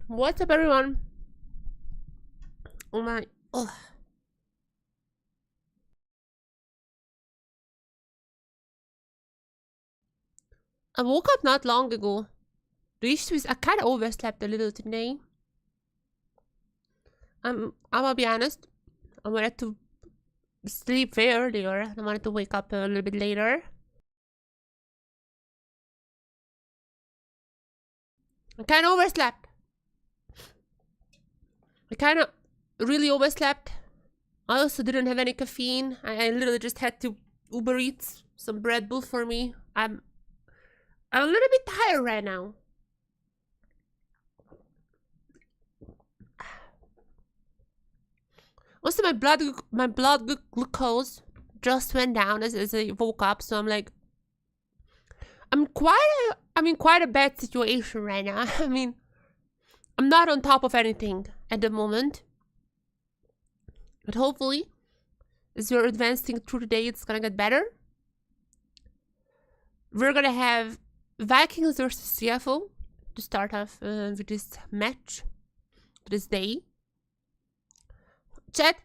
What's up, everyone? Oh my. Ugh. I woke up not long ago. The issue is I kind of overslept a little today. I'm gonna be honest. I wanted to sleep way earlier. I wanted to wake up a little bit later. I kind of overslept. I kind of really overslept. I also didn't have any caffeine. I literally just had to Uber Eats some Red Bull for me. I'm a little bit tired right now. Also, my blood glucose just went down as I woke up, so I'm like, I'm in quite a bad situation right now. I mean, I'm not on top of anything at the moment, but hopefully, as we're advancing through the day, it's gonna get better. We're gonna have Vikings versus CFO to start off with this match, this day. Chat,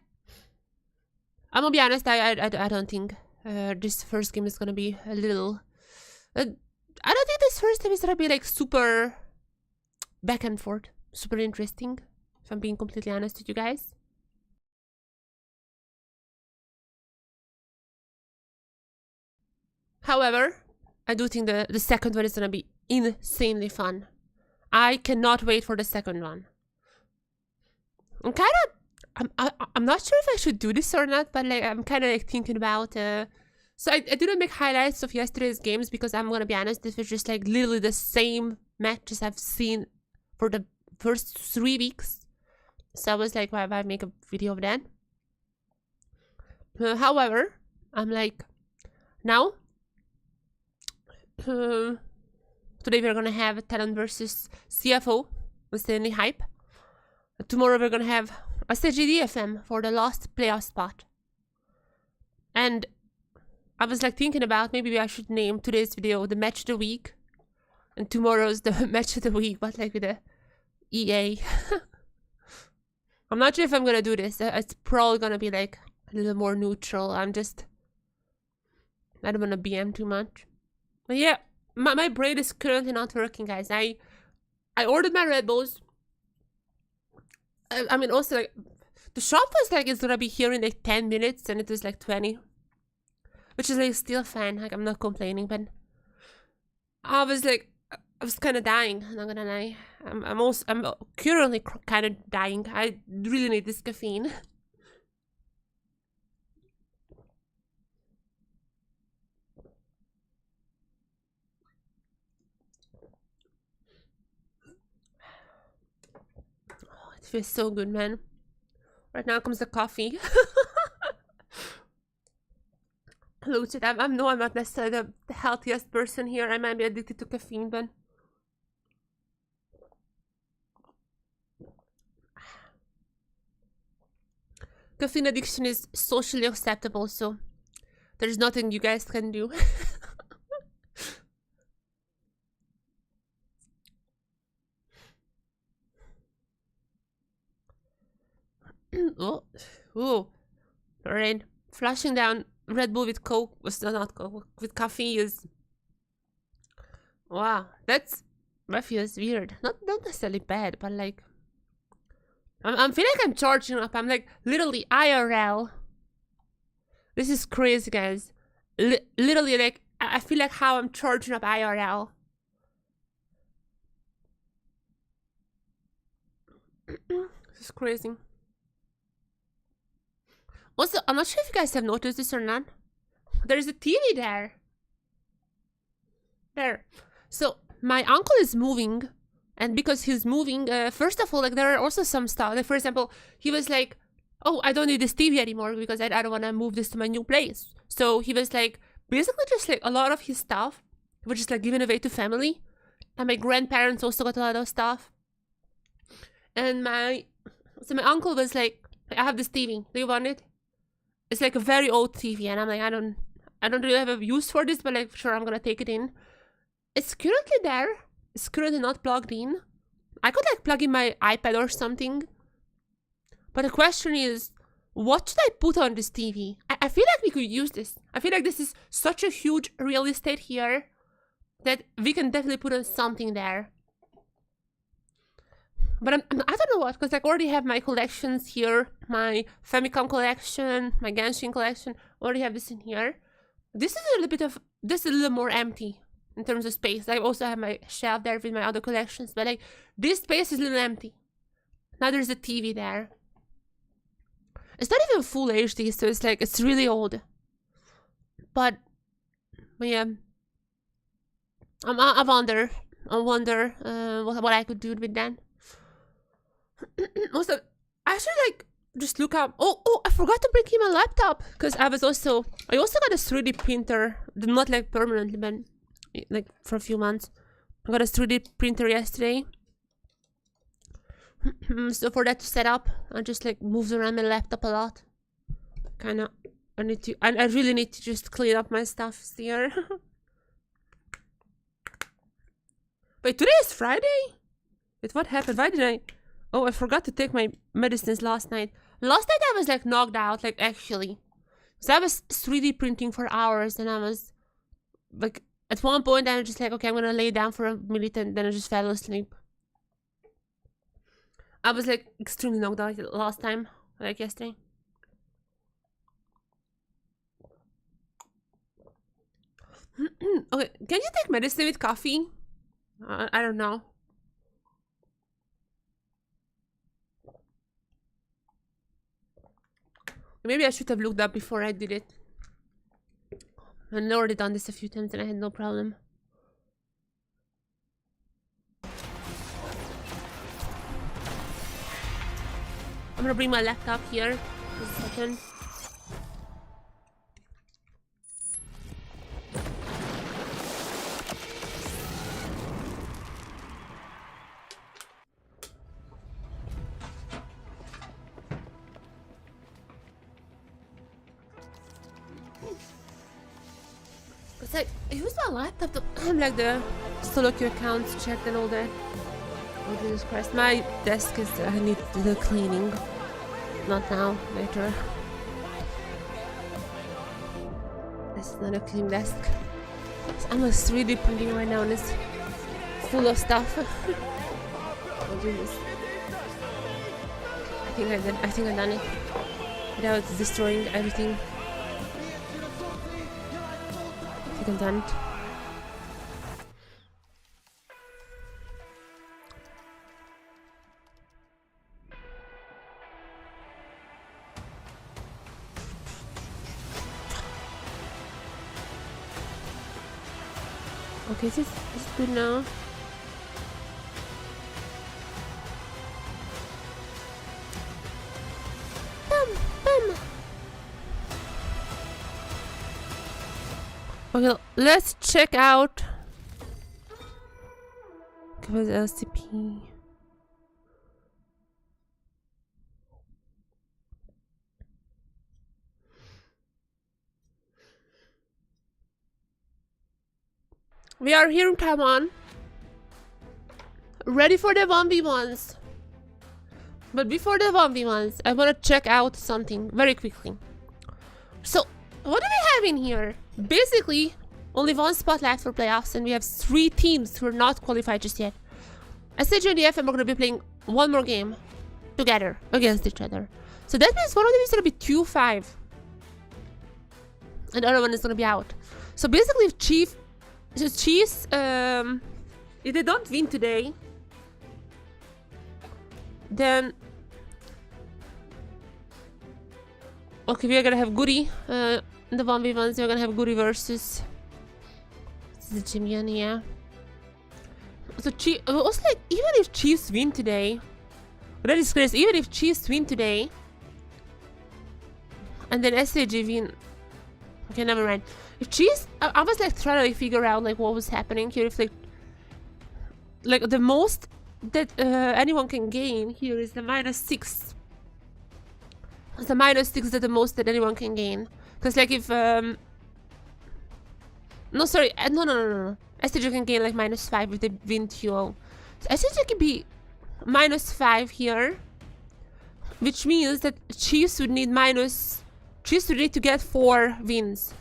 I'm gonna be honest, I don't think this first game is gonna be a little... I don't think this first game is gonna be like super back and forth, super interesting, if I'm being completely honest with you guys. However, I do think the second one is gonna be insanely fun. I cannot wait for the second one. I'm not sure if I should do this or not, but like I'm kind of like thinking about so I didn't make highlights of yesterday's games because I'm gonna be honest, this was just like literally the same matches I've seen for the first 3 weeks. So I was like, why make a video of that? However, I'm like, now today we're gonna have TLN versus CFO with Stanley Hype. Tomorrow we're gonna have a CHF for the last playoff spot. And I was like thinking about maybe I should name today's video the match of the week and tomorrow's the match of the week, but like with the EA. I'm not sure if I'm gonna do this. It's probably gonna be like a little more neutral. I don't wanna BM too much. But yeah, my brain is currently not working, guys. I ordered my Red Bulls. I mean, also, like, the shop was like, it's gonna be here in like 10 minutes, and it was like 20. Which is like still fine, like, I'm not complaining, but I was kind of dying, I'm not gonna lie. I'm currently kind of dying. I really need this caffeine. Oh, it feels so good, man. Right now comes the coffee. Lucid, I know I'm not necessarily the healthiest person here. I might be addicted to caffeine, but caffeine addiction is socially acceptable, so there's nothing you guys can do. Oh, ooh, alright. Flushing down Red Bull with Coke was not Coke, with coffee is... Wow, that feels weird. Not necessarily bad, but like... I'm feeling like I'm charging up. I'm like literally IRL. This is crazy, guys. Literally, like, I feel like how I'm charging up IRL. This is crazy. Also, I'm not sure if you guys have noticed this or not. There's a TV there. There. So, my uncle is moving. And because he's moving, first of all, like, there are also some stuff. Like, for example, he was like, oh, I don't need this TV anymore because I don't want to move this to my new place. So, he was like, basically just like a lot of his stuff was just like given away to family. And my grandparents also got a lot of stuff. And my uncle was like, I have this TV. Do you want it? It's like a very old TV, and I'm like, I don't really have a use for this, but like, sure, I'm gonna take it in. It's currently there. It's currently not plugged in. I could like plug in my iPad or something. But the question is, what should I put on this TV? I feel like we could use this. I feel like this is such a huge real estate here that we can definitely put on something there. But I don't know what, because like, I already have my collections here, my Famicom collection, my Genshin collection. I already have this in here. This is a little more empty in terms of space. I also have my shelf there with my other collections, but like, this space is a little empty. Now there's a TV there. It's not even full HD, so it's like, it's really old. But yeah, I wonder what I could do with that. Also, I should like just look up. Oh, I forgot to bring in my laptop, because I also got a 3D printer, not like permanently, but like for a few months. I got a 3D printer yesterday. So for that to set up, I just like moved around my laptop a lot. Kinda, I really need to just clean up my stuff here. Wait, today is Friday? Wait, what happened? Why did I? Oh, I forgot to take my medicines last night. Last night I was like knocked out, like actually. So I was 3D printing for hours, and I was like, at one point I was just like, okay, I'm gonna lay down for a minute, and then I just fell asleep. I was like extremely knocked out last time, like yesterday. Okay, can you take medicine with coffee? I don't know. Maybe I should have looked up before I did it. I've already done this a few times and I had no problem. I'm gonna bring my laptop here for a second. Cause I use my laptop to like the solo queue accounts checked and all that. Oh Jesus Christ, my desk is, I need the cleaning. Not now, later. This is not a clean desk. I'm a 3D printing right now and it's full of stuff. Oh Jesus. I think I've done it. Without destroying everything. I think I'm done it. Okay, this is good now. Okay, let's check out. Give us LCP. We are here in Taiwan, ready for the 1v1s. But before the 1v1s, I want to check out something very quickly. So, what do we have in here? Basically, only one spot left for playoffs, and we have 3 teams who are not qualified just yet. SAG and the FM are going to be playing one more game together against each other. So that means one of them is going to be 2-5. And the other one is going to be out. So basically, if Chiefs, if they don't win today, then okay, we are gonna have Goody in the 1v1s. We're gonna have Goody versus the Jimian, yeah. So also like, even if Chiefs win today, that is crazy. Even if Chiefs win today, and then SAG win. Okay, never mind. If Chiefs, I was like trying to figure out like what was happening here. If like, like the most that anyone can gain here is the -6. It's the -6 that the most that anyone can gain. Because like if no, sorry, no. STG can gain like -5 if they win 2-0. So STG can be -5 here, which means that Chiefs would need to get 4 wins.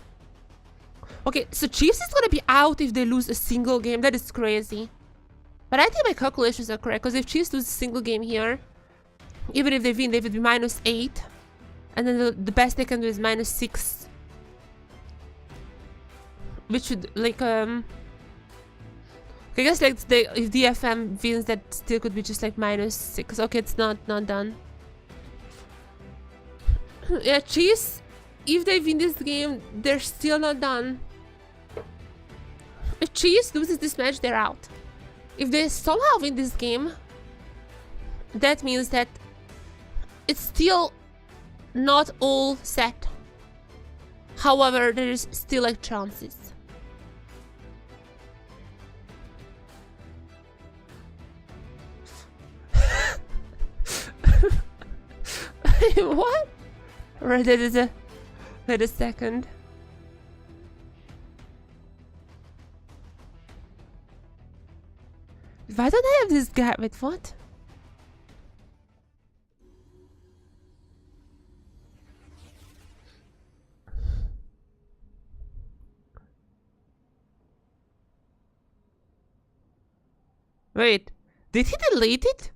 Okay, so Chiefs is gonna be out if they lose a single game. That is crazy. But I think my calculations are correct, because if Chiefs lose a single game here, even if they win, they would be -8. And then the best they can do is -6. Which would, like, I guess, like, if DFM wins, that still could be just, like, -6. Okay, it's not done. Yeah, Chiefs, if they win this game, they're still not done. If Chiefs loses this match, they're out. If they somehow win this game, that means that it's still not all set. However, there is still like chances. What? Right, wait a second. Why don't I have this guy? Wait, what? Wait, did he delete it?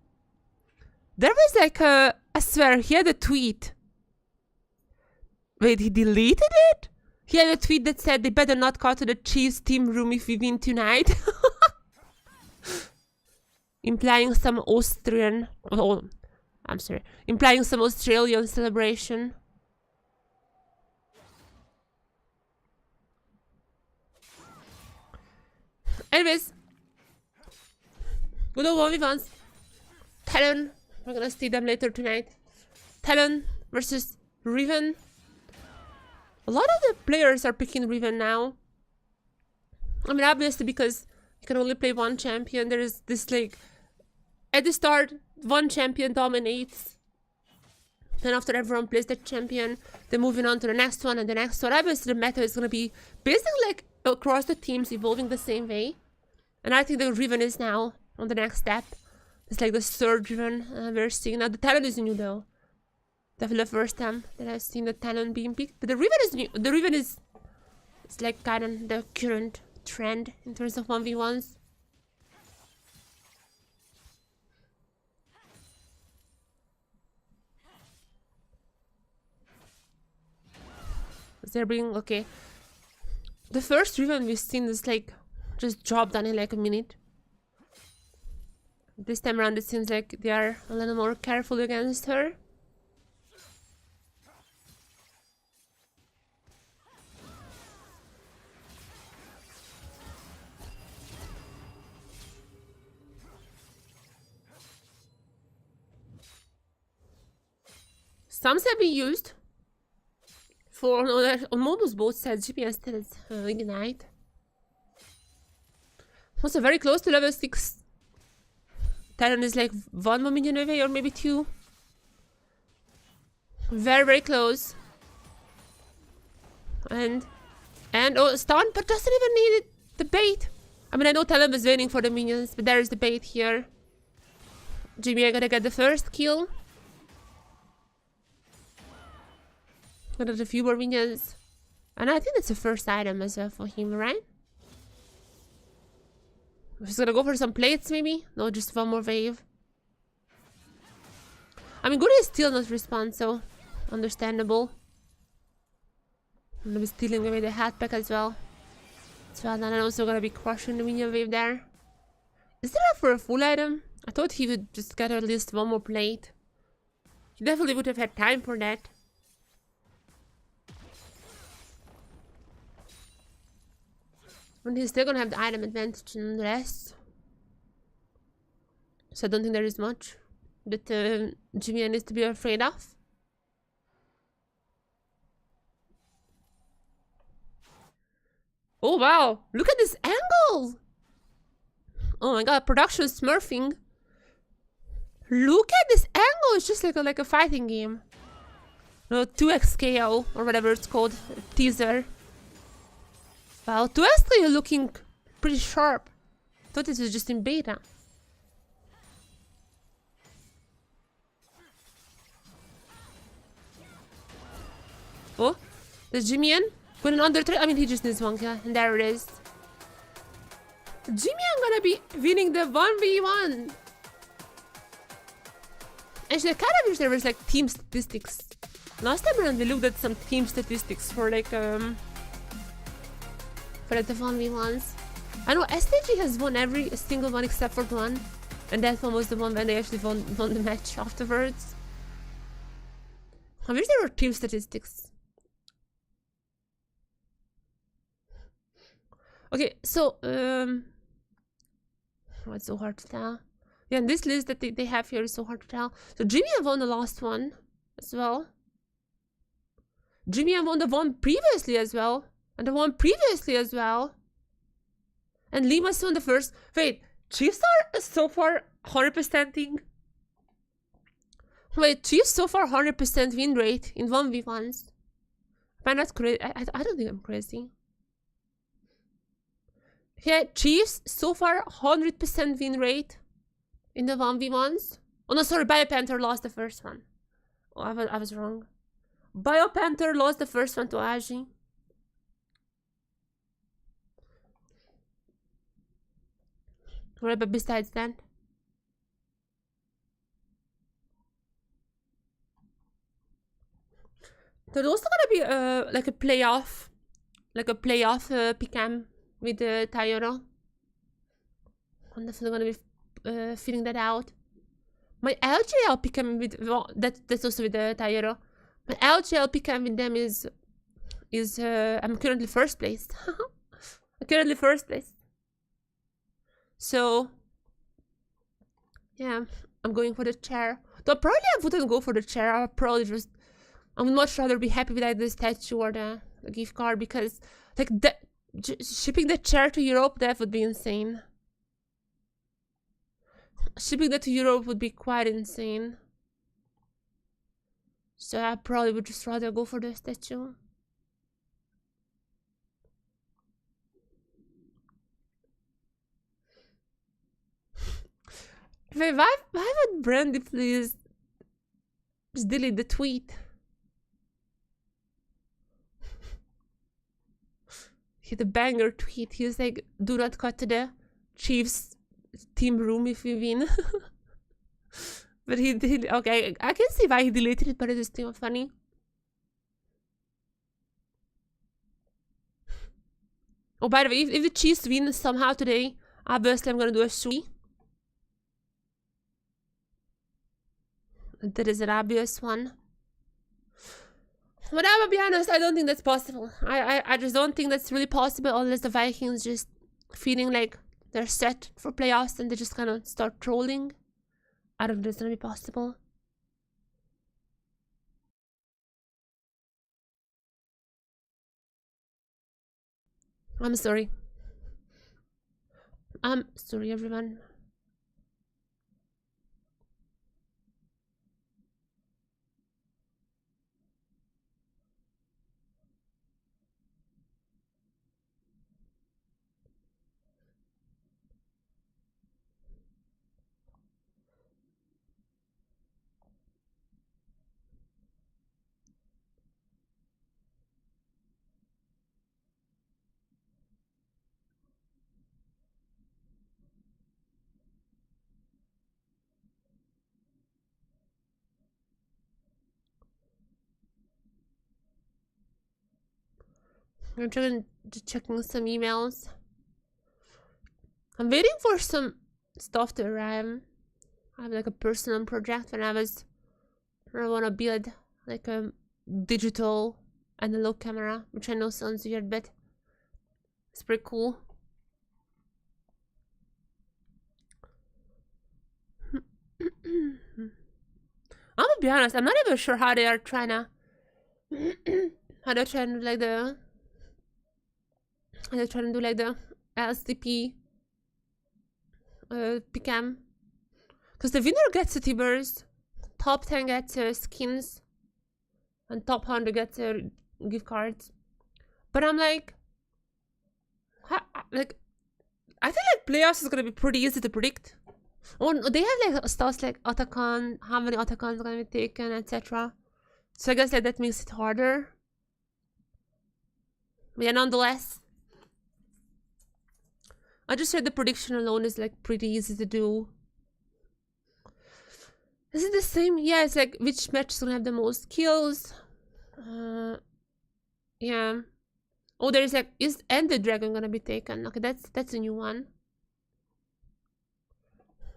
There was like I swear, he had a tweet. Wait, he deleted it? He had a tweet that said they better not go to the Chiefs team room if we win tonight. Implying some Austrian... Oh, I'm sorry. Implying some Australian celebration. Anyways. Good old 1v1s. Talon. We're gonna see them later tonight. Talon versus Riven. A lot of the players are picking Riven now. I mean, obviously because you can only play one champion. There is this like... At the start, one champion dominates. Then after everyone plays that champion, they're moving on to the next one and the next one. Obviously the meta is gonna be basically like across the teams evolving the same way. And I think the Riven is now on the next step. It's like the third Riven we're seeing now. The Talon is new though. Definitely the first time that I've seen the Talon being picked. But the Riven is new. The Riven is... It's like kind of the current trend in terms of 1v1s. They're being... Okay. The first Riven we've seen is like... Just dropped down in like a minute. This time around it seems like they are a little more careful against her. Some have been used for on almost both sides. GPS still is Ignite. Also very close to level 6. Talon is like 1 more minion away or maybe 2. Very, very close. And oh, stun, but doesn't even need it. The bait. I mean, I know Talon is waiting for the minions, but there is the bait here. Jimmy, I gotta get the first kill. Got a few more minions. And I think that's the first item as well for him, right? He's gonna go for some plates, maybe? No, just one more wave. I mean, Goody is still not respawned, so understandable. I'm gonna be stealing away the hat pack as well. So then I'm also gonna be crushing the minion wave there. Is there for a full item? I thought he would just get at least one more plate. He definitely would have had time for that. And he's still gonna have the item advantage and the rest. So I don't think there is much that Jimmy needs to be afraid of. Oh wow! Look at this angle! Oh my god, production smurfing. Look at this angle. It's just like a fighting game. No, 2x KO or whatever it's called. Teaser. Wow, 2x KO looking pretty sharp. Thought this was just in beta. Oh, there's Jimmy in. With an under 3. I mean, he just needs one kill. And there it is. Jimmy, I'm gonna be winning the 1v1. Actually, I kind of wish there was like team statistics. Last time around we looked at some team statistics for like the 1v1s. I know STG has won every single one except for one. And that one was the one when they actually won the match afterwards. I wish there were team statistics. Okay, so oh, it's so hard to tell. Yeah, and this list that they have here is so hard to tell. So Jimmy have won the last one as well. Jimmy have won the one previously as well. And the one previously as well. And Lima's won the first. Wait, Chiefs are so far 100%ing. Wait, Chiefs so far 100% win rate in 1v1s. Am I not crazy? I don't think I'm crazy. Yeah, Chiefs so far 100% win rate in the 1v1s. Oh no, sorry, BioPanther lost the first one. Oh, I was wrong. BioPanther lost the first one to Aji. What about besides that? There's also gonna be like a playoff PCAM with Tayoro. I'm definitely gonna be filling that out. My LGL PCAM with that's also with Tayoro. My LGL PCAM with them is I'm currently first place. I'm currently first place. So yeah, I'm going for the chair. Though probably I wouldn't go for the chair. I would much rather be happy with like the statue or the gift card, because like shipping the chair to Europe, that would be insane. Shipping that to Europe would be quite insane. So I probably would just rather go for the statue. Wait, why would Brandy please just delete the tweet? He had a banger tweet. He was like, do not cut to the Chiefs team room if we win. But he did. Okay, I can see why he deleted it, but it is still funny. Oh, by the way, if the Chiefs win somehow today, obviously I'm gonna do a sui. That is an obvious one. But I will be honest, I don't think that's possible. I just don't think that's really possible unless the Vikings just feeling like they're set for playoffs and they just kind of start trolling. I don't think that's gonna be possible. I'm sorry. I'm sorry, everyone. I'm trying to checking some emails. I'm waiting for some stuff to arrive. I have like a personal project when I want to build like a digital analog camera, which I know sounds weird, but it's pretty cool. I'm gonna be honest, I'm not even sure how they are trying to how they're trying to like the how they're trying to do like the LCP pick'em. Because the winner gets a T-Burst, top 10 gets skins, and top 100 gets gift cards. But I'm like, I feel like playoffs is gonna be pretty easy to predict. Oh, they have like stuff like Otacon, how many Otacons are gonna be taken, etc. So I guess like, that makes it harder. But yeah, nonetheless, I just said the prediction alone is like pretty easy to do. Is it the same? Yeah, it's like which match is gonna have the most kills. Yeah. Oh, there's like, is Ender Dragon gonna be taken? Okay, that's a new one.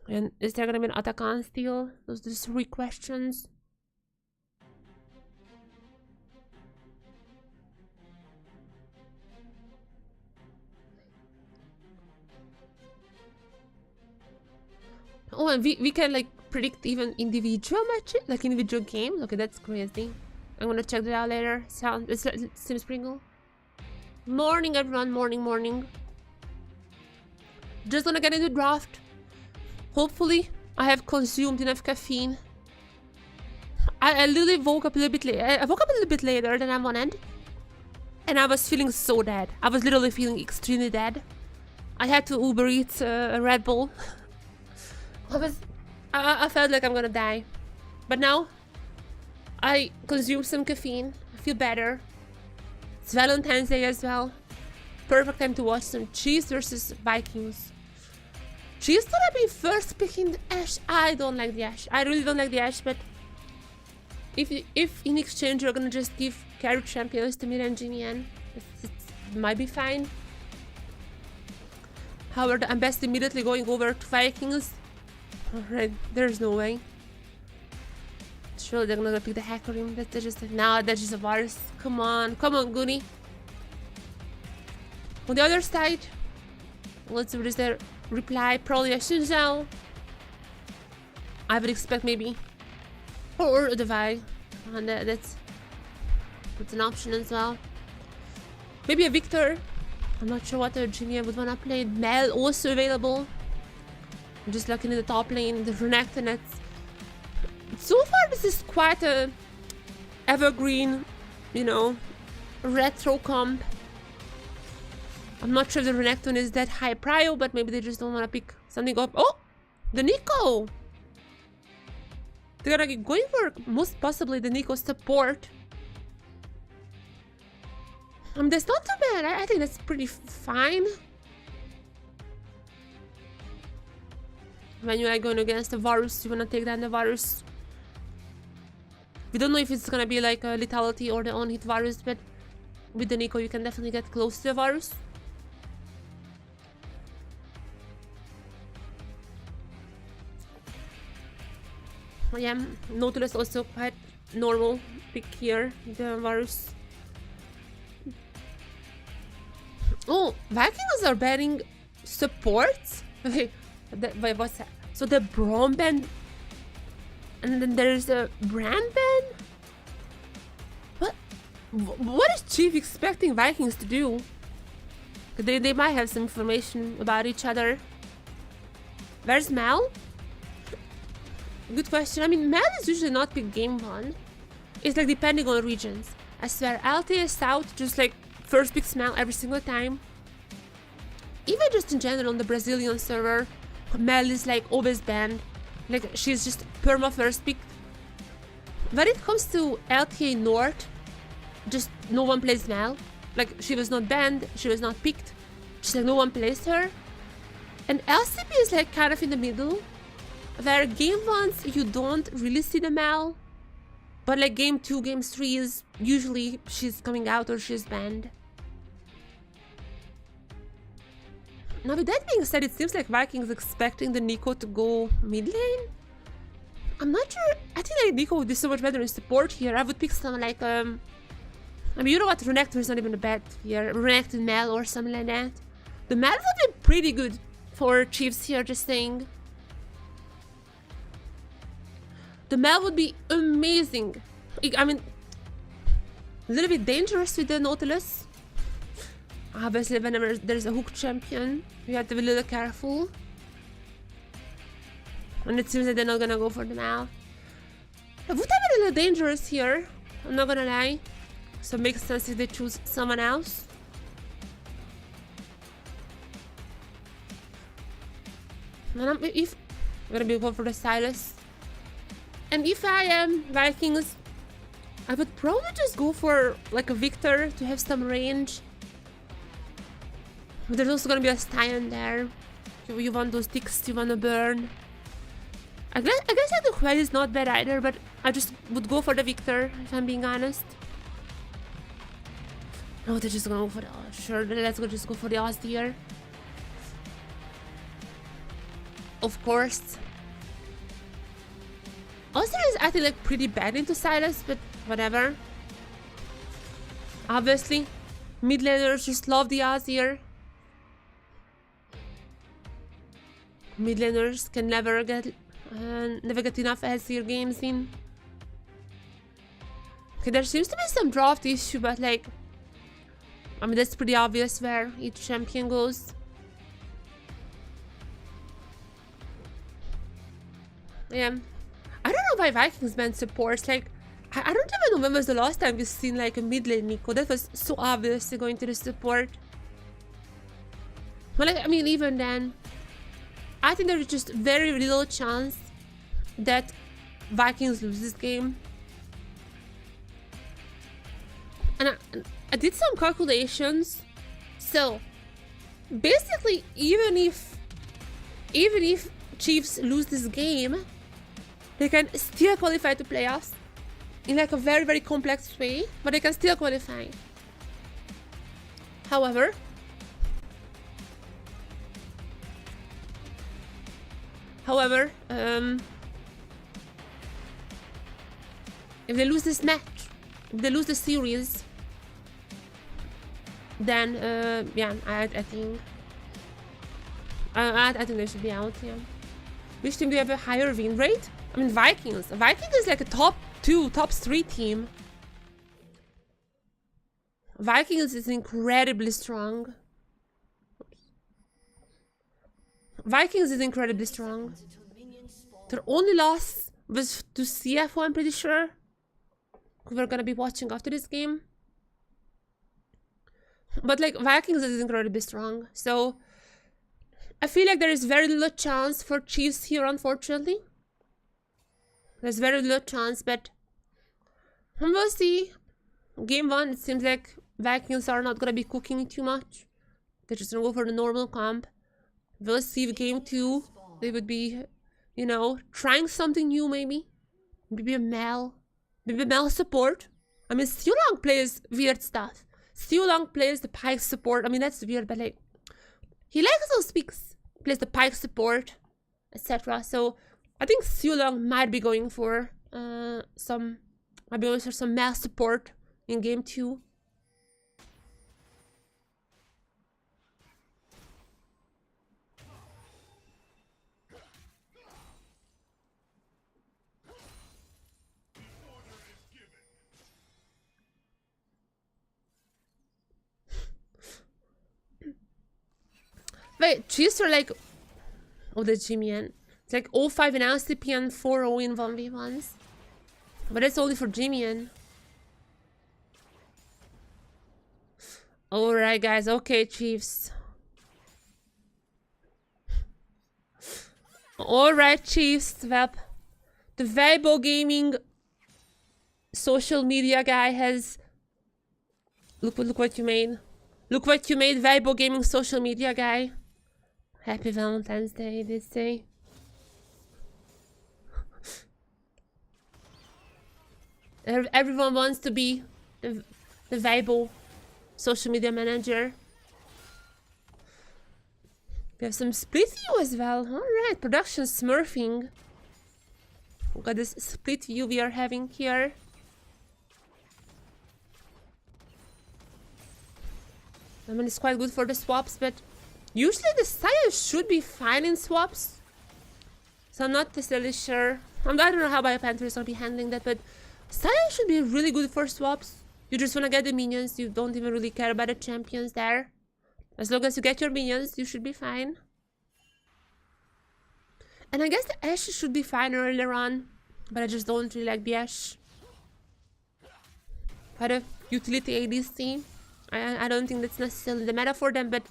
And is there gonna be an Otacon steal? Those are the 3 questions. Oh, and we can like predict even individual matches, like individual games. Okay, that's crazy. I'm gonna check that out later. It seems pretty cool. Morning, everyone. Morning. Just gonna get into draft. Hopefully, I have consumed enough caffeine. I literally woke up a little bit late. I woke up a little bit later than I wanted, and I was feeling so dead. I was literally feeling extremely dead. I had to Uber Eats a Red Bull. I felt like I'm gonna die, but now I consumed some caffeine. I feel better. It's Valentine's Day as well. Perfect time to watch some Chiefs versus Vikings. Chiefs gonna be first picking the Ashe. I don't like the Ashe. I really don't like the Ashe, but if in exchange you're gonna just give carry champions to mid and Jinyan, it might be fine. However, I'm best immediately going over to Vikings. Alright, there's no way. Surely they're gonna pick the Hackrim. That's just now. That's just a virus. Come on, Goonie. On the other side, let's see what is their reply. Probably a Shinzhao. I would expect maybe or a Devi, and that's an option as well. Maybe a Victor. I'm not sure what Virginia would wanna play. Mel also available. I'm just looking in the top lane, the Renekton. So far, this is quite a evergreen, you know, retro comp. I'm not sure if the Renekton is that high prio, but maybe they just don't want to pick something up. Oh, the Nico. They're gonna going for most possibly the Nico support. That's not too bad. I think that's pretty fine. When you are going against the Varus, you wanna take down the Varus. We don't know if it's gonna be like a lethality or the on-hit Varus, but with the Nico you can definitely get close to the Varus. Yeah, Nautilus also quite normal pick here, the Varus. Oh, Vikings are banning supports? Wait, what's that? So the Braum ban, and then there's a Brand ban? What is Chief expecting Vikings to do? They might have some information about each other. Where's Mal? Good question. I mean, Mal is usually not picked game 1. It's like depending on regions. I swear, LTA South just like first picks Mal every single time. Even just in general on the Brazilian server, Mel is like always banned. Like she's just perma first picked. When it comes to LTA North, just no one plays Mel. Like she was not banned, she was not picked. Just like no one plays her. And LCP is like kind of in the middle, where game 1s you don't really see the Mel, but like game 2, game 3 is usually she's coming out or she's banned. Now with that being said, it seems like Vikings expecting the Nico to go mid lane. I'm not sure. I think like Nico would do so much better in support here. I would pick someone like I mean, you know what, Renekton is not even a bad here. Renekton Mel or something like that. The Mel would be pretty good for Chiefs here, just saying. The Mel would be amazing. I mean, a little bit dangerous with the Nautilus. Obviously, whenever there's a hook champion, you have to be a little careful. And it seems that they're not gonna go for the Mal. It would have been a little dangerous here, I'm not gonna lie. So it makes sense if they choose someone else. And if I'm gonna be going for the Silas. And if I am Vikings, I would probably just go for like a Victor to have some range. But there's also gonna be a Stein there. You want those ticks you wanna burn. I guess like the Quell is not bad either, but I just would go for the Victor if I'm being honest. No, they're just gonna go for the sure, let's go just go for the Oz here. Of course. Oster is acting like pretty bad into Silas, but whatever. Obviously, mid laners just love the Oz here. Mid laners can never get enough LCR games in. Okay, there seems to be some draft issue, but like, I mean that's pretty obvious where each champion goes. Yeah, I don't know why Vikings banned supports. Like, I don't even know when was the last time we've seen like a mid lane Nico. That was so obviously going to the support. But like, I mean, even then, I think there's just very little chance that Vikings lose this game. And I did some calculations. So basically, even if Chiefs lose this game, they can still qualify to playoffs in like a very, very complex way, but they can still qualify. However, if they lose this match, if they lose the series, then yeah, I think they should be out. Yeah. Which team do you have a higher win rate? I mean, Vikings. Vikings is like a top 2, top 3 team. Vikings is incredibly strong. Vikings is incredibly strong. Their only loss was to CFO, I'm pretty sure. We're gonna be watching after this game. But like, Vikings is incredibly strong. So I feel like there is very little chance for Chiefs here, unfortunately. There's very little chance, but we'll see. Game 1, it seems like Vikings are not gonna be cooking too much. They're just gonna go for the normal comp. We'll see if game 2, they would be, you know, trying something new maybe. Maybe a Mel support. I mean, Siulang plays weird stuff. Siulang plays the Pike support. I mean, that's weird, but like, he likes those picks. Plays the Pike support, etc. So I think Siulang might be going for some Mel support in game 2. Wait, Chiefs are like, oh, the Jimian. It's like 0-5 in LCP and 4-0 in 1v1s. But that's only for Jimian. Alright, guys. Okay, Chiefs. Alright, Chiefs. Well, the Weibo Gaming social media guy has... Look what you made. Look what you made, Weibo Gaming social media guy. Happy Valentine's Day, they say. Everyone wants to be the Weibo social media manager. We have some split view as well. Alright, production smurfing. We've got this split view we are having here. I mean, it's quite good for the swaps, but usually the style should be fine in swaps. So I'm not necessarily sure. I don't know how BioPanther is going to be handling that, but style should be really good for swaps. You just want to get the minions. You don't even really care about the champions there. As long as you get your minions, you should be fine. And I guess the Ashe should be fine earlier on, but I just don't really like the Ashe. Quite a utility ADC. I don't think that's necessarily the meta for them, but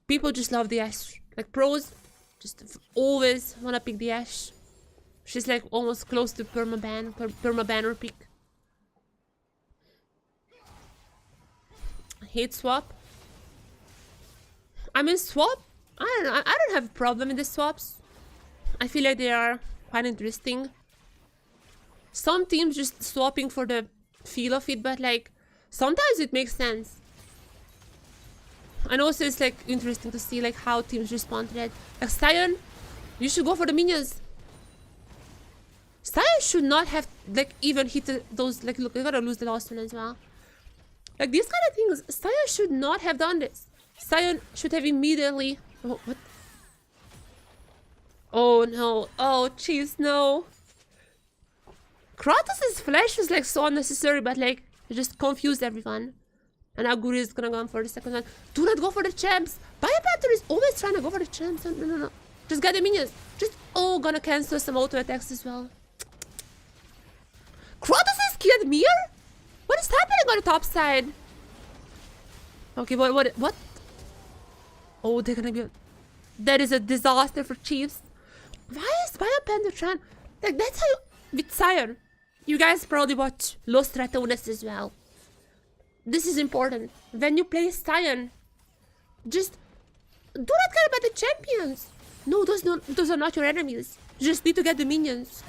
people just love the Ashe. Like pros just always wanna pick the Ashe. She's like almost close to permaban or pick. Hate swap. I mean swap. I don't know. I don't have a problem with the swaps. I feel like they are quite interesting. Some teams just swapping for the feel of it, but like sometimes it makes sense. And also it's like interesting to see like how teams respond to that. Like Sion, you should go for the minions. Sion should not have like even hit those, like look, I gotta lose the last one as well. Like these kind of things, Sion should not have done this. Sion should have immediately, oh what? Oh no, oh jeez, no. Kratos' flash was like so unnecessary, but like it just confused everyone. And Aguri is gonna go for the second one. Do not go for the champs. Biopanther is always trying to go for the champs. No. Just get the minions. Just, oh, gonna cancel some auto attacks as well. Kratos is killed Mir? What is happening on the top side? Okay, what? Oh, they're gonna be... That is a disaster for Chiefs. Why is Biopanther trying... Like, that's how you... With Sion. You guys probably watch Los Ratones as well. This is important. When you play Sion, just do not care about the champions. No, those are not your enemies. You just need to get the minions.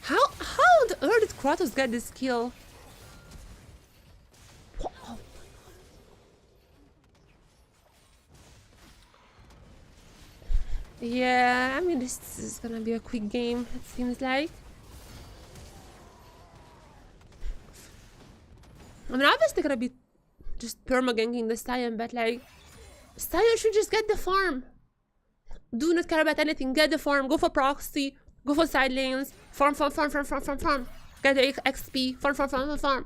How on earth did Kratos get this kill? Oh. Yeah, I mean this is gonna be a quick game, it seems like. I mean, obviously gonna be just perma-ganking the Sion, but like, Sion should just get the farm. Do not care about anything, get the farm, go for proxy, go for side lanes, farm. Get the XP, farm.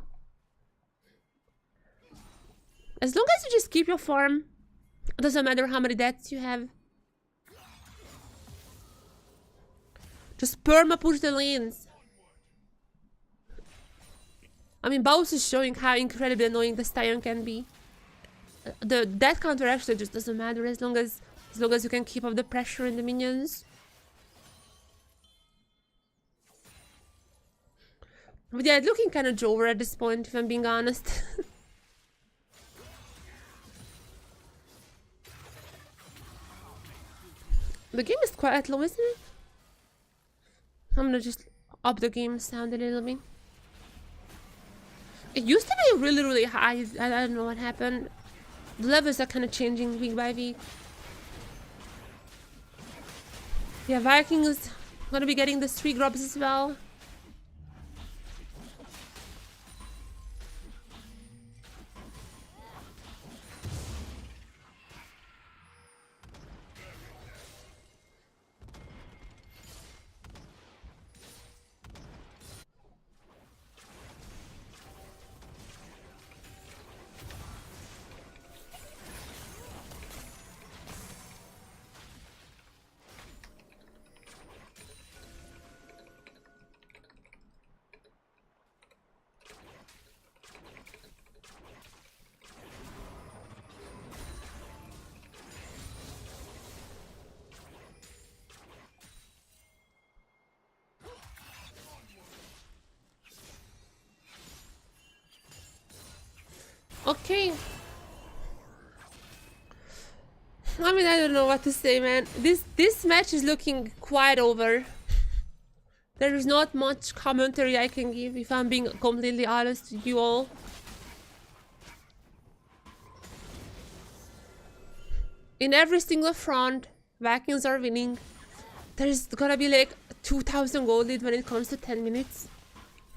As long as you just keep your farm, it doesn't matter how many deaths you have. Just perma-push the lanes. I mean, Baus is showing how incredibly annoying the Sion can be. The death counter actually just doesn't matter as long as you can keep up the pressure in the minions. But yeah, it's looking kind of Jover at this point, if I'm being honest. The game is quite low, isn't it? I'm gonna just up the game sound a little bit. It used to be really high. I don't know what happened. The levels are kind of changing week by week. Yeah, Vikings gonna be getting the 3 grubs as well. Okay. I mean, I don't know what to say, man. This match is looking quite over. There is not much commentary I can give if I'm being completely honest with you all. In every single front, Vikings are winning. There's gonna be like 2,000 gold lead when it comes to 10 minutes.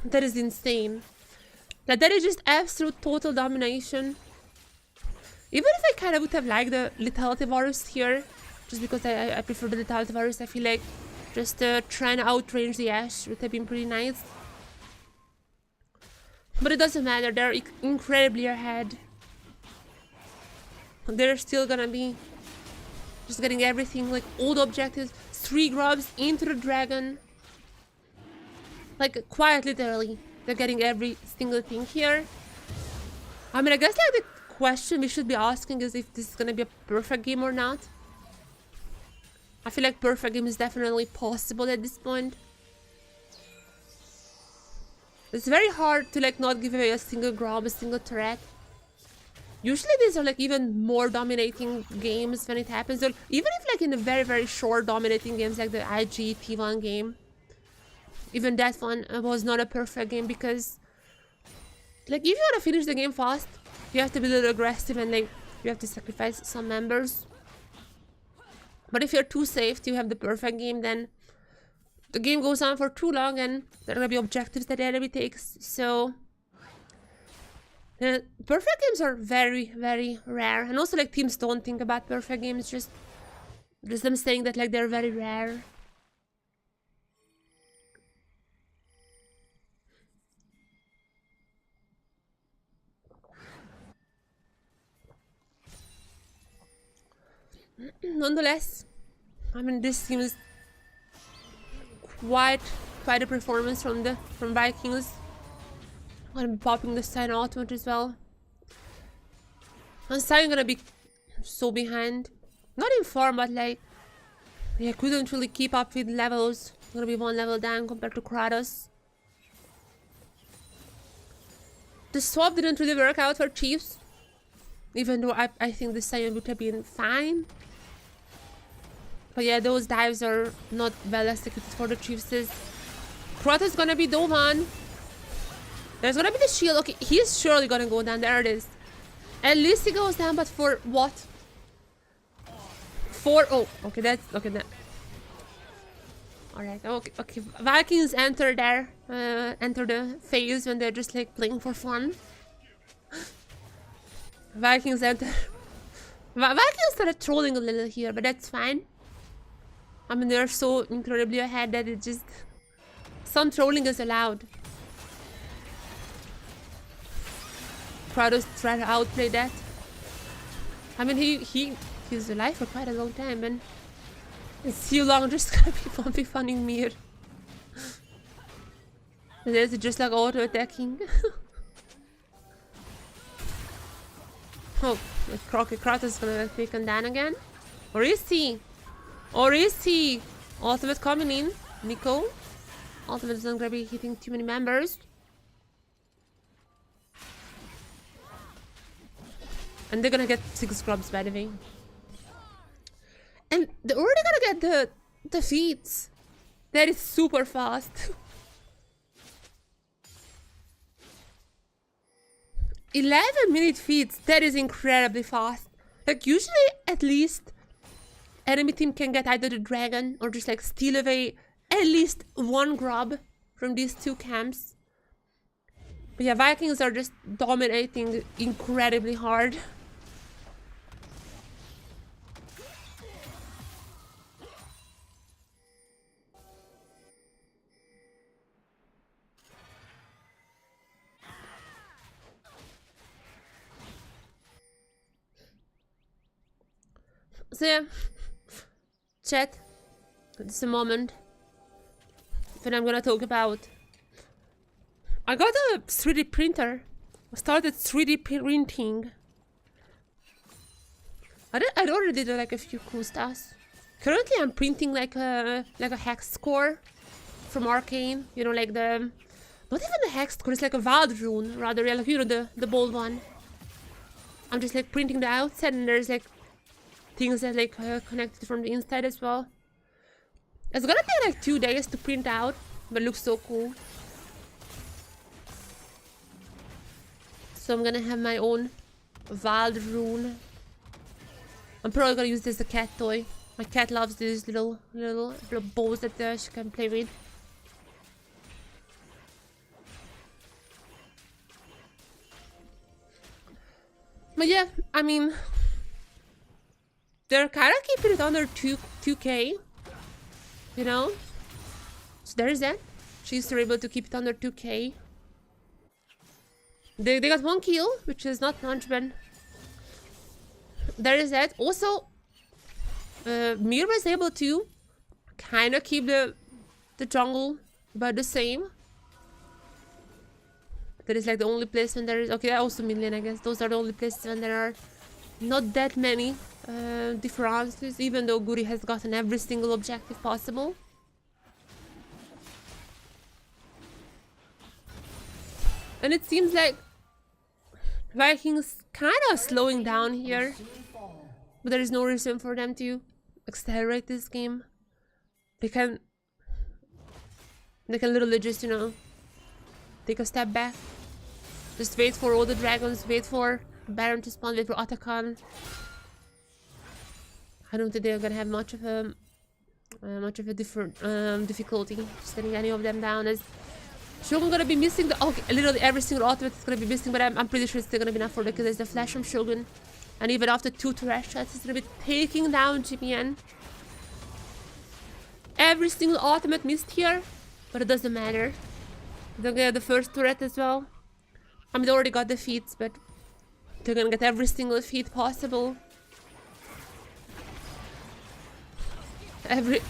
That is insane. Like, that is just absolute total domination. Even if I kind of would have liked the Lethality Varus here, just because I prefer the Lethality Varus, I feel like just trying to outrange the Ashe would have been pretty nice. But it doesn't matter, they're incredibly ahead. They're still gonna be just getting everything, like all the objectives. 3 grubs into the dragon. Like, quite literally. They're getting every single thing here. I mean, I guess like the question we should be asking is if this is gonna be a perfect game or not. I feel like perfect game is definitely possible at this point. It's very hard to like not give away a single grub, a single threat. Usually these are like even more dominating games when it happens. Or even if like in the very short dominating games like the IG T1 game. Even that one was not a perfect game because like if you want to finish the game fast, you have to be a little aggressive and like you have to sacrifice some members. But if you're too safe to have the perfect game, then the game goes on for too long and there are gonna be objectives that the enemy takes. So perfect games are very rare, and also like teams don't think about perfect games, just them saying that like they're very rare. Nonetheless, I mean this seems quite a performance from Vikings. I'm gonna be popping the sign ultimate as well. And sign gonna be so behind. Not in form, but like yeah, couldn't really keep up with levels. Gonna be 1 level down compared to Kratos. The swap didn't really work out for Chiefs. Even though I think the Sion would have been fine. But yeah, those dives are not well executed for the Chiefs. Kratos is gonna be the one. There's gonna be the shield. Okay, he's surely gonna go down. There it is. At least he goes down, but for what? Oh, okay, that's okay. That. All right. Okay. Vikings enter there. Enter the phase when they're just like playing for fun. Vikings enter. Vikings started trolling a little here, but that's fine. I mean, they're so incredibly ahead that it just... Some trolling is allowed. Kratos tried to outplay that. I mean, he's alive for quite a long time, and it's too long just gonna be funning Mir. There's just like auto attacking. Oh, Kratos is gonna get taken down again. Or is he? Ultimate coming in. Nico. Ultimate isn't gonna be hitting too many members. And they're gonna get 6 grubs, by the way. And they're already gonna get the feats. That is super fast. 11-minute feats. That is incredibly fast. Like usually, at least, enemy team can get either the dragon or just like steal away at least 1 grub from these 2 camps. But yeah, Vikings are just dominating incredibly hard. So yeah, chat, this is a moment when I'm gonna talk about... I got a 3D printer. I started 3D printing. I already did like a few cool stuff. Currently I'm printing like a hex score from Arcane. You know, like the... Not even the hex score, it's like a wild rune, rather, like, you know, the bold one. I'm just like printing the outside, and there's like things that like connected from the inside as well. It's gonna take like 2 days to print out, but it looks so cool. So I'm gonna have my own wild rune. I'm probably gonna use this as a cat toy. My cat loves these little balls that she can play with. But yeah, I mean, they're kind of keeping it under 2k, you know? So there is that. She's able to keep it under 2k. They got 1 kill, which is not much, but there is that. Also, Mir was able to kind of keep the jungle about the same. That is like the only place when there is... Okay, also mid lane, I guess. Those are the only places when there are not that many differences, even though Guri has gotten every single objective possible. And it seems like Vikings kind of slowing down here, but there is no reason for them to accelerate this game. They can literally just, you know, take a step back, just wait for all the dragons, wait for Baron to spawn, wait for Atakan. I don't think they're gonna have much of a different difficulty just getting any of them down, as Shogun gonna be missing the... Okay, literally every single ultimate is gonna be missing, but I'm pretty sure it's still gonna be enough for the kill. There's the flash from Shogun, and even after 2 trash shots, he's gonna be taking down GPN. Every single ultimate missed here, but it doesn't matter. They'll get the first turret as well. I mean, they already got the feats, but they're gonna get every single feat possible. Guri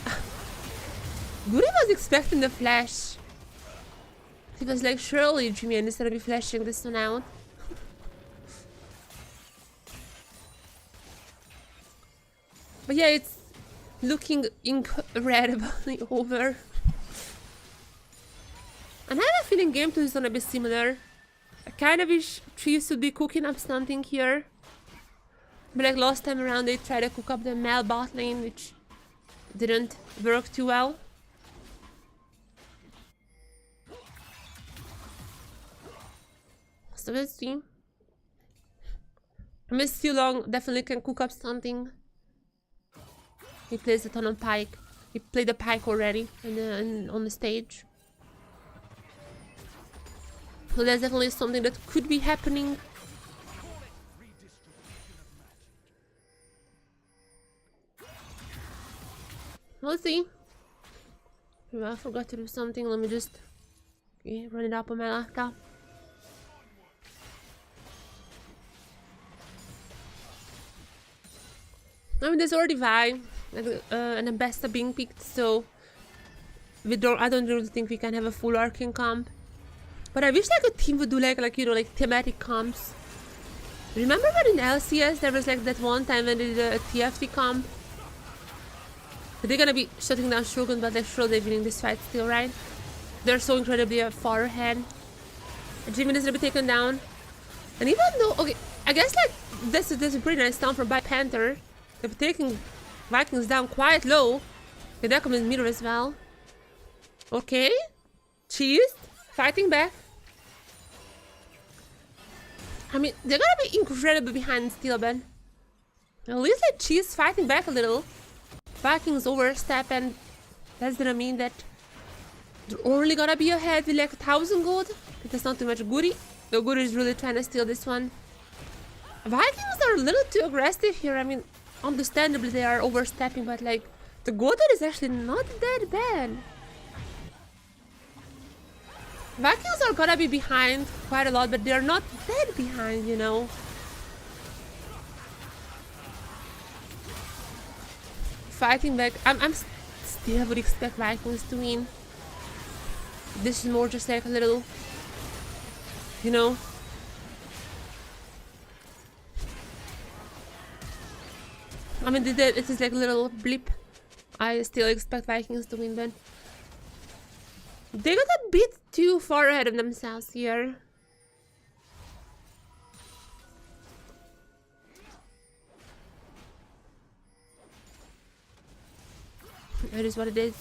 was expecting the flash. He was like, surely GPN is gonna be flashing this one out. But yeah, it's looking incredibly over. And I have a feeling game 2 is gonna be similar. I kind of wish Chiefs would be cooking up something here. But like last time around, they tried to cook up the Mel bot lane, which didn't work too well. So let's see. I miss too long, definitely can cook up something. He plays a ton on Pike. He played the Pike already on the stage. So that's definitely something that could be happening. We'll see. I forgot to do something. Let me just run it up on my laptop. I mean, there's already Vi and Ambessa being picked, so I don't really think we can have a full arcane comp. But I wish like a team would do like you know, like thematic comps. Remember when in LCS there was like that one time when they did a TFT comp? But they're gonna be shutting down Shogun, but they're sure they're winning this fight still, right? They're so incredibly far ahead. Jimin is gonna be taken down. And even though, okay, I guess like this is a pretty nice down from by Panther. They're taking Vikings down quite low. Okay, there comes Mirror as well. Okay. Cheese fighting back. I mean, they're gonna be incredibly behind still, but at least like Cheese fighting back a little. Vikings overstep, and that's gonna mean that they're only gonna be ahead with like 1,000 gold. That's not too much. Guri. The Guri is really trying to steal this one. Vikings are a little too aggressive here. I mean, understandably they are overstepping, but like the gold is actually not that bad. Vikings are gonna be behind quite a lot, but they're not that behind, you know. Fighting back. I'm still would expect Vikings to win. This is more just like a little, you know. I mean, it is like a little blip. I still expect Vikings to win, but they got a bit too far ahead of themselves here. It is what it is.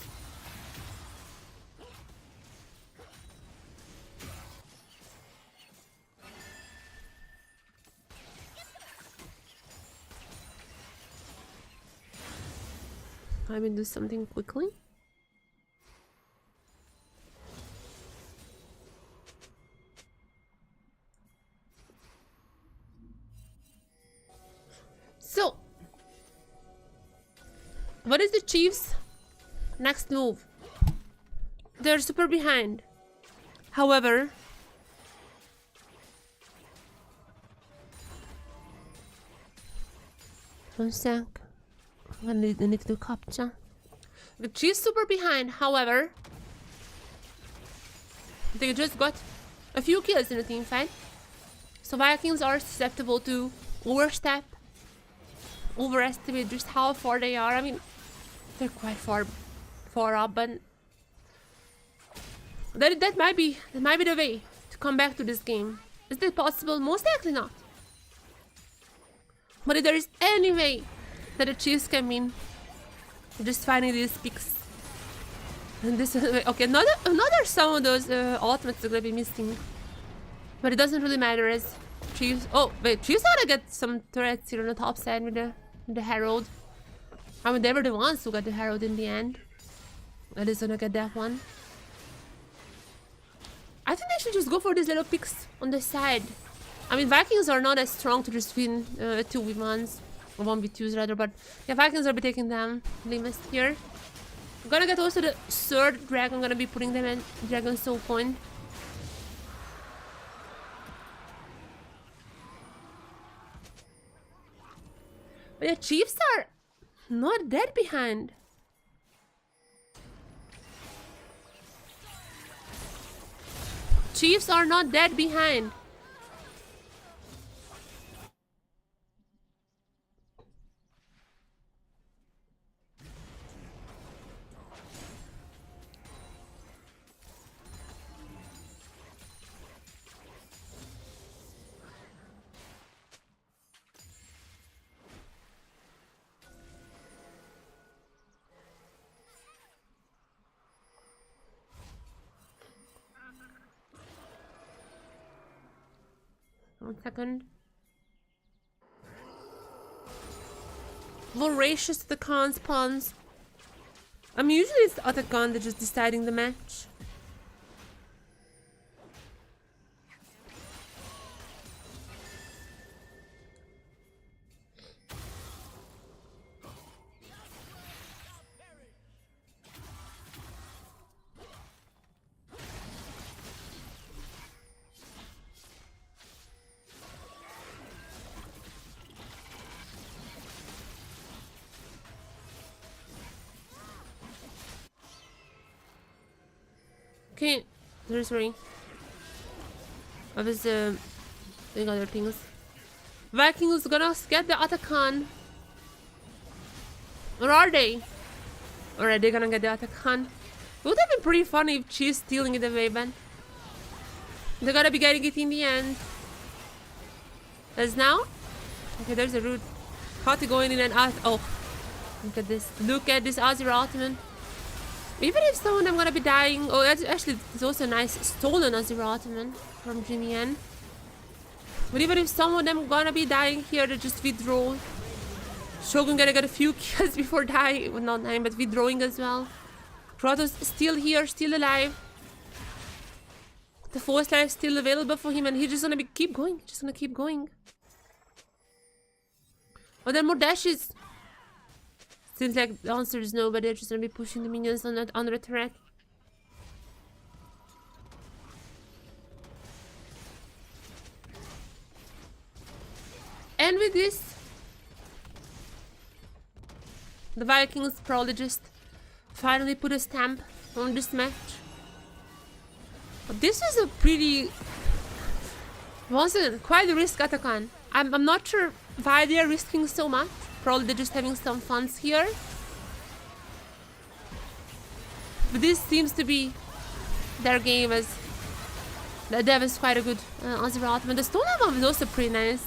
I will do something quickly. So, what is the Chiefs' next move? They're super behind. However, one sec. I need to do capture. The Chiefs super behind, however. They just got a few kills in the team fight. So Vikings are susceptible to overstep, overestimate just how far they are. I mean, they're quite far up, but that might be the way to come back to this game. Is that possible? Most likely not. But if there is any way that the Chiefs can win, just finding these picks. And this okay, another some of those ultimates are gonna be missing. But it doesn't really matter as Chiefs. Oh wait, Chiefs gotta get some turrets here on the top side with the Herald. I mean, they were the ones who got the Herald in the end. At least gonna get that one. I think they should just go for these little picks on the side. I mean, Vikings are not as strong to just win 2v1s, or 1v2s rather, but yeah, Vikings will be taking down Limus here. I'm gonna get also the third dragon, gonna be putting them in Dragon Soul Point. But yeah, Chiefs are not that behind. Chiefs are not that behind. One second. Voracious to the Khan's pawns. I mean, usually it's the other Khan that's just deciding the match. Okay, there's ring. I was doing other things. Vikings gonna get the Atakan. Or are they? Or are they gonna get the Atakan? It would have been pretty funny if Chiefs stealing it away, but they're gonna be getting it in the end. As now? Okay, there's a root. Hottie going in and out. Oh, look at this. Look at this Azir ultimate. Even if some of them gonna be dying, oh, actually, it's also a nice stolen Azir ultimate from Jimmy N. But even if some of them gonna be dying here, they just withdraw. Shogun gonna get a few kills before dying, well, not dying, but withdrawing as well. Kratos still here, still alive. The Force Life still available for him, and he's just gonna keep going. Just gonna keep going. Oh, there are more dashes. Seems like the answer is no, but they're just gonna be pushing the minions on that under a turret. And with this, the Vikings probably just finally put a stamp on this match. But this is a pretty, once again, quite a risk Atakan. I'm not sure why they are risking so much. Probably they're just having some funds here. But this seems to be their game, as the Dev is quite a good Azir ultimate. The Stone Bomb is also pretty nice.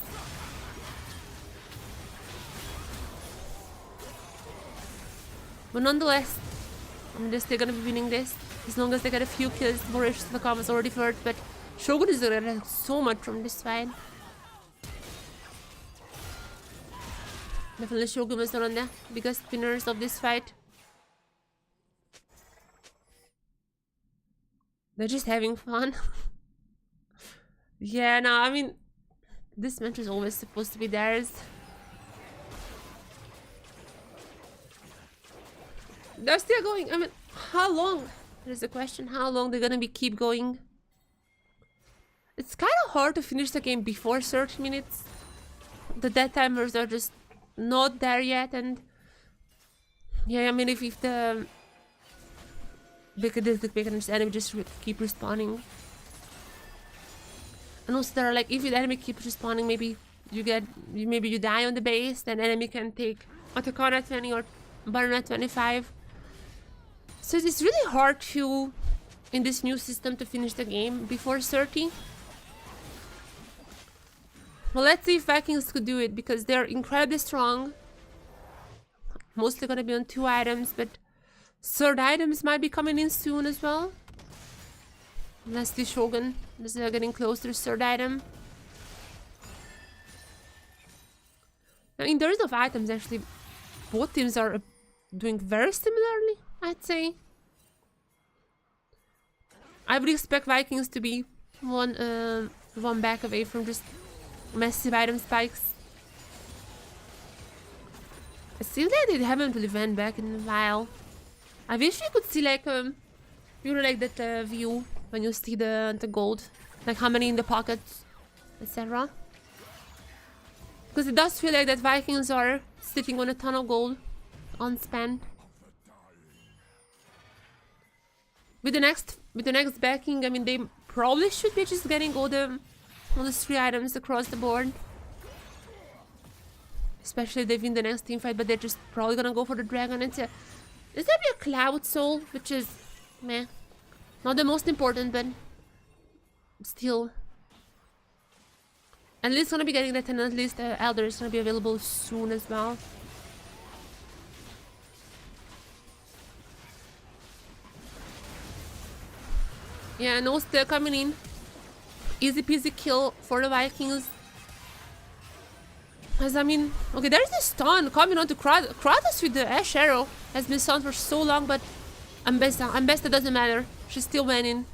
But nonetheless, they're gonna be winning this. As long as they get a few kills. Voracious to the Calm is already hurt, but Shogun is gonna get so much from this fight. Definitely Shogun is one of the biggest winners of this fight. They're just having fun. Yeah, no, I mean, this match is always supposed to be theirs. They're still going. I mean, how long? There's a question. How long they're gonna keep going? It's kind of hard to finish the game before 30 minutes. The death timers are just not there yet, and yeah, I mean, if the because this big and enemy just keep respawning. And also there are like, if the enemy keeps respawning, maybe you die on the base, then enemy can take Otacon at 20 or Baron at 25. So it's really hard to, in this new system, to finish the game before 30. Well, let's see if Vikings could do it, because they're incredibly strong. Mostly gonna be on 2 items, but third items might be coming in soon as well. Unless the Shogun is getting close to the third item. Now, in terms of items, actually, both teams are doing very similarly, I'd say. I would expect Vikings to be one back away from just massive item spikes. It seems like they haven't really went back in a while. I wish we could see like you know, like that view when you see the gold, like how many in the pockets, etc. Because it does feel like that Vikings are sitting on a ton of gold unspent. With the next backing, I mean, they probably should be just getting all the 3 items across the board. Especially if they win the next team fight, but they're just probably gonna go for the dragon. It's gonna be a Cloud Soul, which is meh. Not the most important, but still. At least gonna be getting that, and at least Elder is gonna be available soon as well. Yeah, no still coming in. Easy peasy kill for the Vikings. As I mean, okay, there's this stun coming on to Kratos with the Ash Arrow. Has been stunned for so long, but Ambesta doesn't matter. She's still winning.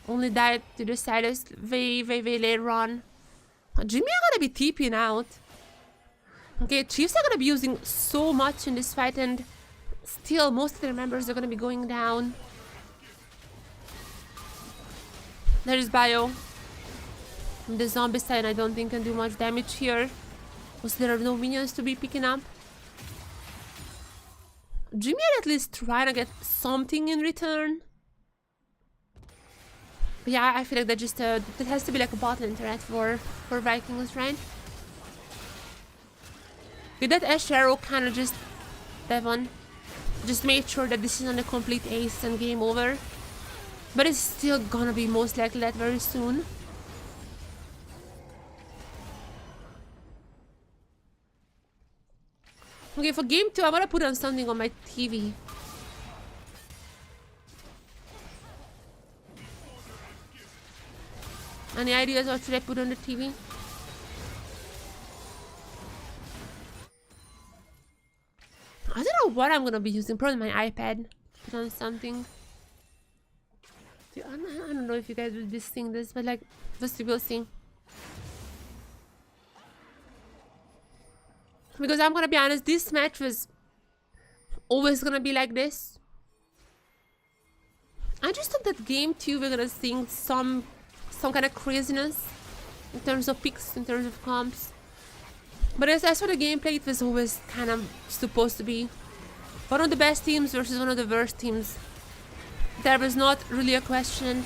Only died to the Silas way later on. Jimmy are gonna be TPing out. Okay, Chiefs are gonna be using so much in this fight, and still most of their members are gonna be going down. There is Bio. The zombie side I don't think can do much damage here. Also, there are no minions to be picking up. Jimmy are at least trying to get something in return. But yeah, I feel like that just that has to be like a bot lane threat for Vikings, right? With that Ash Arrow kind of just that one just made sure that this is not a complete ace and game over. But it's still gonna be most likely that very soon. Okay, for game 2, I'm gonna put on something on my TV. Any ideas what should I put on the TV? I don't know what I'm gonna be using. Probably my iPad. Put on something. I don't know if you guys will be seeing this, but like, we'll see. Because I'm gonna be honest, this match was always gonna be like this. I just thought that game 2 we're gonna see some kind of craziness in terms of picks, in terms of comps. But as for the gameplay, it was always kind of supposed to be one of the best teams versus one of the worst teams. There was not really a question.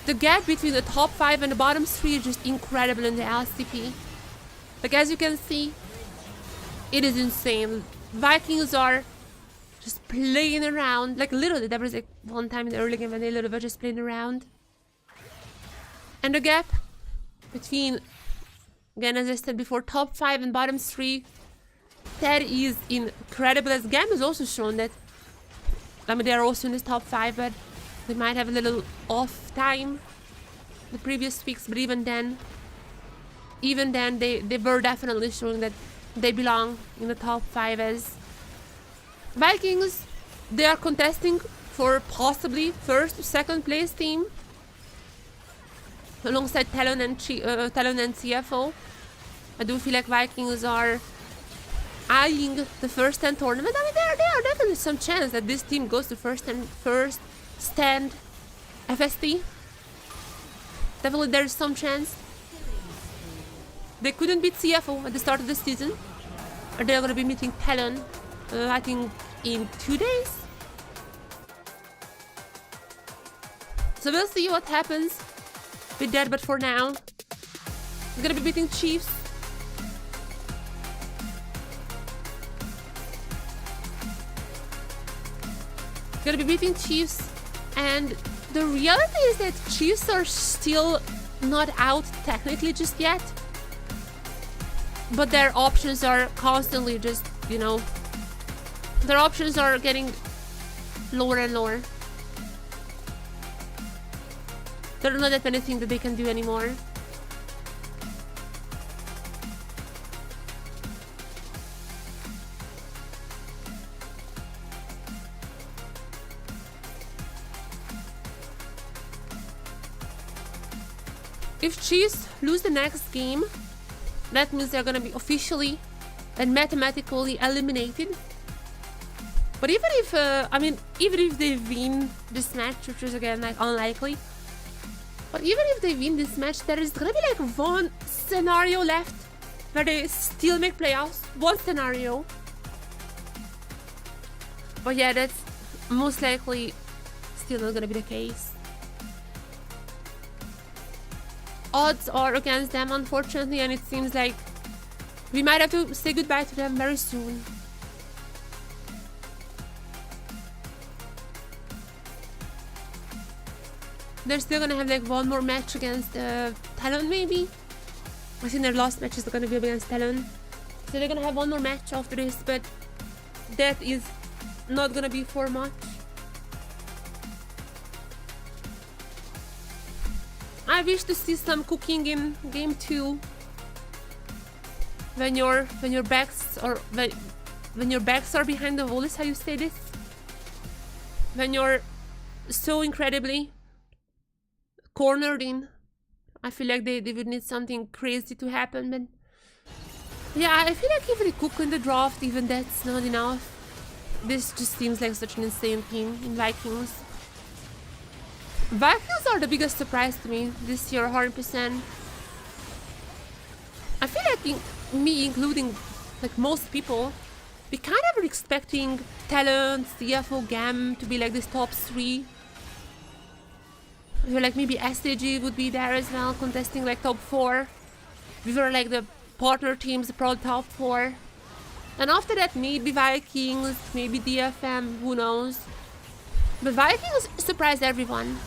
The gap between the top 5 and the bottom 3 is just incredible in the LCP. Like, as you can see, it is insane. Vikings are just playing around. Like, literally, there was like one time in the early game when they literally were just playing around. And the gap between, again, as I said before, top 5 and bottom 3, that is incredible. As game has also shown that, I mean, they are also in this top 5, but they might have a little off time the previous weeks. But even then, they were definitely showing that they belong in the top 5 as Vikings. They are contesting for possibly first or second place team alongside TLN and CFO. I do feel like Vikings are eyeing the first 10 tournament. I mean, there are definitely some chance that this team goes to first stand FST. Definitely there is some chance. They couldn't beat CFO at the start of the season. Or they're gonna be meeting TLN, I think in 2 days. So we'll see what happens with that, but for now, we're gonna be beating Chiefs. Gonna be beating Chiefs, and the reality is that Chiefs are still not out technically just yet, but their options are constantly just, you know, their options are getting lower and lower. There are not that many things that they can do anymore. If Chiefs lose the next game, that means they're gonna be officially and mathematically eliminated. But even if, even if they win this match, which is again like unlikely, but even if they win this match, there is gonna be like one scenario left where they still make playoffs. One scenario. But yeah, that's most likely still not gonna be the case. Odds are against them, unfortunately, and it seems like we might have to say goodbye to them very soon. They're still gonna have like one more match against TLN, maybe. I think their last match is gonna be against TLN, so they're gonna have one more match after this, but that is not gonna be for much. I wish to see some cooking in game 2. When your backs are behind the wall, is how you say this. When you're so incredibly cornered in, I feel like they would need something crazy to happen. But yeah, I feel like if they cook in the draft, even that's not enough. This just seems like such an insane team in Vikings. Vikings are the biggest surprise to me this year, 100%. I feel like me including like most people, we kind of were expecting TLN, CFO, GAM to be like this top 3. We were like maybe STG would be there as well, contesting like top 4. We were like the partner teams, probably top 4. And after that, maybe Vikings, maybe DFM, who knows. But Vikings surprised everyone.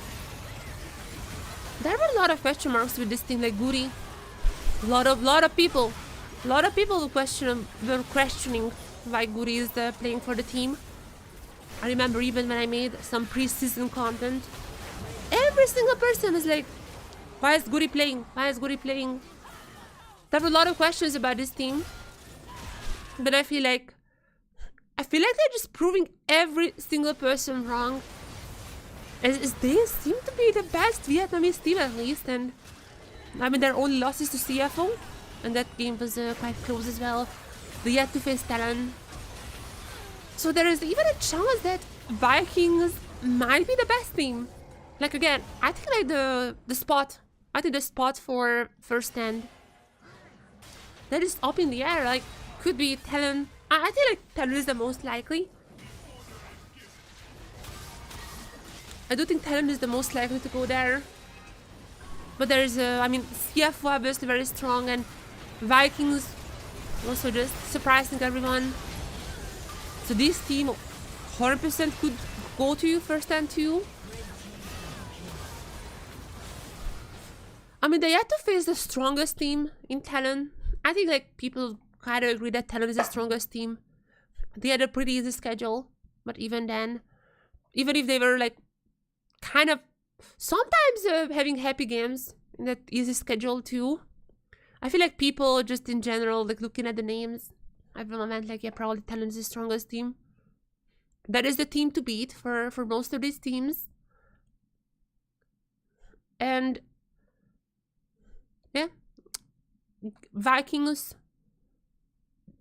There were a lot of question marks with this team, like Goody. A lot of people were questioning why Goody is playing for the team. I remember even when I made some pre-season content, every single person is like, why is Goody playing? Why is Goody playing? There were a lot of questions about this team, but I feel like they're just proving every single person wrong. As they seem to be the best Vietnamese team, at least, and I mean their only losses to CFO, and that game was quite close as well. They yet to face TLN, so there is even a chance that Vikings might be the best team. Like again, I think like the spot for first stand, that is up in the air. Like could be TLN. I think like TLN is the most likely. I do think TLN is the most likely to go there. But there is CFO obviously very strong, and Vikings also just surprising everyone. So this team 100% could go to first and 2. I mean, they had to face the strongest team in TLN. I think like people kind of agree that TLN is the strongest team. They had a pretty easy schedule, but even then, even if they were like kind of sometimes having happy games in that easy schedule too, I feel like people just in general, like looking at the names, everyone went like, yeah, probably TLN is the strongest team. That is the team to beat for most of these teams. And yeah, Vikings,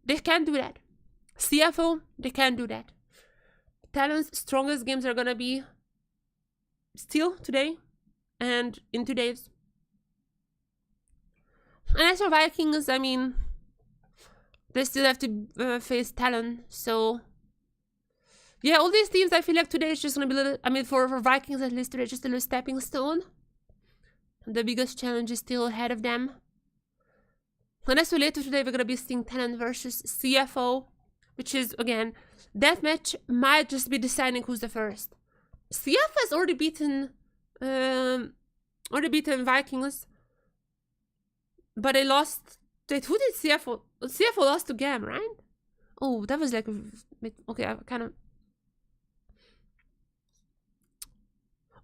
they can do that. CFO, they can do that. TLN's strongest games are gonna be still today and in 2 days. And as for Vikings, I mean, they still have to face TLN, so Yeah, all these teams, I feel like today is just gonna be a little, I mean, for Vikings at least, today just a little stepping stone. The biggest challenge is still ahead of them. And as for later today, we're gonna be seeing TLN versus CFO, which is, again, that match might just be deciding who's the first. CFO has already beaten Vikings, but they lost. Wait, who did CFO? CFO lost to Gam, right? Oh, that was like, okay, I kind of.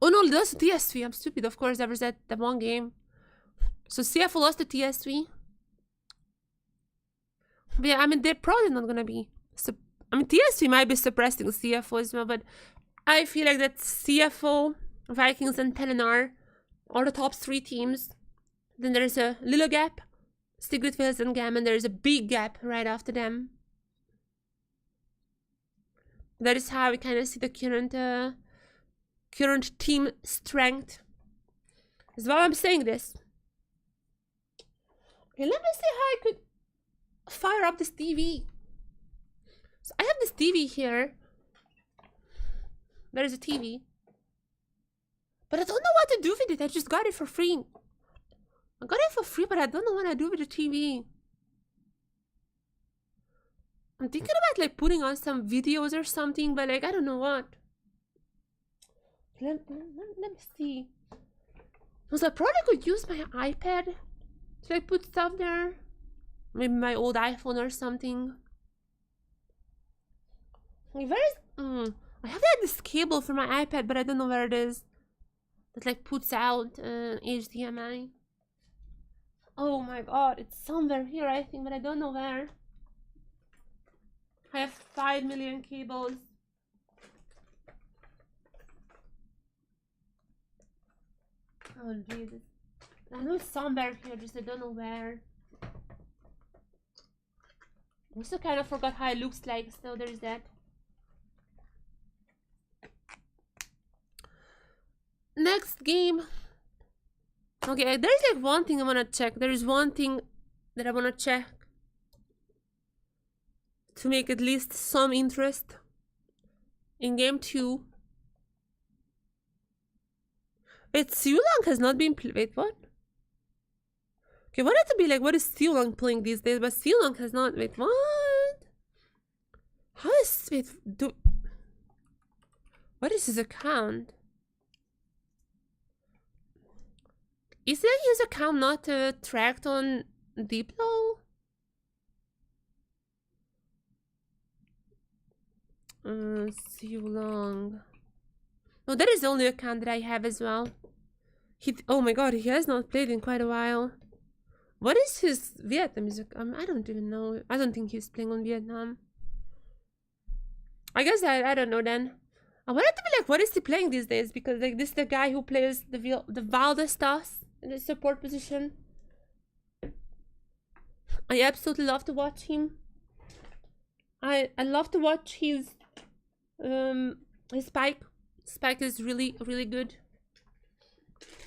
Oh no, they lost to TS3. I'm stupid. Of course, there was that one game. So CFO lost to TS3. But yeah, I mean, they're probably not gonna be. I mean, TS3 might be suppressing CFO as well, but I feel like that CFO, Vikings, and TLN are the top 3 teams. Then there's a little gap, Secret Fields and Gam, and there's a big gap right after them. That is how we kind of see the current team strength. That's why I'm saying this. Okay, let me see how I could fire up this TV. So I have this TV here. There is a TV. But I don't know what to do with it. I just got it for free. I got it for free, but I don't know what I do with the TV. I'm thinking about like putting on some videos or something, but like I don't know what. Let me see. Because I probably could use my iPad to like put stuff there. Maybe my old iPhone or something. Like, where is I have like this cable for my iPad, but I don't know where it is. That like puts out HDMI. Oh my god, it's somewhere here I think, but I don't know where. I have 5 million cables. Oh Jesus. I know it's somewhere here, just I don't know where. I also kind of forgot how it looks like, so there's that. Next game. Okay, there's like one thing I wanna check. There is one thing that I wanna check to make at least some interest in game 2. Wait, Siulang has not been played. Wait, what? Okay, what it to be like? What is Siulang playing these days? But Siulang has not. Wait, what? How is what is his account? Is that his account not tracked on Diplo? Siulang. No, that is the only account that I have as well. Oh my god, he has not played in quite a while. What is his Vietnamese account? I don't even know. I don't think he's playing on Vietnam. I guess I don't know then. I wanted to be like, what is he playing these days? Because like this is the guy who plays the Valdestas in the support position. I absolutely love to watch him. I love to watch his spike. Spike is really good.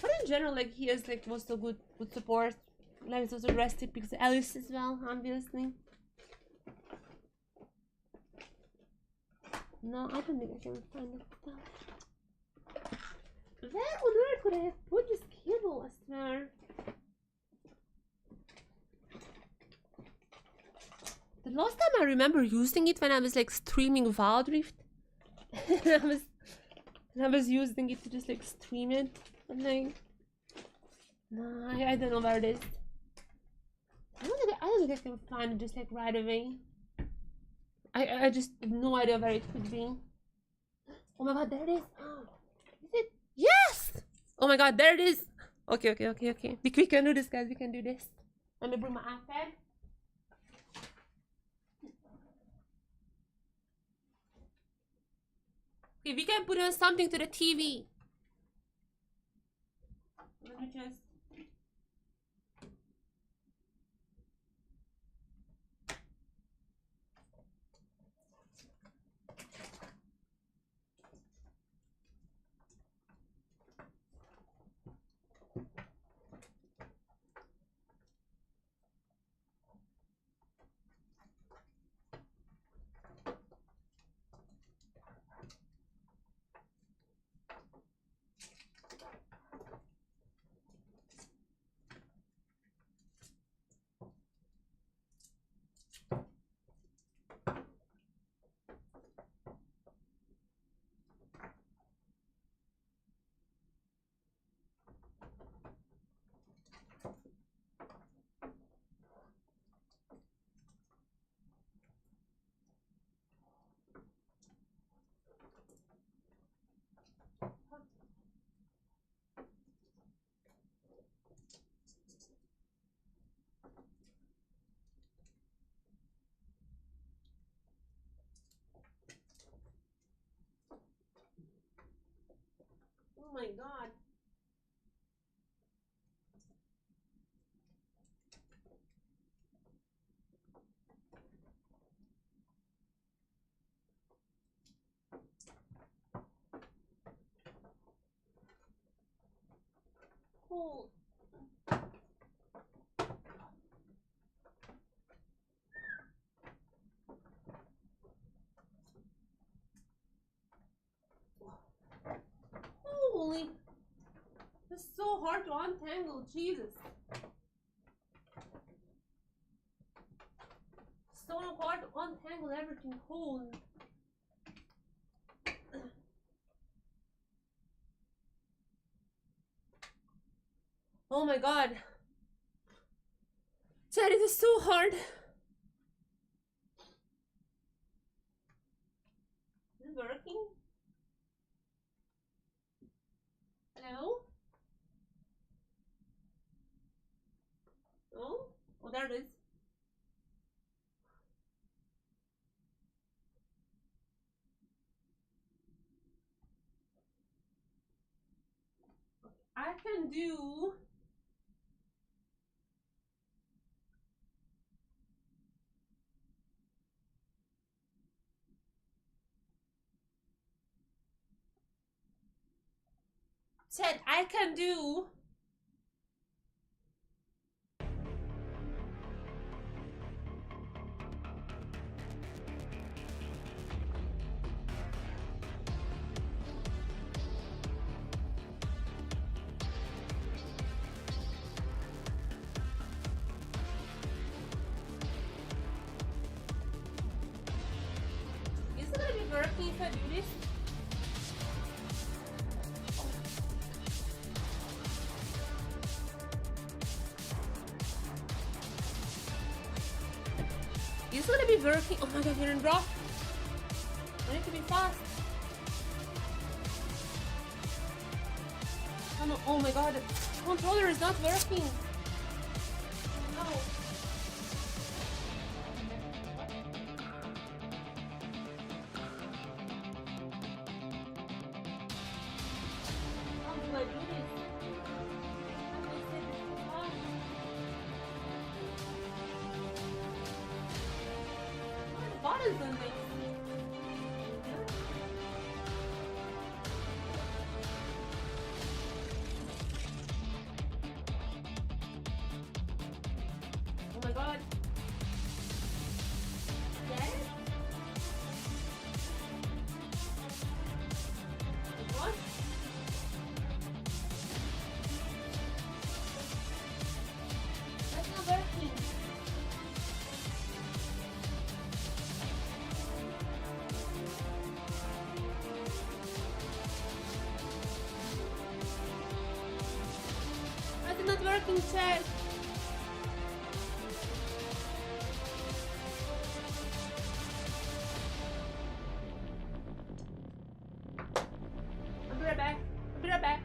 But in general, like he has like also good support. Like also rested because Alice as well, obviously. No, I don't think I can find it. Where on earth could I have put this cable? I swear. The last time I remember using it when I was like streaming Wild Rift. I was using it to just like stream it. And like, no, I don't know where it is. I don't think I can find it just like right away. I just have no idea where it could be. Oh my god, there it is. Is it? Yes! Oh my god, there it is. Okay. We can do this, guys. We can do this. Let me bring my iPad. Okay, we can put on something to the TV. Let me just... my god. Cool. Holy. It's so hard to untangle, Jesus. So hard to untangle everything. Holy. Oh my god. Chat, it is so hard. Is it working? Hello? Oh? Oh, there it is. I can do... Chat, I can do... Is it gonna be working if I do this? Is it gonna be working? Oh my god, you're in rock. I need to be fast. Oh, no. Oh my god, the controller is not working. No. How do I do this? How do I set this to fast? What are the buttons on this? Oh my god. Get it? What? That's not working. Why is it not working, chat? I'll be right back. I'll be right back.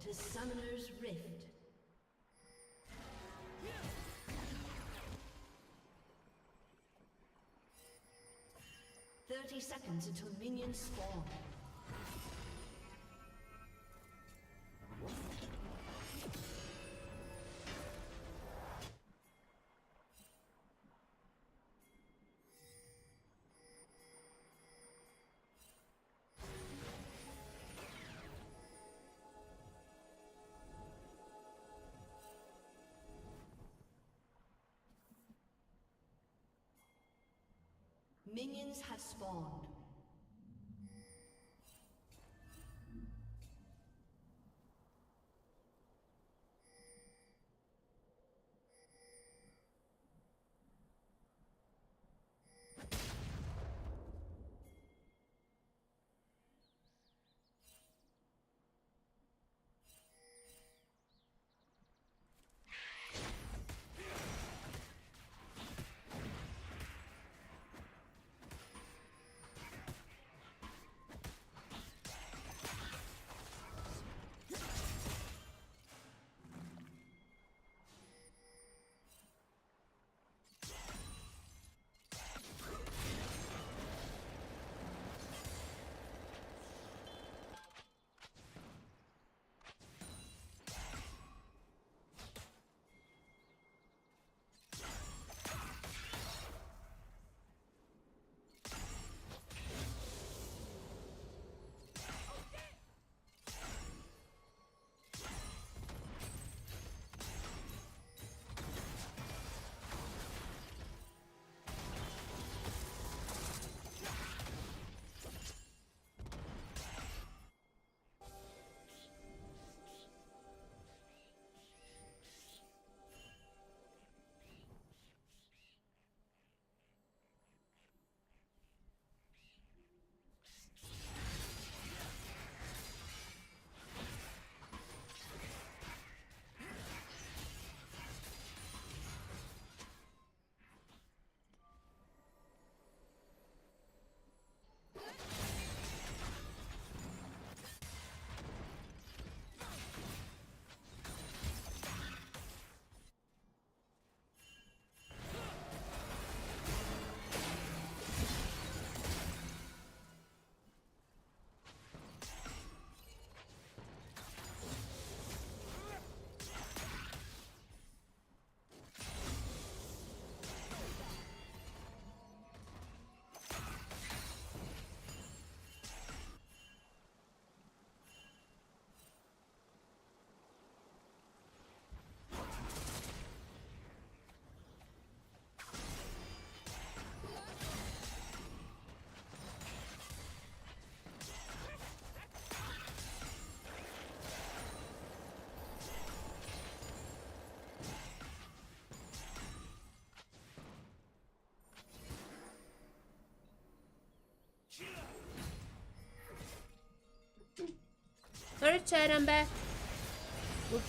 to Summoner's Rift. "30 seconds until minions spawn." Minions have spawned. Sorry, Chad, I'm back. Oops.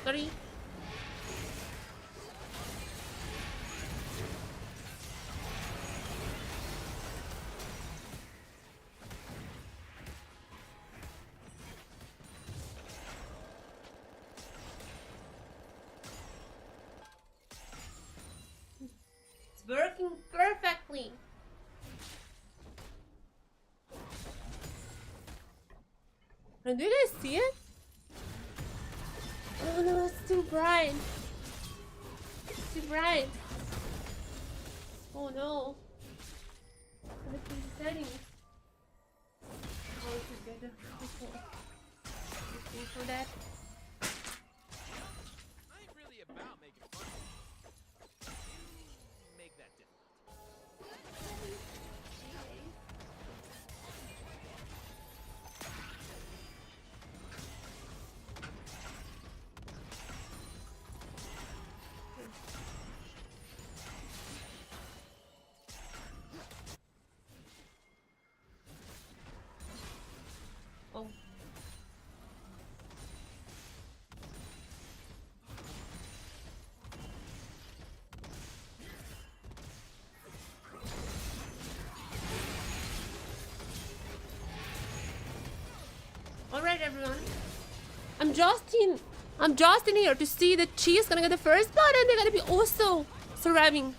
Sorry. It's working perfectly. And do you guys see it? Oh no, it's too bright. It's too bright. Oh no. I'm gonna change the settings. Oh, this is better. Looking for that. I ain't really about making fun of you. Make that different. Oh. Alright, everyone. I'm just in here to see that Chi is gonna get the first blood and they're gonna be also surviving.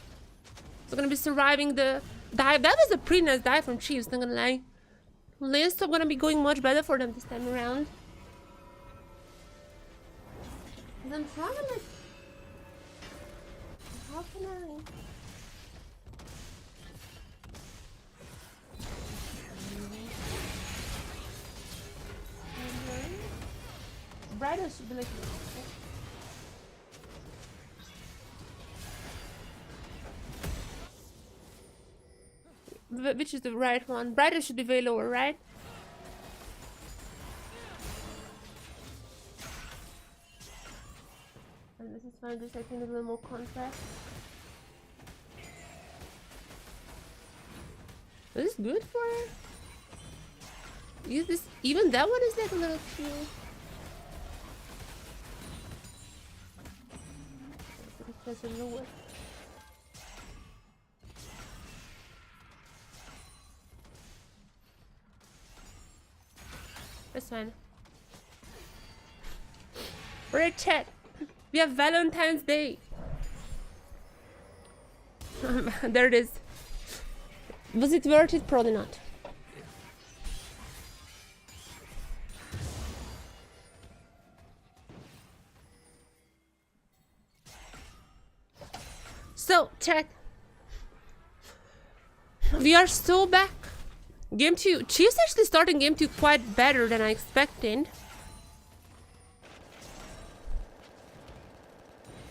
They're gonna be surviving the dive. That was a pretty nice dive from Chiefs, not gonna lie. Lanes are gonna be going much better for them this time around. And I'm trying to like... How can I... Brighter should be like... Which is the right one? Brighter should be way lower, right? And this is fine, just I think a little more contrast. This is good for her. Use this, even that one is like a little cute. That's a lower. That's fine. Alright, chat. We have Valentine's Day. There it is. Was it worth it? Probably not. So, chat. We are so back. Game 2. Chiefs actually starting game 2 quite better than I expected.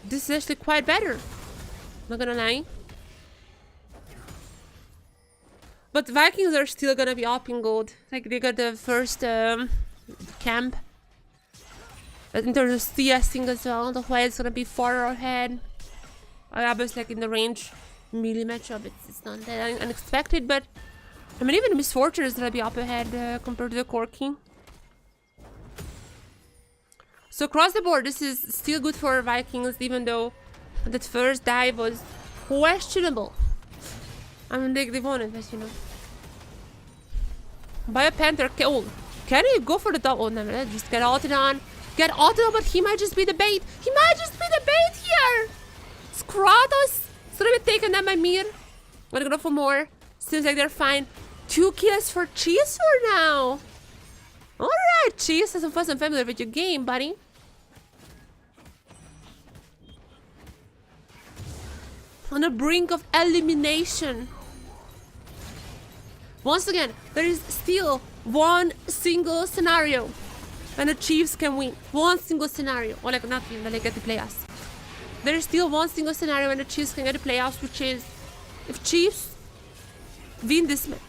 This is actually quite better. Not gonna lie. But Vikings are still gonna be up in gold. Like they got the first camp. In terms of CSing as well. The White's gonna be far ahead. Obviously like in the range melee matchup. It's not that unexpected, but I mean, even Miss Fortune is gonna be up ahead compared to the Corky. So across the board, this is still good for Vikings, even though that first dive was questionable. I mean, they won it, but you know. By a Panther, oh, can he go for the double? Oh, no, let's just get ulted on. Get ulted on, but he might just be the bait. He might just be the bait here. Kratos is gonna be taken down by Mir. Gonna go for more. Seems like they're fine. 2 kills for Cheese for now. Alright, Cheese, has some fun and familiar with your game, buddy. On the brink of elimination. Once again, there is still one single scenario when the Chiefs can win. One single scenario. Or like not win, but they get the playoffs. There is still one single scenario when the Chiefs can get the playoffs, which is if Chiefs win this match.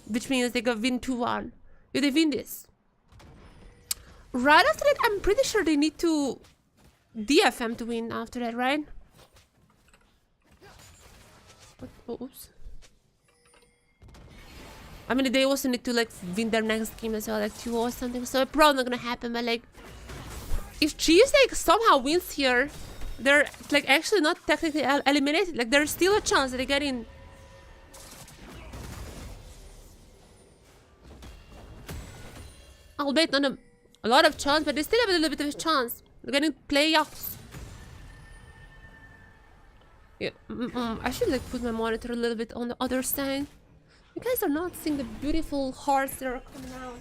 Which means they can win 2-1. If they win this. Right after that, I'm pretty sure they need to DFM to win after that, right? Oops. I mean, they also need to like win their next game as well, like 2 or something. So it's probably not gonna happen, but like if Chiefs like somehow wins here, they're like actually not technically eliminated. Like there's still a chance that they get in. Albeit not a lot of chance, but they still have a little bit of a chance. They're getting playoffs. Yeah, I should like put my monitor a little bit on the other side. You guys are not seeing the beautiful hearts that are coming out.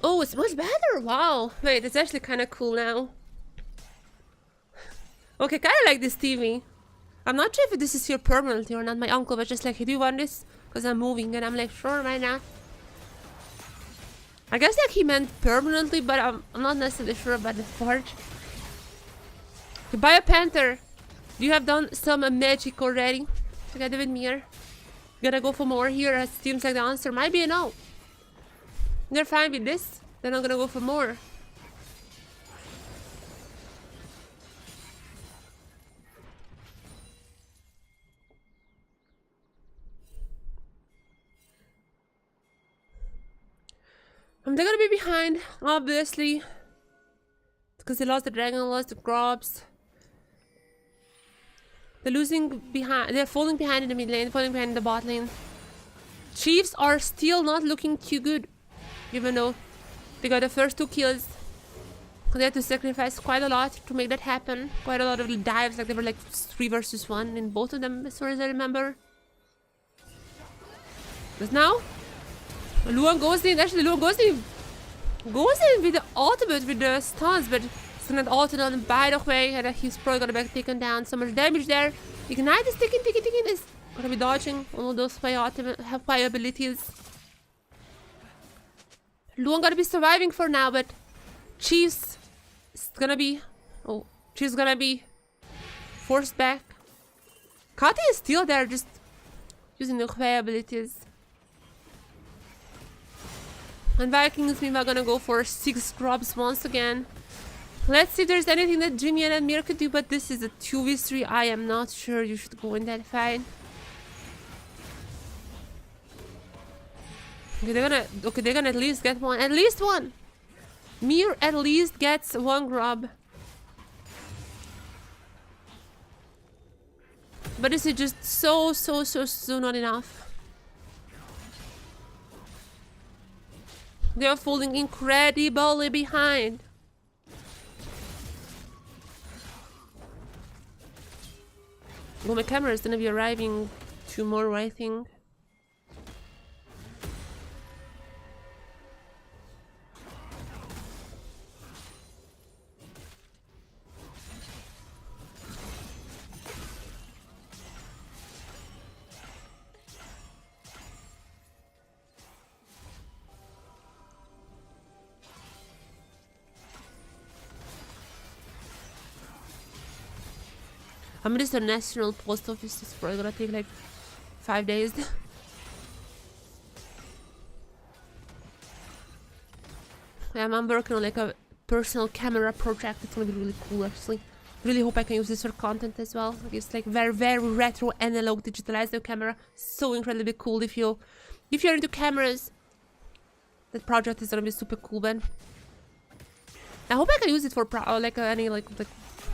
Oh, it's much better! Wow! Wait, it's actually kind of cool now. Okay, kind of like this TV. I'm not sure if this is here permanently or not. My uncle was just like, hey, do you want this? Because I'm moving. And I'm like, sure, why not? I guess like he meant permanently, but I'm not necessarily sure about the part. Buy a Panther. You have done some magic already. Together with Mir. Gotta go for more here. It seems like the answer might be a no. They're fine with this. They're not gonna go for more. They're gonna be behind, obviously. Because they lost the dragon, lost the grobs. They're losing behind. They're falling behind in the mid lane, falling behind in the bot lane. Chiefs are still not looking too good, even though they got the first 2 kills. They had to sacrifice quite a lot to make that happen. Quite a lot of dives, like they were like 3 versus 1 in both of them, as far as I remember. But now, Luan goes in. Actually, Luan goes in with the ultimate, with the stuns, but he's gonna ult on by the way, and he's probably gonna be taken down. So much damage there. Ignite is ticking is gonna be dodging all those fire abilities. Luan gonna be surviving for now, but Chiefs is gonna be Chiefs gonna be forced back. Kati is still there, just using the fire abilities. And Vikings meanwhile gonna go for 6 scrubs once again. Let's see if there's anything that Jimmy and Amir could do, but this is a 2v3. I am not sure you should go in that fight. Okay, they're gonna at least get one. At least one! Mir at least gets 1 grub. But this is just so not enough. They are falling incredibly behind. Well, my camera is gonna be arriving tomorrow, I think. I mean, this is a national post office. It's probably gonna take like 5 days. Yeah, I'm working on like a personal camera project. It's gonna be really cool, actually. Really hope I can use this for content as well. Like, it's like very retro analog digitalized camera. So incredibly cool. If you're into cameras, that project is gonna be super cool. Then I hope I can use it for any like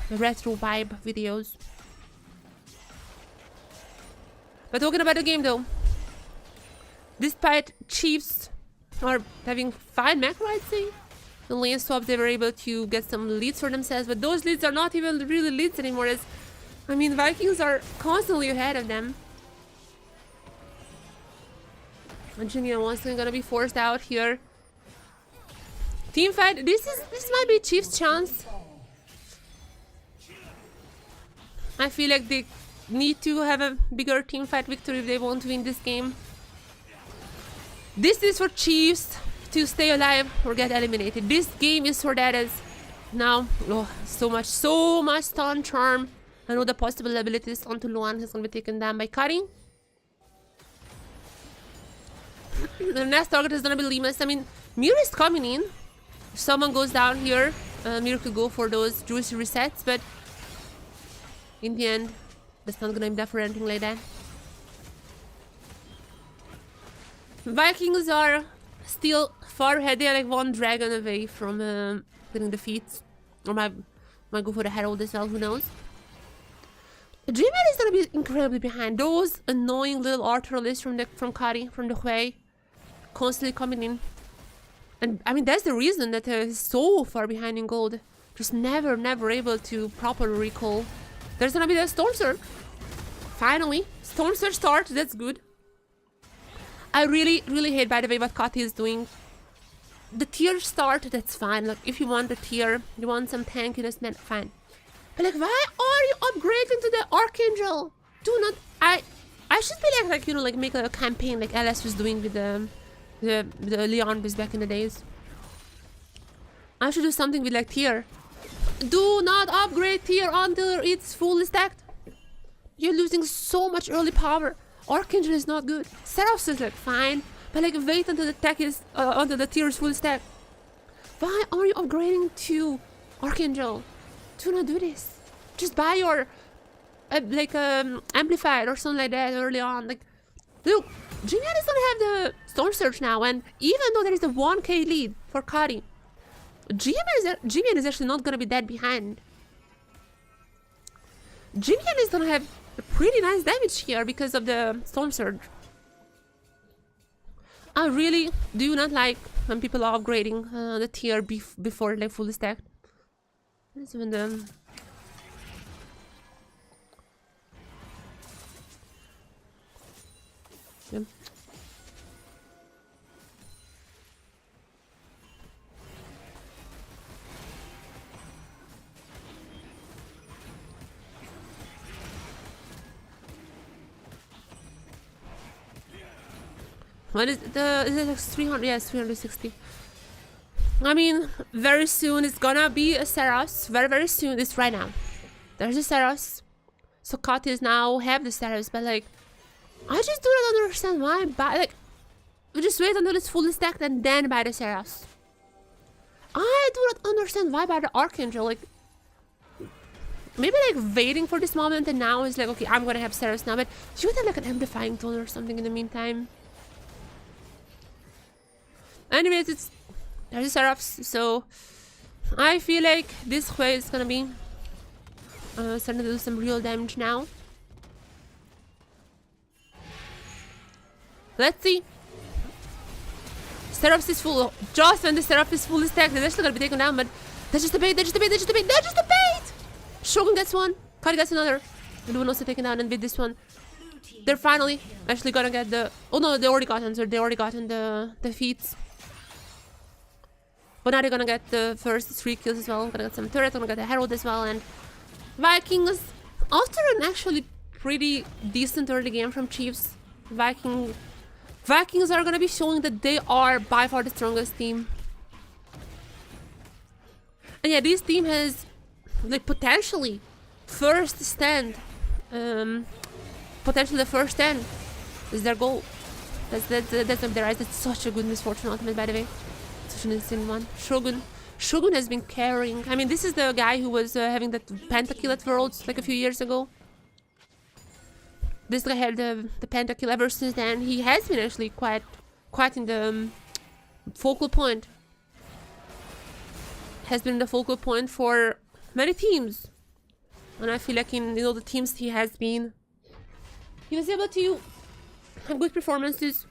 retro vibe videos. But talking about the game though, despite Chiefs are having fine macro, I'd say, the lane swaps, they were able to get some leads for themselves, but those leads are not even really leads anymore, as I mean, Vikings are constantly ahead of them. And Junior once again gonna be forced out here. Team fight, this might be Chiefs' chance. I feel like they need to have a bigger team fight victory if they want to win this game. This is for Chiefs to stay alive or get eliminated. This game is for that, as now so much stun charm. I know the possible abilities onto Luan is gonna be taken down by cutting. The next target is gonna be Limas. I mean, Mir is coming in. If someone goes down here, Mir could go for those juicy resets, but in the end, that's not gonna be enough for anything like that. Vikings are still far ahead. They are like 1 dragon away from getting defeats. Or might go for the Herald as well, who knows. Dreamhead is gonna be incredibly behind. Those annoying little Arthur lists from Kari, from the Hui, constantly coming in. And I mean, that's the reason that they're so far behind in gold. Just never able to properly recall. There's gonna be the Storm Surge. Finally, Storm Surge starts. That's good. I really hate, by the way, what Kati is doing. The tier start, that's fine. Like, if you want the tier, you want some tankiness, man, fine. But like, why are you upgrading to the Archangel? Do not. I should be like you know, like make a campaign like LS was doing with the Leon biz back in the days. I should do something with like tier. Do not upgrade tier until it's fully stacked. You're losing so much early power. Archangel is not good. Seraphs is like fine, but like wait until the tech is until the tier is fully stacked. Why are you upgrading to Archangel? Do not do this. Just buy your amplified or something like that early on. Like, Look, Jimian is gonna have the Storm Surge now, and even though there is a 1k lead for Kari, Jimian is actually not gonna be that behind. Jimian is gonna have a pretty nice damage here because of the Storm Surge. I really do not like when people are upgrading the tier before like fully stacked. Let's even the... Yep. What is the... Is it like 300? Yes, 360. I mean, very soon it's gonna be a Saros. Very, very soon. It's right now. There's a Saros. So Katis now have the Saros, but like... I just do not understand why buy... Like... We just wait until it's fully stacked and then buy the Saros. I do not understand why buy the Archangel. Like... Maybe like waiting for this moment and now it's like, okay, I'm gonna have Saros now, but you would have like an amplifying tone or something in the meantime. Anyways, it's... There's a Seraphs, so... I feel like this way is gonna be... starting to do some real damage now. Let's see. Seraphs is full. Just when the Seraph is fully stacked, they're actually gonna be taken down, but... That's just a bait, that's just a bait, that's just a bait, that's just a bait! Shogun gets one, Kari gets another. And one also taken down, and with this one... They're finally actually gonna get the... Oh no, they already gotten, so they already gotten the feats. But now they're gonna get the first 3 kills as well. Gonna get some turret, gonna get the Herald as well. And Vikings, after an actually pretty decent early game from Chiefs, Vikings are gonna be showing that they are by far the strongest team. And yeah, this team has like potentially first stand. Potentially the first 10 is their goal. That's up their eyes. That's such a good misfortune ultimate, by the way. Such an insane one. Shogun has been carrying. I mean, this is the guy who was having that pentakill at Worlds like a few years ago. This guy had the pentakill ever since then. He has been actually quite in the focal point. Has been the focal point for many teams. And I feel like in the teams he has been, he was able to have good performances.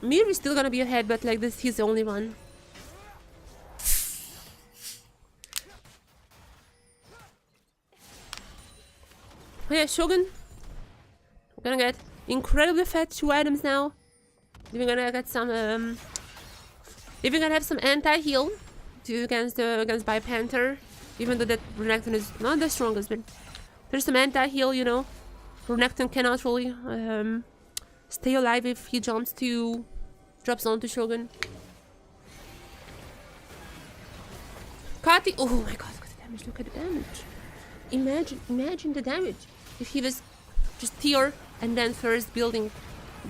Mir is still gonna be ahead, but like this, he's the only one. Oh yeah, Shogun. We're gonna get incredibly fat 2 items now. Even gonna get some. Even gonna have some anti-heal against By Panther. Even though that Renekton is not the strongest, but there's some anti-heal, you know. Renekton cannot really stay alive if he drops onto Shogun. Kati, oh my god, look at the damage, look at the damage. Imagine the damage if he was just tier and then first building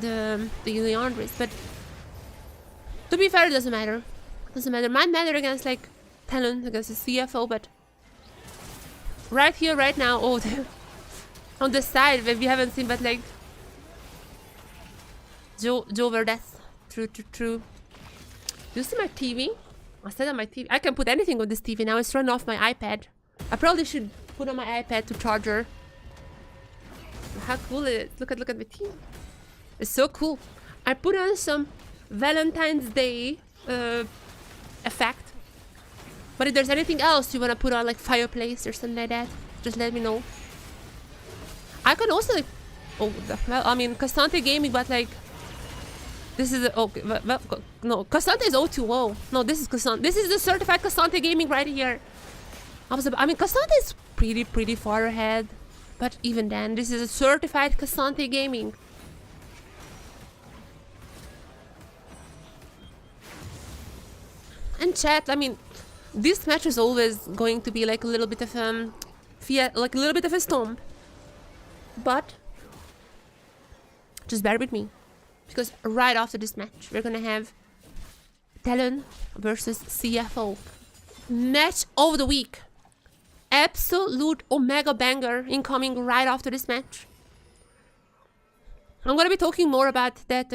the Leandris. But to be fair, it doesn't matter. Might matter against like talent, against the CFO, but right here, right now, oh, on the side where we haven't seen, but like Jover, that's true. Do you see my TV? I said on my TV. I can put anything on this TV now. It's run off my iPad. I probably should put on my iPad to charger. How cool it is. Look at my TV. It's so cool. I put on some Valentine's Day effect. But if there's anything else you wanna put on, like fireplace or something like that, just let me know. I can also like, oh well, I mean Cassante Gaming, but like this is okay. Well, no, Cassante is 020. No, this is Cassante. This is the certified Cassante Gaming right here. I mean Cassante is pretty far ahead, but even then, this is a certified Cassante Gaming. And chat, I mean, this match is always going to be like a little bit of like a little bit of a storm. But just bear with me, because right after this match we're gonna have TLN versus CFO. Match of the week. Absolute omega banger incoming right after this match. I'm gonna be talking more about that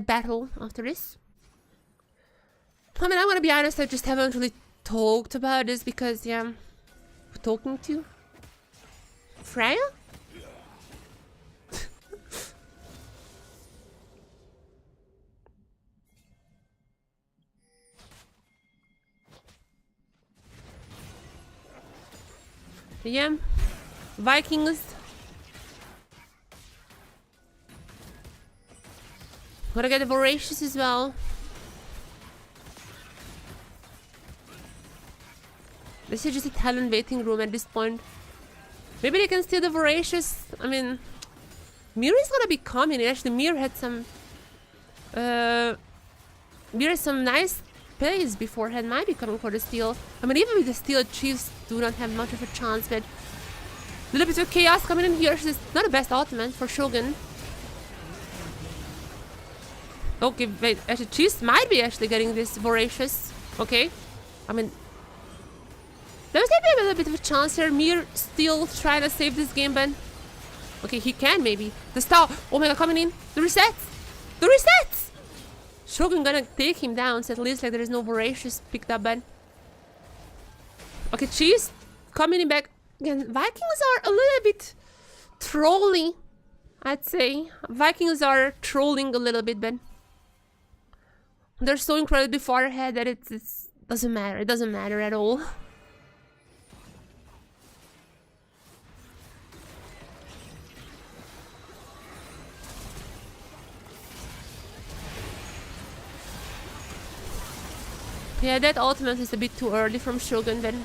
battle after this. I mean, I'm gonna be honest, I just haven't really talked about this because, yeah, I'm talking to Freya? Yeah, Vikings. Gotta get the Voracious as well. This is just a talent waiting room at this point. Maybe they can steal the Voracious. I mean, Mir is gonna be coming. Actually, Mir had some nice plays beforehand. Might be coming for the steal. I mean, even with the steal, Chiefs do not have much of a chance. But a little bit of chaos coming in here. It's not the best ultimate for Shogun. Okay, wait. Actually, Chiefs might be actually getting this Voracious. Okay, I mean, there's maybe a little bit of a chance here. Mir still trying to save this game, but okay, he can maybe. The star. Oh my god, coming in. The resets. The resets. Shogun gonna take him down. So at least like there is no Voracious picked up, but okay, Cheese coming in back again. Vikings are a little bit trolly, I'd say. Vikings are trolling a little bit, but they're so incredibly far ahead that it doesn't matter. It doesn't matter at all. Yeah, that ultimate is a bit too early from Shogun, but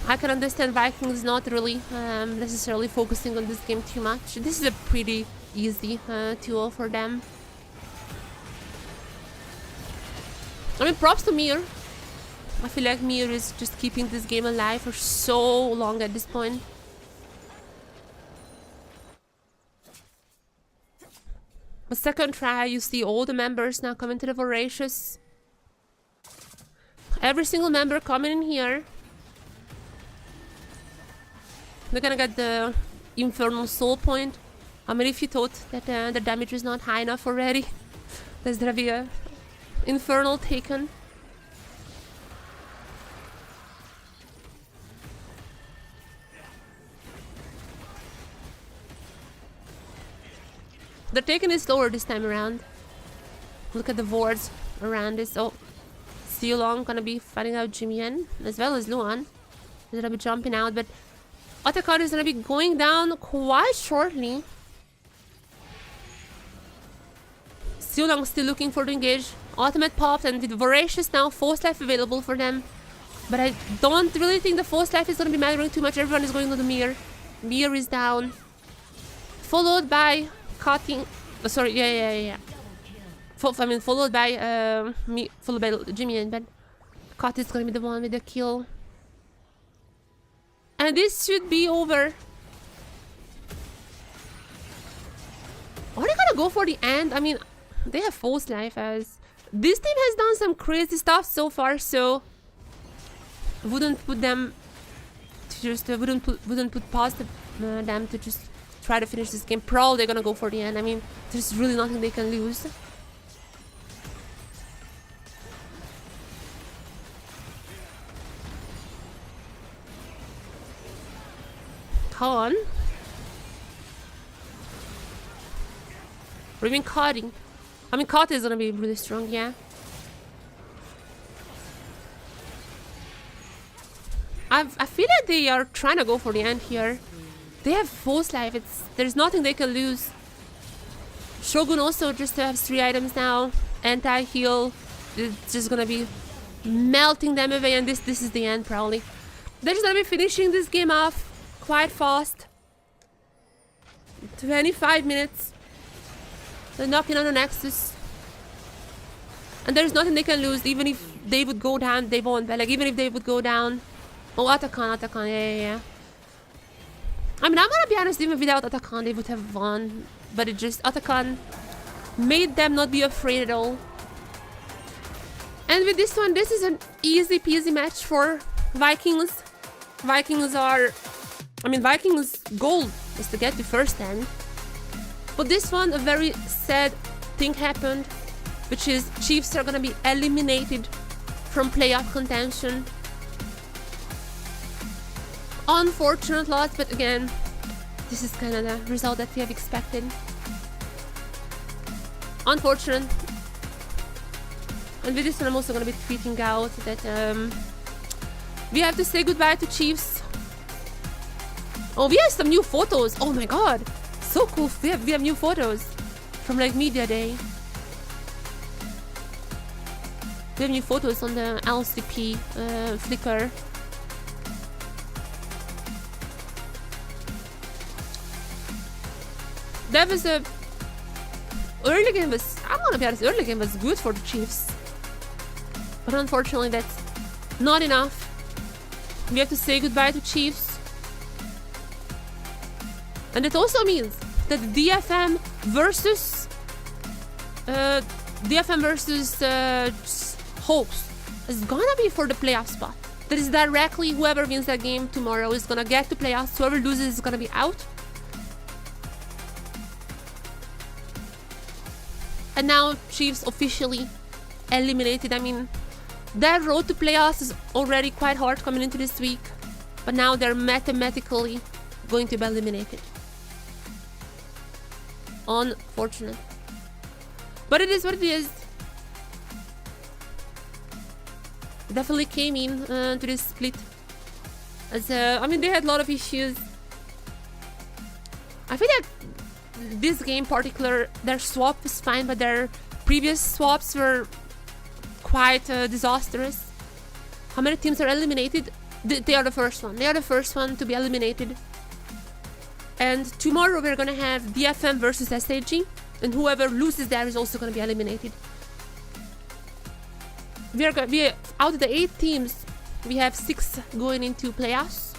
I can understand Vikings not really necessarily focusing on this game too much. This is a pretty easy tool for them. I mean, props to Mir. I feel like Mir is just keeping this game alive for so long at this point. The second try, you see all the members now coming to the Voracious. Every single member coming in here. They're gonna get the Infernal Soul Point. I mean, if you thought that the damage is not high enough already, there's gonna be a Infernal taken. The taken is slower this time around. Look at the wards around this. Oh, Long gonna be fighting out Jimmy N as well as Luan. He's gonna be jumping out, but Otacon is gonna be going down quite shortly. Long still looking for the engage. Ultimate popped, and with Voracious now, Force Life available for them. But I don't really think the Force Life is gonna be mattering too much. Everyone is going to the Mir. Mir is down. Followed by Cutting. Oh, sorry, yeah. Followed by Jimmy and Ben. Cut is gonna be the one with the kill. And this should be over. Are they gonna go for the end? I mean, they have False Life as this team has done some crazy stuff so far, so wouldn't put them to just wouldn't put past them to just try to finish this game. Probably they're gonna go for the end. I mean, there's really nothing they can lose. On. Or even cutting. I mean, cut is gonna be really strong, yeah. I feel like they are trying to go for the end here. They have False Life. There's nothing they can lose. Shogun also just has 3 items now. Anti-heal. It's just gonna be melting them away, and this is the end probably. They're just gonna be finishing this game off quite fast. 25 minutes. They're knocking on the Nexus. And there's nothing they can lose. Even if they would go down, they won't. But like, even if they would go down. Oh, Atakan, yeah. I mean, I'm gonna be honest, even without Atakan, they would have won. But it just, Atakan made them not be afraid at all. And with this one, this is an easy peasy match for Vikings. Vikings' goal is to get to first end. But this one, a very sad thing happened, which is Chiefs are gonna be eliminated from playoff contention. Unfortunate loss, but again, this is kind of the result that we have expected. Unfortunate. And with this one, I'm also gonna be tweeting out that we have to say goodbye to Chiefs. Oh, we have some new photos. Oh my god, so cool. We have new photos from like media day. We have new photos on the LCP Flickr. That was a early game was, I'm gonna be honest, early game was good for the Chiefs. But unfortunately that's not enough. We have to say goodbye to Chiefs. And it also means that DFM versus Hopes is gonna be for the playoff spot. That is directly whoever wins that game tomorrow is gonna get to playoffs. Whoever loses is gonna be out. And now Chiefs officially eliminated. I mean, their road to playoffs is already quite hard coming into this week, but now they're mathematically going to be eliminated. Unfortunate. But it is what it is. Definitely came in to this split. As I mean, they had a lot of issues. I feel like this game in particular, their swap was fine, but their previous swaps were quite disastrous. How many teams are eliminated? They are the first one. They are the first one to be eliminated. And tomorrow we're gonna have DFM versus SAG, and whoever loses there is also gonna be eliminated. We out of the 8 teams, we have 6 going into playoffs,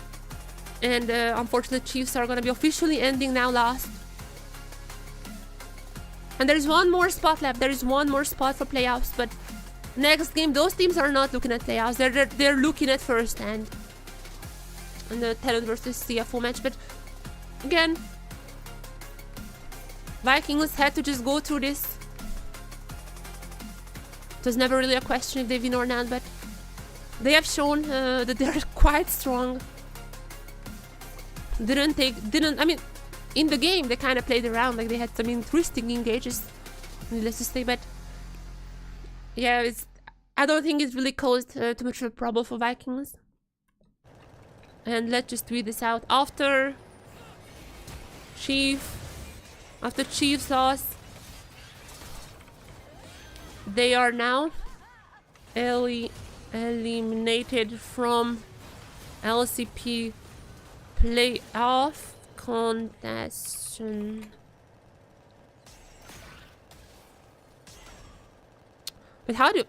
and unfortunately Chiefs are gonna be officially ending now last. And there is one more spot left. There is one more spot for playoffs, but next game those teams are not looking at playoffs. They're looking at first hand in the TLN versus CFO match. But again, Vikings had to just go through this. It was never really a question if they win or not, but they have shown that they're quite strong. I mean, in the game they kind of played around, like they had some interesting engages, let's just say, but yeah, I don't think it really caused too much of a problem for Vikings. And let's just tweet this out. After Chiefs loss, they are now eliminated from LCP playoff contestation. But how do...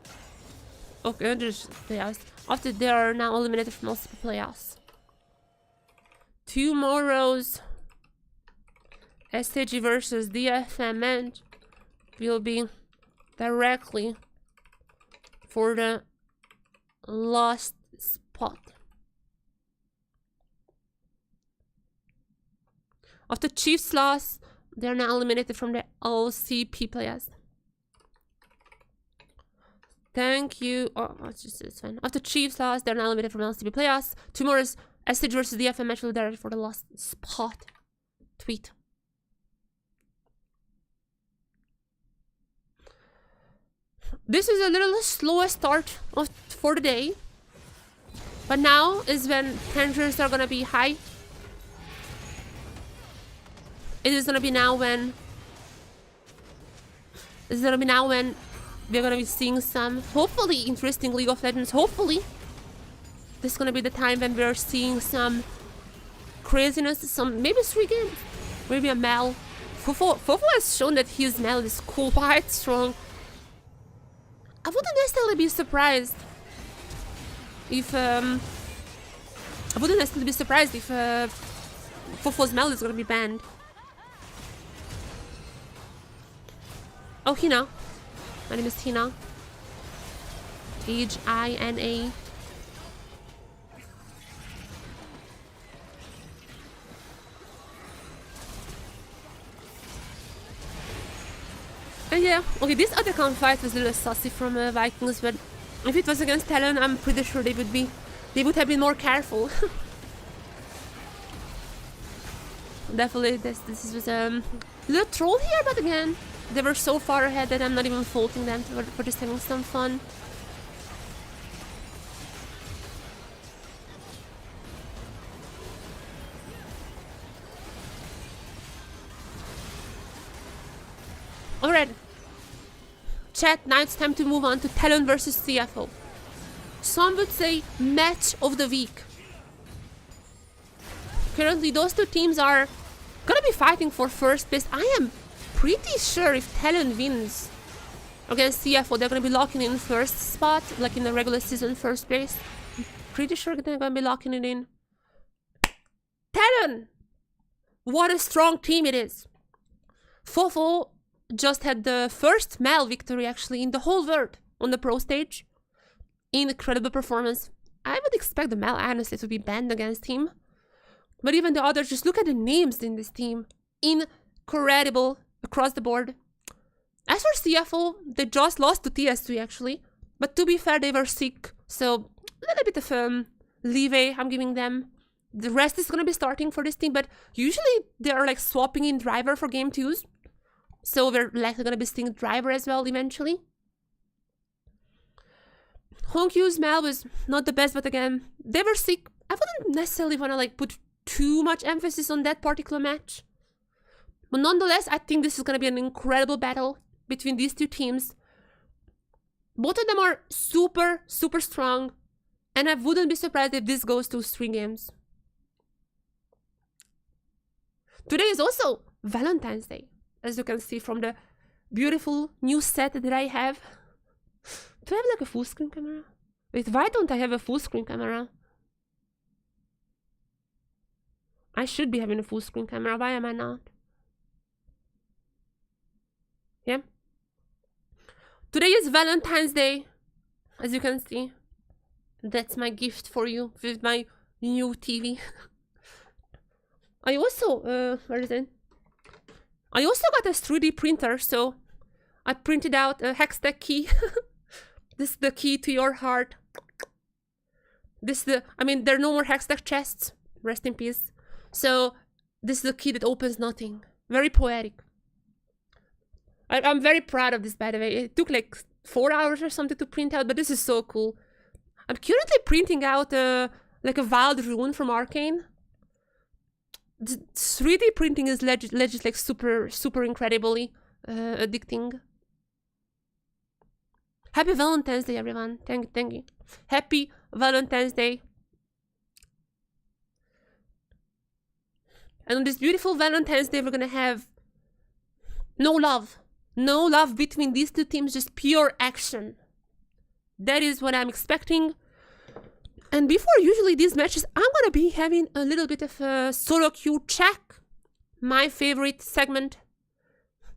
Okay, just playoffs. After they are now eliminated from multiple playoffs. Tomorrow's STG versus DFM match will be directly for the last spot. After Chiefs loss, they are now eliminated from the LCP playoffs. Thank you. Oh, it's fine. After Chiefs loss, they're now eliminated from LCP playoffs. Tomorrow's STG versus DFM match will be directly for the last spot. Tweet. This is a little slower start for the day, but now is when tensions are gonna be high. It is gonna be now when we're gonna be seeing some hopefully interesting League of Legends. Hopefully this is gonna be the time when we're seeing some craziness, some maybe 3 games, maybe a Mel. Fofo has shown that his Mel is quite strong. I wouldn't necessarily be surprised if Fofo's Mel is gonna be banned. Oh, Hina. My name is Hina. H-I-N-A. And yeah, okay, this other fight was a little saucy from Vikings, but if it was against TLN, I'm pretty sure they would have been more careful. Definitely, this was a little troll here, but again, they were so far ahead that I'm not even faulting them for just having some fun. Alright, chat, now it's time to move on to TLN versus CFO. Some would say match of the week. Currently, those two teams are gonna be fighting for first place. I am pretty sure if TLN wins against CFO, they're gonna be locking in first spot, like in the regular season first place. I'm pretty sure they're gonna be locking it in. TLN! What a strong team it is! Fofo just had the first Mal victory actually in the whole world on the pro stage. Incredible performance. I would expect the Mal honestly to be banned against him. But even the others, just look at the names in this team. Incredible across the board. As for CFO, they just lost to TS3 actually. But to be fair, they were sick. So a little bit of leeway I'm giving them. The rest is going to be starting for this team. But usually they are like swapping in driver for game 2s. So we're likely going to be seeing driver as well eventually. Honkyu's Mal was not the best, but again, they were sick. I wouldn't necessarily want to like put too much emphasis on that particular match. But nonetheless, I think this is going to be an incredible battle between these two teams. Both of them are super, super strong. And I wouldn't be surprised if this goes to 3 games. Today is also Valentine's Day. As you can see from the beautiful new set that I have. Do I have like a full screen camera? Wait, why don't I have a full screen camera? I should be having a full screen camera. Why am I not? Yeah. Today is Valentine's Day. As you can see. That's my gift for you with my new TV. I also, where is it? I also got a 3D printer, so I printed out a Hextech key. This is the key to your heart. There are no more Hextech chests. Rest in peace. So, this is the key that opens nothing. Very poetic. I'm very proud of this, by the way. It took like 4 hours or something to print out, but this is so cool. I'm currently printing out like a wild rune from Arcane. 3D printing is legit like super incredibly addicting. Happy Valentine's Day, everyone. Thank you. Happy Valentine's Day. And on this beautiful Valentine's Day, we're gonna have no love. No love between these two teams, just pure action. That is what I'm expecting. And before usually these matches, I'm gonna be having a little bit of a solo queue check. My favorite segment.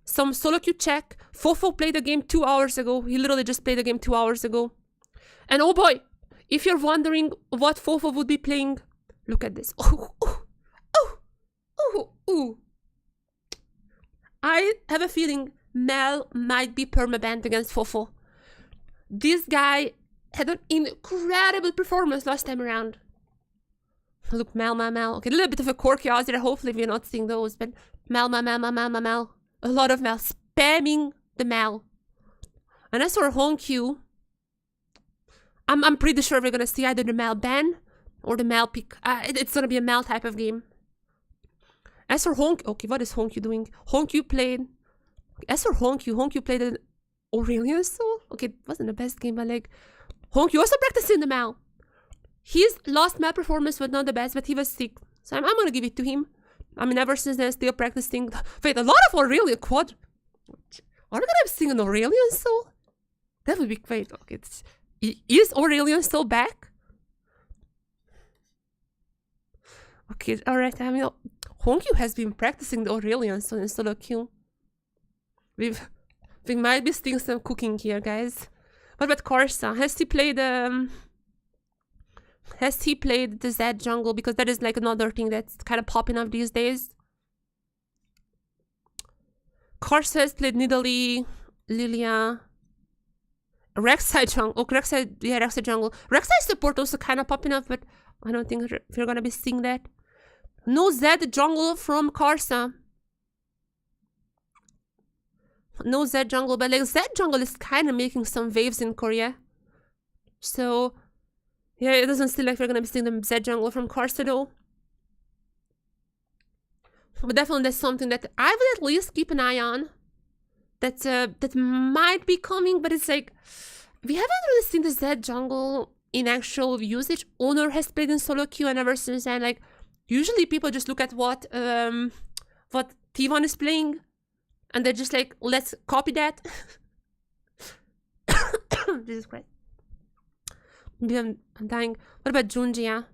Some solo queue check. Fofo played the game 2 hours ago. He literally just played the game 2 hours ago. And oh boy, if you're wondering what Fofo would be playing, look at this. Ooh. I have a feeling Mel might be permabanned against Fofo. This guy had an incredible performance last time around. Look, Mel. Okay, a little bit of a quirky odds there. Hopefully we're not seeing those, but Mel. A lot of Mel. Spamming the Mel. And as for Honkyu, I'm pretty sure we're gonna see either the Mel ban or the Mel pick. It's gonna be a Mel type of game. As for Honkyu, okay, what is Honkyu doing? Honkyu played an Aurelion Soul? Okay, it wasn't the best game, but like, Honkyu also practicing the Mal. His last Mal performance was not the best, but he was sick. So I'm gonna give it to him. I mean, ever since then, still practicing. Wait, a lot of Aurelion quad. Are we gonna have seen an Aurelion Soul? That would be great. Okay, is Aurelion Soul back? Okay, alright, I mean, Honkyu has been practicing the Aurelion Soul in solo queue. We might be seeing some cooking here, guys. What about Corsa? Has he played the Z jungle? Because that is like another thing that's kind of popping up these days. Corsa has played Nidalee. Lilia. Rek'Sai jungle. Oh, Rek'Sai, yeah, Rek'Sai jungle. Rek'Sai support also kind of popping up, but I don't think we're gonna be seeing that. No Zed jungle from Karsa. No Zed jungle, but like Zed jungle is kind of making some waves in Korea. So, yeah, it doesn't seem like we're gonna be seeing the Zed jungle from Karsa though. But definitely that's something that I would at least keep an eye on. That might be coming, but it's like we haven't really seen the Zed jungle in actual usage. Honor has played in solo queue, and ever since then, like usually people just look at what T1 is playing, and they're just like, let's copy that. Jesus Christ, maybe I'm dying. What about Junjia?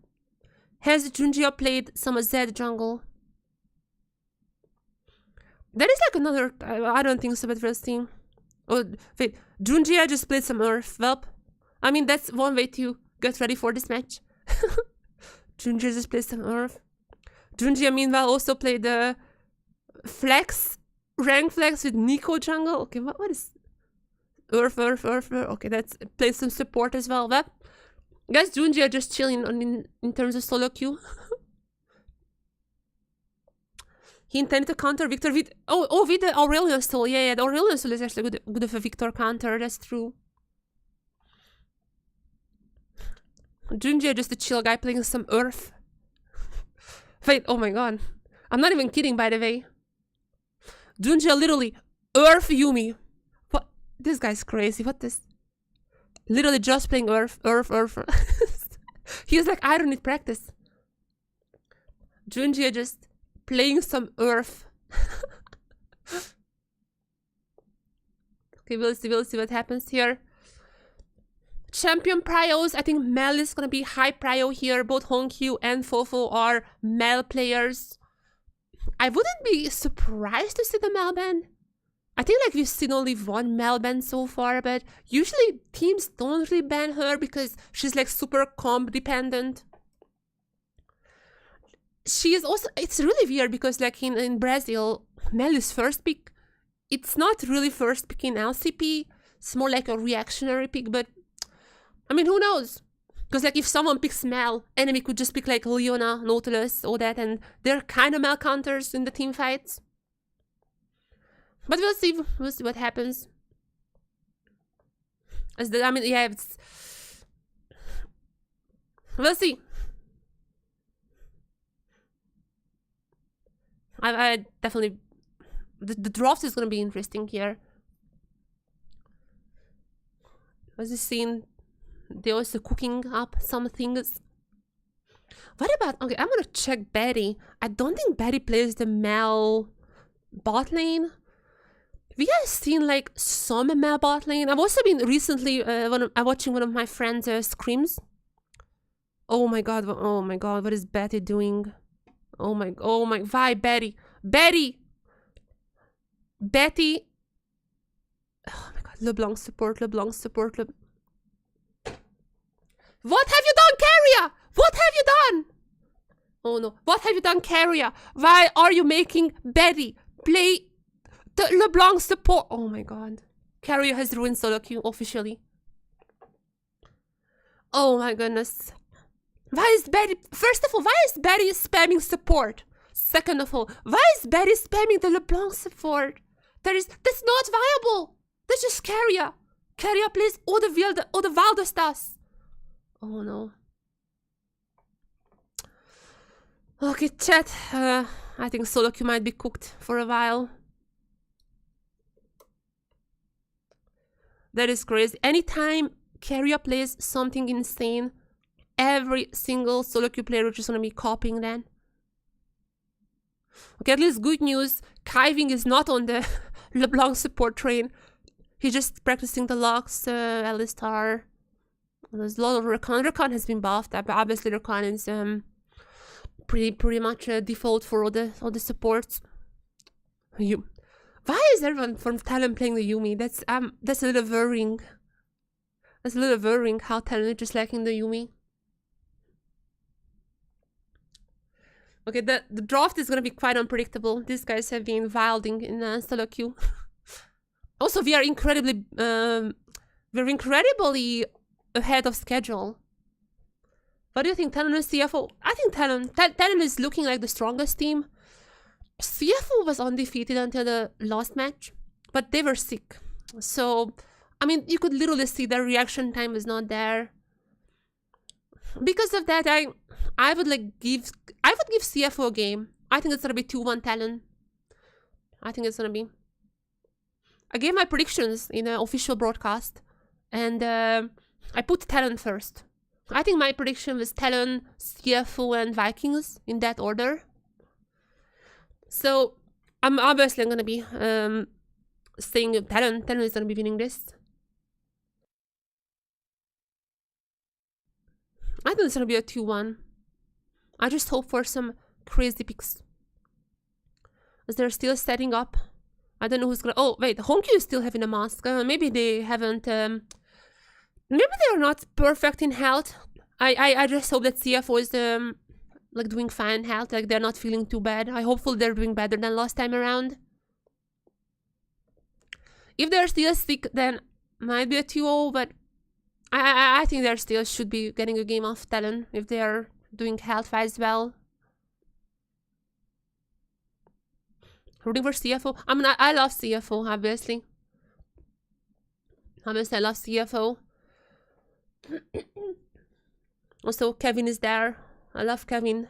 Has Junjia played some Zed jungle? That is like another. I don't think so, but we'll see. Oh, wait. Junjia just played some Earth. Well, I mean, that's one way to get ready for this match. Junjia just played some Earth. Junjia, meanwhile, also played the rank flex with Nico jungle. Okay, what is. Earth. Okay, that's played some support as well. Well, I guess Junjia just chilling in terms of solo queue. He intended to counter Victor with with the Aurelion Soul. Yeah, the Aurelion Soul is actually good of a Victor counter. That's true. Junjia just a chill guy playing some Earth. Wait, oh my god. I'm not even kidding, by the way. Junjia literally Earth Yumi. What? This guy's crazy. What this? Literally just playing Earth. He's like, I don't need practice. Junjia just playing some Earth. Okay, we'll see what happens here. Champion prios, I think Mel is gonna be high prio here. Both Hongkyu and Fofo are Mel players. I wouldn't be surprised to see the Mel ban. I think like we've seen only one Mel ban so far, but usually teams don't really ban her because she's like super comp dependent. She is also, it's really weird because like in Brazil, Mel is first pick. It's not really first pick in LCP. It's more like a reactionary pick, but I mean, who knows? Because like if someone picks Mel, enemy could just pick like Leona, Nautilus, all that, and they're kind of Mel counters in the team fights. But we'll see what happens. I mean, yeah, we'll see. I definitely... The draft is going to be interesting here. Was this scene? They're also cooking up some things. What about... Okay, I'm going to check Betty. I don't think Betty plays the Mel bot lane. We have seen like some Mel bot lane. I've also been recently watching one of my friends' screams. Oh my god, what is Betty doing? Oh my, why Betty? Betty! Oh my god, LeBlanc support. What have you done, Carrier? What have you done? Oh no, what have you done, Carrier? Why are you making Betty play the LeBlanc support? Oh my god. Carrier has ruined solo queue officially. Oh my goodness. Why is Betty... First of all, why is Betty spamming support? Second of all, why is Betty spamming the LeBlanc support? That's not viable. That's just Carrier. Carrier plays all the Waldestas. Oh no. Okay, chat. I think solo queue might be cooked for a while. That is crazy. Anytime Carrier plays something insane, every single solo queue player is just gonna be copying then. Okay, at least good news. Kaiving is not on the LeBlanc support train. He's just practicing the locks, Alistar. There's a lot of Rakan. Rakan has been buffed, but obviously Rakan is pretty much a default for all the supports. Why is everyone from Talon playing the Yuumi? That's a little worrying. That's a little worrying how Talon is just lacking the Yuumi. Okay, the draft is gonna be quite unpredictable. These guys have been wilding in solo queue. Also, we are incredibly ahead of schedule. What do you think, Talon and CFO? I think Talon is looking like the strongest team. CFO was undefeated until the last match, but they were sick. So, I mean, you could literally see their reaction time is not there. Because of that, I would give CFO a game. I think it's gonna be 2-1 Talon. I think it's gonna be. I gave my predictions in an official broadcast, and I put Talon first. I think my prediction was Talon, CFO, and Vikings in that order. So I'm obviously gonna be saying Talon. Talon is gonna be winning this. I think it's gonna be a 2-1. I just hope for some crazy picks. As they're still setting up. I don't know who's gonna. Oh wait, Honkyu is still having a mask. Maybe they haven't. Maybe they're not perfect in health. I just hope that CFO is like doing fine in health. Like they're not feeling too bad. I hopefully they're doing better than last time around. If they're still sick, then might be a 2-0. But I think they still should be getting a game off Talon if they are doing health-wise well. Rooting for CFO. I mean, I love CFO, obviously. Obviously, I love CFO. Also, Kevin is there. I love Kevin.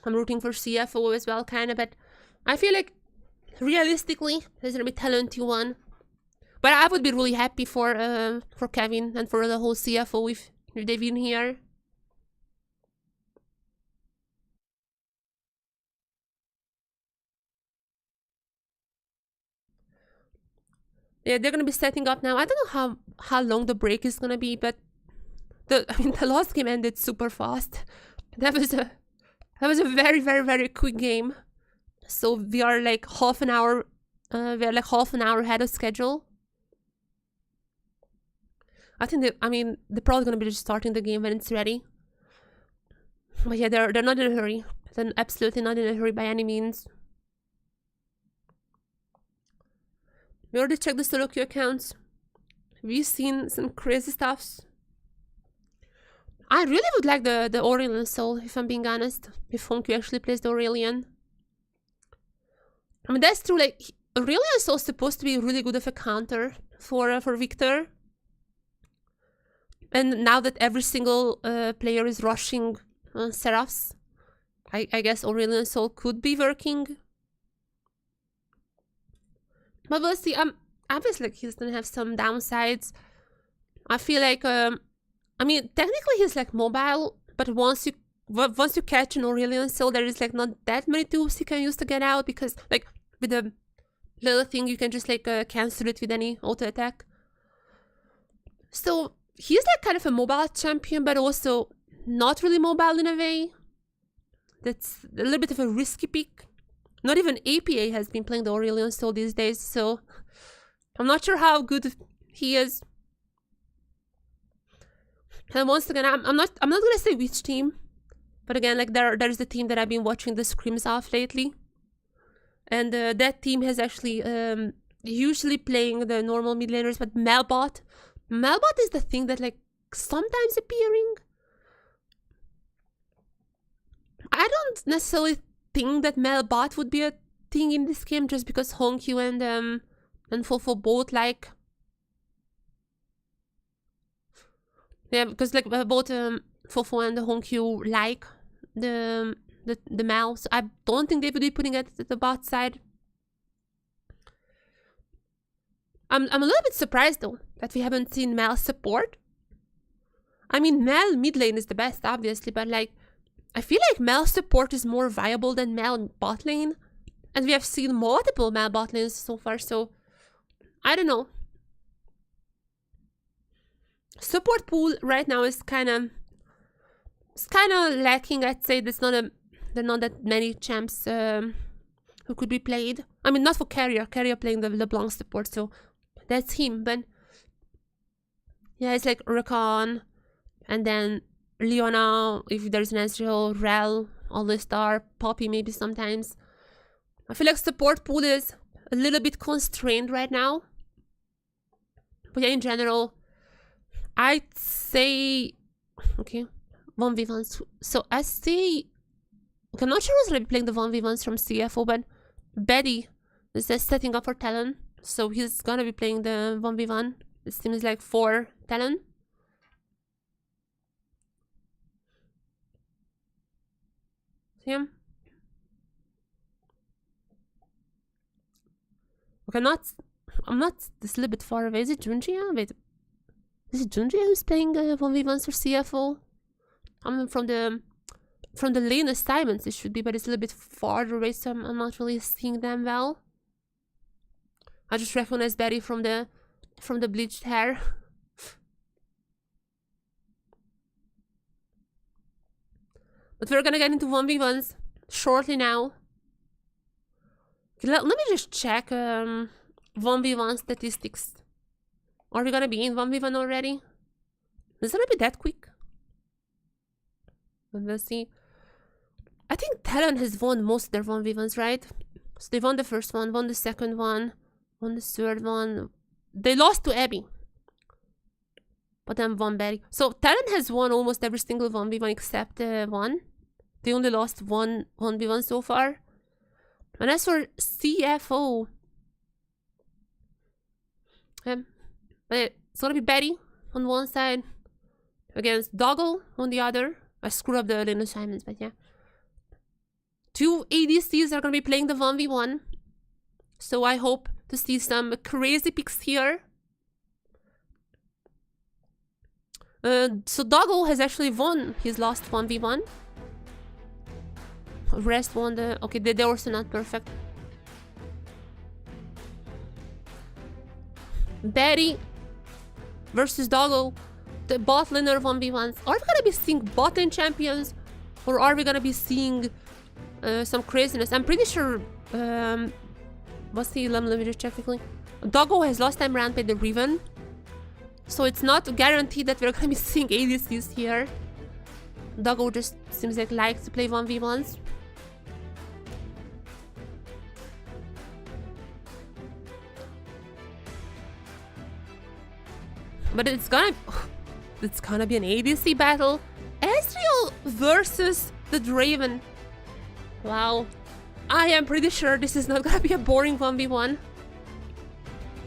I'm rooting for CFO as well, kind of. But I feel like, realistically, there's going to be Talon 2-1. But I would be really happy for Kevin and for the whole CFO if they win here. Yeah, they're gonna be setting up now. I don't know how long the break is gonna be, but the last game ended super fast. That was a very, very, very quick game. So we are like half an hour. We are like half an hour ahead of schedule. I think they're probably gonna be just starting the game when it's ready. But yeah, they're not in a hurry. They're absolutely not in a hurry by any means. We already checked the solo queue accounts. We've seen some crazy stuffs. I really would like the Aurelion Soul, if I'm being honest. If Honkyu actually plays the Aurelion. I mean, that's true. Like, Aurelion Soul is supposed to be really good of a counter for Victor. And now that every single player is rushing Seraphs, I guess Aurelion Soul could be working. But we'll see. Obviously, like, he's gonna have some downsides. I feel like, I mean, technically he's like mobile, but once you catch an Aurelion Soul, there is like not that many tubes he can use to get out, because like with the little thing you can just like cancel it with any auto attack. So he's like kind of a mobile champion, but also not really mobile in a way. That's a little bit of a risky pick. Not even APA has been playing the Aurelion Soul these days, so I'm not sure how good he is. And once again, I'm not gonna say which team, but again, like there's the team that I've been watching the scrims of lately, and that team has actually usually playing the normal mid laners, but Melbot is the thing that like sometimes appearing. I don't necessarily think that Melbot would be a thing in this game, just because Honkyu and Fofo both like. Yeah, because like both Fofo and Honkyu like the Mel, so I don't think they would be putting it at the bot side. I'm a little bit surprised though that we haven't seen Mel support. I mean, Mel mid lane is the best, obviously, but like I feel like Mel support is more viable than Mel bot lane, and we have seen multiple Mel bot lanes so far. So I don't know. Support pool right now is kind of lacking. I'd say there are not that many champs who could be played. I mean, not for Carrier playing the LeBlanc support, so that's him. But yeah, it's like Rakan, and then Leona, if there's an Ezreal, Rel, Alistar, Poppy maybe sometimes. I feel like support pool is a little bit constrained right now. But yeah, in general, I'd say... Okay, 1v1s. So I say... Okay, I'm not sure who's going to be playing the 1v1s from CFO, but Betty is just setting up for Talon. So he's going to be playing the 1v1. It seems like for Talon. Yeah. Okay, I'm not this a little bit far away. Is it Junjia? Wait. Is it Junjia who's playing 1v1s for CFO? I'm from the lane assignments it should be, but it's a little bit farther away, so I'm not really seeing them well. I just recognize Betty from the bleached hair. But we're gonna get into 1v1s shortly now. Okay, let me just check 1v1 statistics. Are we gonna be in 1v1 already? Is it gonna be that quick? Let's see. I think Talon has won most of their 1v1s, right? So they won the first one, won the second one, won the third one. They lost to Abby. But then won Betty. So Talon has won almost every single 1v1 except one. They only lost one 1v1 so far. And as for CFO, it's gonna be Betty on one side against Doggle on the other. I screwed up the lane assignments, but yeah. Two ADCs are gonna be playing the 1v1. So I hope to see some crazy picks here. So Doggle has actually won his last 1v1. Rest won the... Okay, they're also not perfect. Betty versus Doggo, the bot laner 1v1s. Are we gonna be seeing bot lane champions? Or are we gonna be seeing some craziness? I'm pretty sure... what's the... Let me just check quickly. Doggo has last time round played the Riven. So it's not guaranteed that we're gonna be seeing ADCs here. Doggo just seems like likes to play 1v1s. But it's gonna be an ADC battle. Ezreal versus the Draven. Wow. I am pretty sure this is not gonna be a boring 1v1.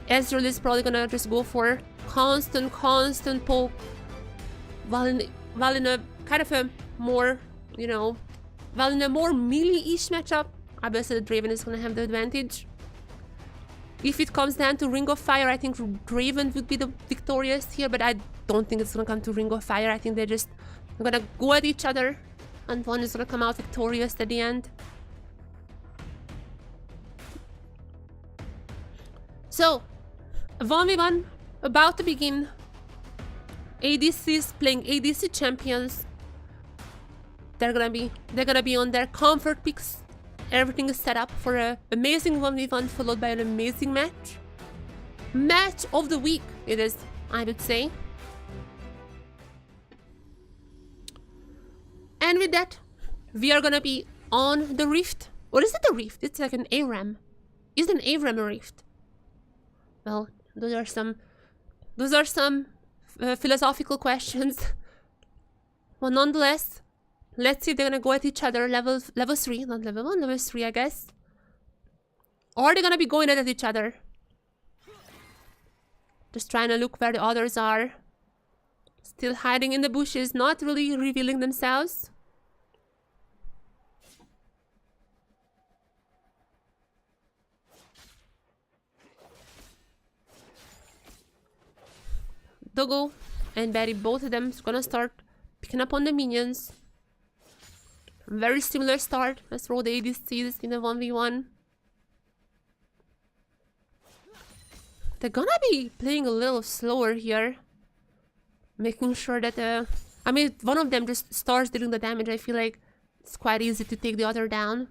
Ezreal is probably gonna just go for constant poke. While in a kind of a more, you know, while in a more melee-ish matchup, obviously the Draven is gonna have the advantage. If it comes down to Ring of Fire, I think Draven would be the victorious here, but I don't think it's gonna come to Ring of Fire. I think they're just gonna go at each other, and one is gonna come out victorious at the end. So, 1v1 about to begin. ADCs playing ADC champions. They're gonna be on their comfort picks. Everything is set up for an amazing 1v1 followed by an amazing match. Match of the week it is, I would say. And with that, we are gonna be on the Rift. Or is it a Rift? It's like an ARAM. Is an ARAM a Rift? Well, those are some philosophical questions. Well, nonetheless, let's see if they're gonna go at each other level 3, not level 1, level 3, I guess. Or they're gonna be going at each other. Just trying to look where the others are. Still hiding in the bushes, not really revealing themselves. Doggo and Betty, both of them, is gonna start picking up on the minions. Very similar start. Let's roll the ADCs in the 1v1. They're gonna be playing a little slower here. Making sure that, I mean, one of them just starts dealing the damage. I feel like it's quite easy to take the other down.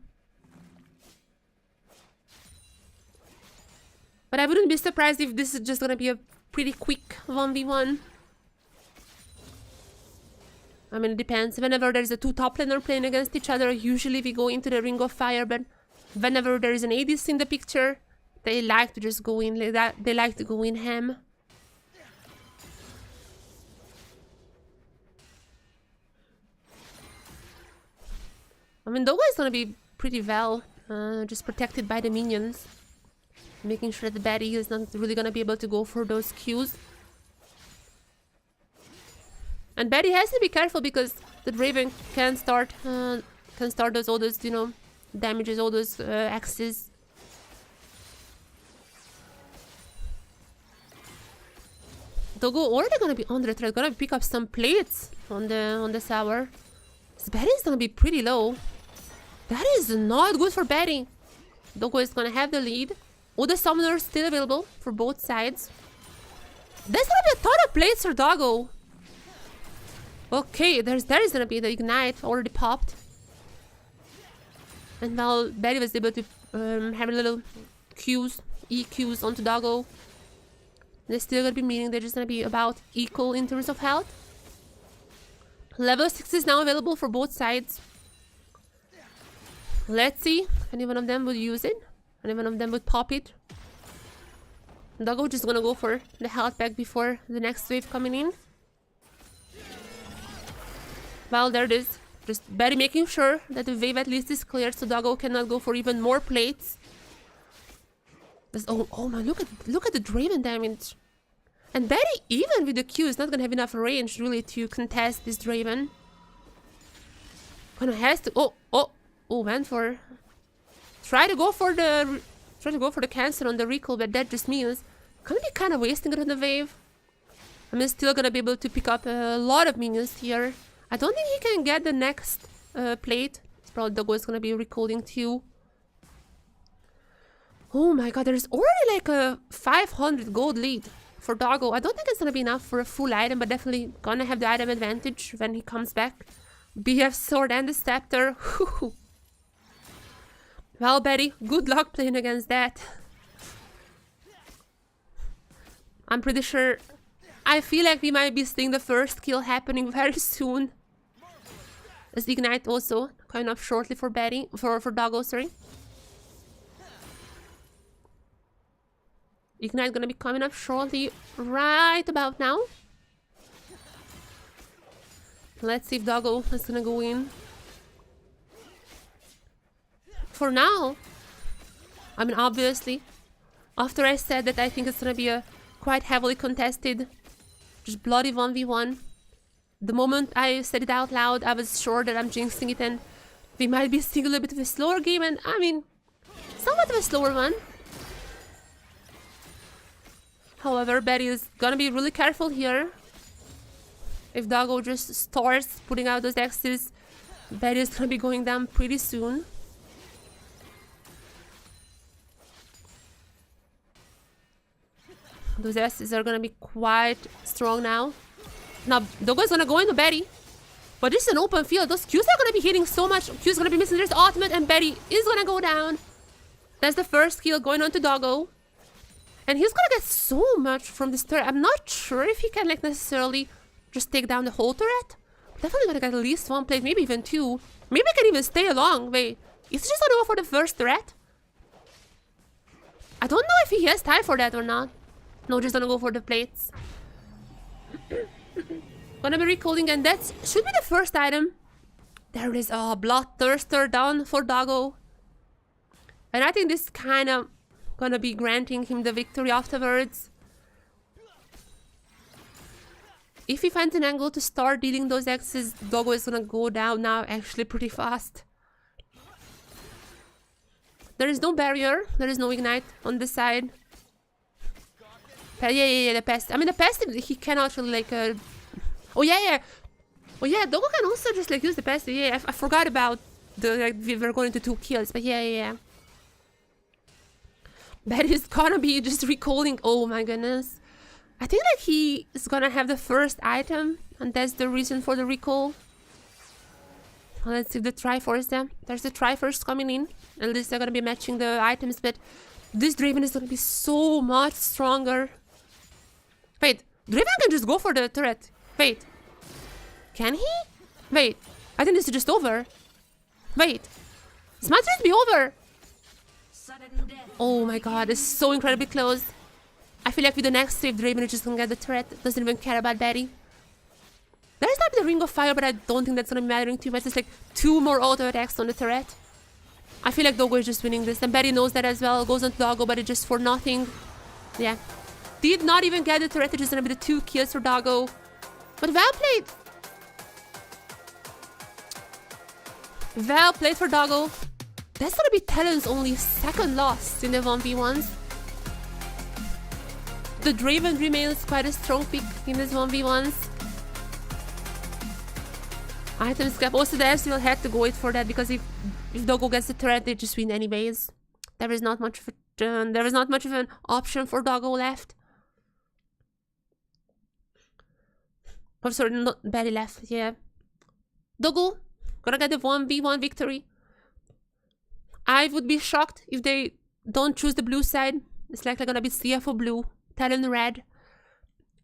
But I wouldn't be surprised if this is just gonna be a pretty quick 1v1. I mean, it depends. Whenever there's a two top laner playing against each other, usually we go into the Ring of Fire, but whenever there is an ADC in the picture, they like to just go in like that. They like to go in ham. I mean, Doggo is gonna be pretty well, just protected by the minions. Making sure that Betty is not really gonna be able to go for those Qs. And Betty has to be careful because the Draven can start those all those, you know, damages, all those axes. Doggo already gonna be under the threat, gonna pick up some plates on the tower. So Betty is gonna be pretty low. That is not good for Betty. Doggo is gonna have the lead. All the summoners still available for both sides. There's gonna be a ton of plates for Doggo. Okay, there is gonna be the ignite already popped. And now Betty was able to have a little Qs, EQs onto Doggo. They're still gonna be meaning they're just gonna be about equal in terms of health. Level 6 is now available for both sides. Let's see if any one of them would use it. Any one of them would pop it. Doggo just gonna go for the health pack before the next wave coming in. Well, there it is. Just Betty making sure that the wave at least is cleared so Doggo cannot go for even more plates. Oh man, look at the Draven damage. And Betty, even with the Q, is not gonna have enough range really to contest this Draven. Gonna has to went for try to go for the cancel on the recall, but that just means gonna be kind of wasting it on the wave. I'm still gonna be able to pick up a lot of minions here. I don't think he can get the next plate. It's probably Doggo is gonna be recalling too. Oh my god, there's already like a 500 gold lead for Doggo. I don't think it's gonna be enough for a full item, but definitely gonna have the item advantage when he comes back. BF sword and the scepter. Well, Betty, good luck playing against that. I'm pretty sure. I feel like we might be seeing the first kill happening very soon. As Ignite also coming up shortly for Betty, for Doggo, sorry. Ignite gonna be coming up shortly, right about now. Let's see if Doggo is gonna go in. For now, I mean, obviously, after I said that I think it's gonna be a quite heavily contested, just bloody 1v1. The moment I said it out loud, I was sure that I'm jinxing it and we might be seeing a little bit of a slower game, and I mean, somewhat of a slower one. However, Betty is gonna be really careful here. If Doggo just starts putting out those X's, Betty is gonna be going down pretty soon. Those S's are gonna be quite strong now. Now, Doggo is gonna go into Betty. But this is an open field. Those Qs are gonna be hitting so much. Q's gonna be missing their ultimate, and Betty is gonna go down. That's the first kill going on to Doggo. And he's gonna get so much from this turret. I'm not sure if he can like necessarily just take down the whole turret. Definitely gonna get at least one plate, maybe even two. Maybe I can even stay along. Wait, is he just gonna go for the first turret? I don't know if he has time for that or not. No, just gonna go for the plates. Gonna be recalling, and that should be the first item. There it is. Oh, Bloodthirster down for Doggo. And I think this kind of gonna be granting him the victory afterwards. If he finds an angle to start dealing those X's, Doggo is gonna go down now actually pretty fast. There is no barrier. There is no ignite on this side. Yeah, the pest. I mean, the pest, he cannot really like... Oh, yeah. Oh, yeah, Doggo can also just like use the pest. Yeah, I forgot about the... Like, we were going to 2 kills, but yeah. That is gonna be just recalling. Oh my goodness. I think like he is gonna have the first item, and that's the reason for the recall. Let's see if the Triforce there. There's the Triforce coming in. At least they're gonna be matching the items, but this Draven is gonna be so much stronger. Wait, Draven can just go for the turret. Wait. Can he? Wait, I think this is just over. Wait. This might just be over. Oh my god, it's so incredibly close. I feel like with the next save, Draven is just gonna get the turret. Doesn't even care about Betty. There's not the Ring of Fire, but I don't think that's gonna be mattering too much. It's like 2 more auto attacks on the turret. I feel like Doggo is just winning this, and Betty knows that as well. Goes on to Doggo, but it's just for nothing. Yeah. Did not even get the turret, it's just gonna be the 2 kills for Doggo. But well played. Well played for Doggo. That's gonna be Talon's only 2nd loss in the 1v1s. The Draven remains quite a strong pick in this 1v1s. Item scrap. Also, the Ezreal had to go it for that because if Doggo gets the turret, they just win anyways. There is not much of an option for Doggo left. Oh, sorry, not Betty left. Yeah, Doggo gonna get the 1v1 victory. I would be shocked if they don't choose the blue side. It's likely gonna be CFO blue, Talon red.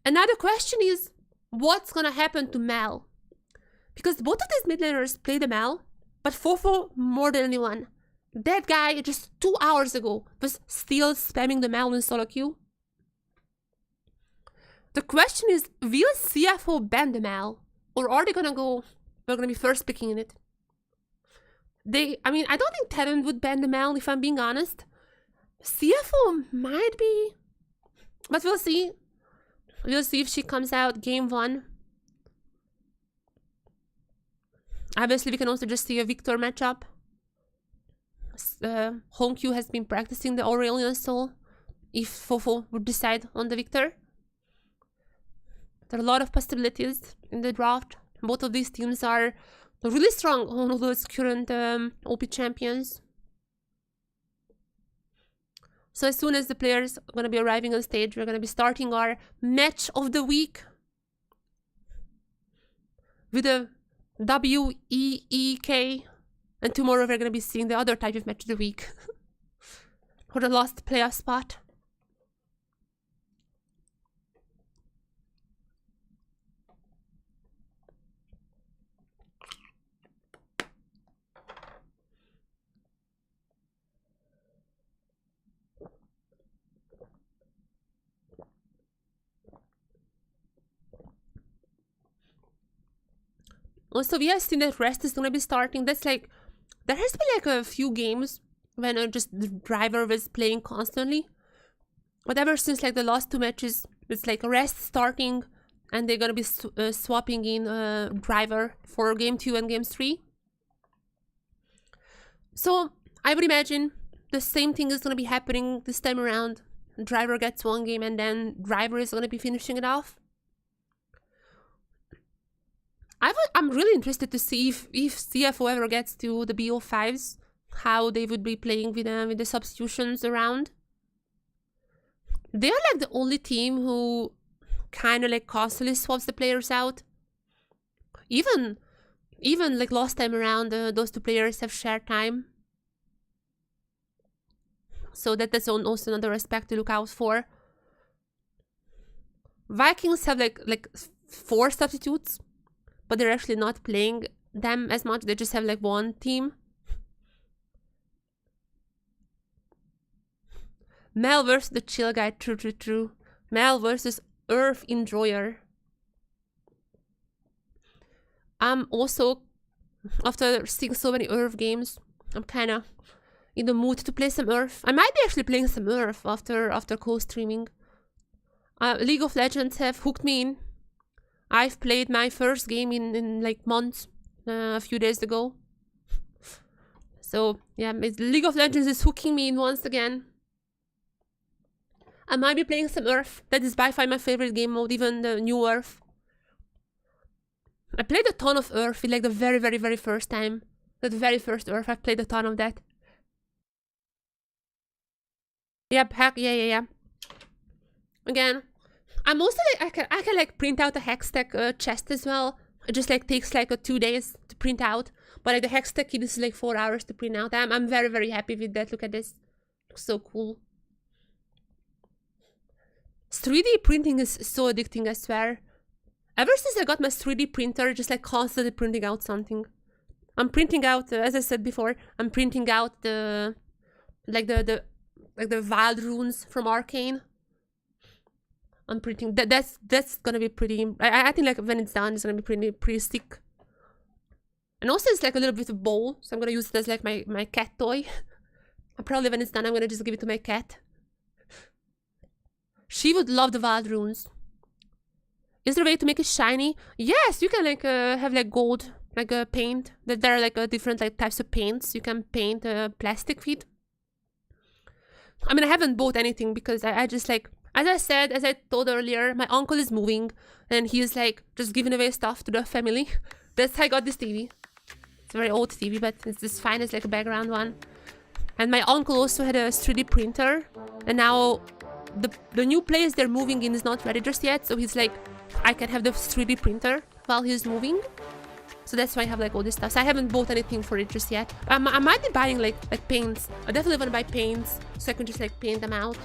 Another question is, what's gonna happen to Mal? Because both of these mid laners play the Mal, but Fofo more than anyone. That guy just 2 hours ago was still spamming the Mal in solo queue. The question is, will CFO ban the Mal? Or are they gonna go, we're gonna be first picking in it? I mean, I don't think Talon would ban the Mal, if I'm being honest. CFO might be, but we'll see. We'll see if she comes out game 1. Obviously, we can also just see a Victor matchup. Home Q has been practicing the Aurelion Soul. If Fofo would decide on the Victor. There are a lot of possibilities in the draft. Both of these teams are really strong on all those current OP champions. So as soon as the players are going to be arriving on stage, we're going to be starting our match of the week with a WEEK, and tomorrow we're going to be seeing the other type of match of the week for the last playoff spot. Also, we have seen that Rest is gonna be starting. That's like, there has been like a few games when just the driver was playing constantly. But ever since like the last 2 matches, it's like Rest starting, and they're gonna be swapping in driver for game 2 and game 3. So I would imagine the same thing is gonna be happening this time around. Driver gets 1 game, and then driver is gonna be finishing it off. I'm really interested to see if CFO ever gets to the BO5s, how they would be playing with the substitutions around. They are like the only team who kind of like constantly swaps the players out. Even like last time around, those 2 players have shared time. So that's also another aspect to look out for. Vikings have like 4 substitutes, but they're actually not playing them as much. They just have like 1 team. Mel versus the chill guy. True. Mel versus Earth Enjoyer. I'm also, after seeing so many Earth games, I'm kind of in the mood to play some Earth. I might be actually playing some Earth after co-streaming. League of Legends have hooked me in. I've played my first game in like months, a few days ago. So yeah, League of Legends is hooking me in once again. I might be playing some Earth. That is by far my favorite game mode, even the new Earth. I played a ton of Earth, like the very first time. The very first Earth, I've played a ton of that. Yep, heck, yeah. Again, I'm also like, I can like print out a Hextech chest as well. It just like takes like 2 days to print out. But like the Hextech kit is like 4 hours to print out. I'm very happy with that. Look at this. Looks so cool. 3D printing is so addicting, I swear. Ever since I got my 3D printer, just like constantly printing out something. I'm printing out, as I said before, I'm printing out the Wild Runes from Arcane. I'm printing. That's gonna be pretty. I think like when it's done, it's gonna be pretty sick. And also it's like a little bit of bowl, so I'm gonna use it as like my cat toy. Probably when it's done, I'm gonna just give it to my cat. She would love the wild runes. Is there a way to make it shiny? Yes, you can like have like gold, like a paint. There are like different like types of paints. You can paint plastic feet. I mean, I haven't bought anything because I just like, as I told earlier, my uncle is moving and he's like just giving away stuff to the family. That's how I got this TV. It's a very old TV, but it's just fine as like a background one. And my uncle also had a 3D printer, and now the new place they're moving in is not ready just yet, so he's like, I can have the 3D printer while he's moving. So that's why I have like all this stuff. So I haven't bought anything for it just yet. I might be buying like paints. I definitely want to buy paints so I can just like paint them out.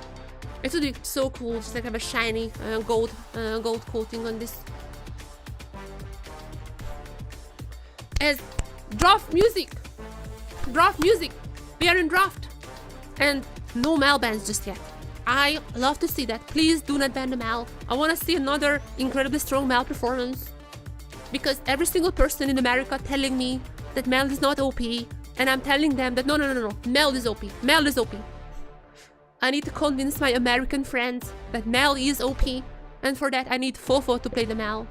It would be so cool, just like have a shiny gold coating on this. As draft music. We are in draft. And no Mal bans just yet. I love to see that. Please do not ban the Mal. I want to see another incredibly strong Mal performance. Because every single person in America telling me that Mal is not OP. And I'm telling them that no. Mal is OP. Mal is OP. I need to convince my American friends that Mal is OP. And for that I need Fofo to play the Mal.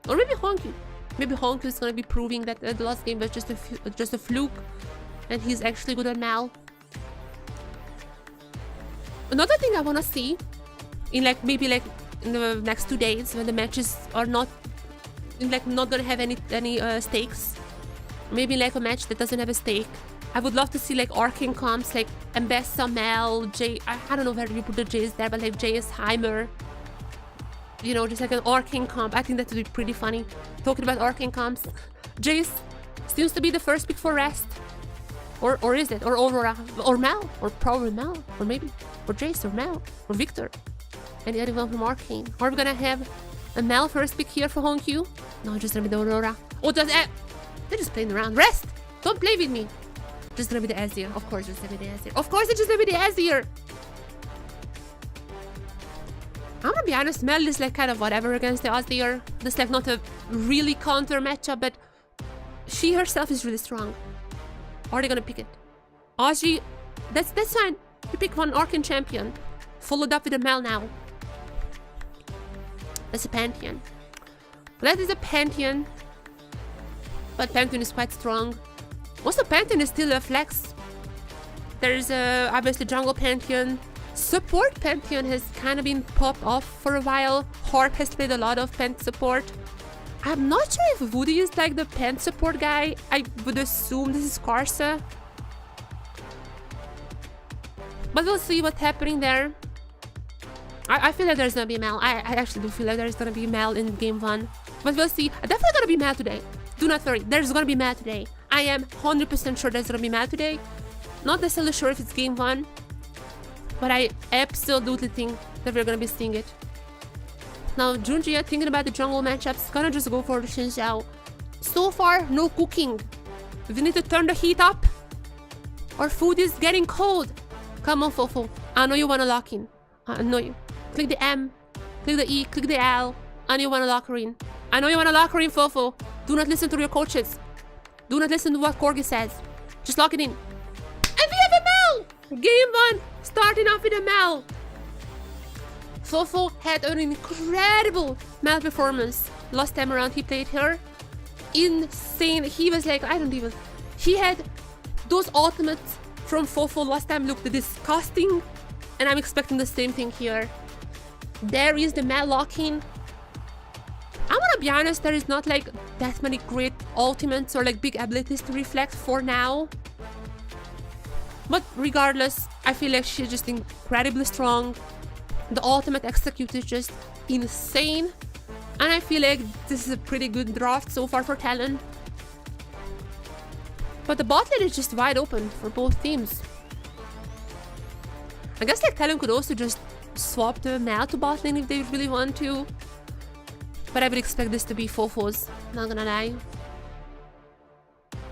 Or maybe Honky. Maybe Honky is going to be proving that the last game was just a fluke. And he's actually good at Mal. Another thing I want to see in like maybe like in the next 2 days when the matches are not gonna have any stakes, maybe like a match that doesn't have a stake. I would love to see like arcane comps like Mbessa, Mel, Jay. I don't know where you put the J's there, but like J.S. Heimer, you know, just like an arcane comp. I think that would be pretty funny. Talking about arcane comps, Jace seems to be the first pick for rest. Or is it? Or Aurora? Or Mel? Or probably Mel? Or maybe? Or Jace? Or Mel? Or Victor? And the other one from Arcane? Are we gonna have a Mel first pick here for Honkyu? No, just gonna be the Aurora. Oh, they're just playing around. Rest! Don't play with me! Just gonna be the Azir. Of course, just gonna be the Azir. Of course, it's just gonna be the Azir! I'm gonna be honest, Mel is like kind of whatever against the Azir. That's like not a really counter matchup, but she herself is really strong. Are they gonna pick it? Aji, that's fine. You pick one Arcane champion. Followed up with a Mel now. That's a Pantheon. That is a Pantheon. But Pantheon is quite strong. Also, Pantheon is still a flex. There's obviously Jungle Pantheon. Support Pantheon has kind of been popped off for a while. Harp has played a lot of Pant support. I'm not sure if Woody is like the Pant support guy. I would assume this is Karsa. But we'll see what's happening there. I feel like there's gonna be Mal. I actually do feel like there's gonna be Mal in game 1. But we'll see. I'm definitely gonna be Mal today. Do not worry. There's gonna be Mal today. I am 100% sure there's gonna be Mal today. Not necessarily sure if it's game 1. But I absolutely think that we're gonna be seeing it. Now, Junjia, thinking about the jungle matchups, gonna just go for the Xin Xiao. So far, no cooking. We need to turn the heat up. Our food is getting cold. Come on, Fofo. I know you wanna lock in. I know you. Click the M, click the E, click the L. I know you wanna lock her in. I know you wanna lock her in, Fofo. Do not listen to your coaches. Do not listen to what Corgi says. Just lock it in. And we have a Mel! Game 1, starting off with a Mel. Fofo had an incredible Mel performance. Last time around he played her. Insane. He was like, he had those ultimates from Fofo last time looked disgusting. And I'm expecting the same thing here. There is the Mel lock-in. I'm gonna be honest, there is not like that many great ultimates or like big abilities to reflect for now. But regardless, I feel like she's just incredibly strong. The ultimate execute is just insane. And I feel like this is a pretty good draft so far for Talon. But the bot lane is just wide open for both teams. I guess like Talon could also just swap the Mel to bot lane if they really want to. But I would expect this to be Fofo's, not gonna lie.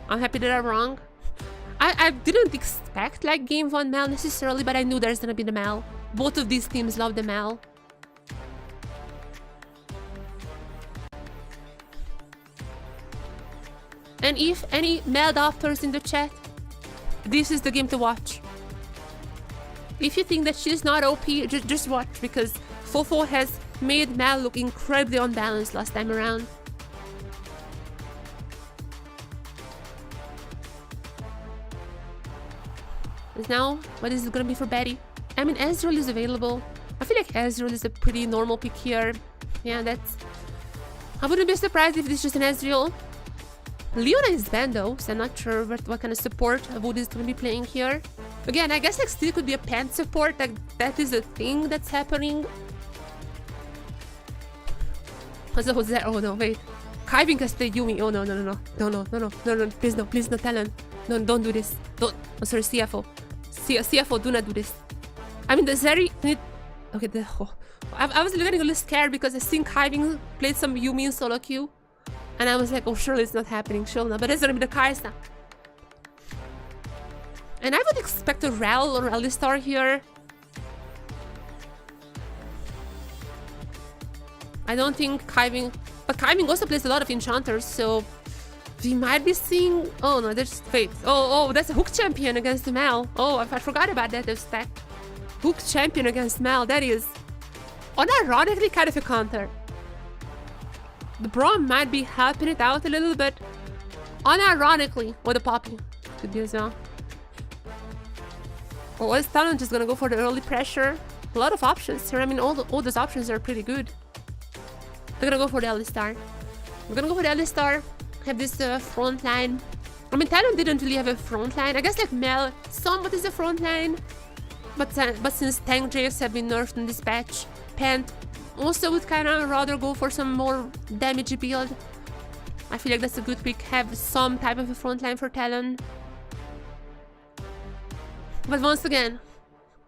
I'm happy that I'm wrong. I didn't expect like game 1 Mel necessarily, but I knew there's gonna be the Mel. Both of these teams love the Mel. And if any Mel doctors in the chat, this is the game to watch. If you think that she's not OP, just watch, because Fofo has made Mel look incredibly unbalanced last time around. And now, what is it gonna be for Betty? I mean, Ezreal is available. I feel like Ezreal is a pretty normal pick here. Yeah, that's... I wouldn't be surprised if this is just an Ezreal. Leona is banned though, so I'm not sure what kind of support Wood is going to be playing here. Again, I guess like still could be a pan support, like that is a thing that's happening. What's that? Oh no, wait. Kiving has played Yumi. Oh no, please no, Talon. No, don't do this. Don't. Oh, sorry, CFO. CFO, do not do this. I mean, the Zeri... Okay, I was getting a little scared because I think Kiving played some Yumi in solo queue. And I was like, oh, surely it's not happening, surely not. But it's gonna be the Kai'Sa. And I would expect a Rel or Alistar here. I don't think Kiving... But Kiving also plays a lot of enchanters, so... We might be seeing... Oh no, there's... Wait. Oh, that's a Hook champion against Mal. Oh, I forgot about that stack. Hook champion against Mal, that is... unironically kind of a counter. The Braum might be helping it out a little bit. Unironically, or the Poppy could be as well. Or is Talon just gonna go for the early pressure? A lot of options here. I mean, all those options are pretty good. They're gonna go for the Alistar. We're gonna go for the Alistar. Have this front line. I mean, Talon didn't really have a front line. I guess like Mel somewhat is a front line. But since tank Jace have been nerfed in this patch, Pant also would kind of rather go for some more damage build. I feel like that's a good pick. Have some type of a front line for Talon. But once again,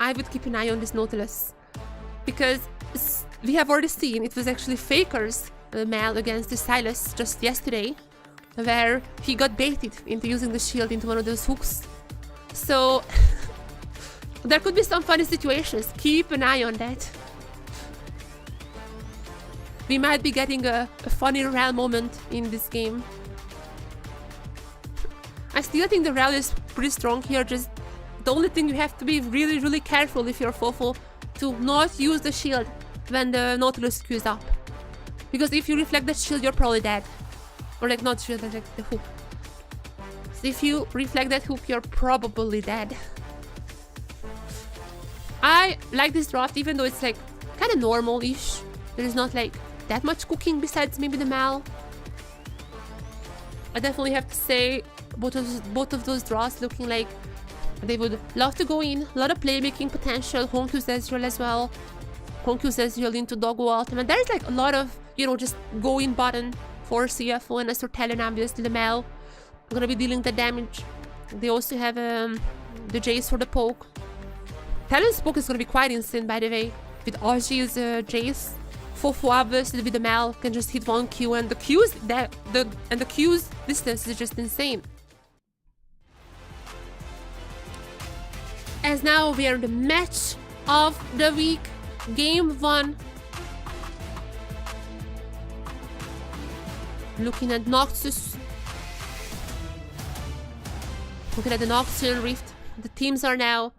I would keep an eye on this Nautilus. Because we have already seen it was actually Faker's Mal against the Silas just yesterday, where he got baited into using the shield into one of those hooks. So there could be some funny situations. Keep an eye on that. We might be getting a funny Rel moment in this game. I still think the Rel is pretty strong here. Just the only thing you have to be really, really careful if you're Fofo to not use the shield when the Nautilus queues up. Because if you reflect that shield, you're probably dead. Or like not shield, like the hook. So if you reflect that hook, you're probably dead. I like this draft even though it's like kind of normal-ish. There is not like that much cooking besides maybe the Mal. I definitely have to say both of those draws looking like they would love to go in. A lot of playmaking potential. Honkyu's Ezreal as well. Honkyu's Ezreal into Doggo Ultimate. There's like a lot of, you know, just go in button for CFO and as for Talon, obviously the Mal. I'm gonna be dealing the damage. They also have the Jace for the poke. Talon's poke is gonna be quite insane, by the way. With Ozzy's Jace. Fofo obviously with the Mal can just hit one Q, and the Q's the Q's distance is just insane. As now we are in the match of the week, game 1. Looking at Noxus. Looking at the Noxian Rift. The teams are now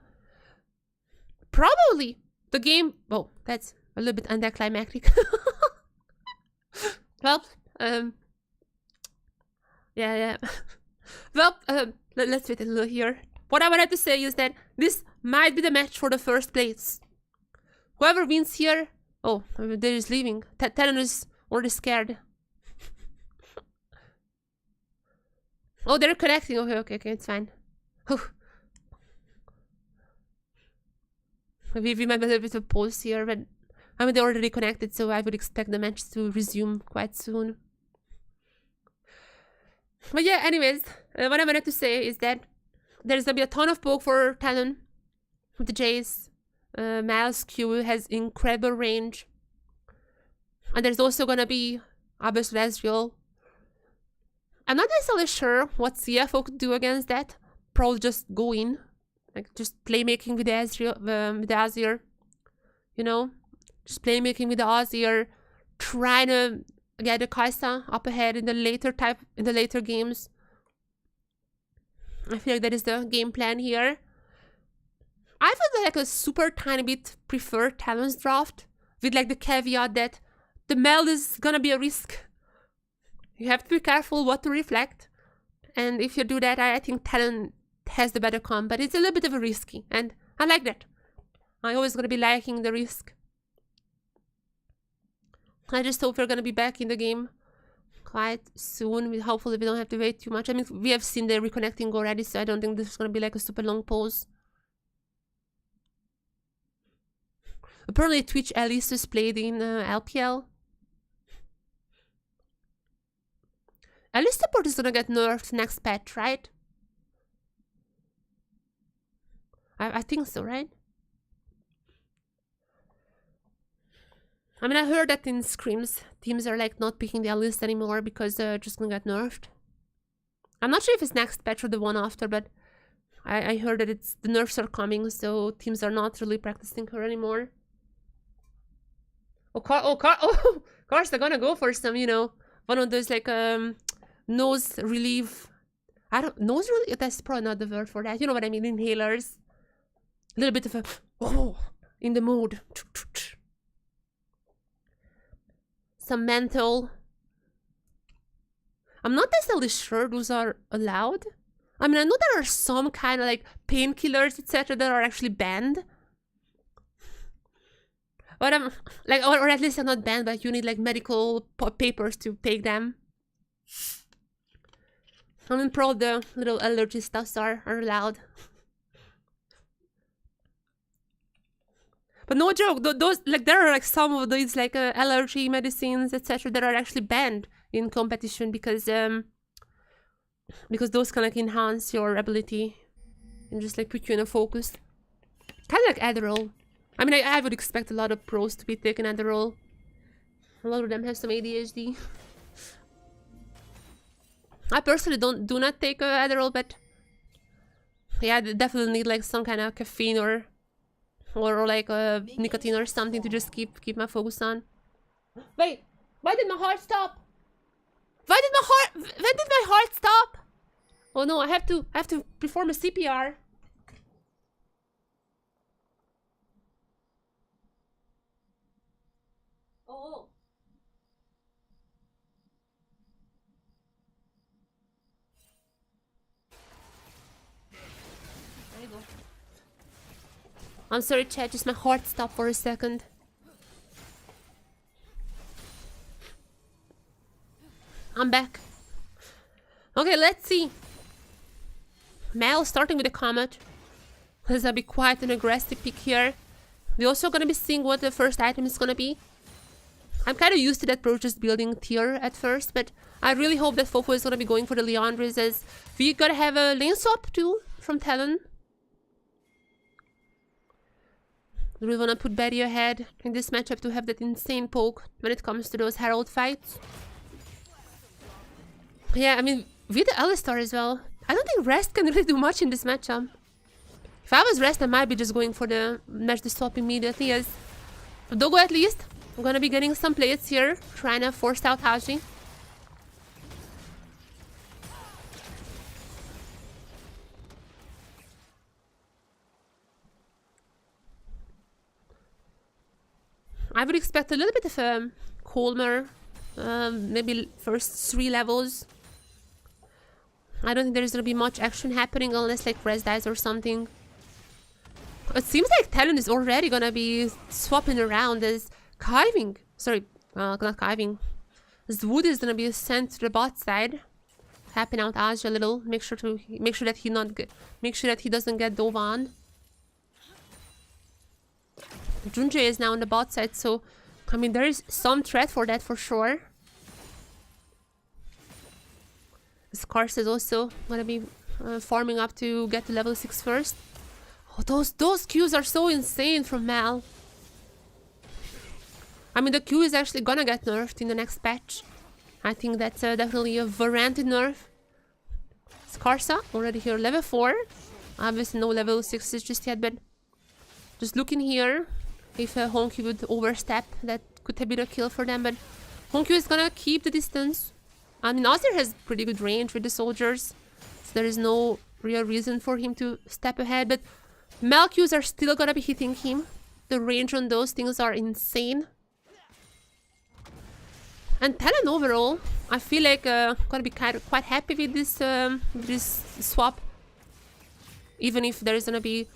probably the game. Oh, that's a little bit anticlimactic. Well, yeah. Well, let's wait a little here. What I wanted to say is that this might be the match for the first place. Whoever wins here... Oh, they're just leaving. Talon is already scared. Oh, they're connecting. Okay, it's fine. We might be a little bit of a pause here, but I mean, they're already connected, so I would expect the match to resume quite soon. But yeah, anyways, what I wanted to say is that there's gonna be a ton of poke for Talon with the Jace. Mal's Q has incredible range. And there's also gonna be obviously Ezreal. I'm not necessarily sure what CFO could do against that. Probably just go in. Like just playmaking with the Ezreal, with the Azir. You know? Just playmaking with the Azir. Trying to get the Kai'Sa up ahead in the later games. I feel like that is the game plan here. I would like a super tiny bit prefer Talon's draft, with like the caveat that the meld is gonna be a risk. You have to be careful what to reflect, and if you do that, I think Talon has the better comp, but it's a little bit of a risky, and I like that. I always gonna be liking the risk. I just hope we're gonna be back in the game quite soon. Hopefully we don't have to wait too much. I mean, we have seen the reconnecting already, so I don't think this is gonna be like a super long pause. Apparently Twitch Alice is played in LPL. Alice support is gonna get nerfed next patch, right? I think so, right? I mean, I heard that in scrims, teams are like not picking the Alice anymore because they're just gonna get nerfed. I'm not sure if it's next patch or the one after, but I heard that the nerfs are coming, so teams are not really practicing her anymore. Of course they're gonna go for some, you know, one of those like nose relief. Nose relief. That's probably not the word for that. You know what I mean? Inhalers. A little bit of a in the mood. Some menthol. I'm not necessarily sure those are allowed. I mean, I know there are some kind of like painkillers, etc., that are actually banned. But I'm like, or at least they're not banned, but you need like medical papers to take them. I mean, probably the little allergy stuffs are allowed. But no joke, those like there are like some of these like allergy medicines, etc., that are actually banned in competition because those can like enhance your ability and just like put you in a focus. Kind of like Adderall. I mean, I would expect a lot of pros to be taking Adderall. A lot of them have some ADHD. I personally do not take Adderall, but yeah, I definitely need like some kind of caffeine or like nicotine or something to just keep my focus on. Wait, why did my heart stop? When did my heart stop? Oh no, I have to perform a CPR. Oh. There you go. I'm sorry, chat, just my heart stopped for a second. I'm back. Okay, let's see. Mal starting with the Comet. This will be quite an aggressive pick here. We're also gonna be seeing what the first item is gonna be. I'm kind of used to that approach, just building tier at first, but I really hope that Fofo is gonna be going for the Leandres, as we gotta have a lane swap too from Talon. We really wanna put Betty ahead in this matchup to have that insane poke when it comes to those Herald fights. Yeah, I mean, with the Alistar as well, I don't think Rest can really do much in this matchup. If I was Rest, I might be just going for the match the swap immediately, as Dogo at least, I'm gonna be getting some plates here, trying to force out Haji. I would expect a little bit of a calmer, maybe first 3 levels. I don't think there's gonna be much action happening unless like Res dies or something. It seems like Talon is already gonna be swapping around as Kiving. Sorry, not Kiving. As Wood is gonna be sent to the bot side. Tapping out Aj a little. Make sure that he doesn't get dove on. Junji is now on the bot side, so I mean there is some threat for that for sure. Scars is also gonna be farming up to get to level 6 first. Oh, those Qs are so insane from Mal. I mean, the Q is actually gonna get nerfed in the next patch. I think that's definitely a warranted nerf. Skarsa already here, level 4. Obviously no level 6s just yet, but just looking here. If Honky would overstep, that could have been a kill for them, but Honky is gonna keep the distance. I mean, Ozir has pretty good range with the soldiers, so there is no real reason for him to step ahead. But Malcues are still gonna be hitting him. The range on those things are insane. And Talon overall, I feel like gonna be quite happy with this swap. Even if there's gonna be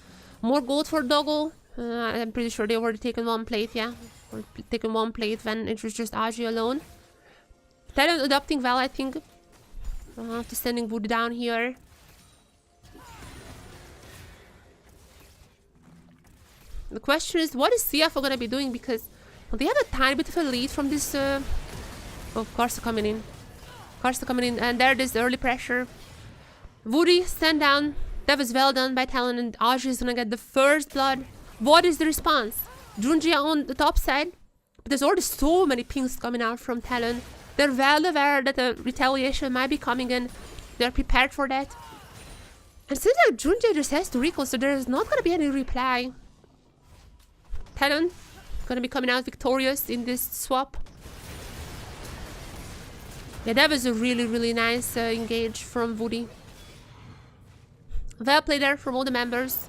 more gold for Doggo, I'm pretty sure they already taken one plate, yeah. Or taken one plate when it was just Aji alone. Talon adapting well, I think. To sending Wood down here. The question is, what is CFO gonna be doing? Because they have a tiny bit of a lead from this. Oh, Karsa coming in. Karsa coming in, and there it is, the early pressure. Woody, stand down. That was well done by Talon, and Aji is gonna get the first blood. What is the response? Junjia on the top side. But there's already so many pings coming out from Talon. They're well aware that a retaliation might be coming in. They're prepared for that. And since like Junjia just has to recall, so there's not gonna be any reply. Talon gonna be coming out victorious in this swap. Yeah, that was a really, really nice engage from Woody. Well played there from all the members.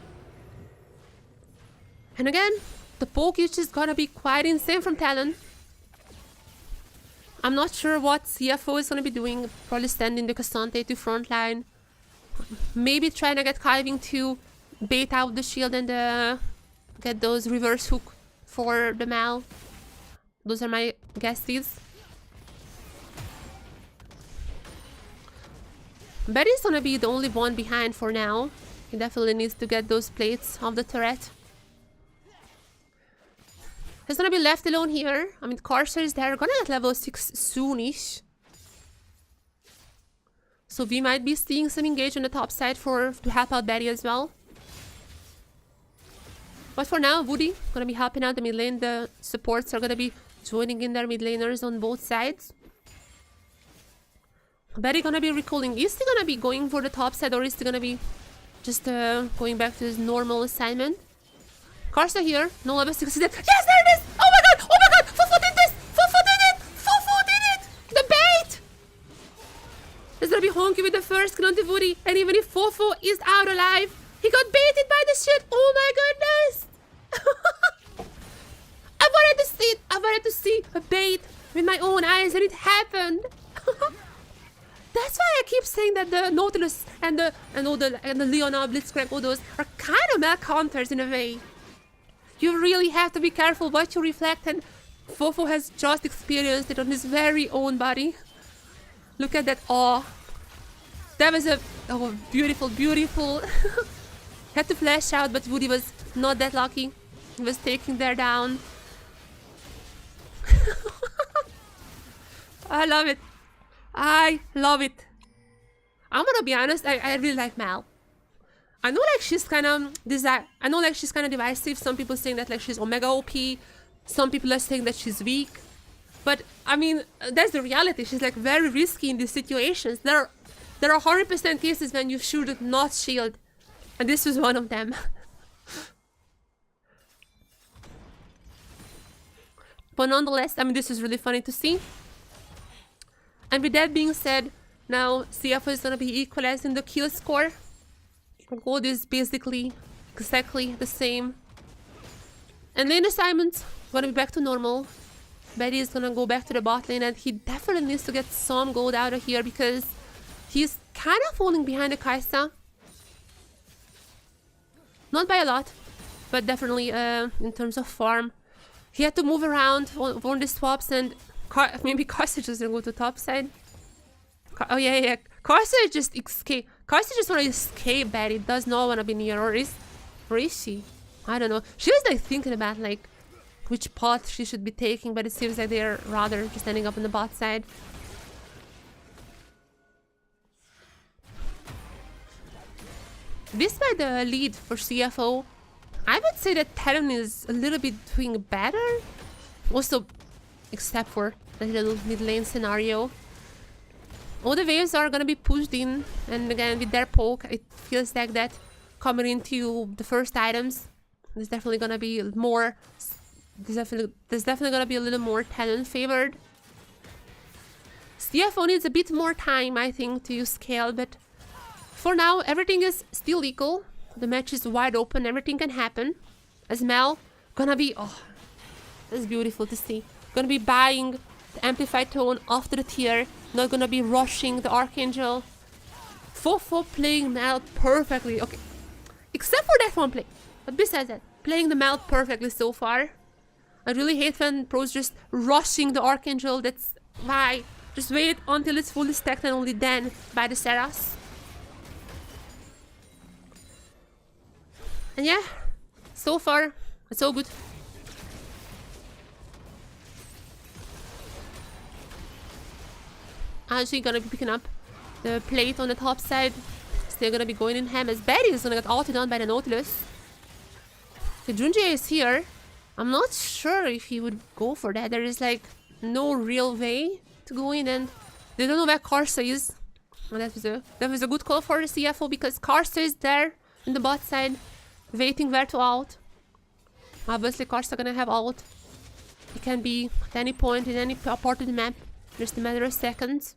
And again, the poke is just gonna be quite insane from Talon. I'm not sure what CFO is gonna be doing. Probably sending the Cassante to frontline. Maybe trying to get Kiving to bait out the shield and get those reverse hook for the Mal. Those are my guesses. Betty's gonna be the only one behind for now. He definitely needs to get those plates off the turret. He's gonna be left alone here. I mean, Karsa is there. Gonna get level 6 soonish. So we might be seeing some engage on the top side to help out Betty as well. But for now, Woody gonna be helping out the mid lane. The supports are gonna be joining in their mid laners on both sides. Betty gonna be recalling. Is he gonna be going for the top side, or is he gonna be just going back to his normal assignment? Karsa here. No level 6 is dead. Yes, there it is! Oh my god! Oh my god! Fufu did this! Fufu did it! Fufu did it! The bait! There's gonna be Honky with the first kill on the Woody. And even if Fufu is out alive, he got baited by the shit. Oh my goodness! I wanted to see it. I wanted to see a bait with my own eyes, and it happened. That's why I keep saying that the Nautilus and the Leona, Blitzcrank, all those are kind of mech counters in a way. You really have to be careful what you reflect, and Fofo has just experienced it on his very own body. Look at that awe. That was a beautiful, beautiful. Had to flash out, but Woody was not that lucky. He was taking there down. I love it. I love it. I'm gonna be honest, I really like Mal. I know like she's kind of divisive. Some people saying that like she's Omega OP. Some people are saying that she's weak. But I mean, that's the reality. She's like very risky in these situations. There are 100% cases when you should not shield. And this was one of them. But nonetheless, I mean, this is really funny to see. And with that being said, now CFO is gonna be equalizing the kill score. Gold is basically exactly the same. And lane assignments gonna be back to normal. Betty is gonna go back to the bot lane, and he definitely needs to get some gold out of here because he's kind of falling behind the Kai'Sa. Not by a lot, but definitely in terms of farm. He had to move around on the swaps, and maybe Karsa just gonna go to top side. Oh yeah. Karsa just escape. Karsa just wanna escape Betty. Does not wanna be near, or is she? I don't know. She was like thinking about like which path she should be taking, but it seems like they're rather just ending up on the bot side. Despite the lead for CFO, I would say that Talon is a little bit doing better. Also, except for the little mid lane scenario. All the waves are gonna be pushed in, and again with their poke, it feels like that coming into the first items. There's definitely gonna be more. There's definitely gonna be a little more Talon favored. CFO needs a bit more time, I think, to use scale, but For now, everything is still equal. The match is wide open. Everything can happen. As Mel gonna be... Oh, that's beautiful to see. Gonna be buying the Amplified Tone after the tier. Not gonna be rushing the Archangel. Fofo playing Mel perfectly. Okay. Except for that one play. But besides that, playing the Mel perfectly so far. I really hate when pros just rushing the Archangel. That's why. Just wait until it's fully stacked and only then buy the Saras. And yeah, so far, it's so good. Actually gonna be picking up the plate on the top side. Still gonna be going in ham as Betty is gonna get ulted on by the Nautilus. So Junji is here. I'm not sure if he would go for that. There is like no real way to go in, and they don't know where Karsa is. Well, that was a good call for the CFO because Karsa is there in the bot side, waiting where to ult. Obviously, Karsa gonna have ult. It can be at any point in any part of the map. Just a matter of seconds.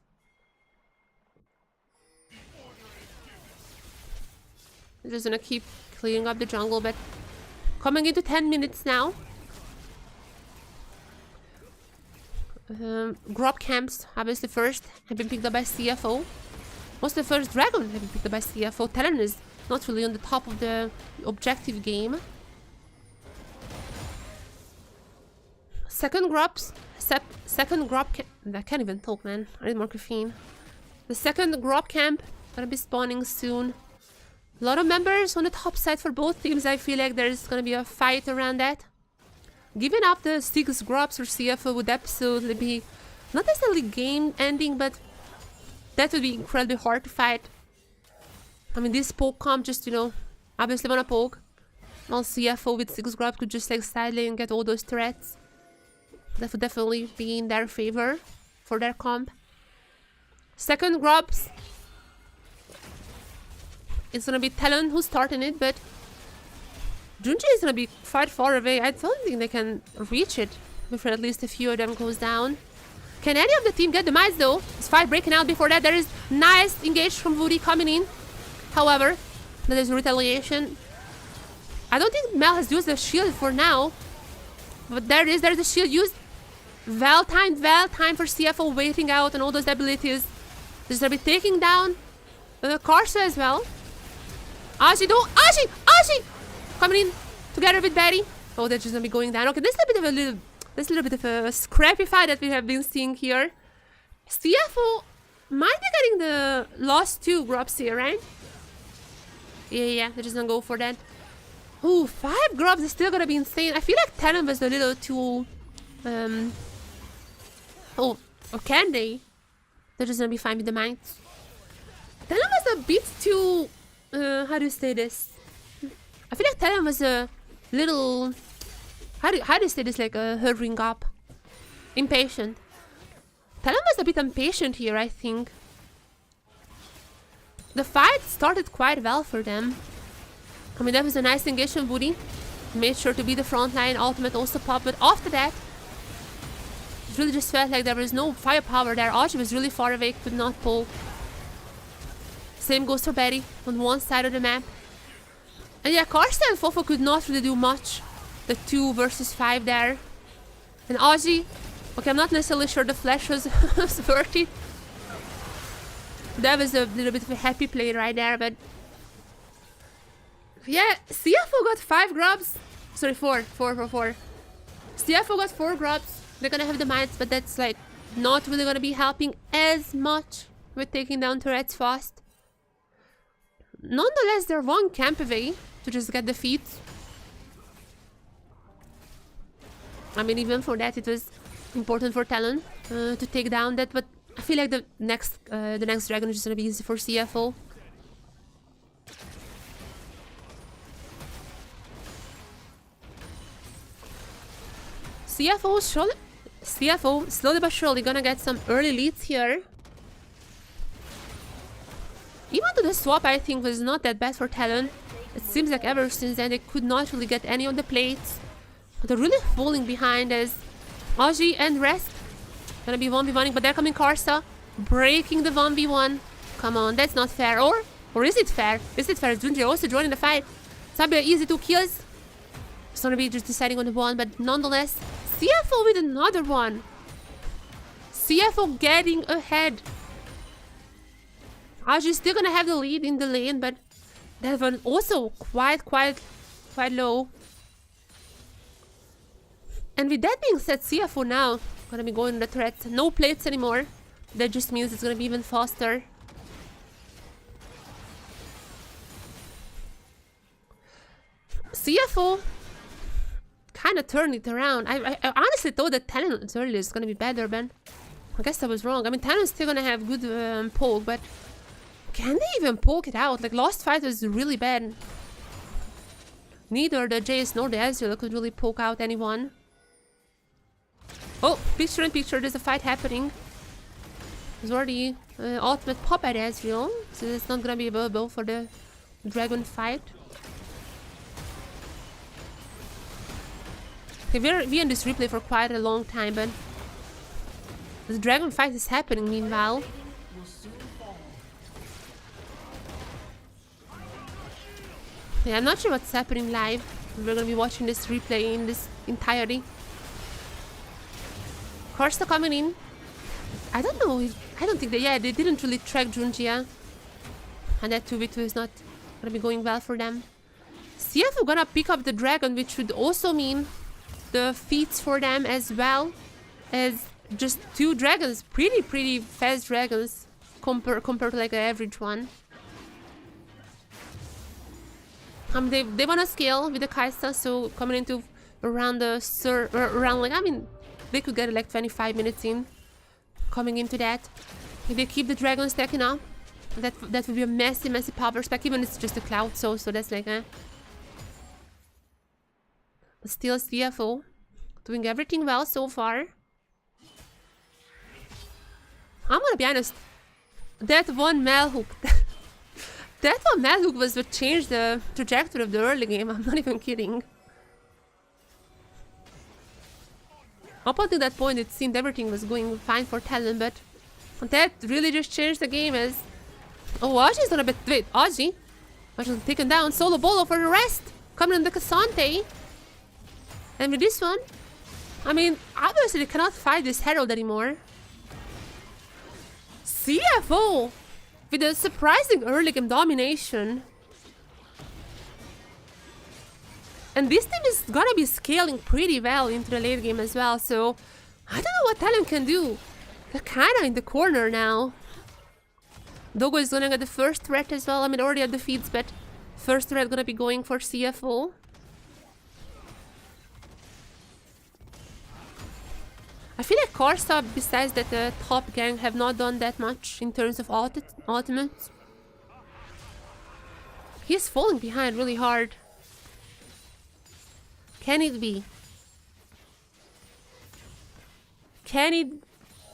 I'm just gonna keep clearing up the jungle, but coming into 10 minutes now. Grub camps, obviously first, have been picked up by CFO. Most of the first dragon have been picked up by CFO. TLN is not really on the top of the objective game. Second grub camp. I can't even talk, man. I need more caffeine. The second grub camp gonna be spawning soon. A lot of members on the top side for both teams. I feel like there's gonna be a fight around that. Giving up the 6 grubs for CFO would absolutely be not necessarily game ending, but that would be incredibly hard to fight. I mean, this poke comp just, you know, obviously wanna poke. While CFO with 6 grubs could just like side lane and get all those threats. That would definitely be in their favor for their comp. Second grubs. It's gonna be TLN who's starting it, but Junji is gonna be quite far away. I don't think they can reach it before at least a few of them goes down. Can any of the team get the mites though? Is fight breaking out before that? There is nice engage from Woody coming in. However, there is retaliation. I don't think Mel has used the shield for now. But there it is, there's the shield used. Well timed for CFO waiting out and all those abilities. There's gonna be taking down Karsa as well. Ashi though, Ashi! Coming in together with Betty. Oh, they're just gonna be going down. Okay, this is a little bit of a scrappy fight that we have been seeing here. CFO might be getting the last 2 grubs here, right? Yeah, they're just gonna go for that. Ooh, 5 grubs is still gonna be insane. I feel like TLN was a little too... Oh, or can they? They're just gonna be fine with the mites. TLN was a bit too... how do you say this? I feel like TLN was a little... How do you say this? Like hurrying up. Impatient. TLN was a bit impatient here, I think. The fight started quite well for them. I mean, that was a nice engagement, Woody. Made sure to be the front line, ultimate also pop, but after that, it really just felt like there was no firepower there. Archie was really far away, could not pull. Same goes for Betty on one side of the map. And yeah, Karsa and Fofo could not really do much. The 2 versus 5 there. And Aji, okay, I'm not necessarily sure the flash was worth it. That was a little bit of a happy play right there, but... Yeah, CFO got 5 grubs. Sorry, 4. CFO got 4 grubs. They're gonna have the mites, but that's like not really gonna be helping as much with taking down turrets fast. Nonetheless, they're 1 camp away to just get the feet. I mean, even for that, it was important for TLN to take down that, but I feel like the next dragon is just gonna be easy for CFO. CFO slowly but surely gonna get some early leads here. Even though the swap I think was not that bad for TLN, it seems like ever since then they could not really get any on the plates. But they're really falling behind as Aji and Rest gonna be 1v1ing, but they're coming Karsa, breaking the 1v1. Come on, that's not fair. Or Or is it fair? Is it fair? Junji also joining the fight. It's not be easy 2 kills. It's gonna be just deciding on the one, but nonetheless, CFO with another one. CFO getting ahead. Aju's still gonna have the lead in the lane, but that one also quite low. And with that being said, CFO now gonna be going the threats. No plates anymore. That just means it's gonna be even faster. CFO kind of turned it around. I honestly thought that Talon earlier is gonna be better, but I guess I was wrong. I mean, Talon's still gonna have good poke, but can they even poke it out? Like, last fight was really bad. Neither the Jace nor the Ezreal could really poke out anyone. Oh, picture in picture, there's a fight happening. There's already ultimate pop at Ezreal, so it's not gonna be available for the dragon fight. Okay, we're in this replay for quite a long time, but the dragon fight is happening meanwhile. Yeah, I'm not sure what's happening live. We're gonna be watching this replay in this entirety. Korsta coming in. I don't know if, I don't think they didn't really track Junjia. And that 2v2 is not gonna be going well for them. CFO gonna pick up the dragon, which would also mean the feats for them as well as just 2 dragons. Pretty fast dragons compared to like the average one. They wanna scale with the Kaisa, so coming into around like, I mean, they could get like 25 minutes in coming into that. If they keep the dragon stacking up, that would be a messy power spec, even if it's just a cloud so that's like but still CFO doing everything well so far. I'm gonna be honest, that one Mel hook that one Mel hook was what changed the trajectory of the early game. I'm not even kidding. Up until that point, it seemed everything was going fine for Talon, but that really just changed the game as... Oh, Aji's gonna be... Wait, Aji's taken down. Solo Bolo for the rest. Coming in the Cassante. And with this one, I mean, obviously they cannot fight this Herald anymore. CFO with a surprising early game domination. And this team is gonna be scaling pretty well into the late game as well, so I don't know what Talon can do. They're kinda in the corner now. Dogo is gonna get the first threat as well. I mean, already at the feeds, but first threat gonna be going for CFO. I feel like Korsa, besides that the top gang, have not done that much in terms of ultimates. He's falling behind really hard. Can it be? Can it...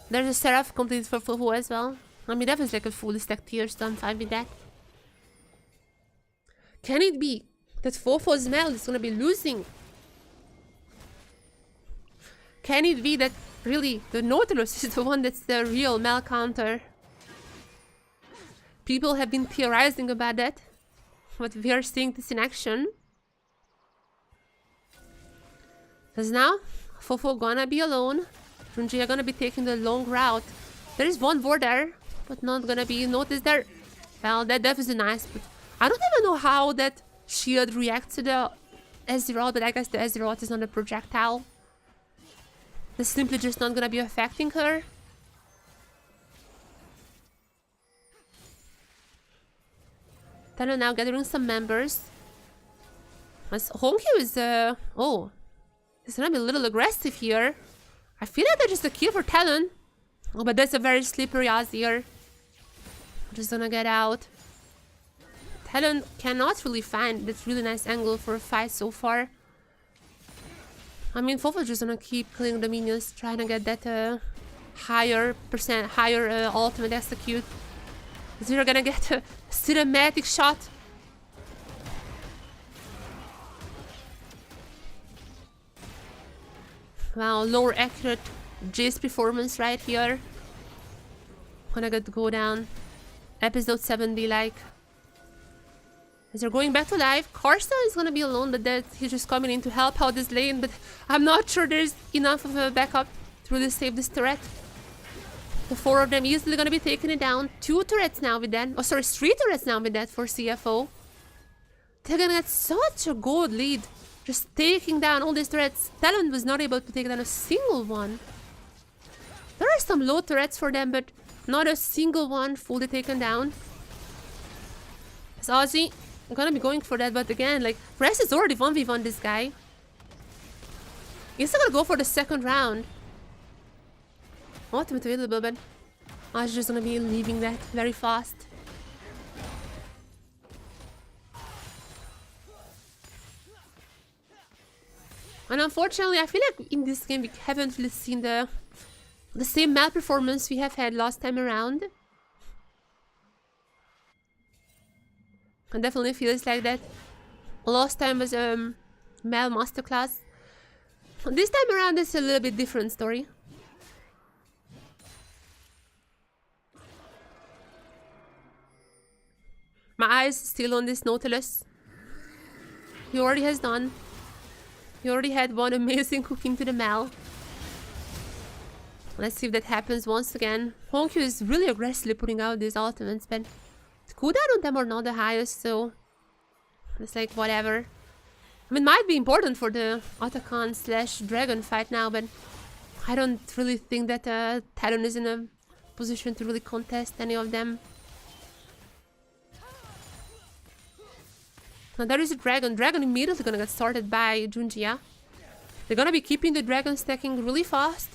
There's a Seraph completed for Fufu as well. I mean, that was like a fully stacked tier, so I'm fine with that. Can it be that Fufu's Mel is gonna be losing? Can it be that really the Nautilus is the one that's the real Mel counter? People have been theorizing about that, but we are seeing this in action. Because now, Fofo gonna be alone. Junji are gonna be taking the long route. There is one ward there, but not gonna be noticed there. Well, that def is nice, but I don't even know how that shield reacts to the Ezreal, but I guess the Ezreal is not a projectile. It's simply just not gonna be affecting her. Talon now gathering some members. As Honkyu is, oh. He's gonna be a little aggressive here. I feel like that's just a kill for Talon. Oh, but that's a very slippery Azir. Just gonna get out. Talon cannot really find this really nice angle for a fight so far. I mean, Fofo's just gonna keep killing the minions, trying to get that higher ultimate execute. Zero gonna get a cinematic shot. Wow, lower accurate Jace performance right here. Gonna get to go down. Episode 7 be like. As they're going back to life, Karsa is gonna be alone, but that he's just coming in to help out this lane, but I'm not sure there's enough of a backup to really save this turret. The 4 of them easily gonna be taking it down. 2 turrets now with that. Oh, sorry, 3 turrets now with that for CFO. They're gonna get such a gold lead. Just taking down all these turrets. Talon was not able to take down a single one. There are some low turrets for them, but not a single one fully taken down. As Ozzy, I'm gonna be going for that, but again, like, Rest is already 1v1 this guy. He's still gonna go for the second round. Ultimate available, but Ozzy's just gonna be leaving that very fast. And unfortunately, I feel like in this game we haven't really seen the same map performance we have had last time around. It definitely feels like that. Last time was Mel Masterclass. This time around it's a little bit different story. My eyes still on this Nautilus. He already has done. He already had one amazing hook into the Mel. Let's see if that happens once again. Honkyu is really aggressively putting out these ultimates, but the cooldown on them are not the highest, so it's like whatever. I mean, it might be important for the Otacon / Dragon fight now, but I don't really think that Talon is in a position to really contest any of them. Now there is a Dragon. Dragon immediately gonna get started by Junjia. They're gonna be keeping the Dragon stacking really fast.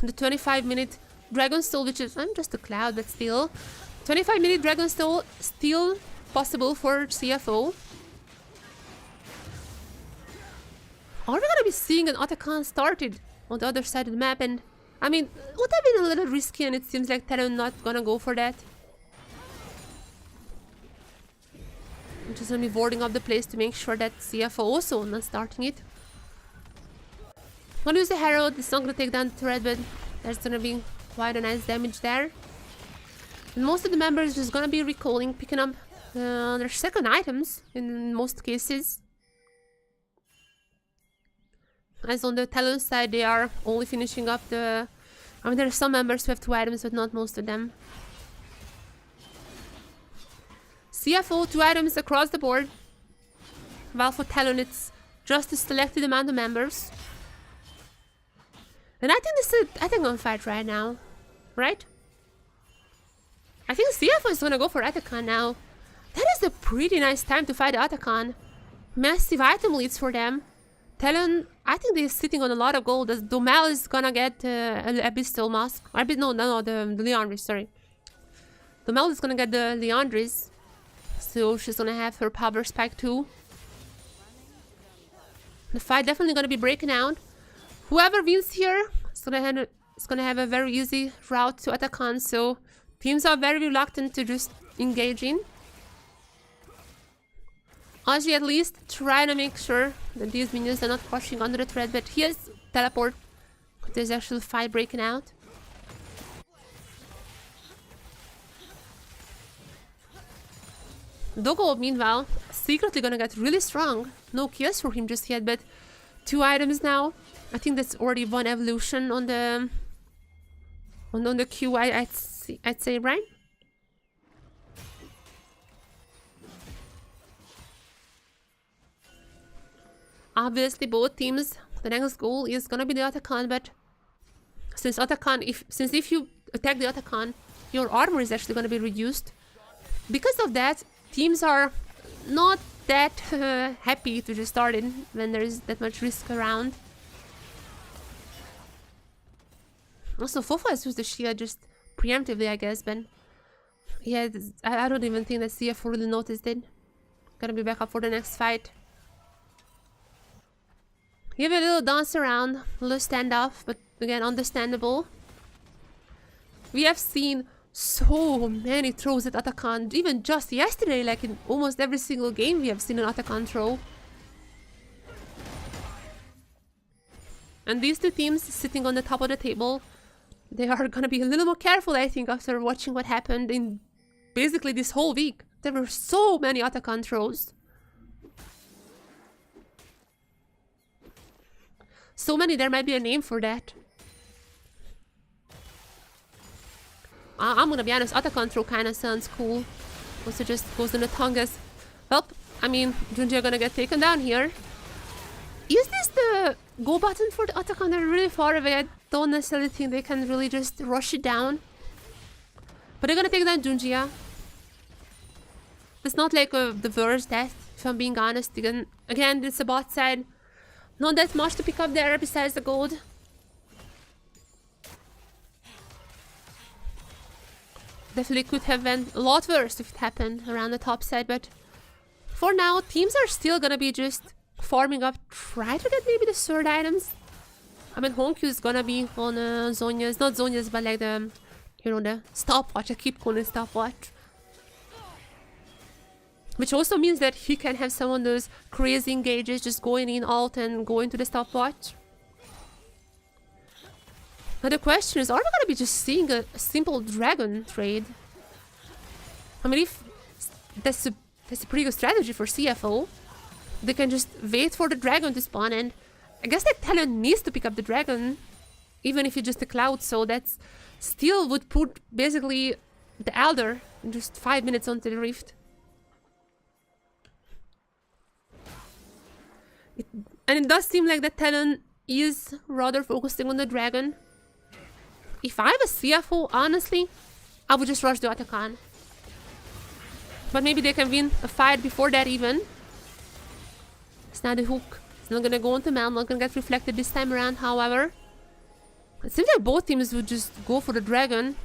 The 25-minute Dragon Stole, which is, I'm just a cloud, but still. 25-minute Dragon Stole still possible for CFO. Are we gonna be seeing an Otacon started on the other side of the map? And I mean, would have been a little risky, and it seems like Talon not gonna go for that. I'm just gonna be warding up the place to make sure that CFO also not starting it. I'm gonna use the Herald. It's not gonna take down the turret, but there's gonna be quite a nice damage there. And most of the members just gonna be recalling, picking up their second items in most cases. As on the Talon side, they are only finishing up the... I mean, there are some members who have 2 items, but not most of them. CFO, 2 items across the board. While for Talon, it's just a selected amount of members. And I think this is a fight right now, right? I think CFO is gonna go for Otacon now. That is a pretty nice time to fight Otacon. Massive item leads for them. Talon, I think they're sitting on a lot of gold. As Domel is gonna get an Abyssal Mask. No, the Leandris, sorry. Domel is gonna get the Leandris. So she's gonna have her power spike too. The fight definitely gonna be breaking out. Whoever wins here is gonna have a very easy route to Otacon, so teams are very reluctant to just engage in. Ozzy at least trying to make sure that these minions are not crushing under the thread, but he has teleport. There's actually a fight breaking out. Dogo, meanwhile, secretly gonna get really strong. No kills for him just yet, but 2 items now. I think that's already 1 evolution on the Q. I'd say, right? Obviously, both teams, the next goal is gonna be the Otacon, but since if you attack the Otacon, your armor is actually gonna be reduced. Because of that, teams are not that happy to just start in when there is that much risk around. Also, Fofa has used the shield just preemptively, I guess, but yeah, I don't even think that CFO really noticed it. Gonna be back up for the next fight. Give a little dance around, a little standoff, but again, understandable. We have seen so many throws at Otacon, even just yesterday, like in almost every single game we have seen an Otacon throw. And these 2 teams sitting on the top of the table, they are gonna be a little more careful, I think, after watching what happened in basically this whole week. There were so many Atakan throws. So many, there might be a name for that. I'm gonna be honest, Atakan throw kinda sounds cool. Also just goes in the tongue as... Well, I mean, Junji are gonna get taken down here. Is this the go button for the Atakan? They're really far away. I don't necessarily think they can really just rush it down. But they're gonna take down Junji. It's not like the worst death, if I'm being honest. Again, it's a bot side. Not that much to pick up there besides the gold. Definitely could have been a lot worse if it happened around the top side, but for now, teams are still gonna be just farming up, try to get maybe the third items. I mean, Honkyu is gonna be on Zonya's, not Zonya's, but like the, you know, the stopwatch. I keep calling it stopwatch. Which also means that he can have some of those crazy engages just going in alt and going to the stopwatch. Now the question is, are we gonna be just seeing a simple dragon trade? I mean, if that's a pretty good strategy for CFO. They can just wait for the dragon to spawn, and I guess that talent needs to pick up the dragon, even if it's just a cloud, so that's still would put basically the Elder in just 5 minutes onto the rift. And it does seem like the talent is rather focusing on the dragon. If I was CFO, honestly, I would just rush the Atakan. But maybe they can win a fight before that even. It's not the hook. It's not gonna go onto Mel, not gonna get reflected this time around, however. It seems like both teams would just go for the dragon.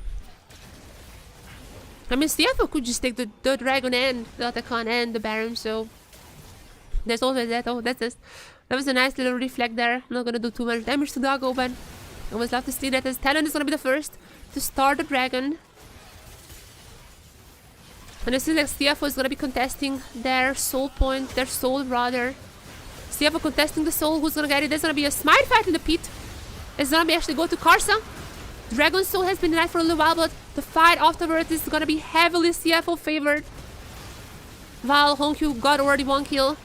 I mean, CFO could just take the dragon and the Atakan and the Baron, so... There's always that. Oh, that's just... That was a nice little reflect there. I'm not gonna do too much damage to Doggo, but... I always love to see that as Talon is gonna be the first to start the dragon. And it seems like CFO is gonna be contesting their soul point, their soul rather. CFO contesting the soul, who's gonna get it? There's gonna be a smite fight in the pit. It's gonna be actually go to Karsa. Dragon soul has been denied for a little while, but the fight afterwards is gonna be heavily CFO favored. While Honkyu got already 1 kill.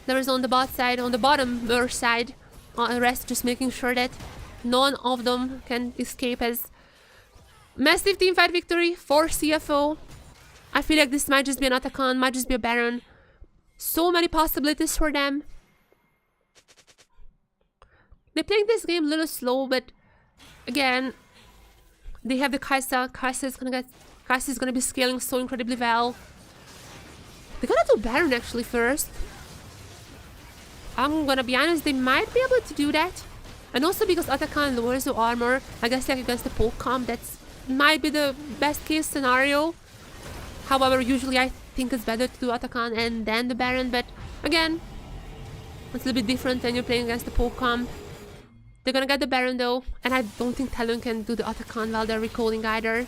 There is on the bot side, on the bottom burst side. The rest just making sure that none of them can escape as massive teamfight victory for CFO. I feel like this might just be an Atakan, might just be a Baron. So many possibilities for them. They're playing this game a little slow, but again, they have the Kaisa. Kaisa is gonna be scaling so incredibly well. They're gonna do Baron actually first. I'm gonna be honest, they might be able to do that. And also because Atakan lowers the armor, I guess like against the poke comp, that might be the best case scenario. However, usually I think it's better to do Atakan and then the Baron, but again, it's a little bit different when you're playing against the poke comp. They're gonna get the Baron though, and I don't think Talon can do the Atakan while they're recalling either.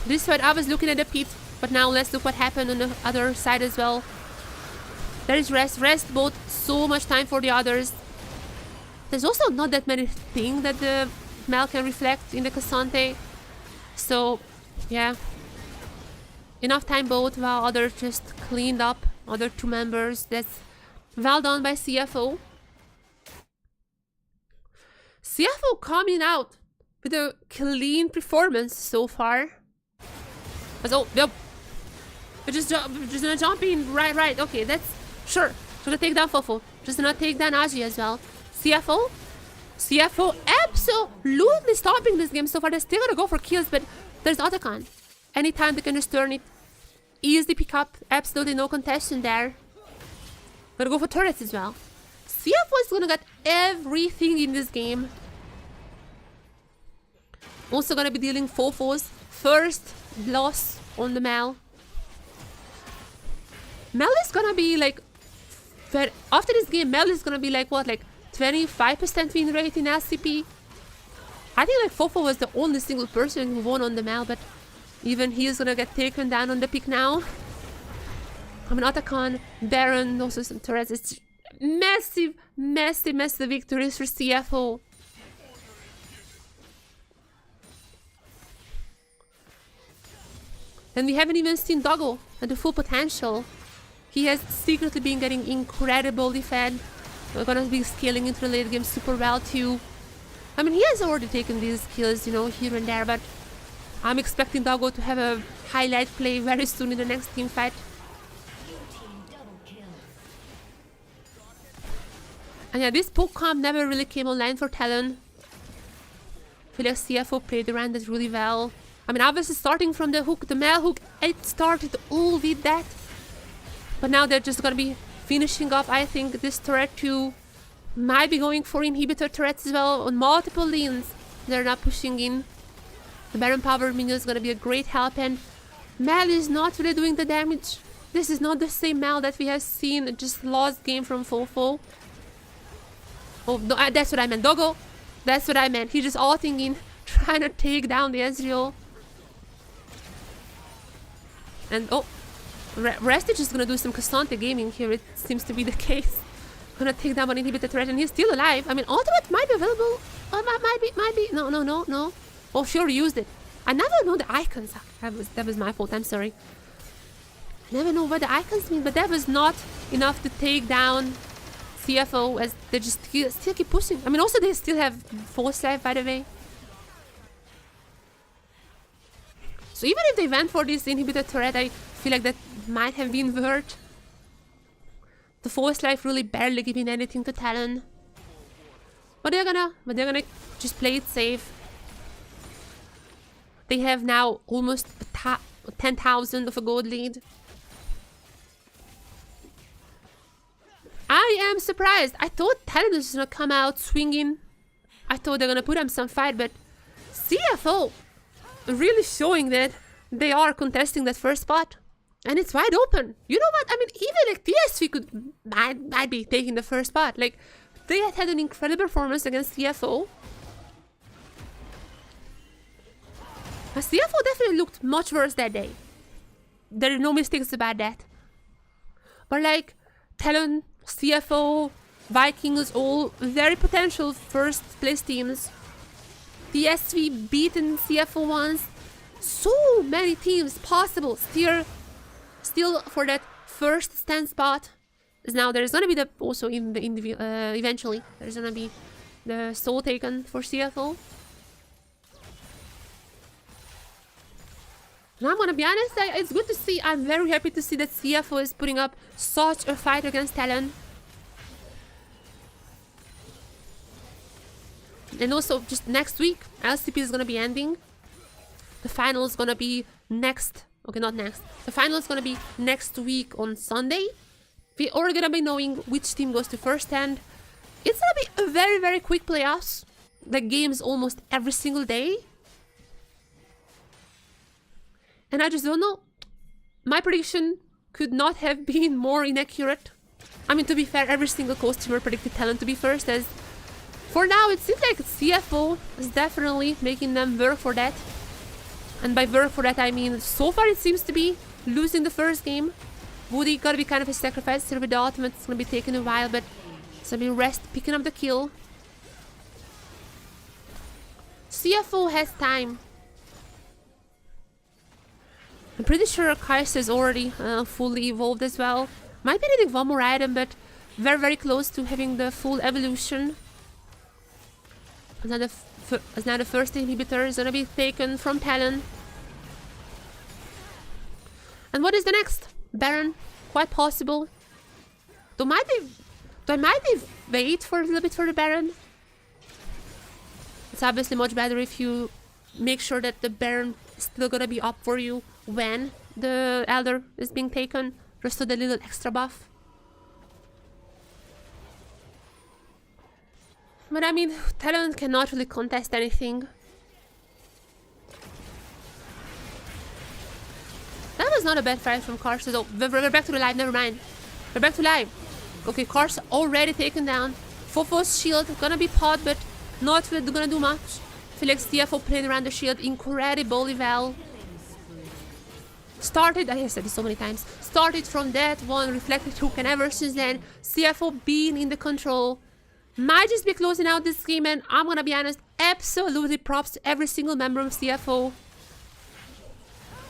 This fight I was looking at the pit, but now let's look what happened on the other side as well. There is rest. Rest bought so much time for the others. There's also not that many things that the Mel can reflect in the Cassante. So, yeah. Enough time both while others just cleaned up other 2 members. That's well done by CFO. CFO coming out with a clean performance so far. Oh, yep. We're just gonna jump in. Right. Okay, that's... Sure. Just gonna take down Fofo. Just gonna take down Aji as well. CFO absolutely stopping this game so far. They're still gonna go for kills, but there's Atakan. Anytime they can just turn it. Easy pick up. Absolutely no contestation there. Gonna go for turrets as well. CFO is gonna get everything in this game. Also gonna be dealing Fofo's first loss on the Mel. Mel is gonna be like... After this game, Mel is gonna be like what? Like 25% win rate in LCP? I think like Fofo was the only single person who won on the Mel, but even he is gonna get taken down on the pick now. I mean, Atakan, Baron, also some turrets. It's massive victories for CFO. And we haven't even seen Doggo at the full potential. He has secretly been getting incredibly fed. We're gonna be scaling into the late game super well too. I mean, he has already taken these kills, you know, here and there, but I'm expecting Doggo to have a highlight play very soon in the next team fight. And yeah, this poke comp never really came online for Talon. I feel like CFO played around it really well. I mean, obviously starting from the hook, the male hook, it started all with that. But now they're just gonna be finishing off, I think, this turret too. Might be going for inhibitor turrets as well on multiple lanes. They're not pushing in. The Baron Power minion is gonna be a great help, and Mal is not really doing the damage. This is not the same Mal that we have seen just lost game from Fofo. Oh, no, that's what I meant. Doggo. That's what I meant. He's just ulting in, trying to take down the Ezreal. And oh, Restage is gonna do some Cassante gaming here. It seems to be the case. Gonna take down one inhibitor turret, and he's still alive. I mean, ultimate might be available. Might be. No. Oh, sure, used it. I never know the icons. That was my fault. I'm sorry. I never know what the icons mean, but that was not enough to take down CFO, as they just still keep pushing. I mean, also they still have Force Life, by the way. So even if they went for this inhibitor turret, I feel like that might have been worth. The Force Life really barely giving anything to Talon. But they're gonna just play it safe. They have now almost 10,000 of a gold lead. I am surprised. I thought Talon was gonna come out swinging. I thought they're gonna put up some fight, but CFO really showing that they are contesting that first spot. And it's wide open. You know what? I mean, even like TSV might be taking the first spot. Like, they had an incredible performance against CFO. But CFO definitely looked much worse that day. There are no mistakes about that. But like, Talon, CFO, Vikings, all very potential first place teams. TSV beaten CFO once. So many teams possible still for that first stand spot. Now there's gonna be the also eventually there's gonna be the soul taken for CFO. And I'm gonna be honest, it's good to see. I'm very happy to see that CFO is putting up such a fight against Talon. And also, just next week, LCP is gonna be ending. The final is gonna be next. Okay, not next. The final is gonna be next week on Sunday. We are gonna be knowing which team goes to first stand. It's gonna be a very, very quick playoffs. The games almost every single day. And I just don't know. My prediction could not have been more inaccurate. I mean, to be fair, every single costumer predicted Talon to be first, as for now it seems like CFO is definitely making them work for that. And by work for that I mean, so far it seems to be losing the first game. Woody gotta be kind of a sacrifice here with the ultimate. It's gonna be taking a while, but it's gonna be Rest picking up the kill. CFO has time. I'm pretty sure Kai'Sa is already fully evolved as well. Might be needing one more item, but very, very close to having the full evolution. As now the first inhibitor is gonna be taken from Talon. And what is the next? Baron? Quite possible. Do I might wait for a little bit for the Baron? It's obviously much better if you make sure that the Baron is still gonna be up for you when the Elder is being taken, just to the little extra buff. But I mean, Talon cannot really contest anything. That was not a bad fight from Kai'Sa. Oh, we're back to the live, never mind. We're back to live. Okay, Kai'Sa already taken down. Fofo's shield gonna be pot, but not really gonna do much. I feel like CFO played around the shield incredibly well. Started, I have said this so many times, started from that one reflected hook, and ever since then, CFO being in the control. Might just be closing out this game, and I'm gonna be honest, absolutely props to every single member of CFO.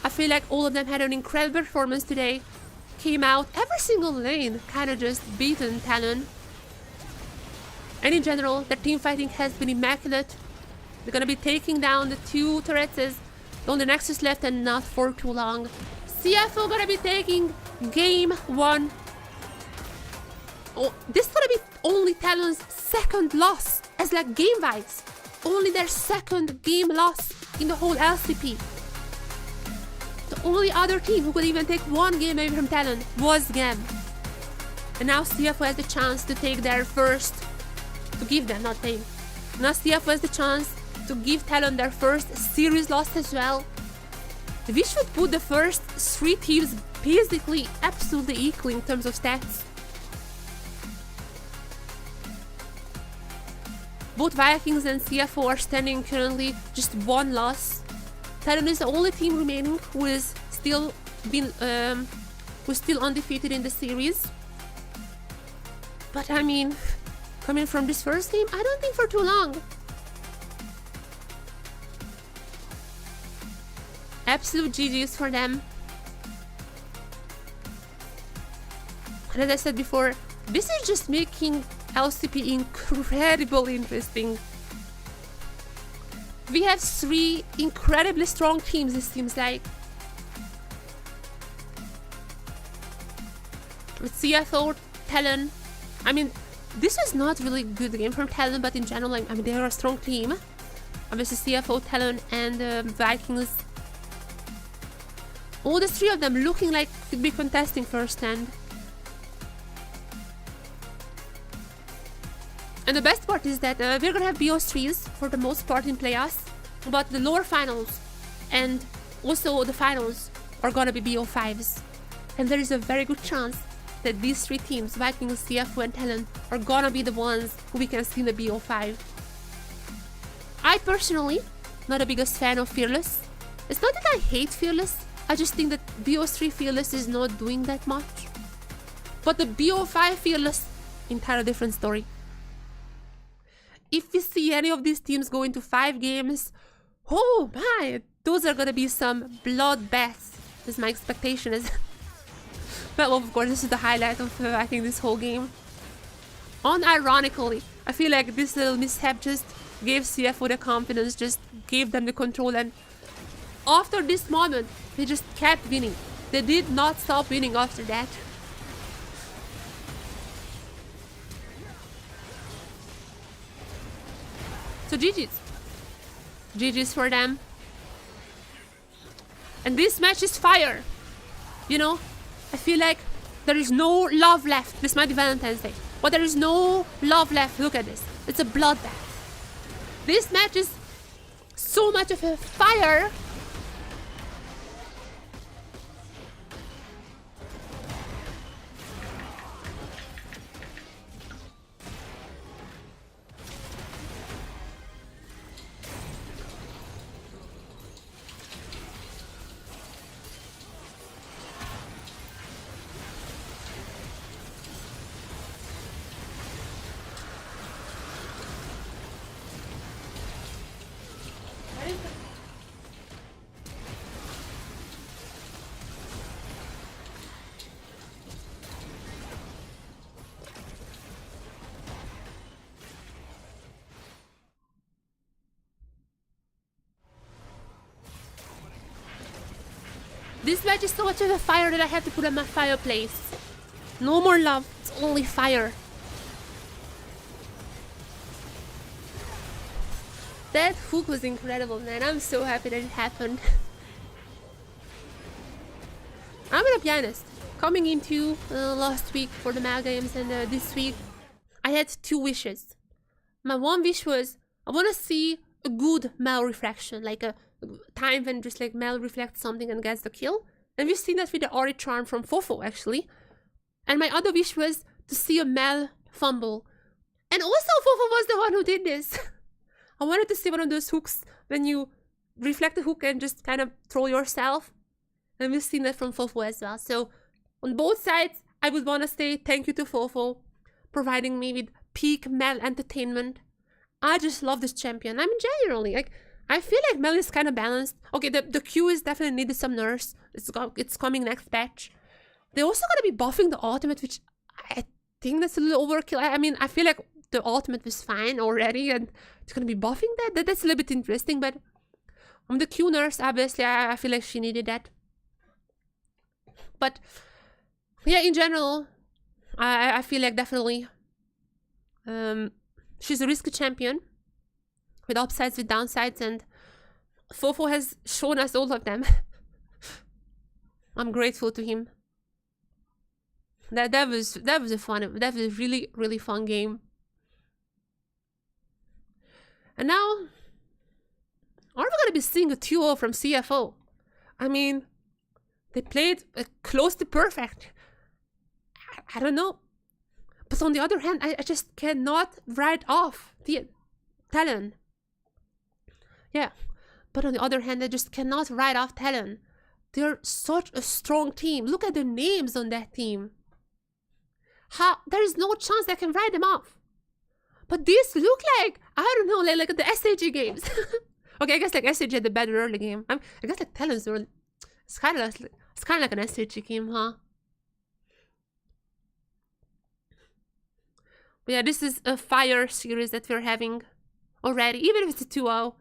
I feel like all of them had an incredible performance today. Came out, every single lane kind of just beaten Talon. And in general, their team fighting has been immaculate. They're gonna be taking down the 2 turrets. On the Nexus left and not for too long. CFO gonna be taking game 1. Oh, this gonna be only Talon's second loss as like game-wise. Only their second game loss in the whole LCP. The only other team who could even take 1 game away from Talon was GAM. And now CFO has the chance to take their first, to give them, not take. Now CFO has the chance to give Talon their first series loss as well. We should put the first 3 teams basically absolutely equal in terms of stats. Both Vikings and CFO are standing currently just 1 loss. Talon is the only team remaining who is still undefeated in the series. But I mean, coming from this first game, I don't think for too long. Absolute GG's for them. And as I said before, this is just making LCP incredibly interesting. We have 3 incredibly strong teams, it seems like. With CFO, Talon. I mean, this is not really good game from Talon, but in general, like, I mean, they are a strong team. Obviously, CFO, Talon, and Vikings. All the 3 of them looking like could be contesting first stand. And the best part is that we're gonna have BO3s for the most part in playoffs, but the lower finals and also the finals are gonna be BO5s. And there is a very good chance that these 3 teams, Vikings, CFO, and Talon, are gonna be the ones who we can see in the BO5. I personally, not the biggest fan of Fearless. It's not that I hate Fearless, I just think that BO3 Fearless is not doing that much. But the BO5 Fearless, entirely different story. If we see any of these teams go into 5 games, oh my, those are gonna be some bloodbaths. That's my expectation is. Well, of course, this is the highlight of, I think, this whole game. Unironically, I feel like this little mishap just gave CFO the confidence, just gave them the control, and after this moment, they just kept winning. They did not stop winning after that. So GG's. GG's for them. And this match is fire. You know, I feel like there is no love left. This might be Valentine's Day, but there is no love left. Look at this. It's a bloodbath. This match is so much of a fire. This match is so much of a fire that I have to put on my fireplace. No more love, it's only fire. That hook was incredible, man. I'm so happy that it happened. I'm gonna be honest. Coming into last week for the Mal Games and this week, I had 2 wishes. My one wish was, I want to see a good Mal reflection, like a time when just like Mal reflects something and gets the kill. And we've seen that with the Ori charm from Fofo actually. And my other wish was to see a Mal fumble. And also Fofo was the one who did this. I wanted to see one of those hooks when you reflect the hook and just kind of throw yourself. And we've seen that from Fofo as well. So on both sides, I would want to say thank you to Fofo, providing me with peak Mal entertainment. I just love this champion. I mean, generally, like, I feel like Mel is kind of balanced. Okay, the Q is definitely needed some nerfs. It's coming next patch. They're also gonna be buffing the ultimate, which I think that's a little overkill. I mean, I feel like the ultimate was fine already, and it's gonna be buffing that. That's a little bit interesting, but the Q nurse, obviously, I feel like she needed that. But yeah, in general, I feel like definitely she's a risky champion with upsides, with downsides, and Fofo has shown us all of them. I'm grateful to him. That was a really fun game. And now, are we gonna be seeing a 2-0 from CFO? I mean, they played close to perfect. I don't know. But on the other hand, I just cannot write off the Talon. Yeah. But on the other hand, I just cannot write off Talon. They're such a strong team. Look at the names on that team. There is no chance I can write them off. But these look like, I don't know, like the SAG games. Okay, I guess like SAG had the better early game. I guess like Talon's early. It's kind of like an SAG game, huh? But yeah, this is a fire series that we're having already. Even if it's a 2-0,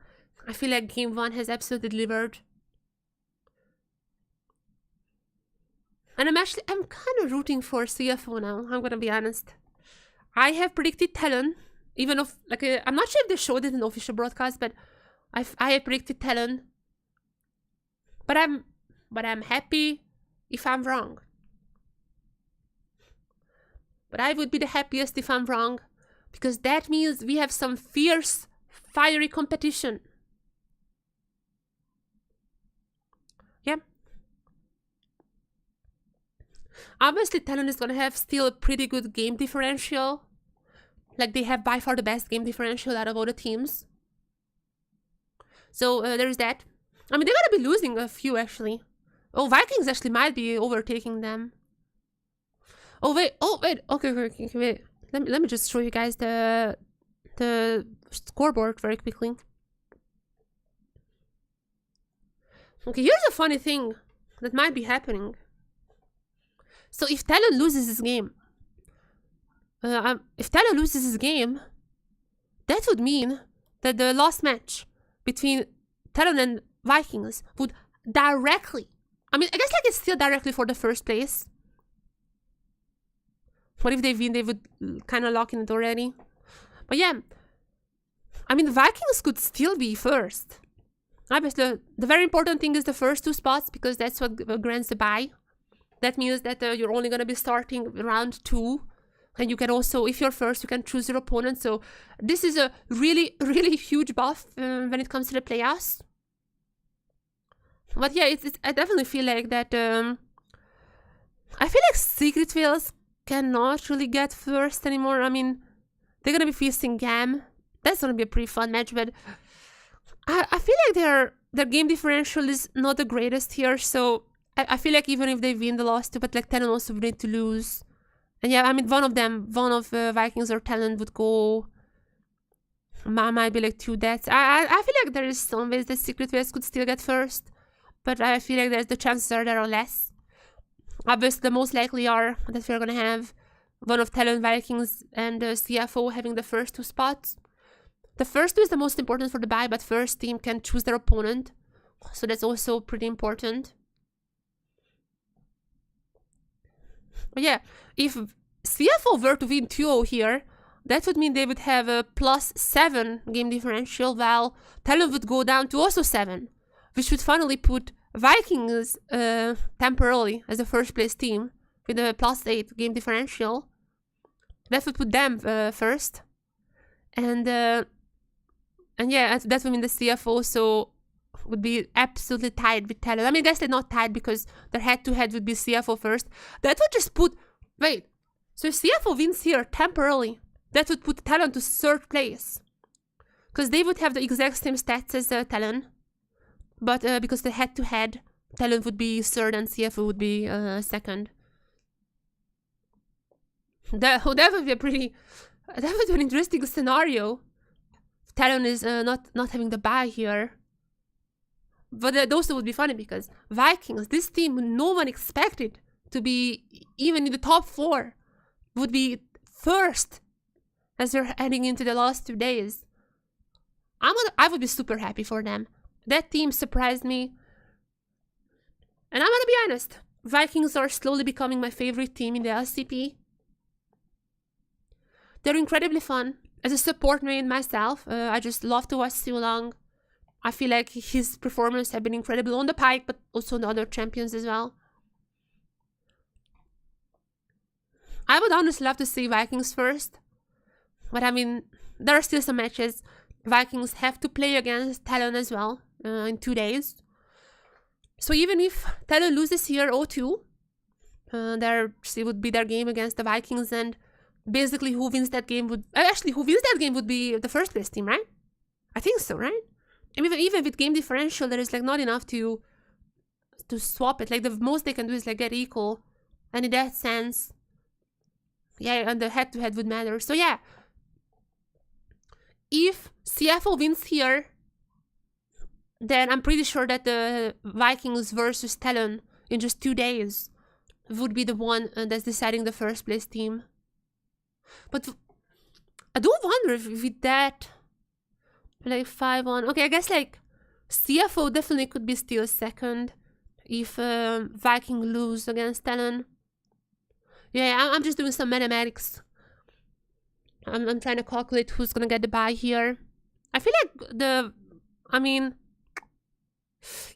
I feel like game 1 has absolutely delivered. And I'm kind of rooting for CFO now, I'm gonna be honest. I have predicted Talon, even if, like, I'm not sure if they showed it in the official broadcast, but I have predicted Talon. But I'm happy if I'm wrong. But I would be the happiest if I'm wrong, because that means we have some fierce, fiery competition. Yeah. Obviously, Talon is gonna have still a pretty good game differential. Like, they have by far the best game differential out of all the teams. So, there's that. I mean, they're gonna be losing a few, actually. Oh, Vikings actually might be overtaking them. Oh, wait. Okay, wait. Let me just show you guys the scoreboard very quickly. Okay, here's a funny thing that might be happening. So if Talon loses his game, that would mean that the last match between Talon and Vikings would directly, I mean, I guess like it's still directly for the first place. What if they win? They would kind of lock in it already. But yeah, I mean, the Vikings could still be first. Obviously, the very important thing is the first 2 spots, because that's what grants the bye. That means that you're only going to be starting round 2. And you can also, if you're first, you can choose your opponent. So this is a really huge buff when it comes to the playoffs. But yeah, I definitely feel like that. I feel like Secret Whales cannot really get first anymore. I mean, they're going to be facing Gam. That's going to be a pretty fun match. But I feel like their game differential is not the greatest here. So I feel like even if they win the last 2, but like Talon also would need to lose. And yeah, I mean, one of Vikings or Talon would go. Might be like 2 deaths. I feel like there is some ways that Secret Whales could still get first, but I feel like the chances there are less. Obviously, the most likely are that we're gonna have one of Talon, Vikings, and CFO having the first 2 spots. The first 2 is the most important for the bye, but first team can choose their opponent, so that's also pretty important. But yeah, if CFO were to win 2-0 here, that would mean they would have a +7 game differential, while Talon would go down to also 7, which would finally put Vikings temporarily as the first place team with a +8 game differential. That would put them first. And yeah, that would mean the CFO also would be absolutely tied with Talon. I mean, I guess they're not tied because their head-to-head would be CFO first. That would just put... Wait. So if CFO wins here temporarily, that would put Talon to 3rd place. Because they would have the exact same stats as Talon. But because the head-to-head, Talon would be 3rd and CFO would be 2nd. That would be a pretty... That would be an interesting scenario. Talon is not having the bye here. But those would be funny because Vikings, this team no one expected to be even in the top 4, would be first as they're heading into the last 2 days. I would be super happy for them. That team surprised me. And I'm gonna be honest, Vikings are slowly becoming my favorite team in the LCP. They're incredibly fun. As a support main myself, I just love to watch Siu Long. I feel like his performance have been incredible on the Pike, but also on the other champions as well. I would honestly love to see Vikings first. But I mean, there are still some matches. Vikings have to play against Talon as well in 2 days. So even if Talon loses here 0-2, it would be their game against the Vikings, and basically who wins that game would... who wins that game would be the first place team, right? I think so, right? I mean, even with game differential, there is like not enough to swap it. Like the most they can do is like get equal. And in that sense, yeah, and the head-to-head would matter. So yeah, if CFO wins here, then I'm pretty sure that the Vikings versus Talon in just 2 days would be the one that's deciding the first place team. But I do wonder if with that, like 5-1, okay, I guess like CFO definitely could be still second if Viking lose against Talon. Yeah, I'm just doing some mathematics. I'm trying to calculate who's gonna get the bye here. I feel like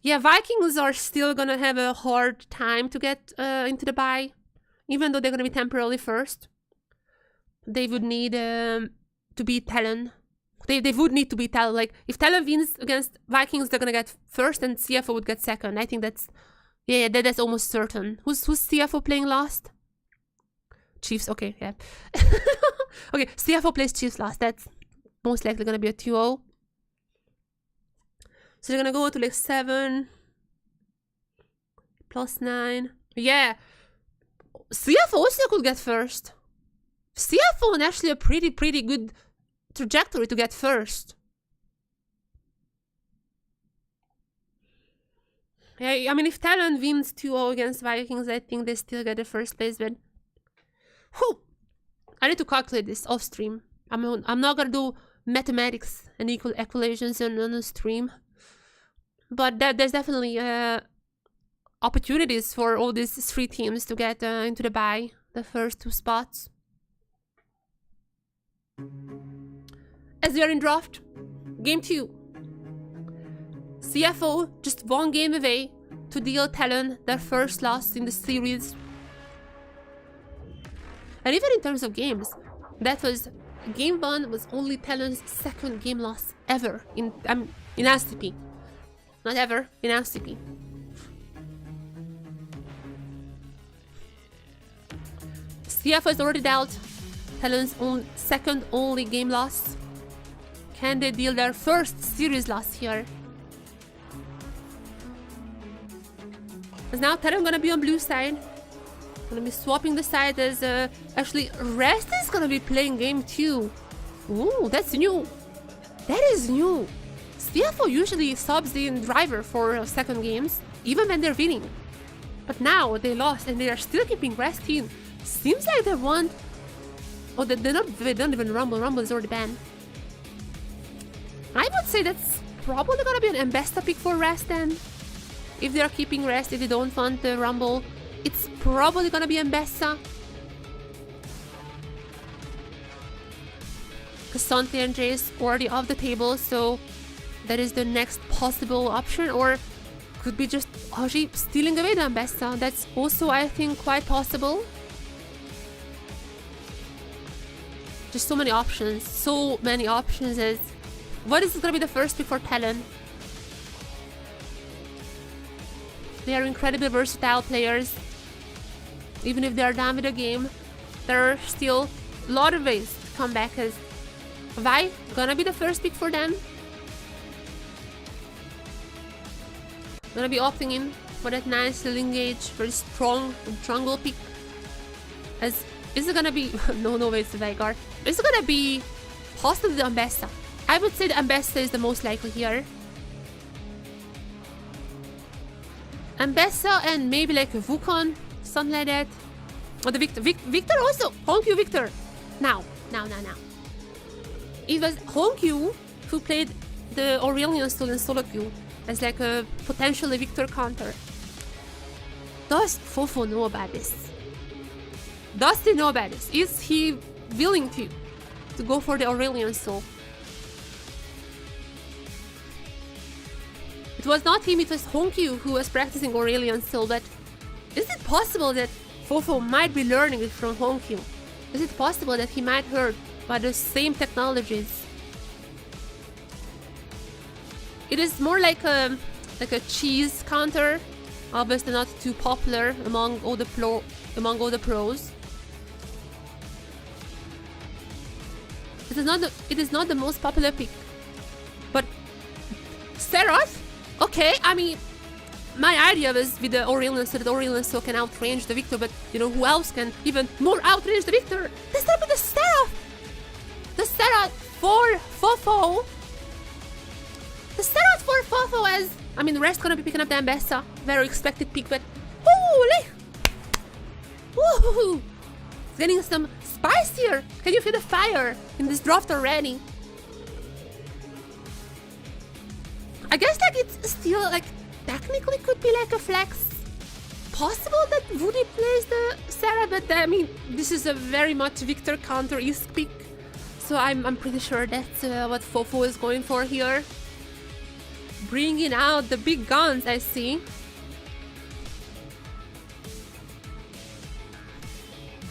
yeah, Vikings are still gonna have a hard time to get into the bye, even though they're gonna be temporarily first. They would need to beat Talon. They would need to beat Talon. Like, if Talon wins against Vikings, they're gonna get first, and CFO would get second. I think that's almost certain. Who's CFO playing last? Chiefs. Okay, yeah. Okay, CFO plays Chiefs last. That's most likely gonna be a 2-0. So they're gonna go to like 7 plus 9. Yeah, CFO also could get first. CFO on actually a pretty good trajectory to get first. Yeah, I mean, if Talon wins 2-0 against Vikings, I think they still get the first place, but whew, I need to calculate this off stream. I'm not gonna do mathematics and equations on the stream, but there's definitely opportunities for all these 3 teams to get into the bye, the first 2 spots. As we are in draft, game 2. CFO just 1 game away to deal Talon their first loss in the series. And even in terms of games, game 1 was only Talon's 2nd game loss ever in LCP. Not ever, in LCP. CFO has already dealt Talon's 2nd only game loss. Can they deal their first series loss here? Because now Talon gonna be on blue side. Gonna be swapping the side as actually Rest is gonna be playing game 2. Ooh, that's new. That is new. CFO usually subs in Driver for 2nd games, even when they're winning. But now they lost and they are still keeping Rest in. Seems like they want... Oh, they don't even Rumble. Rumble is already banned. I would say that's probably gonna be an Ambesta pick for Rest then. If they are keeping Rest, if they don't want the Rumble, it's probably gonna be Ambesta. Cassante and Jay is already off the table, so that is the next possible option. Or could be just Aji stealing away the Ambesta. That's also, I think, quite possible. Just so many options. So many options. As what is gonna be the first pick for Talon? They are incredibly versatile players. Even if they are done with the game, there are still a lot of ways to come back. As Vi gonna be the first pick for them. Gonna be opting in for that nice little engage, very strong jungle pick. As is it gonna be no way it's the Vanguard. Is it gonna be possibly the Ambesta? I would say the Ambessa is the most likely here. Ambessa and maybe like a Wukong, something like that. Or the Victor. Victor also. Honkyu Victor. Now. It was Honkyu who played the Aurelion Soul in solo queue as like a potentially Victor counter. Does Fofo know about this? Does he know about this? Is he willing to go for the Aurelion Soul? It was not him, it was Honkyu who was practicing Aurelion Soul, but is it possible that Fofo might be learning it from Honkyu? Is it possible that he might heard about the same technologies? It is more like a cheese counter, obviously not too popular among all the pros. It is not the most popular pick, but Serath. Okay, I mean, my idea was with the Aurelion so that Aurelion Soul can outrange the Victor, but you know who else can even more outrange the Victor? This time with the Serath! The Serath for Fofo! The Serath for Fofo as... I mean, the rest gonna be picking up the Ambessa. Very expected pick, but... Holy! Woohoo! It's getting some spice here! Can you feel the fire in this draft already? I guess like it's still like technically could be like a flex. Possible that Woody plays the Sarah, but I mean this is a very much Victor counter-esque pick, so I'm pretty sure that's what Fofo is going for here. Bringing out the big guns, I see.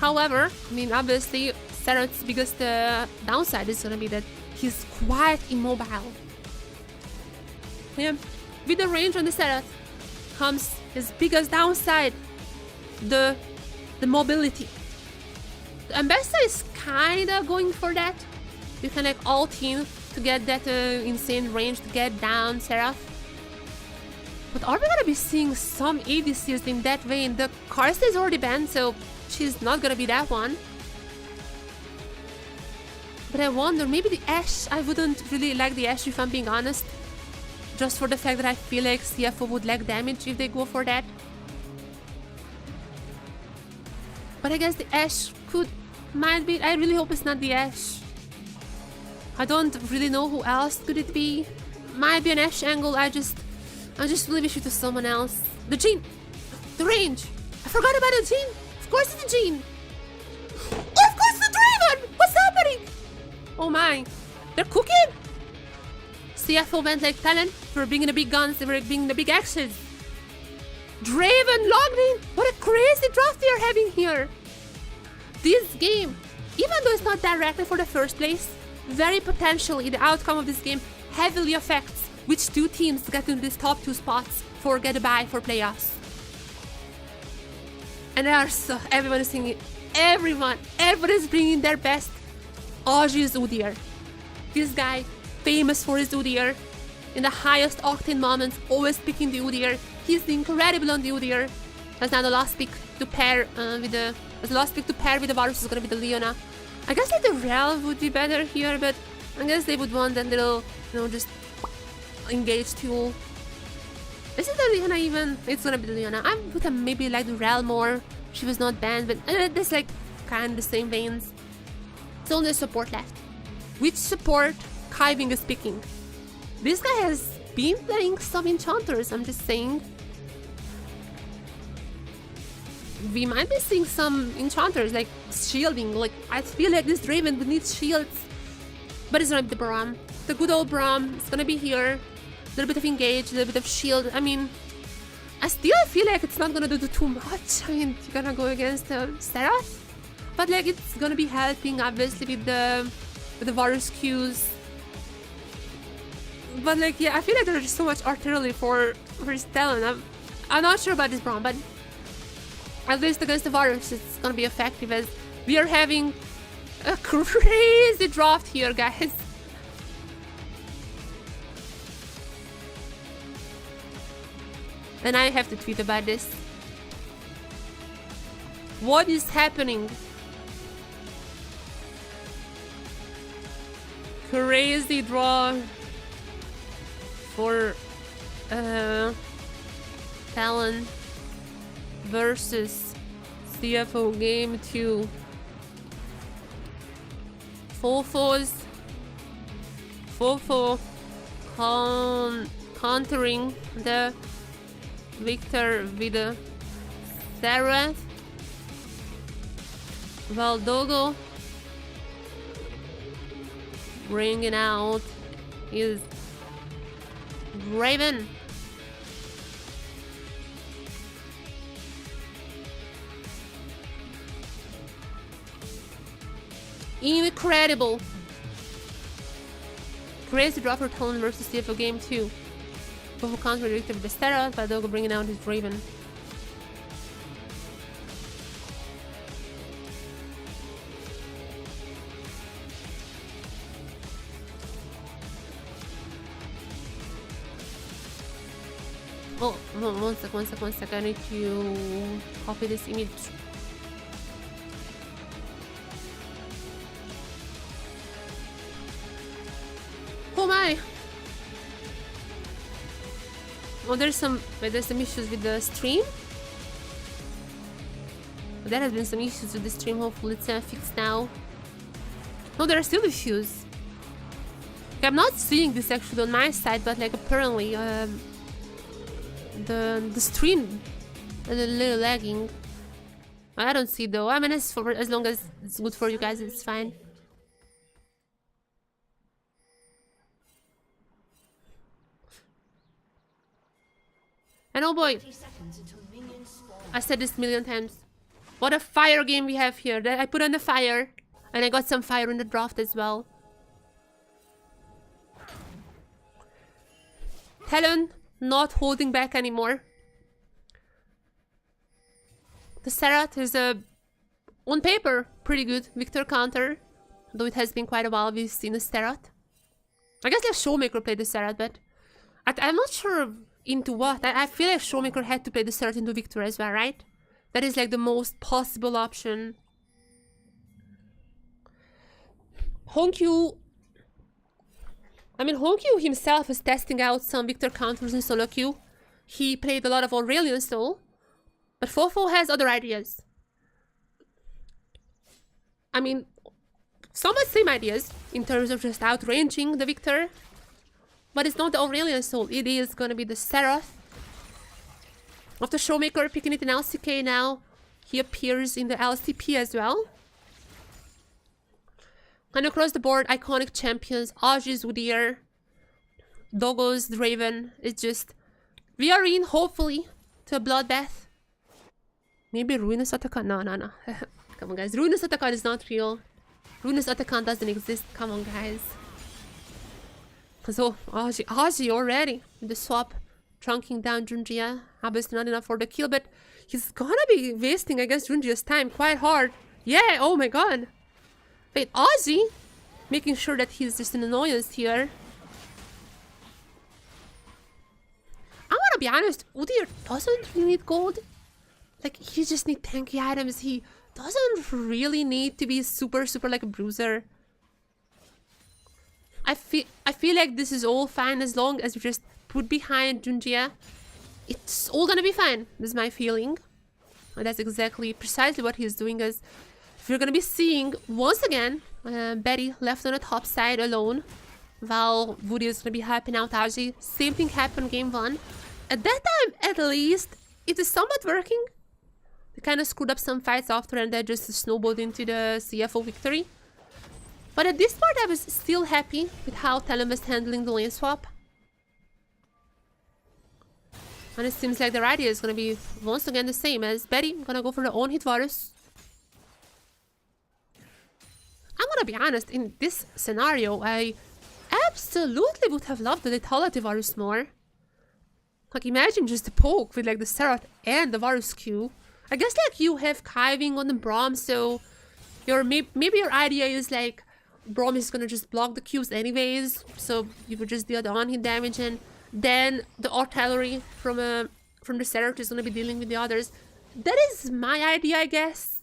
However, I mean obviously Sarah's biggest downside is gonna be that he's quite immobile. Yeah, with the range on the Serath comes his biggest downside, the mobility. The Ambessa is kinda going for that. You can like ult in to get that insane range to get down Serath. But are we gonna be seeing some ADCs in that vein? The Karsta is already banned, so she's not gonna be that one. But I wonder, maybe the Ashe. I wouldn't really like the Ashe if I'm being honest. Just for the fact that I feel like CFO would lack damage if they go for that. But I guess the Ashe might be. I really hope it's not the Ashe. I don't really know who else could it be. Might be an Ashe angle. I just really wish it was someone else. The Jean! The range! I forgot about the Jean! Of course it's the Jean! Oh, of course it's the Draven! What's happening? Oh my. They're cooking? CFO went like talent for bringing the big guns, they were bringing the big axes. Draven logged in! What a crazy draft they are having here! This game, even though it's not directly for the first place, very potentially the outcome of this game heavily affects which two teams get into these top two spots for get a bye for playoffs. And they are so, everyone is singing, everyone is bringing their best. Aji is Udyr. This guy, famous for his Udyr. In the highest octane moments, always picking the Udyr. He's incredible on the Udyr. That's now the last pick to pair with the Varus is gonna be the Leona. I guess like the Rel would be better here, but I guess they would want that little, you know, just engage tool. Is it the Leona even? It's gonna be the Leona. I would have maybe liked the Rel more. She was not banned, but there's like kind of the same veins. It's only support left. Which support Kaiving is picking? This guy has been playing some enchanters, I'm just saying. We might be seeing some enchanters like shielding. Like I feel like this Draven would need shields. But it's gonna be the Braum. The good old Braum is gonna be here. A little bit of engage, a little bit of shield. I mean, I still feel like it's not gonna do too much. I mean, you're gonna go against Serath. But like it's gonna be helping obviously with the Varus Qs. But like yeah, I feel like there's just so much artillery for his talent. I'm not sure about this Braum, but at least against the Varus it's gonna be effective as we are having a crazy draft here, guys. And I have to tweet about this. What is happening? crazy draw for Talon versus CFO game 2. Fofo countering the Victor with the Sarah, Valdogo bringing out his Raven. Incredible. Crazy draw for Talon versus CFO game 2. Both counter Victor with the Stera, Valdogo bringing out his Raven. Oh, no, one sec. I need to copy this image. Oh my! Oh, there's some issues with the stream. There has been some issues with the stream. Hopefully it's fixed now. No, there are still issues. I'm not seeing this actually on my side, but like apparently the stream is a little lagging. I don't see though. I mean, as long as it's good for you guys, it's fine. And oh boy, I said this a million times. What a fire game we have here. I put on the fire, and I got some fire in the draft as well. Talon not holding back anymore. The Seraph is on paper, pretty good Victor counter. Though it has been quite a while we've seen the Seraph. I guess like Showmaker played the Seraph, but I'm not sure into what. I feel like Showmaker had to play the Seraph into Victor as well, right? That is like the most possible option. Honkyu himself is testing out some Victor counters in solo queue. He played a lot of Aurelion Soul, but Fofo has other ideas. I mean, somewhat same ideas in terms of just outranging the Victor, but it's not the Aurelion Soul. It is gonna be the Seraph. After Showmaker picking it in LCK now, he appears in the LCP as well. And across the board, iconic champions, Aji's Udyr, Dogo's Draven. It's just, we are in, hopefully, to a bloodbath. Maybe Ruinous Atakan? No. Come on, guys. Ruinous Atakan is not real. Ruinous Atakan doesn't exist. Come on, guys. So, Aji already with the swap, trunking down Junjia. Obviously not enough for the kill, but he's gonna be wasting against Junjia's time quite hard. Yeah, oh my god. Wait, Ozzy? Making sure that he's just an annoyance here. I'm gonna be honest, Udyr doesn't really need gold. Like, he just needs tanky items. He doesn't really need to be super like a bruiser. I feel like this is all fine as long as you just put behind Junjia. It's all gonna be fine. This is my feeling. And that's precisely what he's doing. As we're gonna be seeing once again Betty left on the top side alone, while Woody is gonna be helping out Aji. Same thing happened game 1. At that time, at least, it is somewhat working. They kind of screwed up some fights after, and that just snowballed into the CFO victory. But at this part, I was still happy with how Talon was handling the lane swap. And it seems like their idea is gonna be once again the same as Betty. Gonna go for the own hit Varus. I'm gonna be honest, in this scenario, I absolutely would have loved the Lethality Varus more. Like, imagine just the poke with like the Seraph and the Varus Q. I guess like you have Kiving on the Braum, so maybe your idea is like Braum is gonna just block the Qs anyways, so you would just deal the on-hit damage, and then the artillery from the Seraph is gonna be dealing with the others. That is my idea, I guess.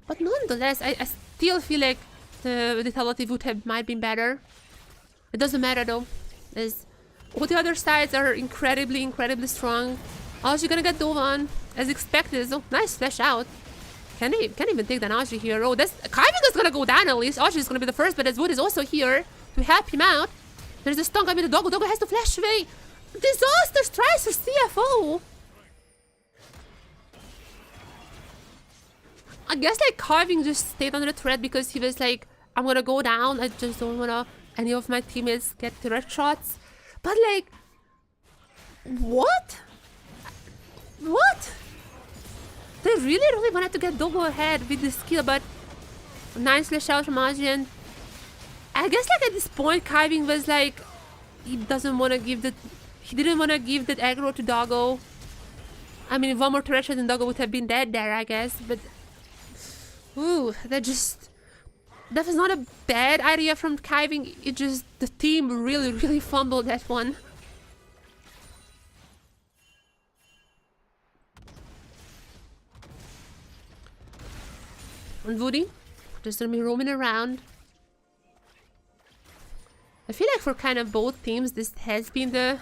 But nonetheless, I still feel like The lethality would have might been better. It doesn't matter though. As all the other sides are incredibly strong. Audrey gonna get Dovan as expected. So nice flash out. Can't even take that Audrey here. Oh, that's Kyving is gonna go down at least. Audrey is gonna be the first, but as Wood is also here to help him out. There's a stun coming. The Doggo has to flash away. Disaster strikes for CFO. I guess like Carving just stayed under the threat because he was like, I'm gonna go down. I just don't wanna any of my teammates get threat shots. But like, what? What? They really wanted to get Doggo ahead with this skill, but nice flash out from Ajin. I guess like at this point, Kyving was like, he didn't want to give that aggro to Doggo. I mean, one more threat shot and Doggo would have been dead there, I guess. But ooh, that was not a bad idea from Kyving. It just, the team really fumbled that one. And Woody, just gonna be roaming around. I feel like for kind of both teams, this has been the...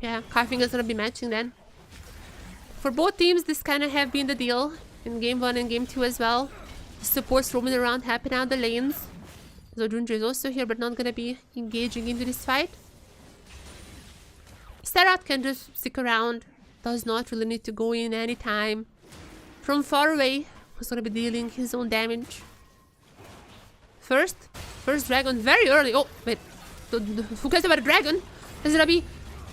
Yeah, Kyving is gonna be matching then. For both teams, this kind of have been the deal in game 1 and game 2 as well. Supports roaming around, helping out the lanes. So Junjo is also here, but not gonna be engaging into this fight. Serat can just stick around. Does not really need to go in anytime. From far away, he's gonna be dealing his own damage. First dragon very early. Oh, wait. Who cares about the dragon? Is it gonna be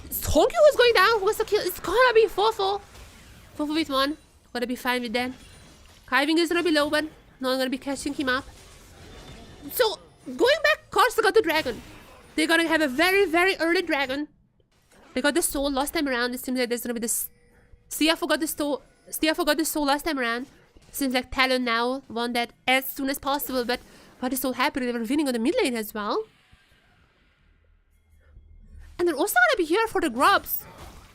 Honky who's going down? Who has to kill? It's gonna be Fofo. Fofo with 1. Gonna be fine with that. Kyving is gonna be low, but not gonna be catching him up. So, going back, Karsa got the dragon. They're gonna have a very early dragon. They got the soul last time around. It seems like there's gonna be this. CFO got the soul last time around. Seems like TLN now won that as soon as possible, but what is so happy they were winning on the mid lane as well. And they're also gonna be here for the grubs.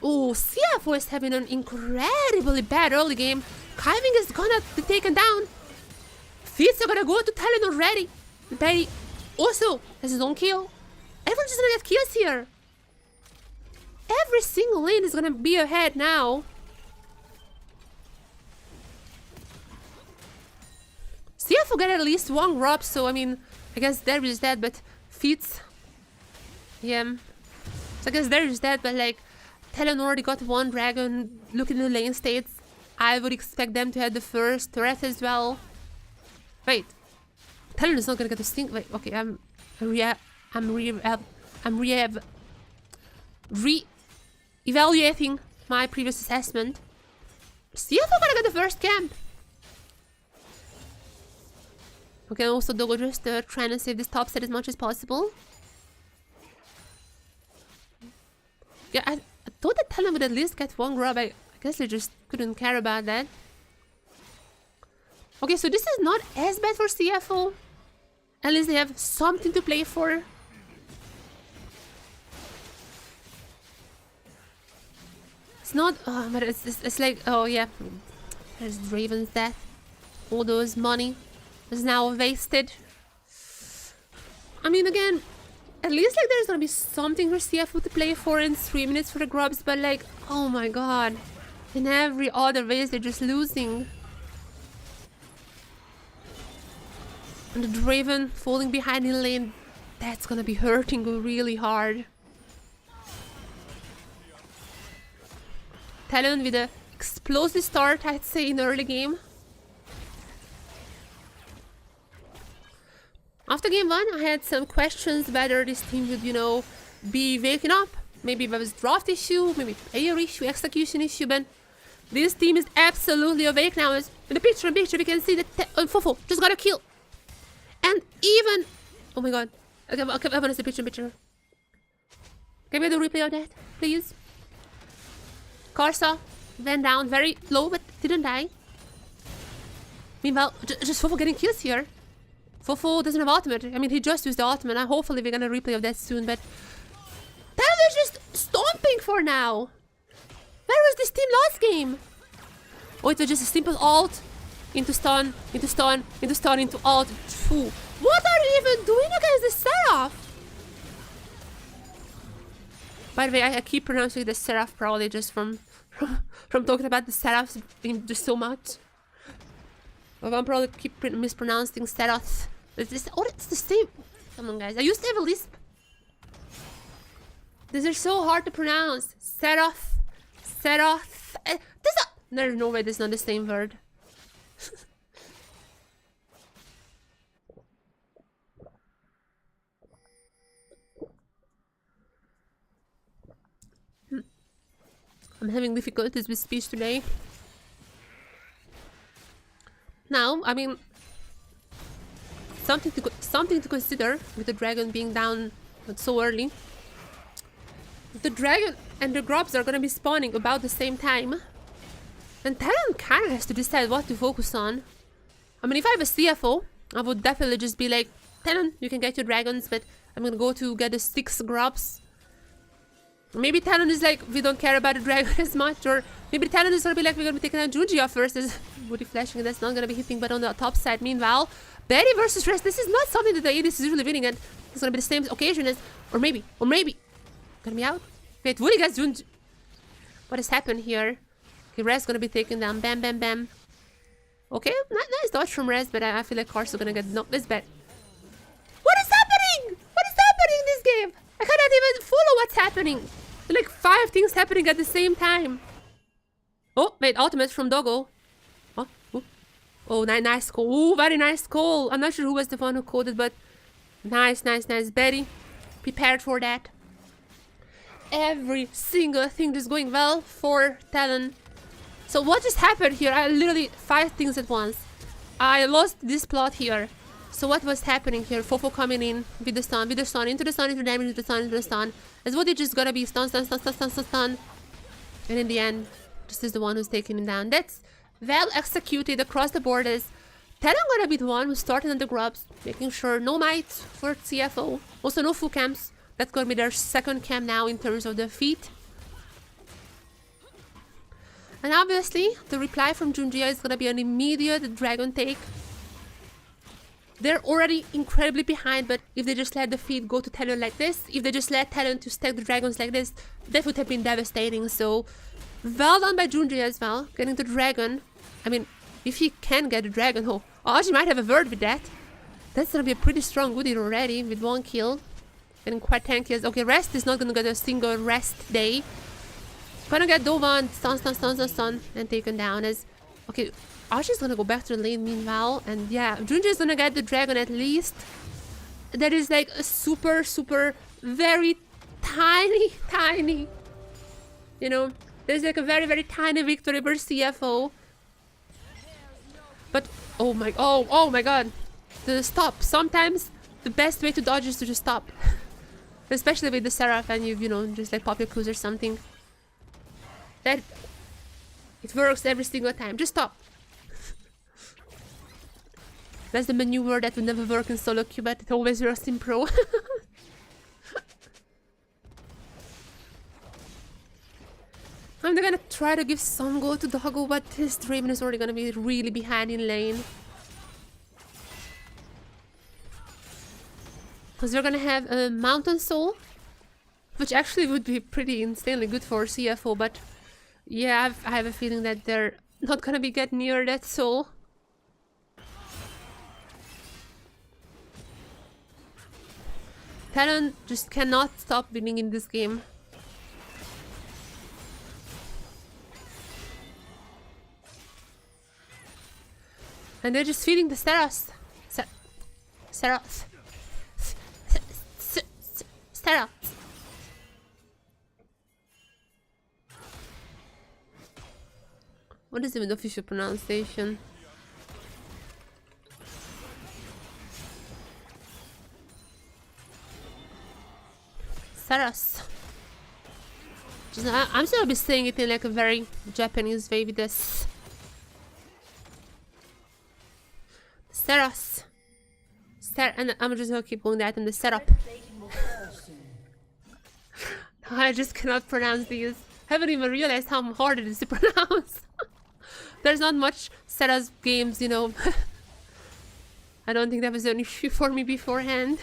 Oh, CFO is having an incredibly bad early game. Kyving is gonna be taken down. Feats are gonna go to TLN already. Barry also has his own kill. Everyone's just gonna get kills here. Every single lane is gonna be ahead now. CFO got at least 1 grub, so I mean, I guess there is that, but Feats, yeah. So I guess there is that, but like, TLN already got 1 dragon. Looking at the lane states, I would expect them to have the first threat as well. Wait, TLN is not gonna get a sting. Wait, okay, I'm re-evaluating my previous assessment. CFO gonna get the first camp. Okay, also Doggo just trying to save this top set as much as possible. Yeah, I thought that TLN would at least get 1 grub. I guess they just couldn't care about that. Okay, so this is not as bad for CFO. At least they have something to play for. It's not... Oh, but it's like... Oh, yeah. There's Draven's death. All those money is now wasted. I mean, again, at least like there's gonna be something for CFO to play for in 3 minutes for the grubs, but like, oh my god, in every other ways they're just losing. And the Draven falling behind in lane, that's gonna be hurting really hard. TLN with a explosive start, I'd say, in the early game. After game 1, I had some questions whether this team would, you know, be waking up. Maybe it was draft issue, maybe player issue, execution issue, but this team is absolutely awake now. As in the picture we can see that Fofo just got a kill. And even... Oh my god. Okay, I want to see picture. Can we do a replay of that, please? Karsa went down very low, but didn't die. Meanwhile, just Fofo getting kills here. Fofo doesn't have ultimate. I mean, he just used the ultimate. Hopefully we're gonna replay of that soon, but... That was just stomping for now. Where was this team last game? Oh, it was just a simple ult. into stun, into stun, into stun, into alt. Phew. What are you even doing against the Seraph? By the way, I keep pronouncing the Seraph probably just from talking about the Seraphs just so much. I'm probably keep mispronouncing Seraphs. It's the same. Come on, guys. I used to have a lisp. These are so hard to pronounce. Seraph. Seraph. There's no way this is not the same word. I'm having difficulties with speech today. Now, I mean, something to consider with the dragon being down so early. The dragon and the grubs are gonna be spawning about the same time. And Talon kind of has to decide what to focus on. I mean, if I have a CFO, I would definitely just be like, Talon, you can get your dragons, but I'm gonna go to get the 6 grubs. Maybe Talon is like, we don't care about the dragon as much, or maybe Talon is gonna be like, we're gonna be taking out Junjia first as booty flashing, that's not gonna be hitting, but on the top side. Meanwhile, Betty versus Rest, this is not something that the ADC is usually winning, and it's gonna be the same occasion as, or maybe, gonna be out? Wait, Woody gets Junjia. What has happened here? Okay, Rest gonna be taken down, bam, bam, bam. Okay, nice dodge from Rest, but I feel like Car's gonna get, no, this bad. What is happening? What is happening in this game? I cannot even follow what's happening. Like 5 things happening at the same time. Oh, wait, ultimate from Doggo. Oh, nice call. Ooh, very nice call. I'm not sure who was the one who called it, but nice. Betty, prepared for that. Every single thing is going well for Talon. So what just happened here? I literally 5 things at once. I lost this plot here. So what was happening here? Fofo coming in with the stun, into the stun, into the damage, into the stun. As Woody just gonna be stun. And in the end, this is the one who's taking him down. That's well executed across the board. As Talon gonna be the one who's starting on the grubs, making sure no mites for CFO. Also no full camps. That's gonna be their second camp now in terms of defeat. And obviously, the reply from Junjia is gonna be an immediate dragon take. They're already incredibly behind, but if they just let the feed go to Talon like this, if they just let Talon to stack the dragons like this, that would have been devastating. So, well done by Junji as well, getting the dragon. I mean, if he can get the dragon, oh, Aji might have a word with that. That's gonna be a pretty strong Woody already, with 1 kill. Getting quite tanky as, okay, Rest is not gonna get a single rest day. Gonna get Dovan, stun, and taken down as, okay, Ash is gonna go back to the lane meanwhile, and yeah, Junji is gonna get the dragon at least. That is like a super, very tiny, you know, there's like a very tiny victory for CFO. But, oh my god, the stop. Sometimes the best way to dodge is to just stop. Especially with the Seraph and you know, just like pop your Qs or something. That, it works every single time, just stop. That's the maneuver that would never work in solo queue, but it always works in pro. I'm gonna try to give some gold to Doggo, but his Draven is already gonna be really behind in lane. Because we're gonna have a Mountain Soul, which actually would be pretty insanely good for CFO, but yeah, I have a feeling that they're not gonna be get near that soul. Talon just cannot stop winning in this game. And they're just feeding the Seraphs. Seraphs. What is even the official pronunciation? Saras. I'm still gonna be saying it in like a very Japanese way with this. Saras. And I'm just gonna keep going that in the setup. I just cannot pronounce these. I haven't even realized how hard it is to pronounce. There's not much Sarah's games, you know. I don't think that was an issue for me beforehand.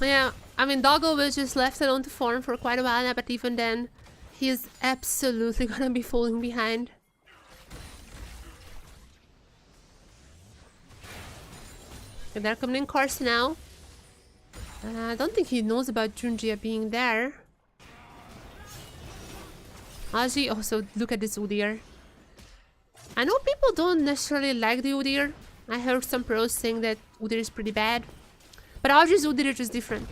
Yeah, I mean, Doggo was just left alone to farm for quite a while now, but even then, he is absolutely gonna be falling behind. Okay, they're coming in cars now. I don't think he knows about Junjia being there. Aji, also look at this Udyr. I know people don't necessarily like the Udyr. I heard some pros saying that Udyr is pretty bad. But Aji's Udyr is just different.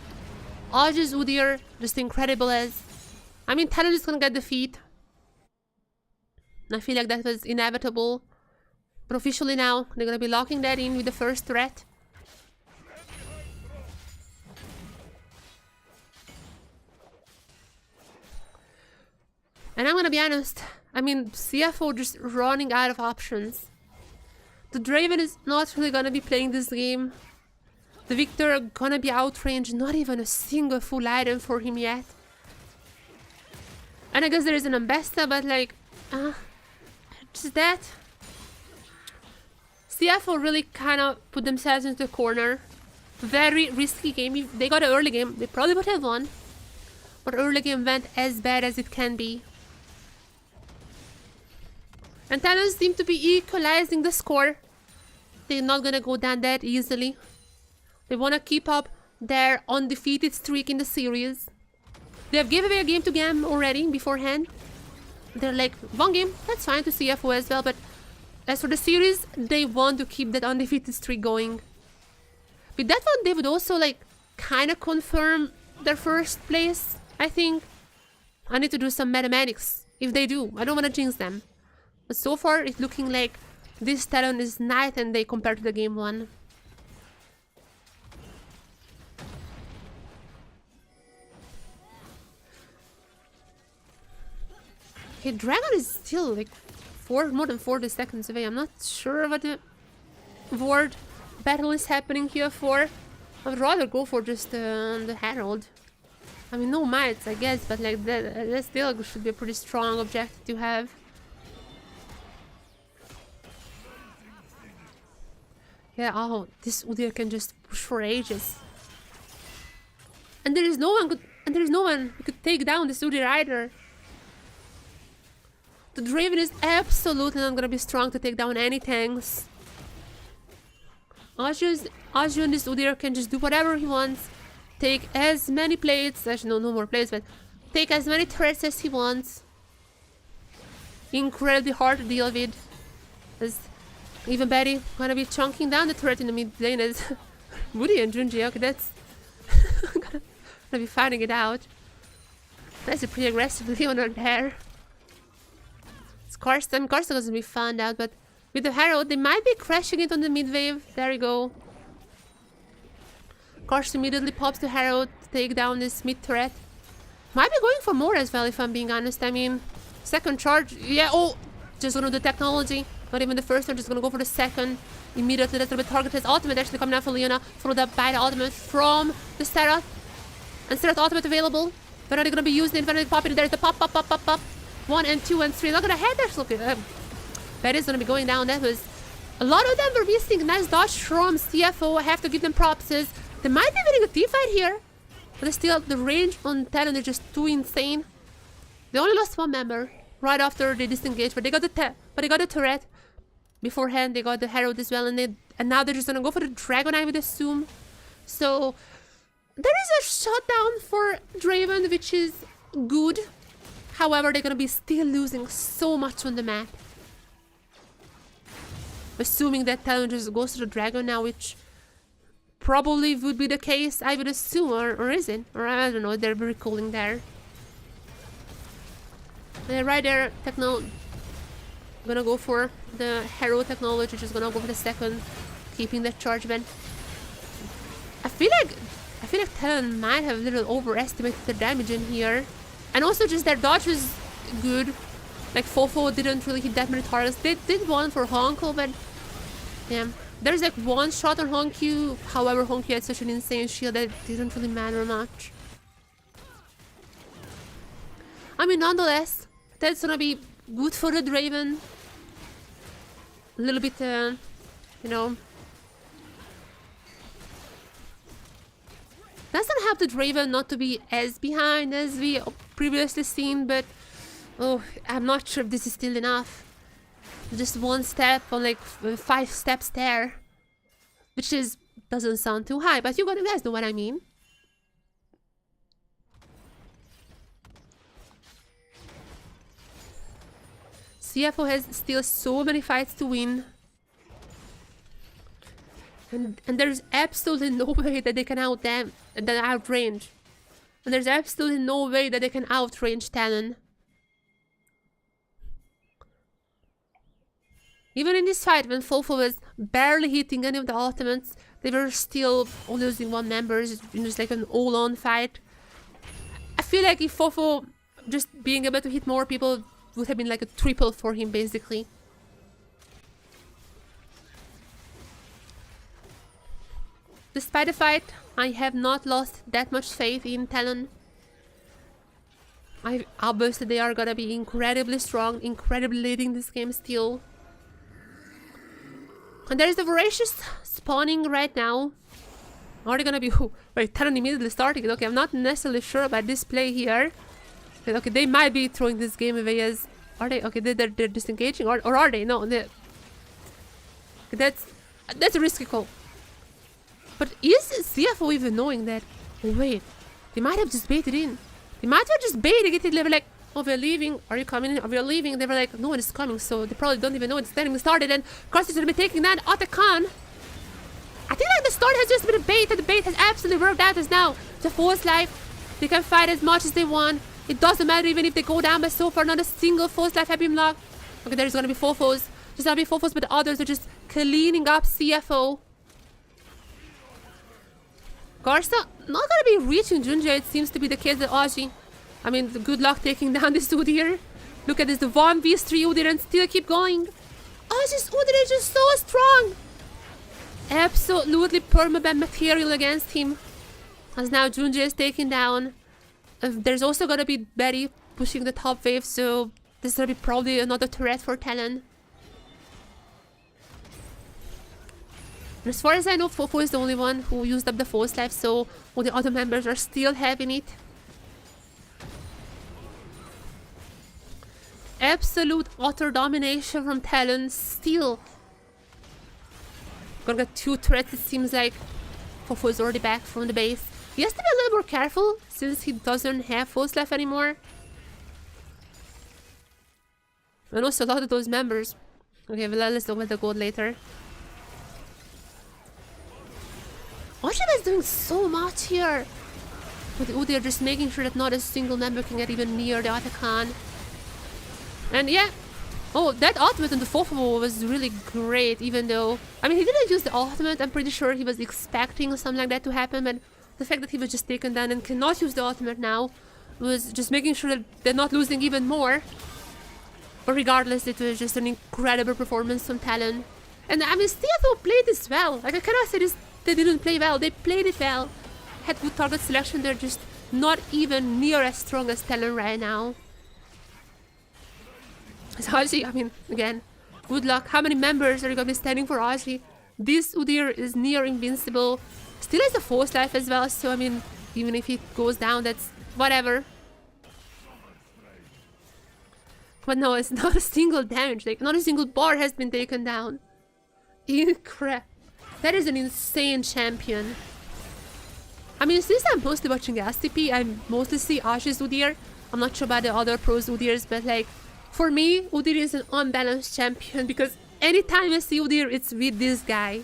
Aji's Udyr, just incredible as... I mean, Talon is gonna get defeat. I feel like that was inevitable. But officially now, they're gonna be locking that in with the first threat. And I'm gonna be honest, I mean, CFO just running out of options. The Draven is not really gonna be playing this game. The Victor gonna be outranged, not even a single full item for him yet. And I guess there is an Ambesta, but like, just that. CFO really kind of put themselves into the corner. Very risky game. If they got an early game, they probably would have won. But early game went as bad as it can be. And Talons seem to be equalizing the score. They're not gonna go down that easily. They wanna keep up their undefeated streak in the series. They have given away a game to Gam already beforehand. They're like, one game, that's fine to CFO as well, but as for the series, they want to keep that undefeated streak going. With that one, they would also like kind of confirm their first place, I think. I need to do some mathematics. If they do, I don't want to jinx them. But so far, it's looking like this Talon is night and day compared to the game one. Okay, Dragon is still like more than 40 seconds away. I'm not sure what the ward battle is happening here for. I would rather go for just the Herald. I mean, no mites, I guess, but like that still should be a pretty strong objective to have. Yeah, oh, this Udyr can just push for ages. And there is no one who could take down this Udyr either. The Draven is absolutely not gonna be strong to take down any tanks. Aju and this Udyr can just do whatever he wants. Take as many plates, actually no more plates, but take as many turrets as he wants. Incredibly hard to deal with. As even Betty gonna be chunking down the turret in the mid lane as Woody and Junji. Okay, that's gonna be fighting it out. That's a pretty aggressive Leonard there. Karsten doesn't be found out, but with the Herald, they might be crashing it on the mid wave. There you go. Karsten immediately pops the Herald to take down this mid turret. Might be going for more as well, if I'm being honest. I mean, second charge, yeah, oh, just gonna do the technology. Not even the first one, just gonna go for the second. Immediately, that's a bit target. His ultimate actually coming out for Leona, followed up by the ultimate from the Serath. And Serath ultimate available. But are they gonna be using it? When they pop it, there's the pop. 1 and 2 and 3. Not gonna head dash. Look, Betty's gonna be going down. That was a lot of them were missing. Nice dodge from CFO. I have to give them props. They might be winning a team fight here, but still the range on Talon is just too insane. They only lost one member right after they disengaged, but they got the turret beforehand. They got the Herald as well, and now they're just gonna go for the Dragon, I would assume. So there is a shutdown for Draven, which is good. However, they're gonna be still losing so much on the map. Assuming that Talon just goes to the Dragon now, which probably would be the case, I would assume, or is it? Or I don't know, they're recalling there. Right there, gonna go for the Hero technology, just gonna go for the second, keeping that charge band. I feel like Talon might have a little overestimated the damage in here. And also just their dodge was good. Like Fofo didn't really hit that many targets. They did one for Honku, but yeah. There's like one shot on Honku. However, Honku had such an insane shield that it didn't really matter much. I mean, nonetheless, that's gonna be good for the Draven. A little bit, you know, doesn't help the Draven not to be as behind as we previously seen, but oh, I'm not sure if this is still enough. Just one step on like 5 steps there, which is doesn't sound too high, but you guys know what I mean. CFO has still so many fights to win. And there's absolutely no way that they can outrange. And there's absolutely no way that they can outrange Talon. Even in this fight, when Fofo was barely hitting any of the ultimates, they were still losing one member. It was like an all-on fight. I feel like if Fofo just being able to hit more people would have been like a triple for him, basically. Despite the fight, I have not lost that much faith in Talon. Obviously, they are gonna be incredibly strong, incredibly leading this game still. And there is the Voracious spawning right now. Are they gonna be... Wait, Talon immediately starting it. Okay, I'm not necessarily sure about this play here. Okay, they might be throwing this game away as... Are they? Okay, they're disengaging. Or are they? No, that's a risky call. But is CFO even knowing that? Oh, wait, they might have just baited in. They might have just baited it. They were like, oh, we're leaving. Are you coming in? Oh, we're leaving. They were like, no one is coming. So they probably don't even know it's getting started. And Karst is going to be taking that Otacon. I think like the start has just been a bait. And the bait has absolutely worked out as now. The Force Life. They can fight as much as they want. It doesn't matter even if they go down, but so far not a single Force Life have been locked. Okay, there's going to be Fofos. There's going to be Fofos, but the others are just cleaning up CFO. Garza not gonna be reaching Junja, it seems to be the case with Aji. I mean, good luck taking down this Udyr. Look at this, the 1v3 Udyr and still keep going. Aji's Udyr is just so strong. Absolutely permaban material against him. As now Junja is taken down. There's also gonna be Betty pushing the top wave, so this is gonna be probably another threat for Talon. As far as I know, Fofo is the only one who used up the Force Life, so all the other members are still having it. Absolute utter domination from Talon still. Gonna get 2 threats, it seems like. Fofo is already back from the base. He has to be a little more careful since he doesn't have Force Life anymore. And also a lot of those members. Okay, well, let's look at the gold later. Oshima is doing so much here. But Udyr just making sure that not a single member can get even near the Otacon. And yeah. Oh, that ultimate on the Fofo was really great, even though... I mean, he didn't use the ultimate. I'm pretty sure he was expecting something like that to happen. But the fact that he was just taken down and cannot use the ultimate now was just making sure that they're not losing even more. But regardless, it was just an incredible performance from Talon. And I mean, CFO played this well. Like, I cannot say this... They didn't play well, they played it well. Had good target selection, they're just not even near as strong as Talon right now. So Aji, I mean, again, good luck. How many members are you gonna be standing for Aji? This Udyr is near invincible. Still has a Force Life as well, so I mean, even if it goes down, that's whatever. But no, it's not a single damage, like not a single bar has been taken down. Incredible. That is an insane champion. I mean, since I'm mostly watching LCP, I mostly see Aji's Udyr. I'm not sure about the other pros Udyrs, but like, for me, Udyr is an unbalanced champion because anytime I see Udyr, it's with this guy.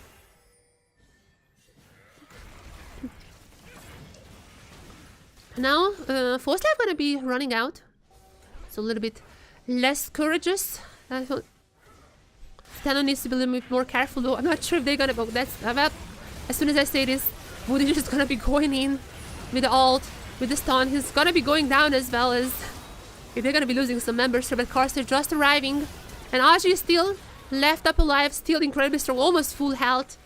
Now, Force Life gonna be running out. It's a little bit less courageous. I thought Talon needs to be a little bit more careful though. I'm not sure if they're gonna go. That's about as soon as I say this, Woody is just gonna be going in with the ult, with the stun. He's gonna be going down as well as if they're gonna be losing some members here, but Karst is just arriving. And Aji is still left up alive, still incredibly strong, almost full health.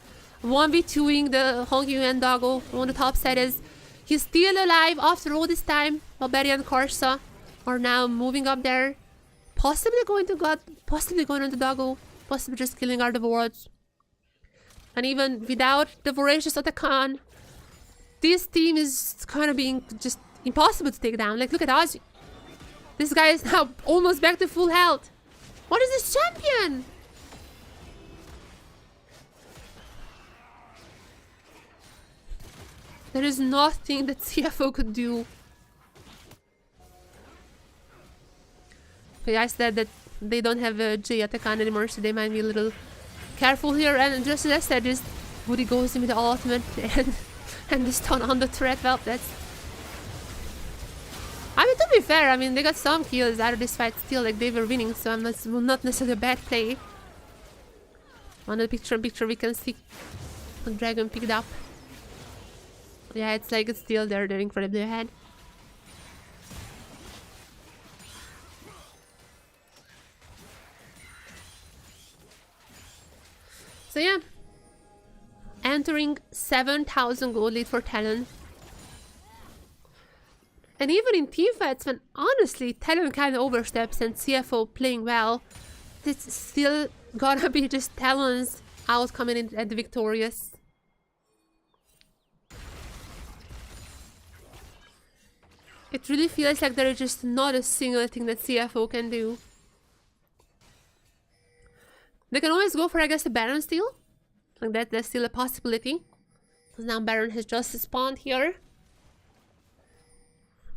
1v2ing the Hongyu and Doggo on the top side as he's still alive after all this time. While Betty and Karsa are now moving up there. Possibly going to God, possibly going into Doggo, possibly just killing our Devorads. And even without the Voracious Otacon, this team is kind of being just impossible to take down. Like, look at Ozzy. This guy is now almost back to full health. What is this champion? There is nothing that CFO could do. Okay, I said that they don't have a J Atakan anymore, so they might be a little careful here. And just as I said, this Woody goes in with the ultimate and the stun on the threat. Well, that's... I mean, to be fair, I mean, they got some kills out of this fight still, like they were winning, so it's not necessarily a bad play. On the picture we can see the dragon picked up. Yeah, it's like it's still there, they're incredibly ahead. So yeah, entering 7,000 gold lead for Talon. And even in teamfights, when honestly Talon kind of oversteps and CFO playing well, it's still gonna be just Talon's out coming in at the victorious. It really feels like there is just not a single thing that CFO can do. They can always go for, I guess, a Baron steal. Like that's still a possibility. Because now Baron has just spawned here.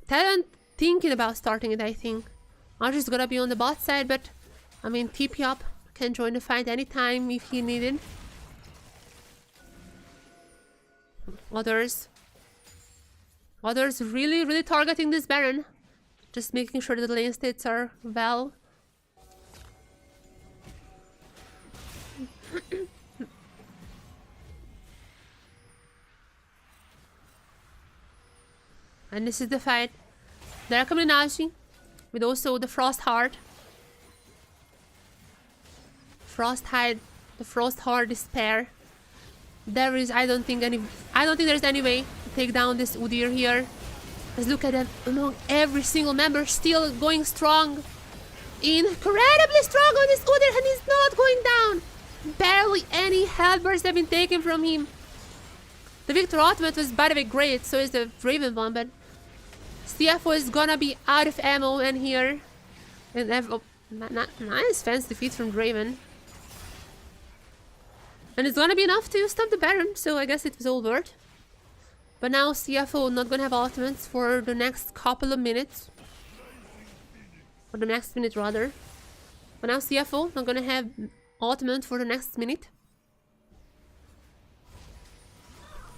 Talon thinking about starting it, I think. Archer's gonna be on the bot side, but I mean, TP up, can join the fight anytime if he needed. Others really targeting this Baron. Just making sure that the lane states are well. And this is the fight. They're coming Naji with also the Frost Heart. The Frost Heart Despair. There is I don't think there's any way to take down this Udyr here. Let's look at them among every single member still going strong. Incredibly strong on this Udyr, and he's not going down. Barely any health bursts have been taken from him. The Victor ultimate was, by the way, great, so is the Raven one, but CFO is gonna be out of ammo in here. And nice fence defeat from Raven. And it's gonna be enough to stop the Baron, so I guess it was all worth. But now CFO not gonna have ultimates for the next couple of minutes. Or the next minute rather. But now CFO not gonna have ultimate for the next minute.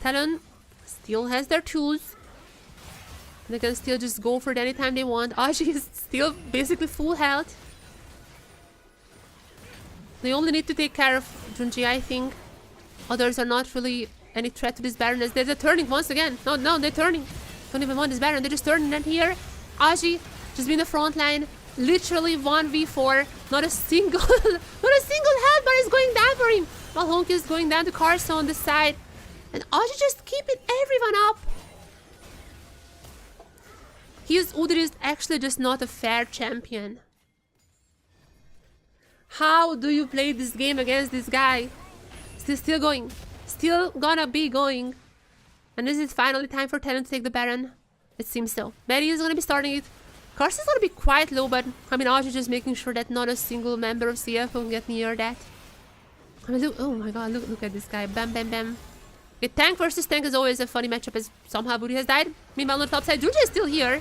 Talon still has their tools. They can still just go for it anytime they want. Aji is still basically full health. They only need to take care of Junji, I think. Others are not really any threat to this Baron as they're turning once again. No, they're turning. Don't even want this Baron, they're just turning. And here, Aji just being the front line. Literally 1v4. Not a single health bar is going down for him. While Honky is going down to Carson on the side. And Aji just keeping everyone up. His Udyr is actually just not a fair champion. How do you play this game against this guy? Still going. Still gonna be going. And this is finally time for Talon to take the Baron. It seems so. Betty is gonna be starting it. Carson's gonna be quite low, but I mean, Aji just making sure that not a single member of CF will get near that. I mean, look, oh my god, look at this guy. Bam, bam, bam. Okay, tank versus tank is always a funny matchup as somehow Booty has died. Meanwhile, on the top side, Juji is still here.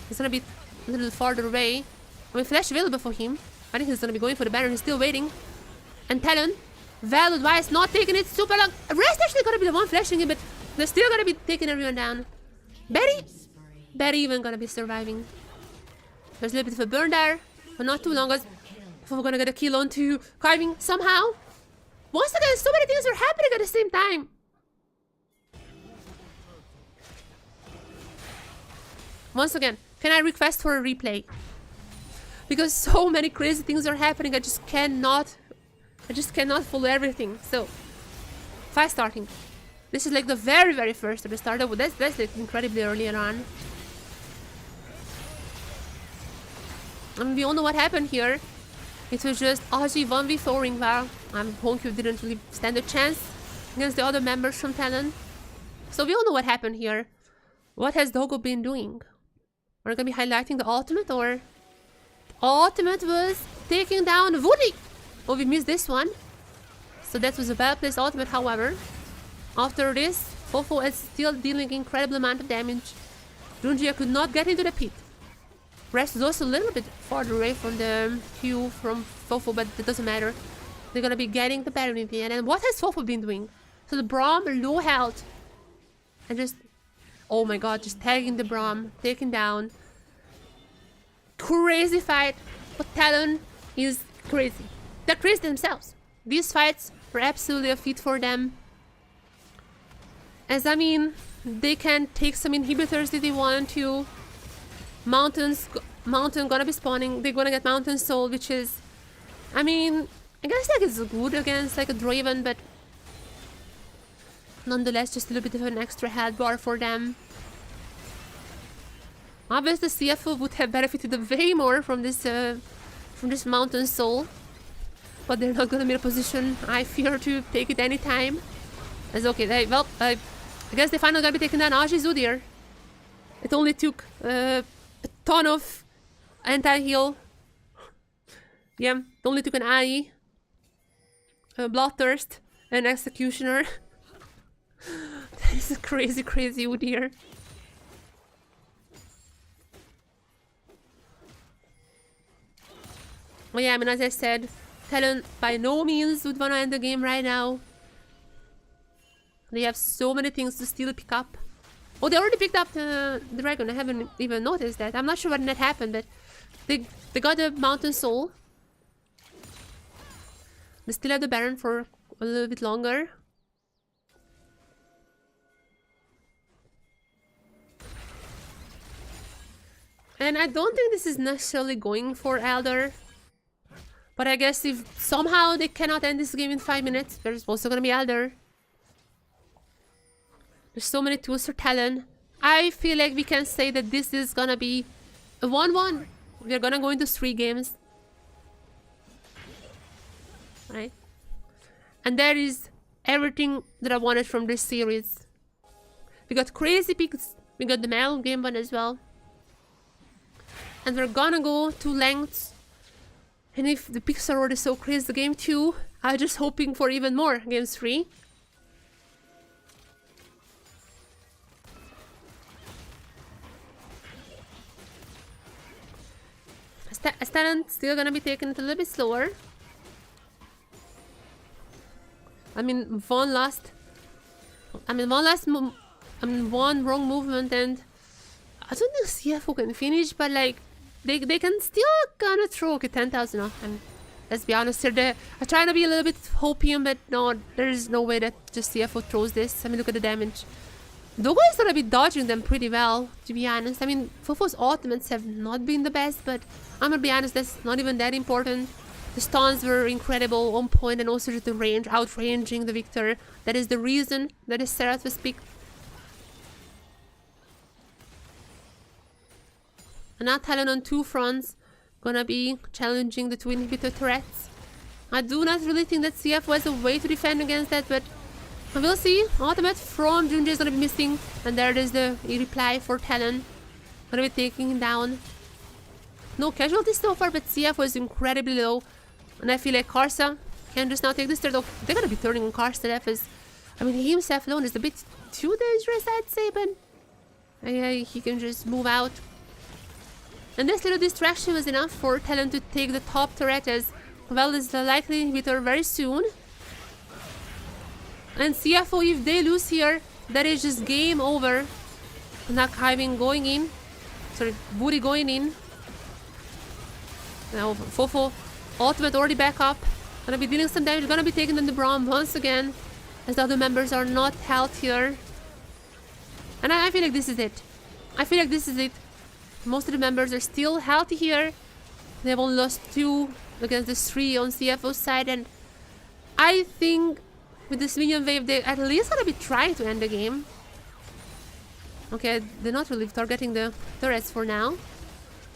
He's gonna be a little farther away. I mean, flash available for him. I think he's gonna be going for the Baron. He's still waiting. And Talon, valid advice, not taking it super long. Rest actually gonna be the one flashing him, but they're still gonna be taking everyone down. Betty even gonna be surviving. There's a little bit of a burn there, but not too long as we're gonna get a kill onto Carving somehow. Once again, so many things are happening at the same time. Once again, can I request for a replay? Because so many crazy things are happening, I just cannot follow everything. So, fight starting. This is like the very first of the start. That's like incredibly early on. And we all know what happened here. It was just Aji 1v4ing Val. Honkyu didn't really stand a chance against the other members from Talon. So we all know what happened here. What has Dogo been doing? We're gonna be highlighting the ultimate, or... Ultimate was taking down Woody! Oh, we missed this one. So that was a well-placed ultimate, however. After this, Fofo is still dealing incredible amount of damage. Junjia could not get into the pit. Rest is also a little bit farther away from the queue from Fofo, but it doesn't matter. They're gonna be getting the Baron in the end. And what has Fofo been doing? So the Braum, low health. And just... Oh my god, just tagging the Braum, taking down. Crazy fight. But Talon is crazy. They're crazy themselves. These fights were absolutely a feat for them. As I mean, they can take some inhibitors if they want to. Mountain gonna be spawning. They're gonna get Mountain Soul, which is... I mean, I guess like it's good against like a Draven, but... Nonetheless, just a little bit of an extra health bar for them. Obviously, the CFO would have benefited way more from this Mountain Soul. But they're not gonna be in a position, I fear, to take it anytime. That's okay. I guess they finally gonna be taking down Aji Zudir. It only took a ton of anti-heal. Yeah, it only took an AI, a Bloodthirst, an Executioner. That is a crazy, crazy Udyr. Well, yeah, I mean, as I said, Talon by no means would want to end the game right now. They have so many things to still pick up. Oh, they already picked up the dragon. I haven't even noticed that. I'm not sure when that happened, but they got the Mountain Soul. They still have the Baron for a little bit longer. And I don't think this is necessarily going for Elder. But I guess if somehow they cannot end this game in 5 minutes, there's also gonna be Elder. There's so many tools for Talon. I feel like we can say that this is gonna be a 1-1. We're gonna go into 3 games. Right? And that is everything that I wanted from this series. We got crazy picks. We got the Mel game one as well. And we're gonna go to lengths. And if the picks are already so crazy, the game 2, I'm just hoping for even more. Game 3. Talon still gonna be taking it a little bit slower. I mean, one wrong movement, and I don't think CFO can finish, but like they can still gonna throw 10,000 off. And let's be honest here, I'm trying to be a little bit hopium, but no, there is no way that just CFO throws this. I mean, look at the damage. Dogo is gonna be dodging them pretty well, to be honest. I mean, Fofo's ultimates have not been the best, but I'm gonna be honest, that's not even that important. The stuns were incredible, on point, and also just the range, outranging the Victor. That is the reason that his Serath was picked. And now Talon on 2 fronts, gonna be challenging the 2 inhibitor turrets. I do not really think that CFO has a way to defend against that, but we'll see. Ultimate from Junji is gonna be missing, and there it is the reply for Talon. Gonna be taking him down. No casualties so far, but CFO is incredibly low. And I feel like Karsa can just now take this turret off. They're gonna be turning on Karsa. That is, I mean, he himself alone is a bit too dangerous, I'd say, but he can just move out. And this little distraction was enough for Talon to take the top turret, as well as the likely inhibitor very soon. And CFO, if they lose here, that is just game over. Archiving going in. Sorry, Booty going in. Now Fofo, ultimate already back up. Gonna be dealing some damage. Gonna be taking on the Braum once again, as the other members are not healthier. And I feel like this is it. I feel like this is it. Most of the members are still healthy here. They've only lost 2 against the 3 on CFO's side, and I think with this minion wave, they're at least gonna be trying to end the game. Okay, they're not really targeting the turrets for now.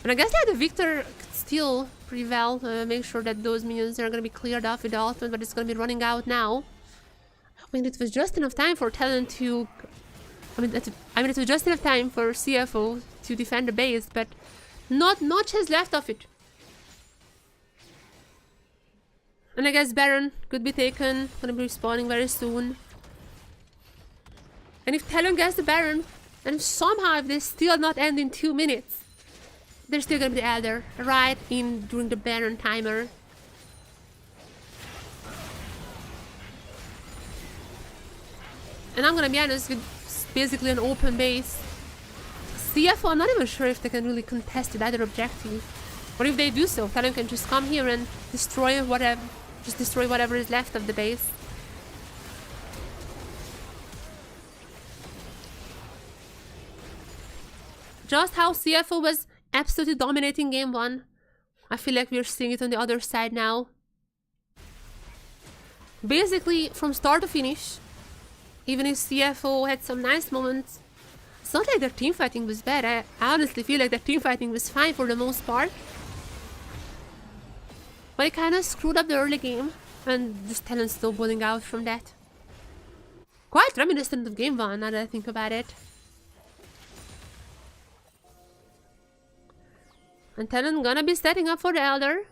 And I guess yeah, the Victor could still pretty well make sure that those minions are gonna be cleared off with the ultimate, but it's gonna be running out now. I mean, it was just enough time for Talon to... I mean, it was just enough time for CFO to defend the base, but not much has left of it. And I guess Baron could be taken, gonna be respawning very soon. And if Talon gets the Baron, and somehow if they still not end in 2 minutes, there's still gonna be the Elder right in during the Baron timer. And I'm gonna be honest, with basically an open base, CFO, I'm not even sure if they can really contest it, either objective. Or if they do so, Talon can just come here and destroy whatever is left of the base. Just how CFO was absolutely dominating game 1, I feel like we're seeing it on the other side now. Basically, from start to finish, even if CFO had some nice moments, it's not like their team fighting was bad. I honestly feel like their team fighting was fine for the most part. But it kind of screwed up the early game, and just Talon snowballing out from that. Quite reminiscent of game 1, now that I think about it. And Talon gonna be setting up for the Elder.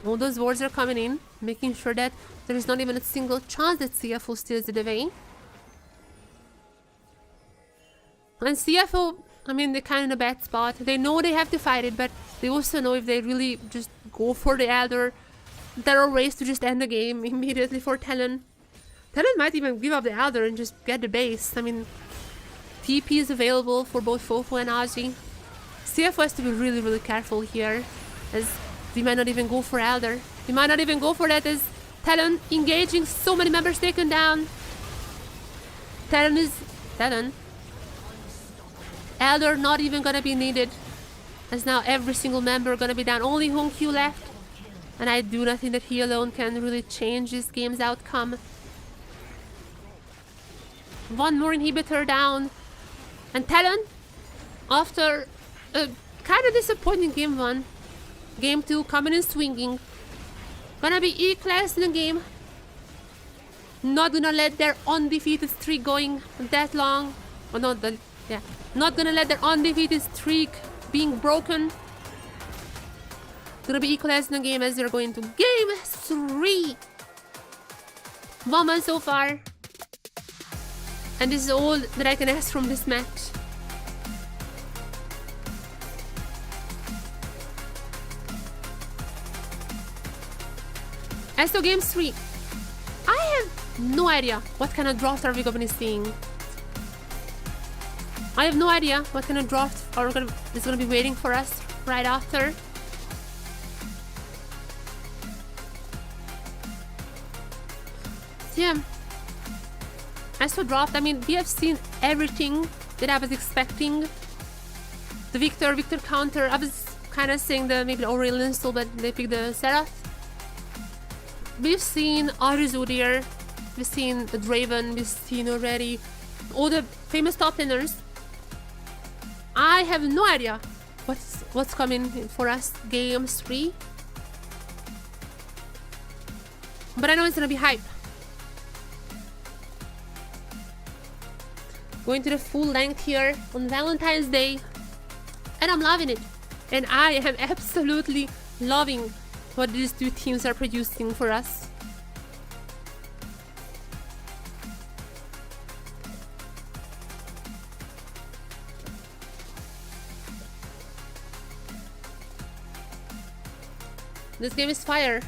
All those wards are coming in, making sure that there is not even a single chance that CFO steals it away. And CFO, I mean, they're kind of in a bad spot. They know they have to fight it, but they also know if they really just go for the Elder, there are ways to just end the game immediately for Talon. Talon might even give up the Elder and just get the base. I mean, TP is available for both Fofo and Ozzy. CFO has to be really, really careful here, as we might not even go for Elder. We might not even go for that, as Talon engaging so many members taken down. Talon. Elder not even gonna be needed, as now every single member gonna be down. Only Hong Q left. And I do not think that he alone can really change this game's outcome. One more inhibitor down. And Talon, after a kind of disappointing game 1, game 2 coming in swinging, gonna be E-class in the game. Not gonna let their undefeated streak going that long. Or not the, yeah. Not gonna let their undefeated streak being broken. Gonna be E-class in the game as they're going to game 3. 1 month so far. And this is all that I can ask from this match. As to game 3, I have no idea what kind of draft are we going to be seeing. I have no idea what kind of draft is going to be waiting for us right after. So yeah. As for draft, I mean, we have seen everything that I was expecting. The Victor counter, I was kind of saying maybe the Aurelion install, but they picked the Serath. We've seen Arizodier, we've seen the Draven, we've seen already all the famous top laners. I have no idea what's coming for us game 3. But I know it's gonna be hype. Going to the full length here on Valentine's Day, and I'm loving it. And I am absolutely loving what these two teams are producing for us. This game is fire.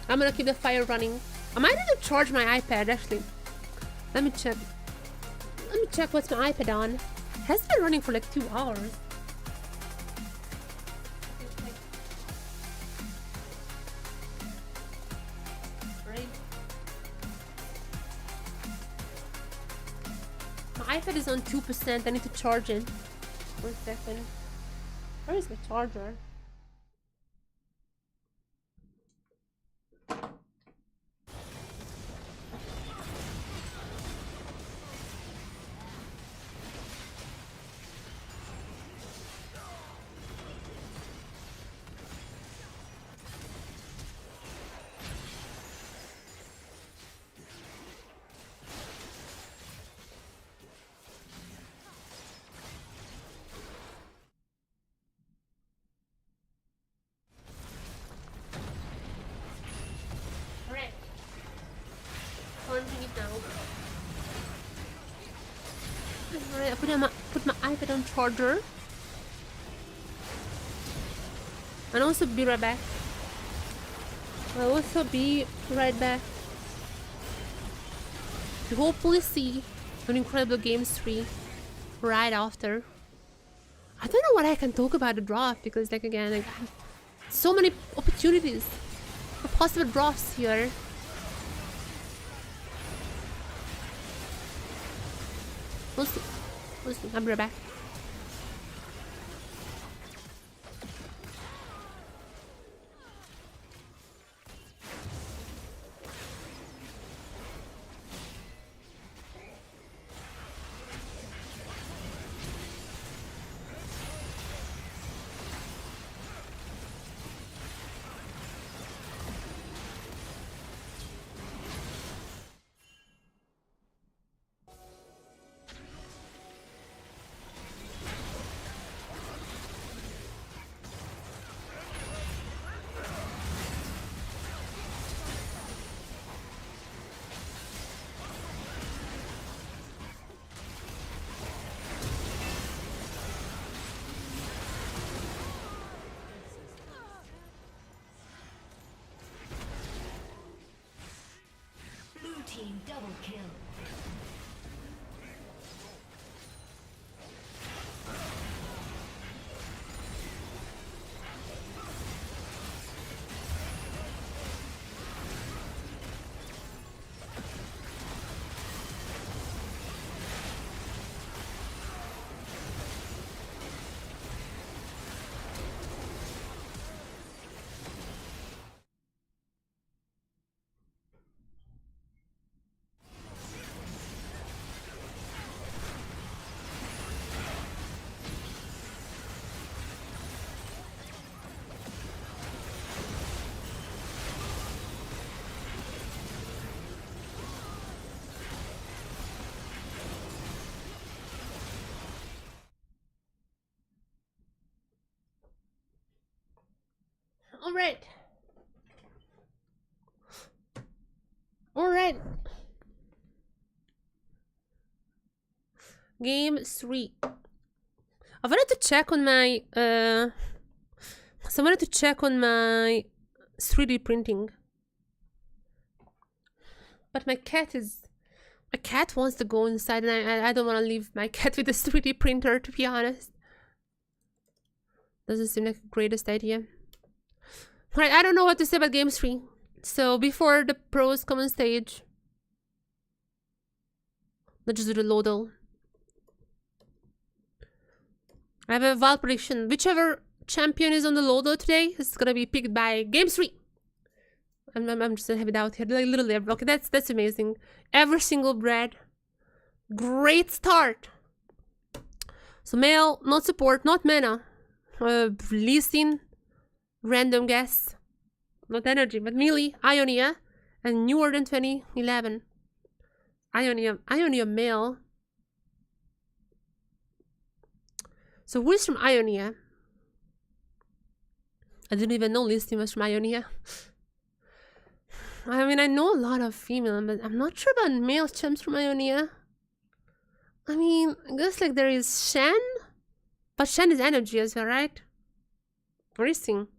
I'm gonna keep the fire running. I might need to charge my iPad actually. Let me check. Let me check what's my iPad on. It has been running for like 2 hours. Right. My iPad is on 2%. I need to charge it. 1 second. Where is my charger? put my iPad on charger. And also be right back. I'll also be right back to hopefully see an incredible Game 3 right after. I don't know what I can talk about the draft because, like, again, like, so many opportunities for possible drafts here. We'll see. We'll see. I'll be right back. Team double kill. Alright. Alright. Game 3. I wanted to check on my so I wanted to check on my 3D printing. But my cat wants to go inside, and I don't want to leave my cat with a 3D printer, to be honest. Doesn't seem like the greatest idea. Right, I don't know what to say about Game 3. So before the pros come on stage, let's just do the Lodal. I have a wild prediction. Whichever champion is on the Lodal today is gonna be picked by Game 3. I'm just gonna have it out here. Like literally, okay, that's amazing. Every single bread. Great start. So male, not support, not mana. Lee Sin. Random guess. Not energy, but melee, Ionia, and newer than 2011. Ionia male. So who is from Ionia? I didn't even know Listing was from Ionia. I mean, I know a lot of female, but I'm not sure about male champs from Ionia. I mean, I guess like there is Shen, but Shen is energy as well, right? Racing.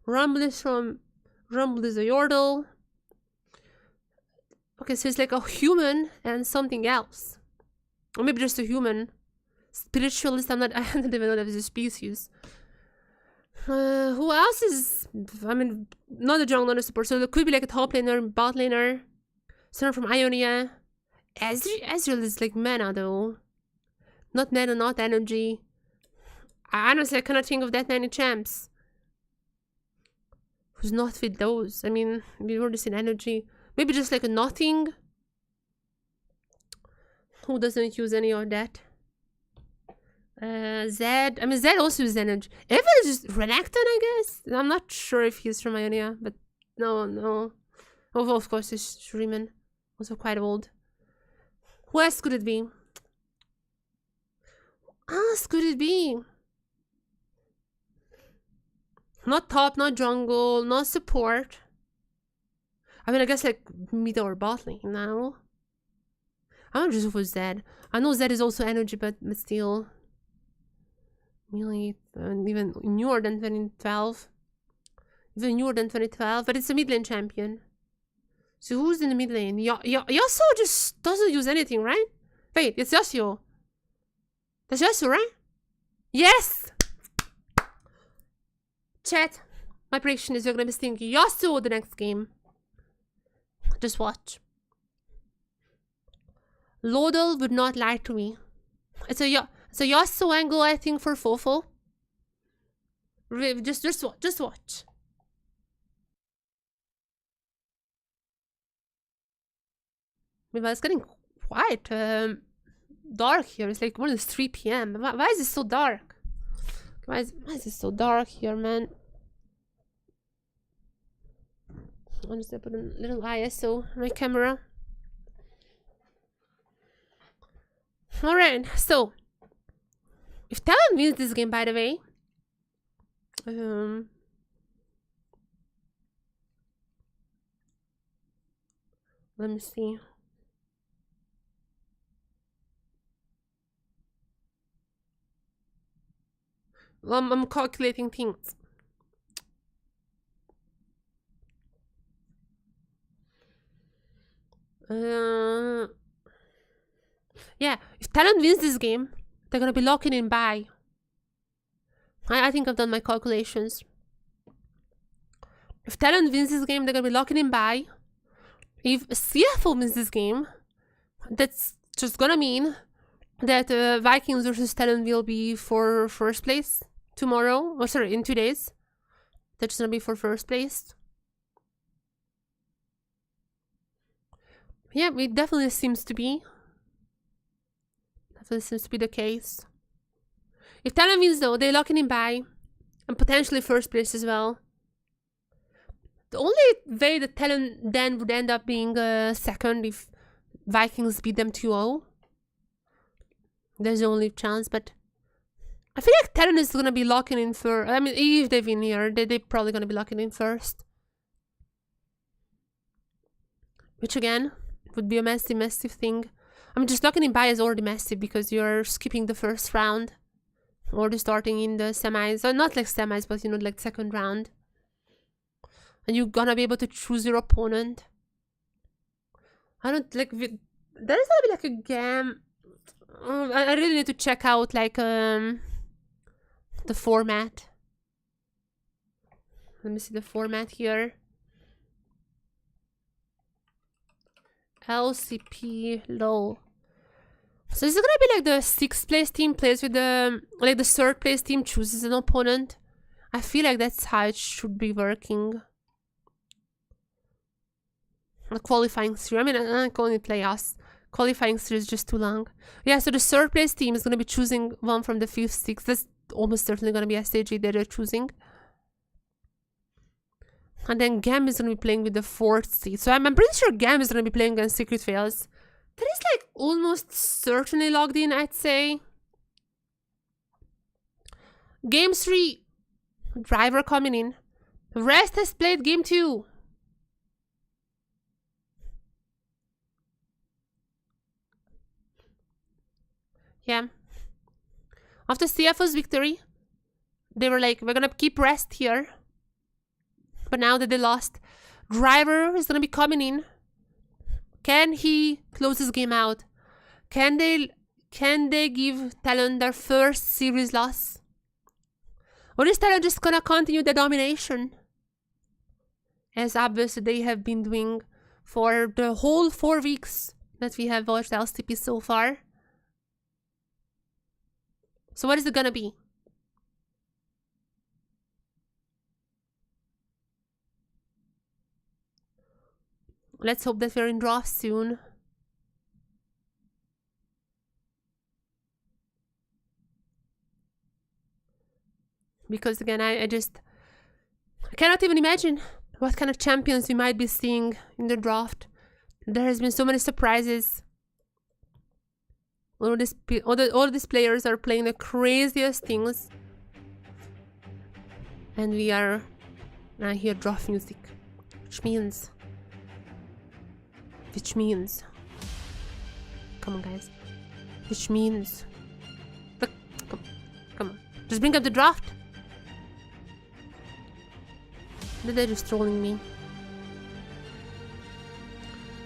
Rumble is a Yordle. Okay, so it's like a human and something else. Or maybe just a human. Spiritualist, I don't even know that is a species. Who else is... I mean, not a jungle, not a support. So there could be like a top laner, bot laner. Someone from Ionia. Ezreal is like mana though. Not mana, not energy. Honestly, I cannot think of that many champs. Who's not with those? I mean, we've already seen energy. Maybe just like a nothing. Who doesn't use any of that? Zed. I mean, Zed also uses energy. Everyone is just Renekton, I guess. I'm not sure if he's from Ionia, but no. Oh, of course, it's Shuriman. Also quite old. Who else could it be? Who else could it be? Not top, not jungle, not support. I mean, I guess like mid or bot lane now. I'm just for Zed. I know Zed is also energy, but still. Really, even newer than 2012. Even newer than 2012, but it's a mid lane champion. So who's in the mid lane? Yasuo just doesn't use anything, right? Wait, it's Yasuo. That's Yasuo, right? Yes! Chat, my prediction is you're gonna be thinking Yasuo the next game. Just watch. Lodel would not lie to me. It's a Yasuo angle, I think, for Fofo. Just watch. Meanwhile, it's getting quite dark here. It's like more than 3 p.m. Why is it so dark? Why is it so dark here, man? I'll just put a little ISO on my camera. Alright, so if Talon wins this game, by the way, let me see. I'm calculating things. Yeah, if Talon wins this game, they're gonna be locking in buy. I think I've done my calculations. If Talon wins this game, they're gonna be locking in buy. If CFO wins this game, that's just gonna mean that Vikings versus Talon will be for first place tomorrow. Or sorry, in 2 days. That's gonna be for first place. Yeah, it definitely seems to be. Definitely seems to be the case. If Talon wins though, they're locking in buy. And potentially first place as well. The only way that Talon then would end up being second if Vikings beat them 2-0. There's the only chance, but I feel like Talon is gonna be locking in first. I mean, if they win here, they're probably gonna be locking in first. Which again, would be a massive thing. I mean, just locking in buy is already massive because you're skipping the first round. Already starting in the semis. Or not like semis, but you know, like second round. And you're gonna be able to choose your opponent. I don't like... There's gonna be like a game... I really need to check out like the format. Let me see the format here. LCP low. So this is gonna be like the 6th place team plays with the like the 3rd place team chooses an opponent. I feel like that's how it should be working. The qualifying through. I mean, I'm calling it playoffs. Qualifying through is just too long. Yeah, so the 3rd place team is gonna be choosing one from the 5th, 6th. That's almost certainly gonna be SAG that they're choosing. And then Gam is gonna be playing with the 4th seed. So I'm pretty sure Gam is gonna be playing against Secret Fails. That is like almost certainly logged in, I'd say. Game 3. Driver coming in. Rest has played game 2. Yeah. After CFO's victory, they were like, we're gonna keep Rest here. But now that they lost, Driver is gonna be coming in. Can he close this game out? Can they give Talon their first series loss? Or is Talon just gonna continue the domination? As obviously they have been doing for the whole 4 weeks that we have watched LCP so far. So what is it gonna be? Let's hope that we're in draw soon. Because again, I cannot even imagine what kind of champions we might be seeing in the draft. There has been so many surprises. All these players are playing the craziest things. And we are now here draft music. Which means Come on, guys. Which means... Look, come on. Just bring up the draft. They're just trolling me.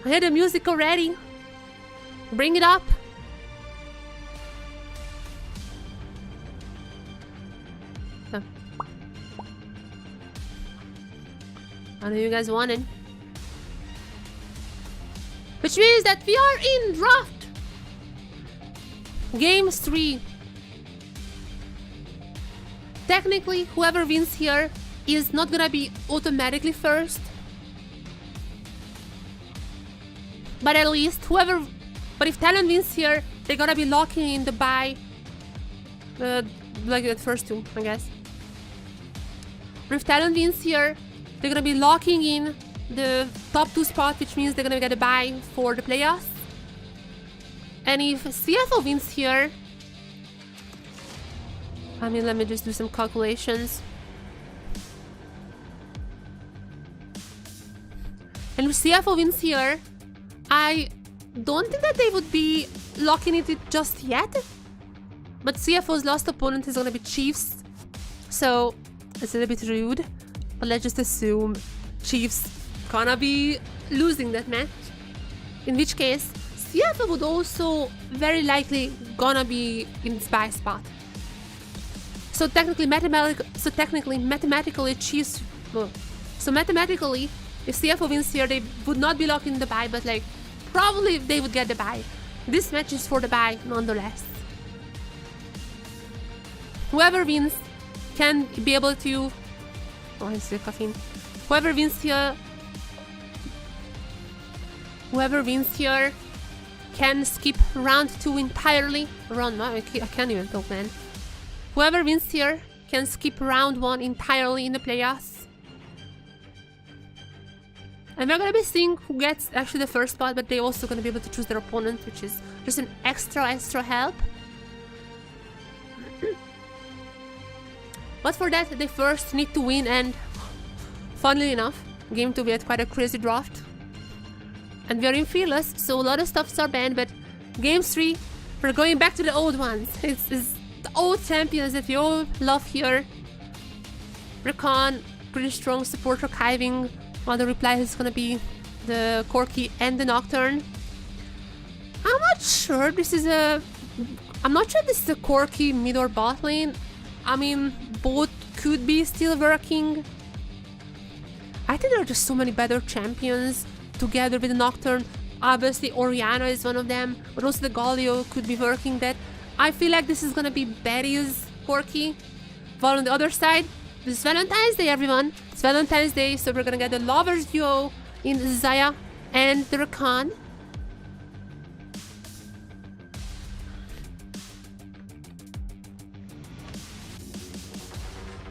I hear the music already. Bring it up. Oh. I know you guys want it. Which means that we are in draft. Game 3. Technically, whoever wins here is not gonna be automatically first. But at least whoever... But if TLN wins here, they're gonna be locking in the bye. Like the first two, I guess. But if TLN wins here, they're gonna be locking in the top 2 spot, which means they're gonna get a bye for the playoffs. And if CFO wins here... I mean, let me just do some calculations. And if CFO wins here, I don't think that they would be locking it just yet. But CFO's last opponent is gonna be Chiefs. So, it's a little bit rude. But let's just assume Chiefs gonna be losing that match. In which case, CFO would also very likely gonna be in spy spot. So technically, mathematically, Chiefs... Well, so mathematically, if CFO wins here, they would not be locking the bye, but like, probably they would get the bye. This match is for the bye, nonetheless. Whoever wins can be able to... Oh, I see caffeine. Whoever wins here can skip round 2 entirely. Round 1? I can't even talk, man. Whoever wins here can skip round 1 entirely in the playoffs. And we're gonna be seeing who gets actually the first spot, but they're also gonna be able to choose their opponent, which is just an extra help. But for that, they first need to win, and funnily enough, game 2 we had quite a crazy draft. And we are in fearless, so a lot of stuffs are banned, but game 3, we're going back to the old ones. It's the old champions that we all love here. Recon, pretty strong support archiving, while the reply is gonna be the Corki and the Nocturne. I'm not sure this is a Corki mid or bot lane. I mean, both could be still working. I think there are just so many better champions together with the Nocturne. Obviously, Orianna is one of them, but also the Galio could be working that. I feel like this is gonna be Betty's Corki. While on the other side, this is Valentine's Day, everyone. It's Valentine's Day, so we're gonna get the lovers duo in Zaya and the Rakan.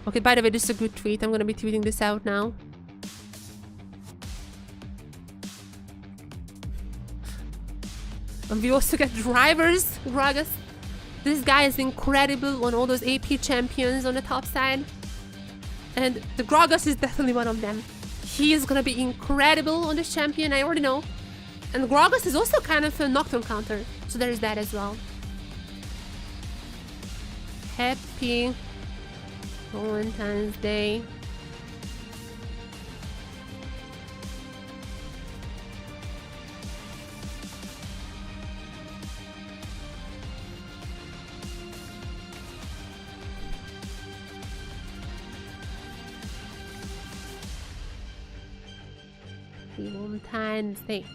Okay, by the way, this is a good tweet. I'm gonna be tweeting this out now. And we also get drivers, Gragas. This guy is incredible on all those AP champions on the top side. And the Gragas is definitely one of them. He is gonna be incredible on this champion, I already know. And Gragas is also kind of a Nocturne counter, so there is that as well. Happy Valentine's Day. Valentine's Day.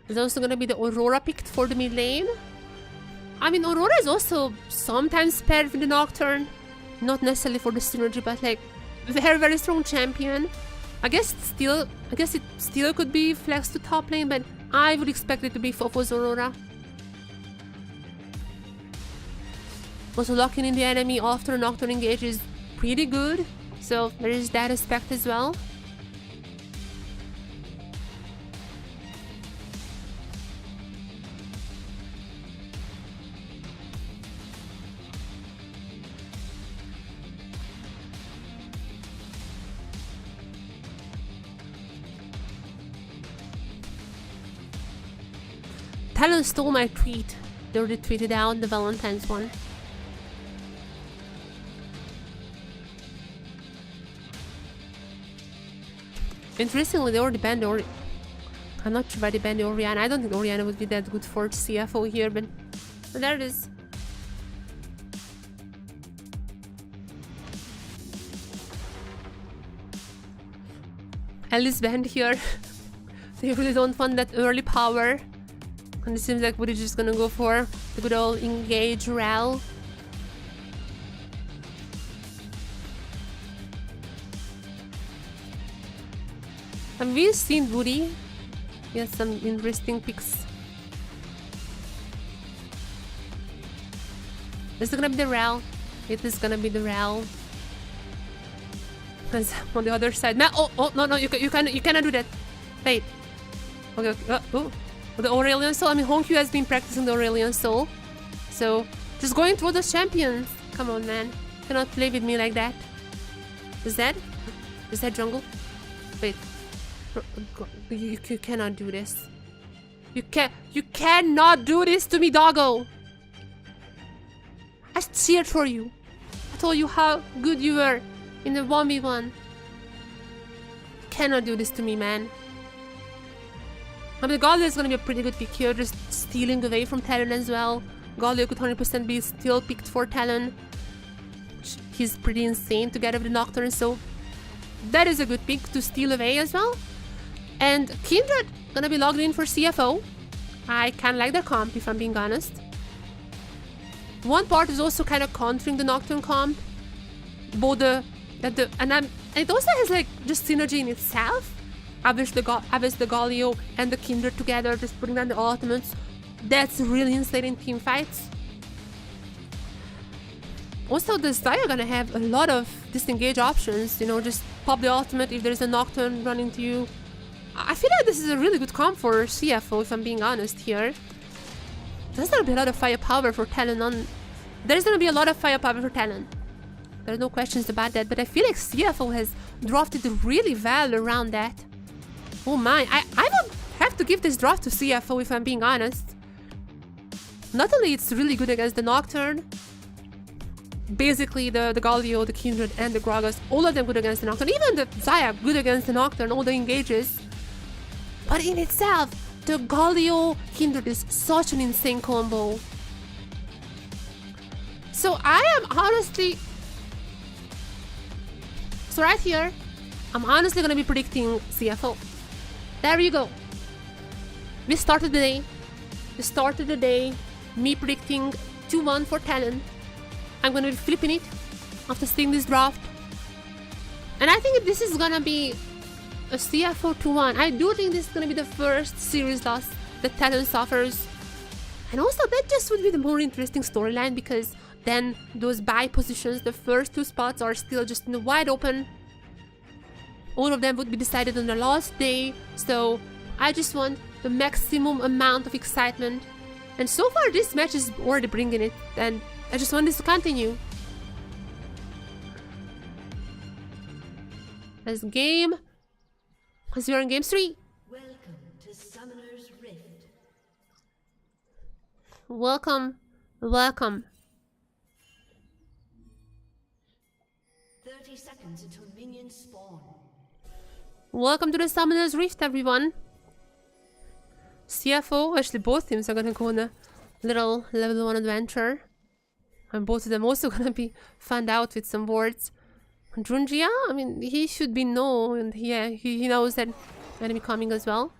There's also gonna be the Aurora picked for the mid lane. I mean, Aurora is also sometimes paired with the Nocturne. Not necessarily for the synergy, but like very, very strong champion. I guess it still could be flexed to top lane, but I would expect it to be Fofo's Aurora. Also, locking in the enemy after Nocturne engage is pretty good. So there is that aspect as well. Talon stole my tweet. They already tweeted out the Valentine's one. Interestingly, they already banned Ori. I'm not sure why they banned Oriana. I don't think Oriana would be that good for CFO here, but there it is. Alice banned here. They really don't want that early power. And it seems like Woody just gonna go for the good old engage Rel. Have we seen Woody? Yes, some interesting picks. Is it gonna be the Rel? It is gonna be the Rel. Because on the other side. No, you cannot do that. Wait. Okay. Oh. The Aurelion Soul. I mean, Honkyu has been practicing the Aurelion Soul. So, just going through those champions. Come on, man. You cannot play with me like that. Is that jungle? Wait. You cannot do this. You cannot do this to me, doggo. I cheered for you. I told you how good you were in the 1v1. Cannot do this to me, man. I mean, Galio is gonna be a pretty good pick here, just stealing away from Talon as well. Galio could 100% be still picked for Talon. He's pretty insane together with the Nocturne, so that is a good pick to steal away as well. And Kindred gonna be logged in for CFO. I kinda like their comp, if I'm being honest. One part is also kind of countering the Nocturne comp. Both and it also has like just synergy in itself. Obviously the Galio and the Kindred together, just putting down the ultimates. That's really insane in team fights. Also, the Zaya are gonna have a lot of disengage options. You know, just pop the ultimate if there's a Nocturne running to you. I feel like this is a really good comp for CFO, if I'm being honest here. There's gonna be a lot of firepower for Talon There's gonna be a lot of firepower for Talon. There's no questions about that, but I feel like CFO has drafted really well around that. Oh my, I would have to give this draft to CFO if I'm being honest. Not only it's really good against the Nocturne, basically the Galio, the Kindred, and the Gragas, all of them good against the Nocturne. Even the Zaya good against the Nocturne, all the engages. But in itself, the Galio Kindred is such an insane combo. So I am honestly... So right here, I'm honestly gonna be predicting CFO. There you go. We started the day. Me predicting 2-1 for Talon. I'm gonna be flipping it after seeing this draft. And I think this is gonna be a CFO 2-1. I do think this is gonna be the first series loss that Talon suffers. And also that just would be the more interesting storyline, because then those buy positions, the first 2 spots are still just in the wide open. All of them would be decided on the last day, so I just want the maximum amount of excitement. And so far this match is already bringing it, and I just want this to continue. As game, as we are in game 3. Welcome to Summoner's Rift. Welcome. 30 seconds until minions spawn. Welcome to the Summoner's Rift, everyone. CFO, actually both teams are gonna go on a little level 1 adventure. And both of them also gonna be found out with some words. Junjia, I mean, he should be known, and yeah, he knows that enemy coming as well.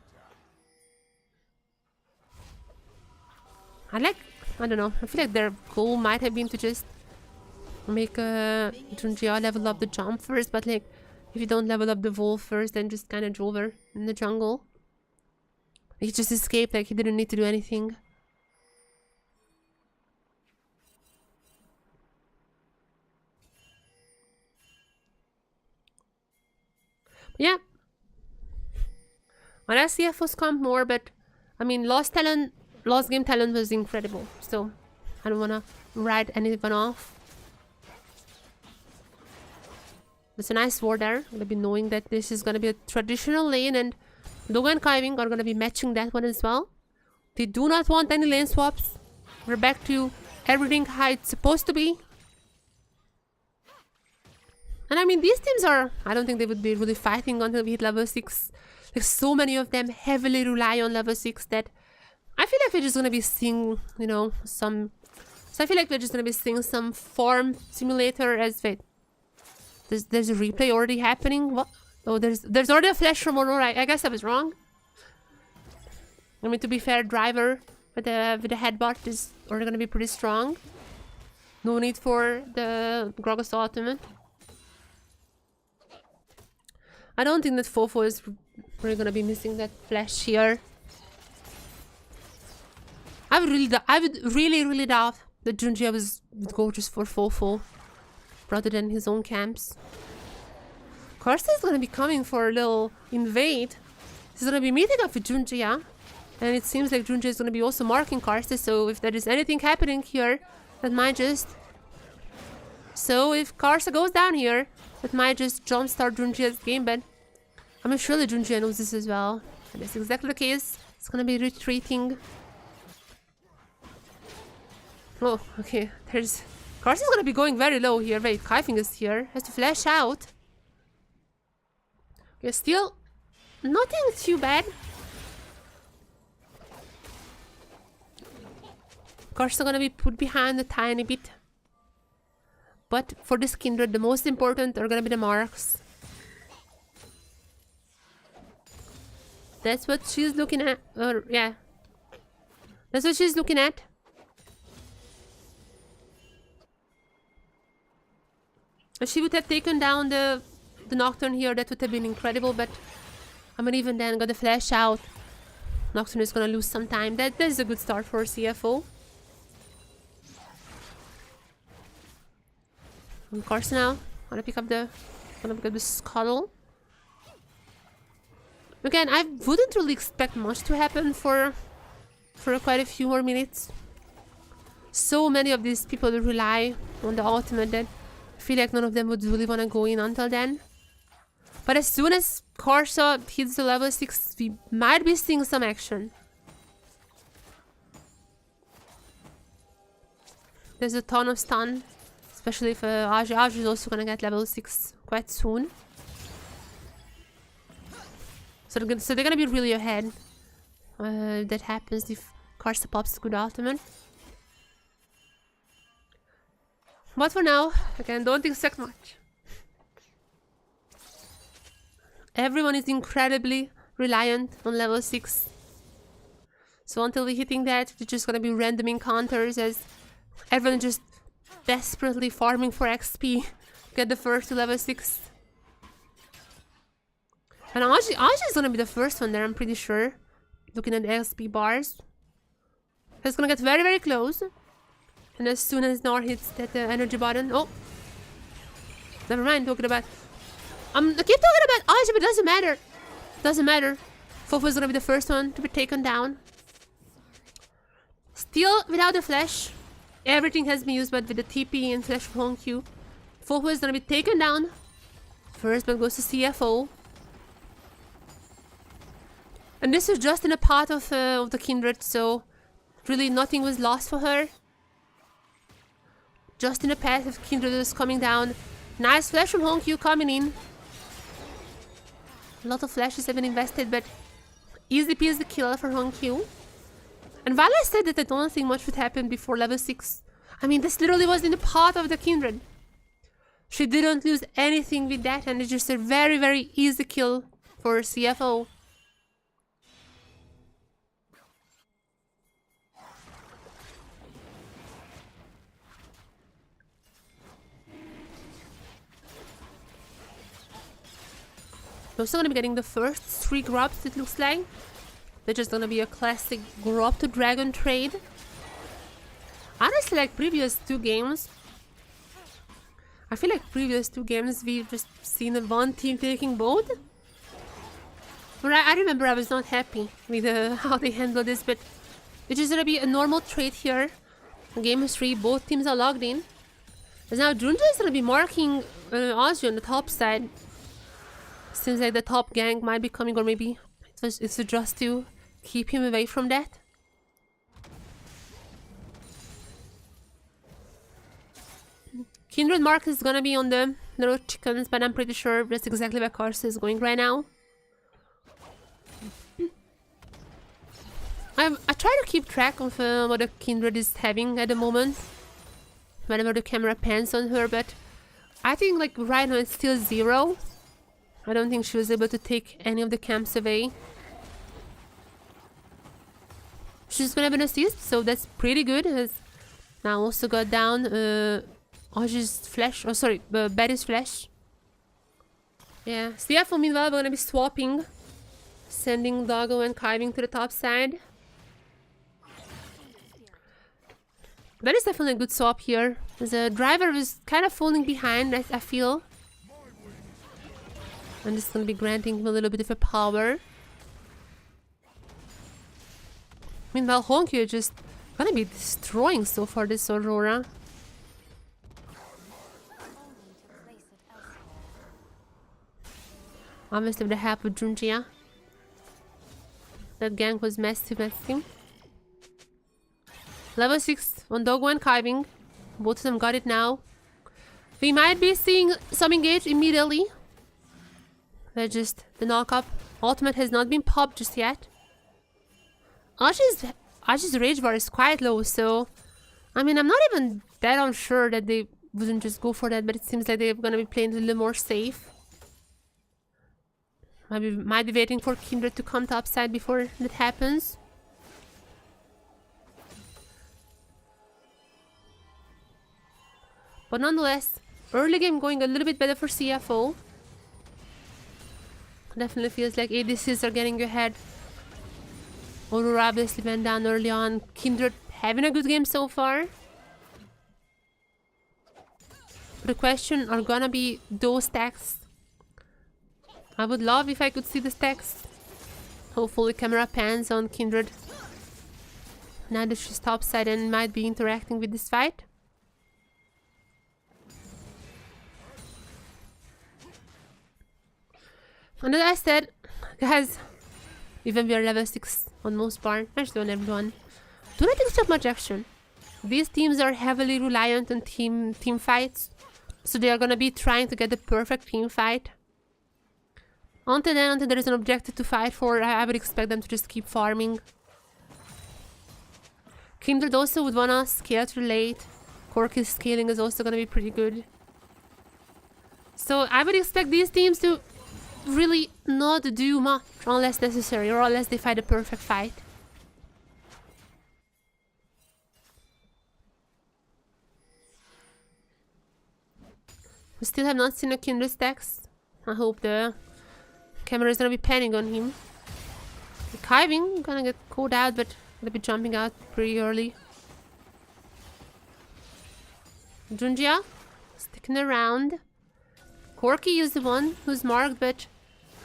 I don't know, I feel like their goal might have been to just make Junjia level up the jump first, but like, if you don't level up the wolf first, then just kind of over in the jungle. He just escaped, like he didn't need to do anything. But yeah. Well, CFO's comp more, but I mean, last game Talon was incredible, so I don't wanna write anyone off. It's a nice ward there. I'm gonna be knowing that this is gonna be a traditional lane, and Logan and Kaiving are gonna be matching that one as well. They do not want any lane swaps. We're back to everything how it's supposed to be. And I mean, these teams are... I don't think they would be really fighting until we hit level 6. Like, so many of them heavily rely on level 6 that... I feel like we're just gonna be seeing, you know, some... So I feel like we're just gonna be seeing some farm simulator as... Wait. There's a replay already happening? What? Oh, there's already a flash from Aurora. I guess I was wrong. I mean, to be fair, driver with the headbutt is already gonna be pretty strong. No need for the Grogos ultimate. I don't think that Fofo is really gonna be missing that flash here. I would really doubt that Junjie would go just for Fofo rather than his own camps. Karsta is gonna be coming for a little invade. He's gonna be meeting up with Junjie, yeah? And it seems like Junjie is gonna be also marking Karsta, so if there is anything happening here, that might just... So if Karsta goes down here, that might just jumpstart Junjie's game, but I mean, surely Junjie knows this as well. And that's exactly the case. It's gonna be retreating. Oh, okay. There's... Karsta's gonna be going very low here. Wait, Kaifing is here. Has to flash out. Okay, still nothing too bad. Karsta gonna be put behind a tiny bit. But for this Kindred, the most important are gonna be the marks. That's what she's looking at. Yeah. That's what she's looking at. If she would have taken down the Nocturne here, that would have been incredible, but I mean, even then, got the flash out. Nocturne is gonna lose some time. That is a good start for CFO. Of course now, gonna pick up the Scuttle. Again, I wouldn't really expect much to happen for quite a few more minutes. So many of these people rely on the ultimate that I feel like none of them would really want to go in until then. But as soon as Karsta hits the level 6, we might be seeing some action. There's a ton of stun, especially if Aj is also gonna get level 6 quite soon. So they're gonna be really ahead. That happens if Karsta pops a good ultimate. But for now, again, don't expect much. Everyone is incredibly reliant on level 6. So until we're hitting that, it's just gonna be random encounters as everyone just desperately farming for XP. Get the first to level 6. And Aji is gonna be the first one there, I'm pretty sure. Looking at the XP bars. It's gonna get very, very close. And as soon as Nor hits that energy button... Oh! Never mind, talking about... I keep talking about Aji, but it doesn't matter. Doesn't matter. Fofo is gonna be the first one to be taken down. Still, without the flash. Everything has been used, but with the TP and flash from Q. Fofo is gonna be taken down. First one goes to CFO. And this is just in a part of the Kindred, so really nothing was lost for her. Just in the path of Kindred is coming down. Nice flash from Honkyu coming in. A lot of flashes have been invested, but easy peasy kill for Honkyu. And while I said that I don't think much would happen before level 6, I mean, this literally was in the path of the Kindred. She didn't lose anything with that, and it's just a very, very easy kill for CFO. We're also gonna be getting the first 3 grubs, it looks like. They're just gonna be a classic grub to dragon trade. Honestly, like previous 2 games, I feel like previous 2 games we've just seen one team taking both. But I remember I was not happy with how they handled this, but it's just gonna be a normal trade here. Game 3, both teams are logged in. And now Junja is gonna be marking Ozzy on the top side. Seems like the top gang might be coming, or maybe it's just to keep him away from that. Kindred Mark is gonna be on the little chickens, but I'm pretty sure that's exactly where Karsa is going right now. I try to keep track of what the Kindred is having at the moment whenever the camera pans on her, but I think like right now it's still 0. I don't think she was able to take any of the camps away. She's gonna have an assist, so that's pretty good. Has now also got down Oj's flash, oh sorry, Betty's flash. Yeah, CFO meanwhile we're gonna be swapping, sending Doggo and Kiving to the top side. That is definitely a good swap here. The driver was kind of falling behind, I feel. I'm just gonna be granting him a little bit of a power. Meanwhile, Honky is just gonna be destroying so far this Aurora. Obviously with the help of Junjia. That gank was massive. Level 6 on Doggo and Kiving. Both of them got it now. We might be seeing some engage immediately. They're just the knock-up. Ultimate has not been popped just yet. Ash's rage bar is quite low, so I mean I'm not even that unsure that they wouldn't just go for that, but it seems like they're gonna be playing a little more safe. Might be waiting for Kindred to come topside before that happens. But nonetheless, early game going a little bit better for CFO. Definitely feels like ADCs are getting ahead. Aurora obviously went down early on. Kindred having a good game so far. The question are gonna be those stacks. I would love if I could see the stacks. Hopefully camera pans on Kindred. Now that she's topside and might be interacting with this fight. And as I said, guys, even we are level 6 on most part, actually on everyone, do not expect much action. These teams are heavily reliant on team fights, so they are gonna be trying to get the perfect team fight. Until then, until there is an objective to fight for, I would expect them to just keep farming. Kindred also would wanna scale too late. Corky's scaling is also gonna be pretty good. So I would expect these teams to really not do much unless necessary or unless they fight a perfect fight. We still have not seen a Kindred stacks. I hope the camera is gonna be panning on him. The Kiving gonna get caught out, but gonna be jumping out pretty early. Junjia sticking around. Corky is the one who's marked, but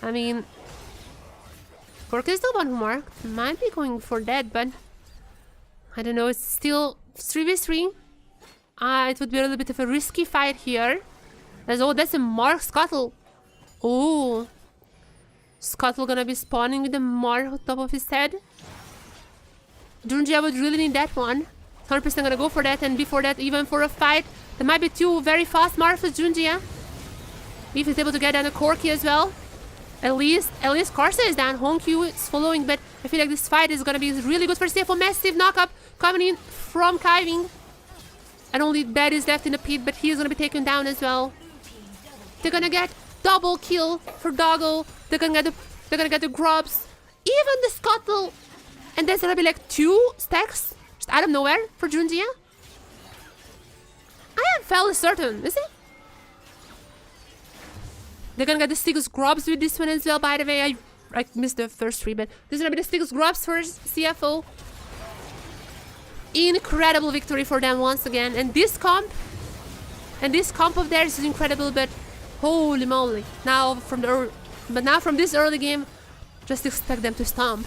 I mean, Corky is the one who marked. Might be going for that, but I don't know. It's still 3v3. It would be a little bit of a risky fight here. That's a mark Scuttle. Oh, Scuttle gonna be spawning with a mark on top of his head. Junjia would really need that one. 100% gonna go for that, and before that, even for a fight, there might be 2 very fast marks for Junjia. If he's able to get down a Corky as well. At least Karsa is down. Honkyu is following, but I feel like this fight is gonna be really good for CFO. Massive knock-up coming in from Kiving. And only Bed is left in the pit, but he's gonna be taken down as well. They're gonna get double kill for Doggo. They're gonna get the grubs. Even the Scuttle. And there's gonna be like 2 stacks just out of nowhere for Junjia. I am fairly certain, is it? They're gonna get the 6 grubs with this one as well, by the way. I missed the first 3, but this is gonna be the 6 grubs for CFO. Incredible victory for them once again. And this comp of theirs is incredible, but holy moly. Now from this early game, just expect them to stomp.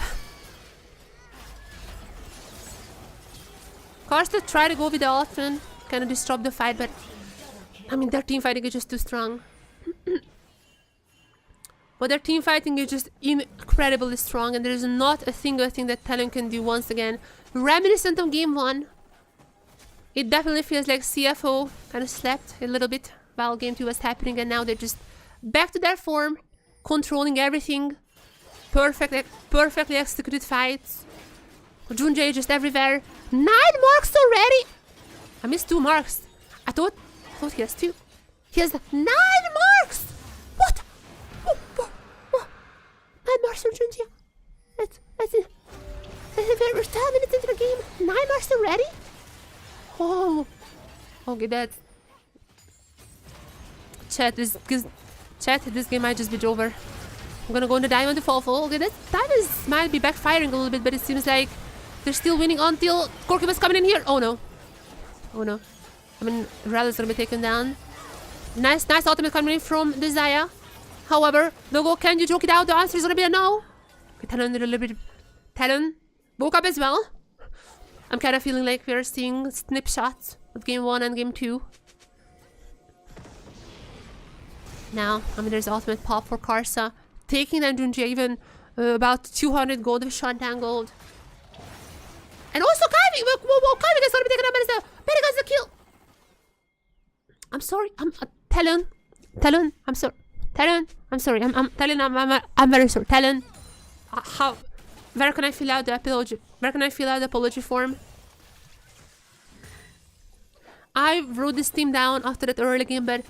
Karsta tried to go with the ultimate, kind of disrupt the fight, but I mean their team fighting is just too strong. But their team fighting is just incredibly strong, and there is not a single thing that TLN can do once again. Reminiscent of game 1. It definitely feels like CFO kind of slept a little bit while game 2 was happening, and now they're just back to their form, controlling everything. Perfectly executed fights. Junjay just everywhere. 9 marks already! I missed 2 marks. I thought he has 2. He has 9 marks! What? What? 9 marks from Junjay. That's it. We're 10 minutes into the game. 9 marks already? Oh. Okay, that's... Chat, this game might just be over. I'm gonna go on the diamond to fall. Okay, that might be backfiring a little bit, but it seems like they're still winning until Corky was coming in here. Oh no. Oh no. I mean, Rally's gonna be taken down. Nice ultimate coming in from the Zaya. However, Dogo, can you joke it out? The answer is gonna be a no. Okay, Talon a little bit. Talon woke up as well. I'm kind of feeling like we're seeing snapshots of game 1 and game 2. Now, I mean, there's ultimate pop for Karsa. Taking down Junji even about 200 gold of shutdown gold. And also Kaivi! Whoa, Kaivi is gonna be taken out by the Betty gets the kill! I'm sorry, I'm Talon, I'm sorry. Talon, I'm sorry, I'm very sorry. Talon, where can I fill out the apology? Where can I fill out the apology form? I wrote this team down after that early game, but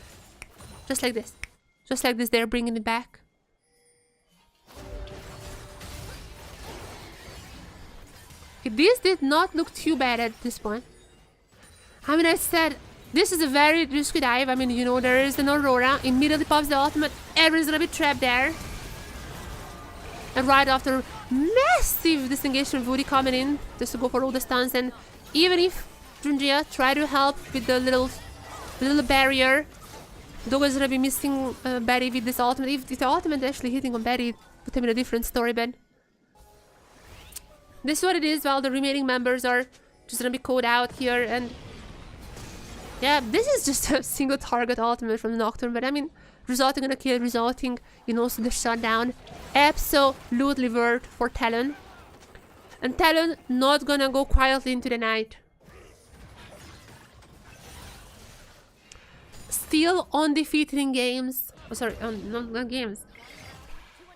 just like this. Just like this, they're bringing it back. This did not look too bad at this point. I mean, I said, this is a very risky dive. I mean, you know, there is an Aurora. Immediately pops the ultimate. Everyone's gonna be trapped there. And right after, massive disengage from Woody coming in. Just to go for all the stuns. And even if Junjia tried to help with the little barrier, Dogo is gonna be missing Betty with this ultimate. If the ultimate actually hitting on Betty, put him in a different story, but this is what it is. While the remaining members are just gonna be caught out here, and yeah, this is just a single target ultimate from Nocturne, but I mean, resulting in a kill, resulting in also the shutdown. Absolutely worth for Talon, and Talon not gonna go quietly into the night. Still undefeated in games. Oh, sorry, not games.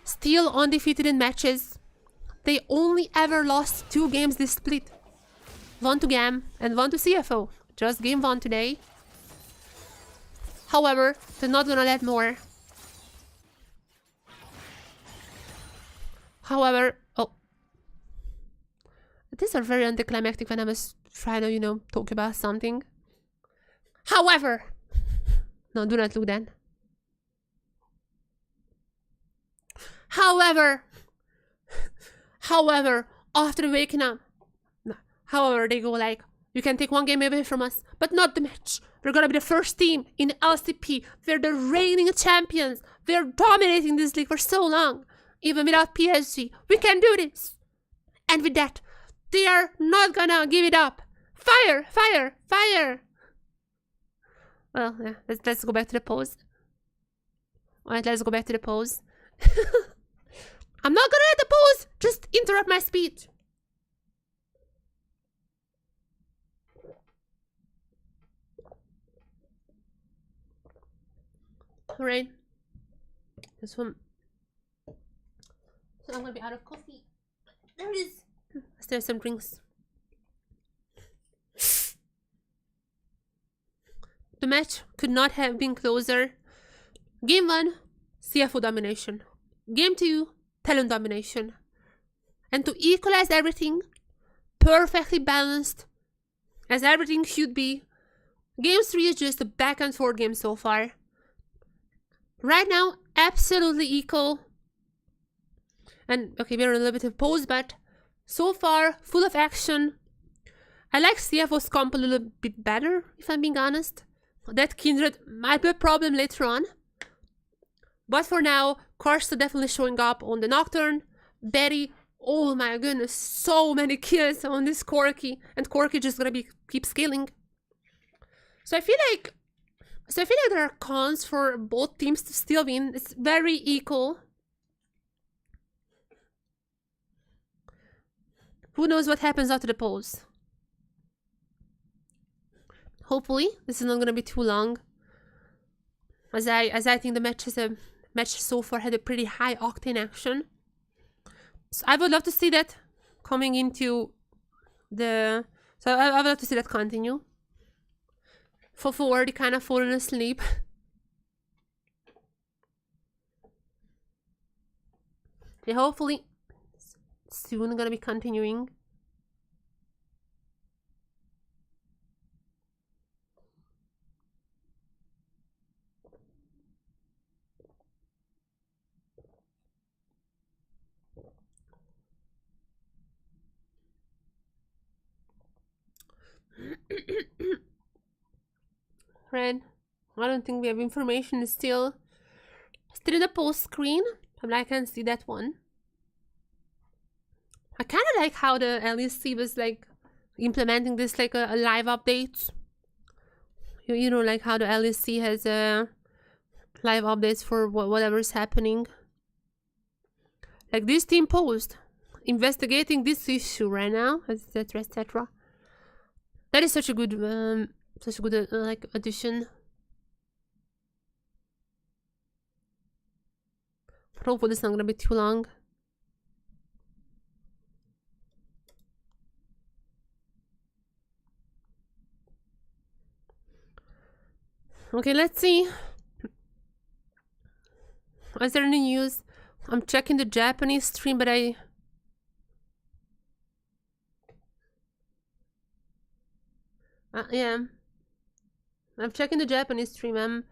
Still undefeated in matches. They only ever lost 2 games this split. 1 to GAM and 1 to CFO. Just game 1 today. However, they're not gonna let more. However, oh. These are very anticlimactic when I was trying to, you know, talk about something. However, no, do not look then. However, after waking up, however, they go like, you can take 1 game away from us, but not the match. We're gonna be the first team in LCP. We're the reigning champions. We're dominating this league for so long. Even without PSG, we can do this. And with that, they are not gonna give it up. Fire, fire, fire. Well, yeah, let's go back to the pose. Alright, let's go back to the pose. I'm not gonna let the pose just interrupt my speech. Alright. This one. So I'm gonna be out of coffee. There it is. Let's do some drinks. The match could not have been closer. Game 1, CFO domination. Game 2, Talon domination. And to equalize everything, perfectly balanced, as everything should be, Game 3 is just a back and forth game so far. Right now, absolutely equal. And, okay, we're in a little bit of pause, but so far, full of action. I like CFO's comp a little bit better, if I'm being honest. That Kindred might be a problem later on. But for now, Karsta definitely showing up on the Nocturne. Betty, oh my goodness, so many kills on this Corky. And Corky just gonna keep scaling. So I feel like there are cons for both teams to still win. It's very equal. Who knows what happens after the pause? Hopefully, this is not gonna be too long. As I think the match so far had a pretty high octane action. So I would love to see that coming into the... So I would love to see that continue. For already kind of fallen asleep. Yeah, hopefully soon gonna be continuing. Red. I don't think we have information. It's still in the post screen. I can see that one. I kind of like how the LEC was like implementing this like a live update. You know, like how the LEC has live updates for whatever's happening. Like this team post investigating this issue right now, etc., etc. That is such a good like addition. But hopefully it's not gonna be too long. Okay, let's see. Is there any news? I'm checking the Japanese stream, but yeah. I'm checking the Japanese stream. I'm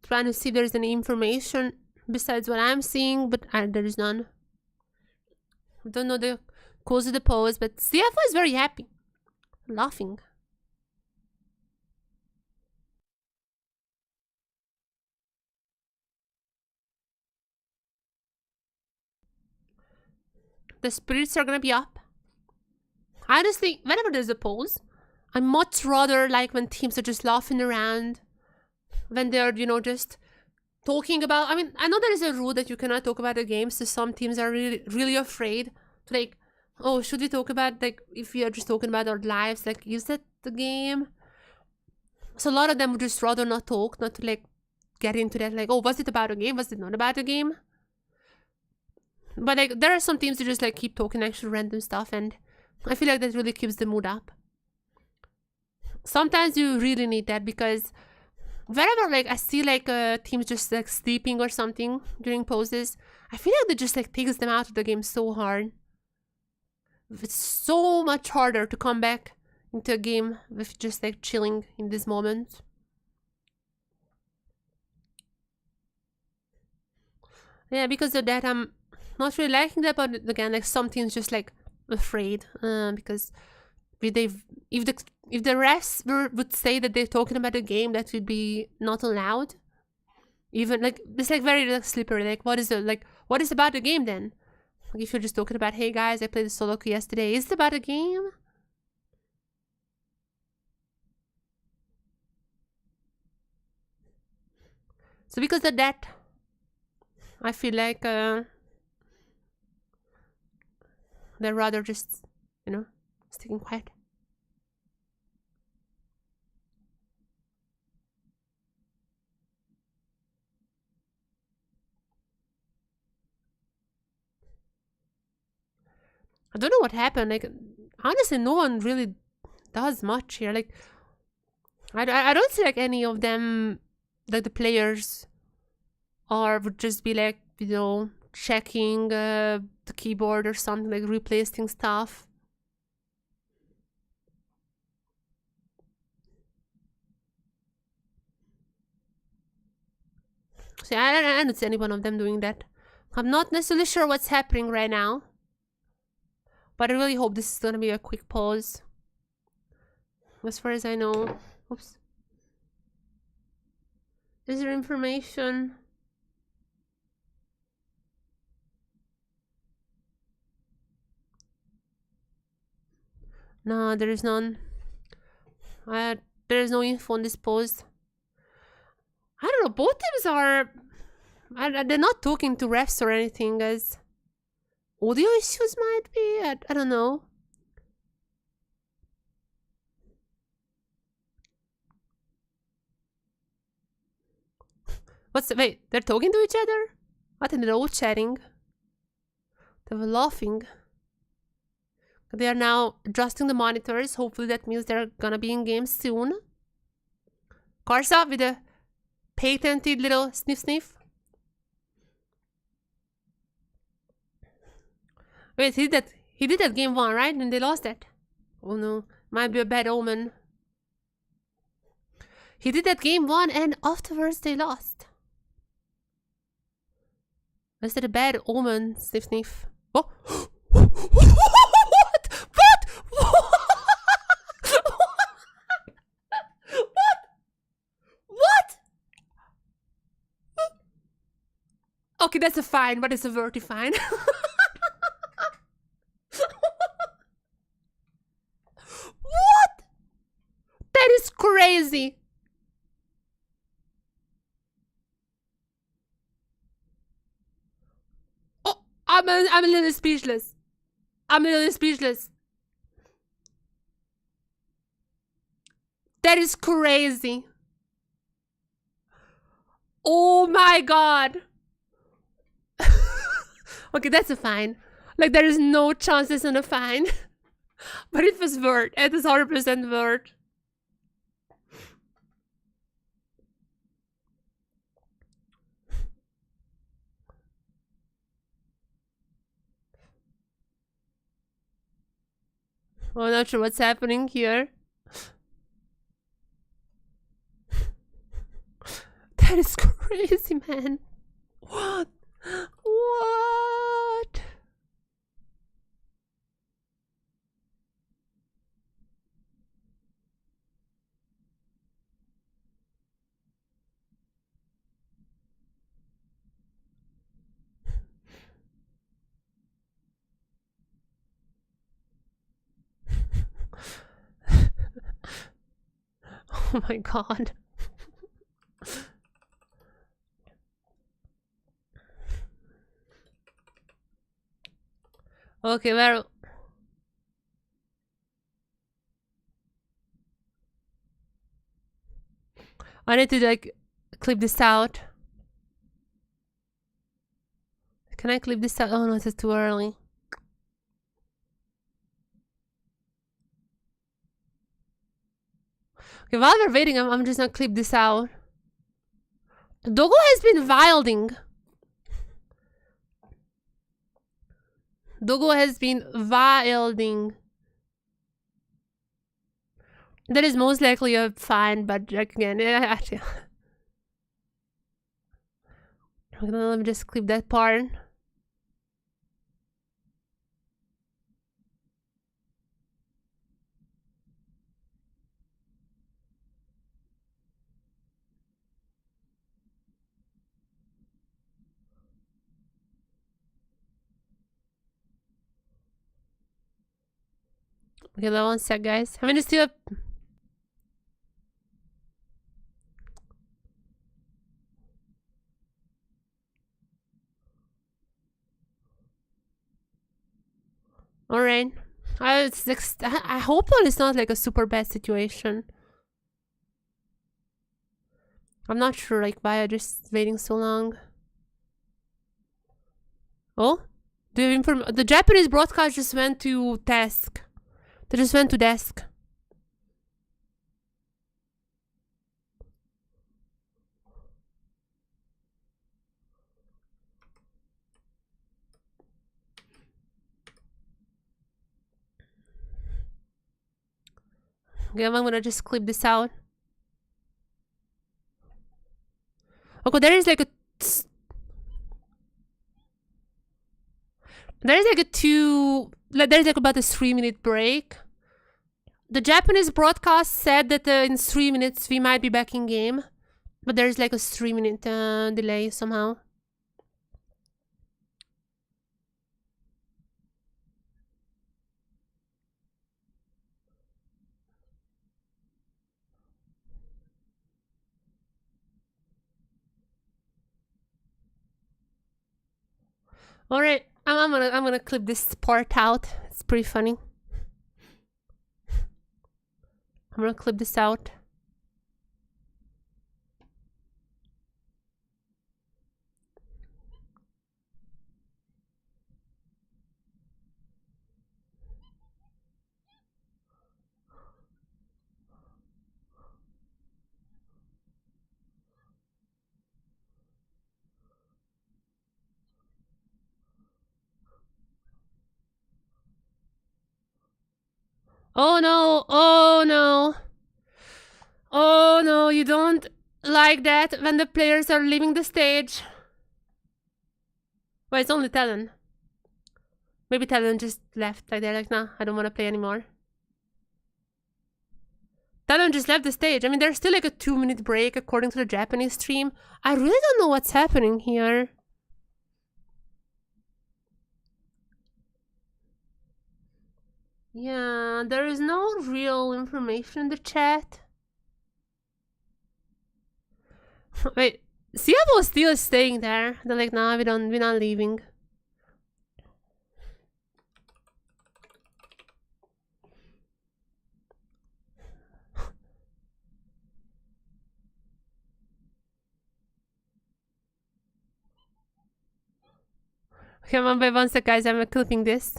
trying to see if there's any information besides what I'm seeing, but there is none. I don't know the cause of the pose, but CFO is very happy. Laughing. The spirits are gonna be up. Honestly, whenever there's a pause, I much rather like when teams are just laughing around, when they're, you know, just talking about... I mean, I know there is a rule that you cannot talk about the game, so some teams are really afraid to like, oh, should we talk about, like, if we are just talking about our lives, like, is that the game? So a lot of them would just rather not talk, not to like get into that, like, oh, was it about a game? Was it not about a game? But like, there are some teams who just like keep talking actual random stuff, and I feel like that really keeps the mood up. Sometimes you really need that, because whenever like I see like teams just like sleeping or something during pauses, I feel like that just like takes them out of the game so hard. It's so much harder to come back into a game with just like chilling in this moment. Yeah, because of that I'm not really liking that, but again, like some teams just like afraid because if the refs would say that they're talking about a game, that would be not allowed. Even like it's like very like slippery. Like what is about the game then? Like, if you're just talking about, hey guys, I played the solo queue yesterday, is it about a game? So because of that, I feel like they'd rather just, you know, sticking quiet. I don't know what happened. Like, honestly, no one really does much here. Like, I don't see like any of them, like the players, or would just be like, you know, checking the keyboard or something, like replacing stuff. So I don't see any one of them doing that. I'm not necessarily sure what's happening right now, but I really hope this is gonna be a quick pause. As far as I know. Oops. Is there information? No, there is none. There is no info on this pause. I don't know, both teams are... they're not talking to refs or anything, as audio issues might be. I don't know. Wait, they're talking to each other? What? And they're all chatting. They were laughing. They are now adjusting the monitors. Hopefully that means they're gonna be in game soon. Karsa with a patented little sniff sniff. Wait, he did that game 1, right? And they lost that. Oh no, might be a bad omen. He did that game 1 and afterwards they lost. Is that a bad omen? Sniff sniff. Oh! What? What? Okay, that's a fine, but it's a dirty fine. What? That is crazy. Oh, I'm a little speechless. I'm a little speechless. That is crazy. Oh my god. Okay, that's a fine. Like, there is no chances on a fine. But it was worth. It is 100% worth. I'm not sure what's happening here. That is crazy, man. What? What? Oh my god. Okay, well. I need to like clip this out. Can I clip this out? Oh no, it's too early. Okay, while we're waiting, I'm just gonna clip this out. Dogo has been wilding. Dogo has been wilding. That is most likely a fine, but like, again, actually. Let me just clip that part. Okay, that one sec, guys. I mean, it's still. Alright. I hope that it's not like a super bad situation. I'm not sure like why I'm just waiting so long. Oh? The Japanese broadcast just went to task. They just went to desk. Okay, I'm gonna just clip this out. Okay, there is like a there's like about a 3-minute break. The Japanese broadcast said that in 3 minutes we might be back in game, but there's like a 3-minute delay somehow. Alright, I'm gonna clip this part out. It's pretty funny. I'm gonna clip this out. Oh no, oh no. Oh no, you don't like that when the players are leaving the stage. Well, it's only Talon. Maybe Talon just left, like they're like, nah, I don't want to play anymore. Talon just left the stage. I mean, there's still like a 2-minute break according to the Japanese stream. I really don't know what's happening here. Yeah, there is no real information in the chat. Wait, CFO is still staying there. They're like, nah, we're not leaving. Okay, one sec, guys. I'm clipping this.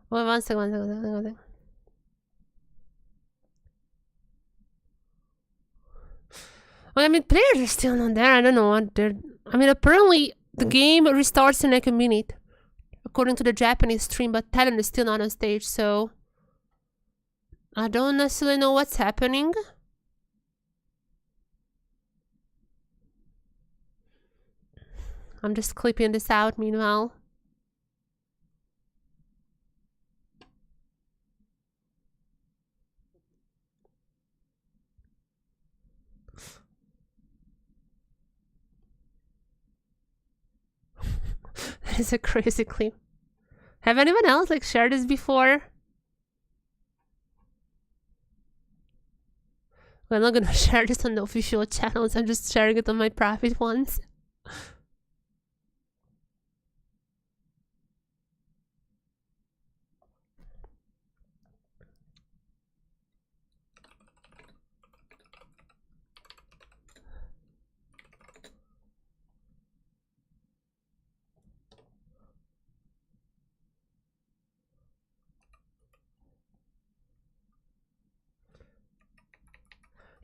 Well, one second. Well, I mean, players are still not there. I don't know what they're... I mean, apparently the game restarts in like a minute, according to the Japanese stream, but Talon is still not on stage, so... I don't necessarily know what's happening. I'm just clipping this out meanwhile. That is a crazy clip. Have anyone else like shared this before? Well, I'm not gonna share this on the official channels. I'm just sharing it on my private ones.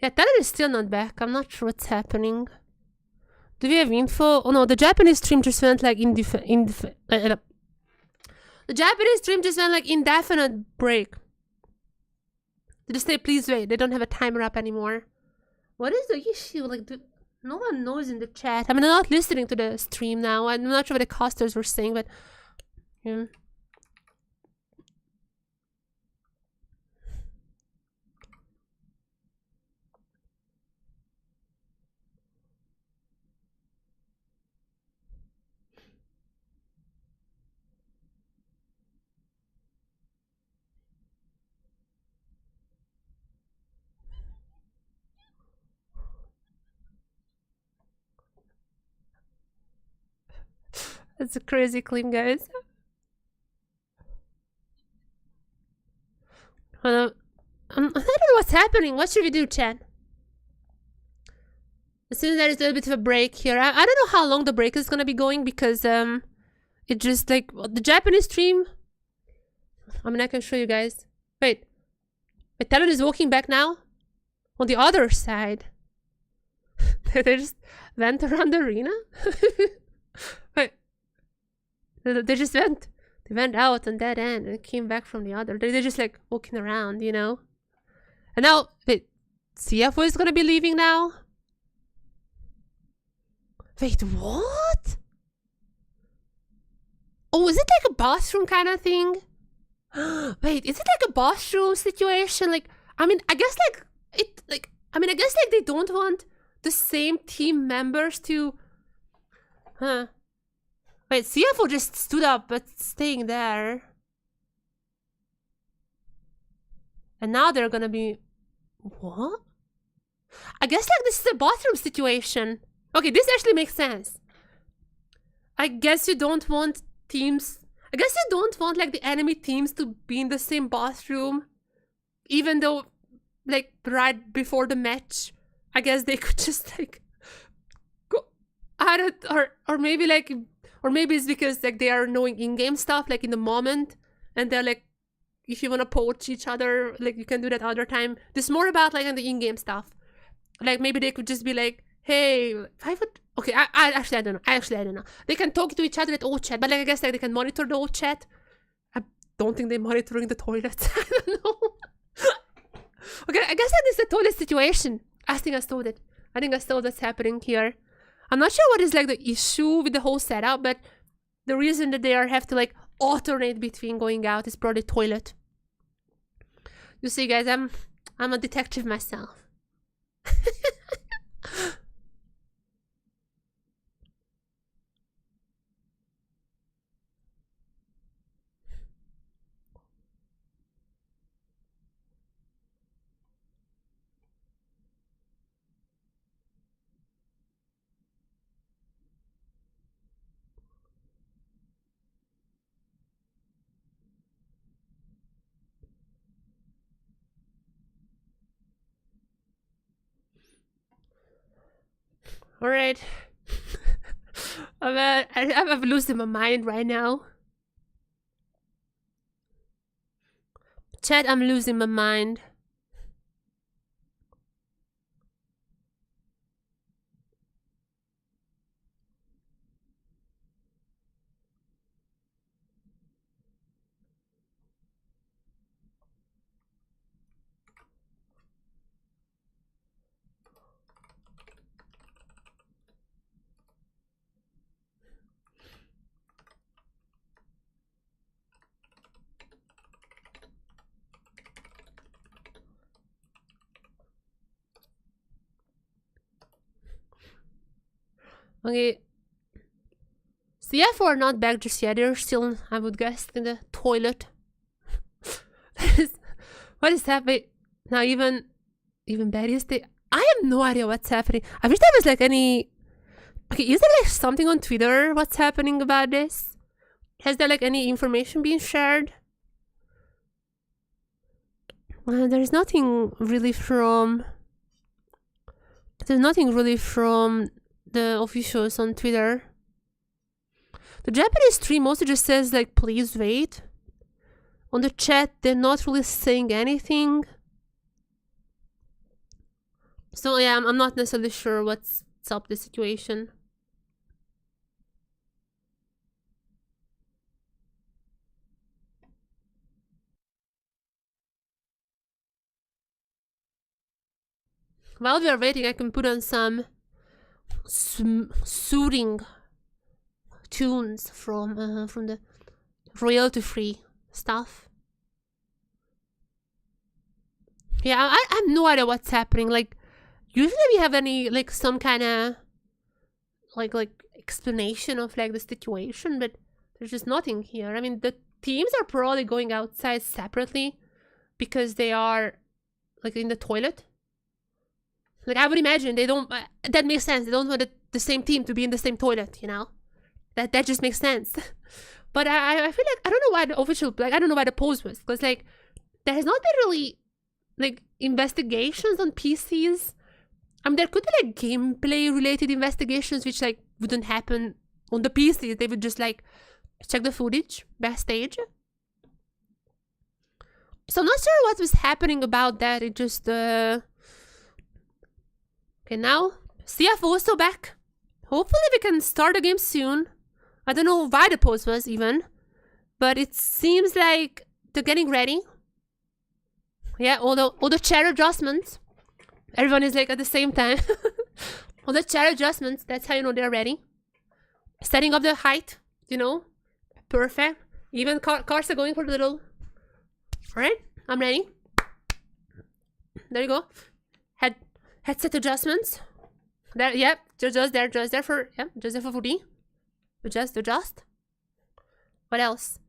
Yeah, Talon is still not back. I'm not sure what's happening. Do we have info? Oh no, the Japanese stream just went like the Japanese stream just went like indefinite break. They just say please wait. They don't have a timer up anymore. What is the issue? Like no one knows in the chat. I mean, I'm not listening to the stream now. I'm not sure what the casters were saying, but yeah. That's a crazy claim, guys. I don't know what's happening. What should we do, chat? As soon as there is a little bit of a break here. I don't know how long the break is gonna be going because it just like the Japanese stream. I mean, I can show you guys. Wait, Talon is walking back now. On the other side, they just went around the arena. Wait, they just went. They went out on that end and came back from the other. They're just like walking around, you know. And now, wait, CFO is gonna be leaving now. Wait, what? Oh, is it like a bathroom kind of thing? Wait, is it like a bathroom situation? Like, I mean, I guess like it, like, I mean, I guess like they don't want the same team members to, huh? Wait, CFO just stood up but staying there. And now they're gonna be, what? I guess like this is a bathroom situation. Okay, this actually makes sense. I guess you don't want teams... I guess you don't want, like, the enemy teams to be in the same bathroom. Even though, like, right before the match, I guess they could just, like, go... or maybe, like... Or maybe it's because like they are knowing in-game stuff like in the moment, and they're like, if you want to poach each other, like you can do that other time. This is more about like in the in-game stuff. Like maybe they could just be like, hey, I would, okay, I actually I don't know. I don't know. They can talk to each other at O chat, but like I guess like they can monitor the O chat. I don't think they're monitoring the toilets. I don't know. Okay, I guess that is the toilet situation. I think I stole it. I think I stole what's happening here. I'm not sure what is like the issue with the whole setup, but the reason that they have to like alternate between going out is probably toilet. You see, guys, I'm a detective myself. All right. I'm losing my mind right now. Chat, I'm losing my mind. Okay. CFO are not back just yet. They're still, I would guess, in the toilet. What is happening? Now even Betty's the. I have no idea what's happening. I wish there was like any. Okay, is there like something on Twitter? What's happening about this? Has there like any information being shared? There's nothing really from. There's nothing really from the officials on Twitter. The Japanese stream also just says like, please wait. On the chat, they're not really saying anything. So yeah, I'm not necessarily sure what's up the situation. While we are waiting, I can put on some soothing tunes from the royalty-free stuff. Yeah, I have no idea what's happening. Like, usually we have any like some kind of like explanation of like the situation, but there's just nothing here. I mean, the teams are probably going outside separately because they are like in the toilet. Like, I would imagine they don't. That makes sense. They don't want the same team to be in the same toilet, you know. That just makes sense. But I feel like I don't know why the official, like, I don't know why the post was, because like there has not been really like investigations on PCs. I mean, there could be like gameplay related investigations which like wouldn't happen on the PCs. They would just like check the footage backstage. So I'm not sure what was happening about that. It just okay, now CFO also back. Hopefully we can start the game soon. I don't know why the post was even, but it seems like they're getting ready. Yeah, all the chair adjustments. Everyone is like at the same time. All the chair adjustments, that's how you know they're ready. Setting up the height, you know. Perfect. Even cars are going for the little. Alright, I'm ready. There you go. Headset adjustments. There, yep, just there for, yep, just there for footy. Adjust. What else?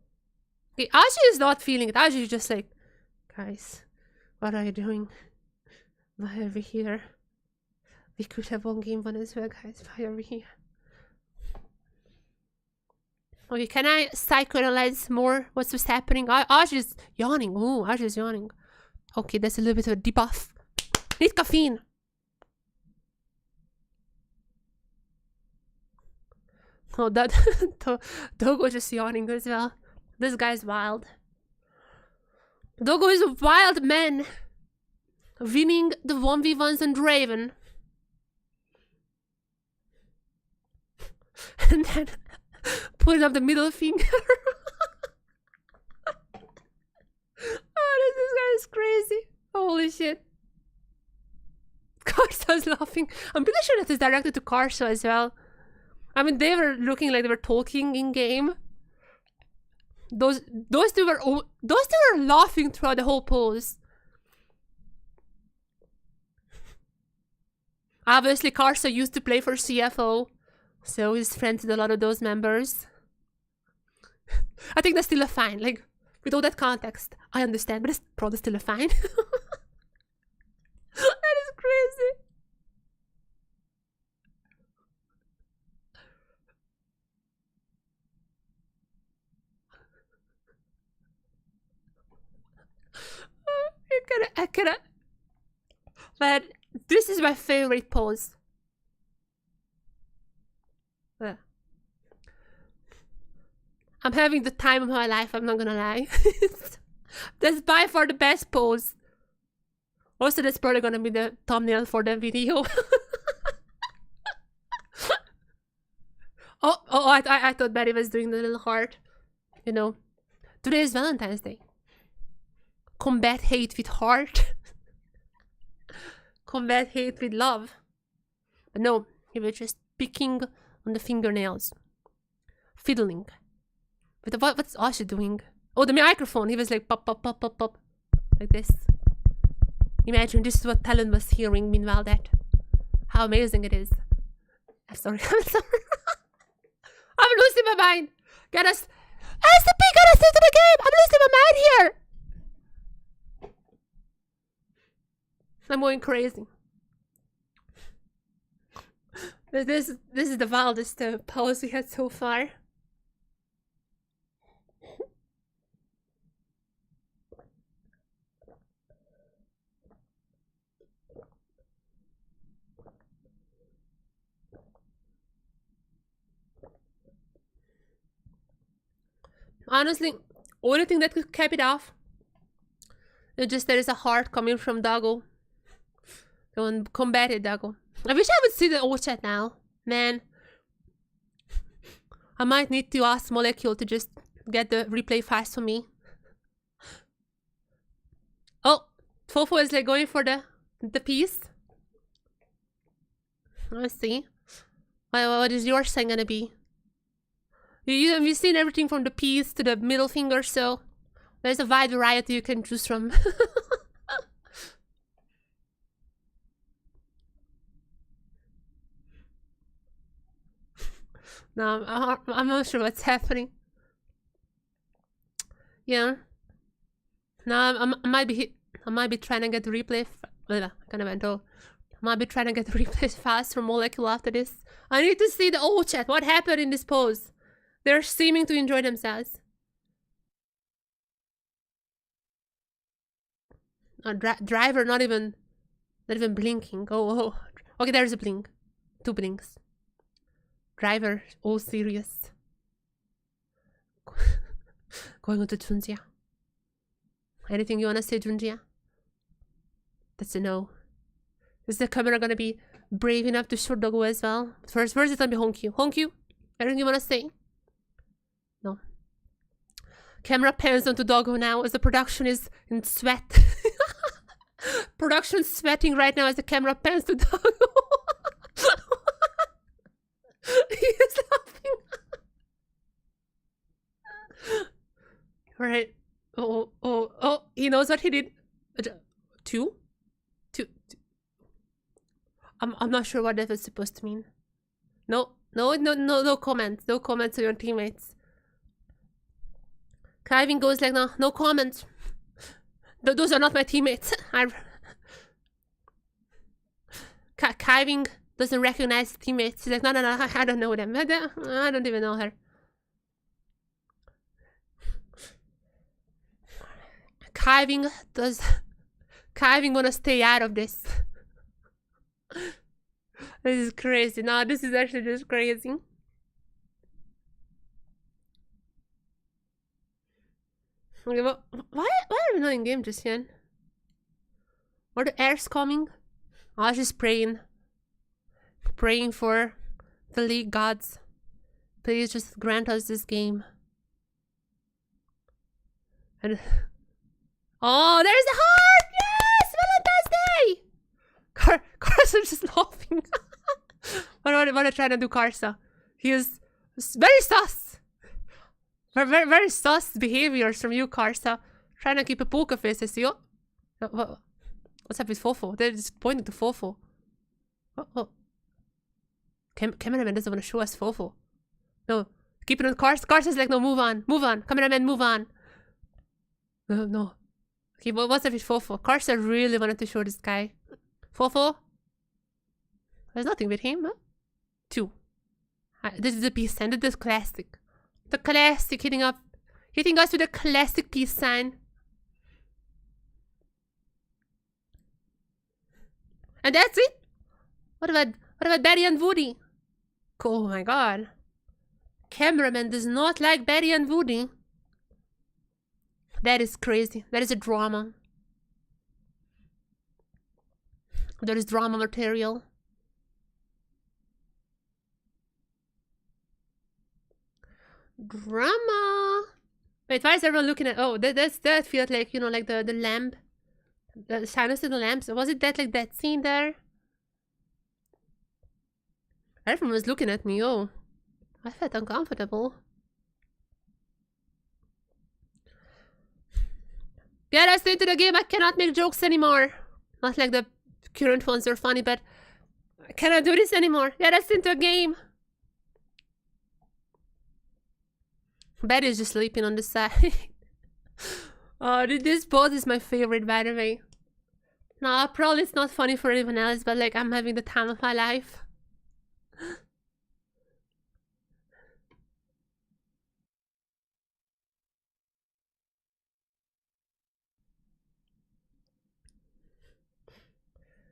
Okay, Aji is not feeling it. Aji is just like, guys, what are you doing? Why are we here? We could have won game 1 as well, guys. Why are we here? Okay, can I psychoanalyze more what's happening? Aji is yawning. Ooh, Aji is yawning. Okay, that's a little bit of a debuff. Need caffeine. Oh, that Dogo just yawning as well. This guy's wild. Dogo is a wild man. Winning the 1v1s and Draven. And then putting up the middle finger. Oh, this guy is crazy. Holy shit. Karsa's laughing. I'm pretty sure that is directed to Karsa as well. I mean, they were looking like they were talking in game. Those two were laughing throughout the whole pose. Obviously, Karsa used to play for CFO, so he's friends with a lot of those members. I think that's still a fine. Like, with all that context, I understand, but it's probably still a fine. That is crazy. I cannot. But this is my favorite pose. I'm having the time of my life, I'm not gonna lie. That's by far the best pose. Also, that's probably gonna be the thumbnail for the video. I thought Barry was doing the little heart. You know, today is Valentine's Day. Combat hate with heart. Combat hate with love. But no, he was just picking on the fingernails. Fiddling. But what's Asha doing? Oh, the microphone. He was like pop, pop, pop, pop, pop. Like this. Imagine this is what Talon was hearing meanwhile that. How amazing it is. I'm sorry. I'm sorry. I'm losing my mind. Get us. LCP, get us into the game. I'm losing my mind here. I'm going crazy. This is the wildest pose we had so far. Honestly, only thing that could cap it off is just there is a heart coming from Doggo. Go and combat it, Doggo. I wish I would see the old chat now. Man. I might need to ask Molecule to just get the replay fast for me. Oh, Fofo is like going for the piece. Let's see. What is your sign gonna be? You've seen everything from the piece to the middle finger, so there's a wide variety you can choose from. No, I'm not sure what's happening. Yeah. No, I might be trying to get the replay. I kind of went over. I might be trying to get the replay fast from Molecule after this. I need to see the old chat. What happened in this pose? They're seeming to enjoy themselves. Driver not even blinking. Oh. Okay, there's a blink. 2 blinks. Driver, all serious. Going on to Junjia. Anything you wanna say, Junjia? That's a no. Is the camera gonna be brave enough to shoot Doggo as well? First it's gonna be Honkyu. Honkyu, anything you wanna say? No. Camera pans onto Doggo now as the production is in sweat. Production sweating right now as the camera pans to Doggo. He is laughing. Right. Oh, he knows what he did. Two. I'm not sure what that was supposed to mean. No comments. No comments to your teammates. Kiving goes like, no comments. Those are not my teammates. Kiving doesn't recognize teammates. She's like, no, I don't know them. I don't even know her. Kiving wanna stay out of this. This is crazy. No, this is actually just crazy. Okay, well, why are we not in game just yet? Are the airs coming? I was just praying for the league gods. Please just grant us this game. And oh, there's a heart! Yes! Valentine's Day! Carsa's just laughing. What are they trying to do, Karsa? He is very sus. Very sus behaviors from you, Karsa. Trying to keep a poker face, I see. Oh. What's up with Fofo? They're just pointing to Fofo. Oh. Cameraman doesn't want to show us Fofo. No. Keep it on Karsa. Karsa's like, no, move on. Cameraman, move on. No. Okay, what's up with Fofo? Karsa really wanted to show this guy. Fofo? There's nothing with him, huh? 2. This is a peace sign. This is classic. The classic hitting us with a classic peace sign. And that's it. What about Betty and Woody? Oh my god. Cameraman does not like Betty and Woody. That is crazy. That is a drama. There is drama material. Drama. Wait, why is everyone looking at? Oh, that feels like, you know, like the lamp, the shyness in the lamps. Was it that, like that scene there? Everyone was looking at me. Oh, I felt uncomfortable. Get us into the game. I cannot make jokes anymore. Not like the current ones are funny, but I cannot do this anymore. Get us into a game. Betty is just sleeping on the side. Oh, this pose is my favorite, by the way. No, probably it's not funny for anyone else, but like I'm having the time of my life.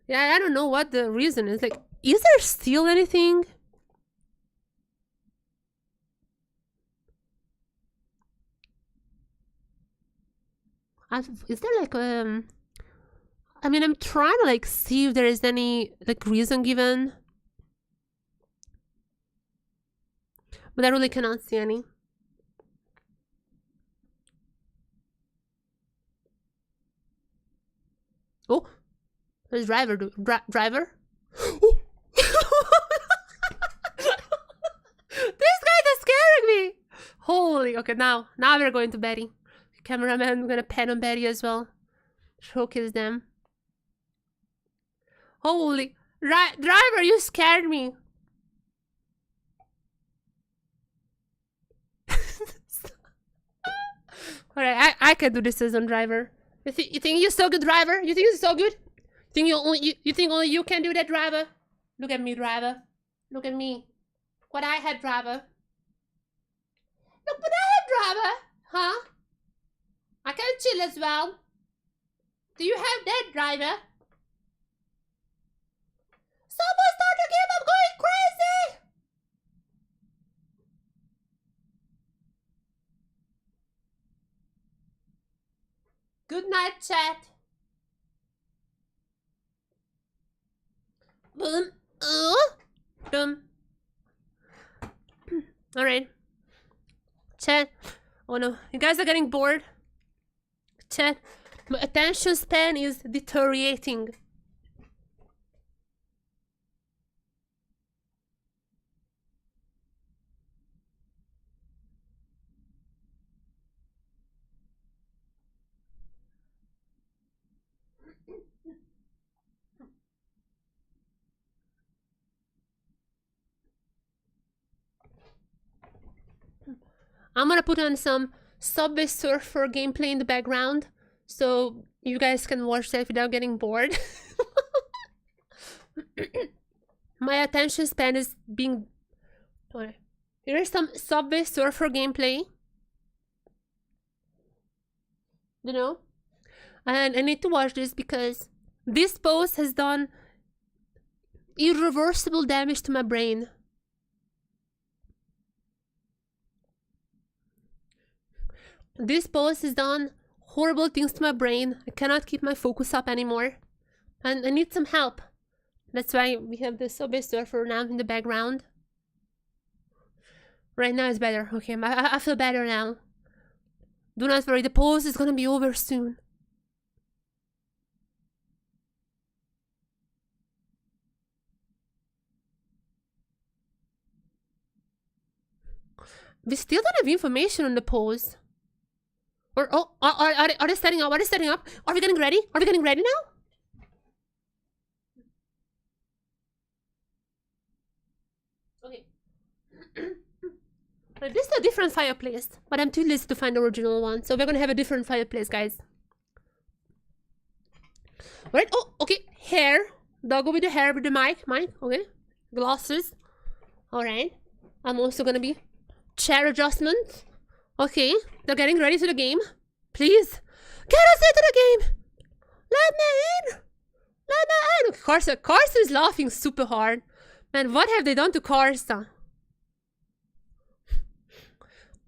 Yeah, I don't know what the reason is. Like, is there still anything? Is there like I mean, I'm trying to like see if there is any like reason given, but I really cannot see any. Oh, there's driver. Driver. This guy is scaring me. Holy. Okay, now we're going to Betty. Cameraman, we're gonna pen on Betty as well. Showcase them. Holy. Driver, you scared me. Alright, I can do this as a driver. You think you're so good, driver? You think you're so good? You think only you can do that, driver? Look at me, driver. Look at me. What I had, driver. Look what I had, driver. Huh? I can chill as well. Do you have that, driver? Someone start the game, I'm going crazy! Good night, chat. Boom. Boom. Alright. Chat. Oh no, you guys are getting bored? Chat. My attention span is deteriorating. I'm gonna put on some Subway Surfer gameplay in the background, so you guys can watch that without getting bored. My attention span is being... Here's some Subway Surfer gameplay. You know? And I need to watch this because this pose has done irreversible damage to my brain. This pose has done horrible things to my brain. I cannot keep my focus up anymore. And I need some help. That's why we have the Subway Surfer now in the background. Right now it's better. Okay, I feel better now. Do not worry, the pose is gonna be over soon. We still don't have information on the pose. Or, oh, are they setting up? Are they setting up? Are we getting ready? Are we getting ready now? Okay. This is a different fireplace, but I'm too lazy to find the original one, so we're gonna have a different fireplace, guys. Right? Oh, okay. Hair. Doggo with the hair with the mic. Okay. Glasses. Alright. I'm also gonna be chair adjustment. Okay. They're getting ready to the game. Please. Get us into the game. Let me in. Let me in. Carson is laughing super hard. Man, what have they done to Carson?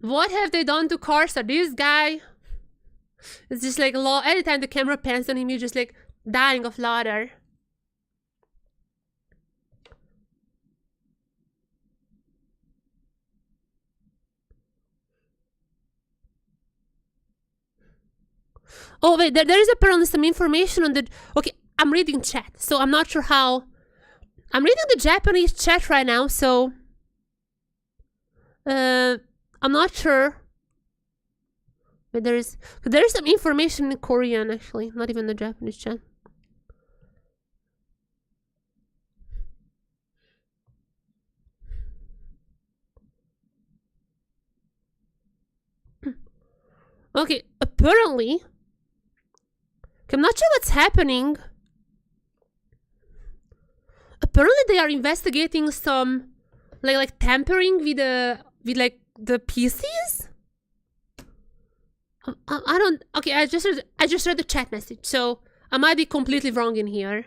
What have they done to Carson? This guy is just like, anytime the camera pans on him, he's just like dying of laughter. Oh wait, there is apparently some information on the... Okay, I'm reading chat, so I'm not sure how... I'm reading the Japanese chat right now, so... I'm not sure. But there is some information in Korean, actually. Not even the Japanese chat. Okay, apparently... I'm not sure what's happening. Apparently they are investigating some like tampering with the PCs. I don't. Okay, I just read the chat message, so I might be completely wrong in here.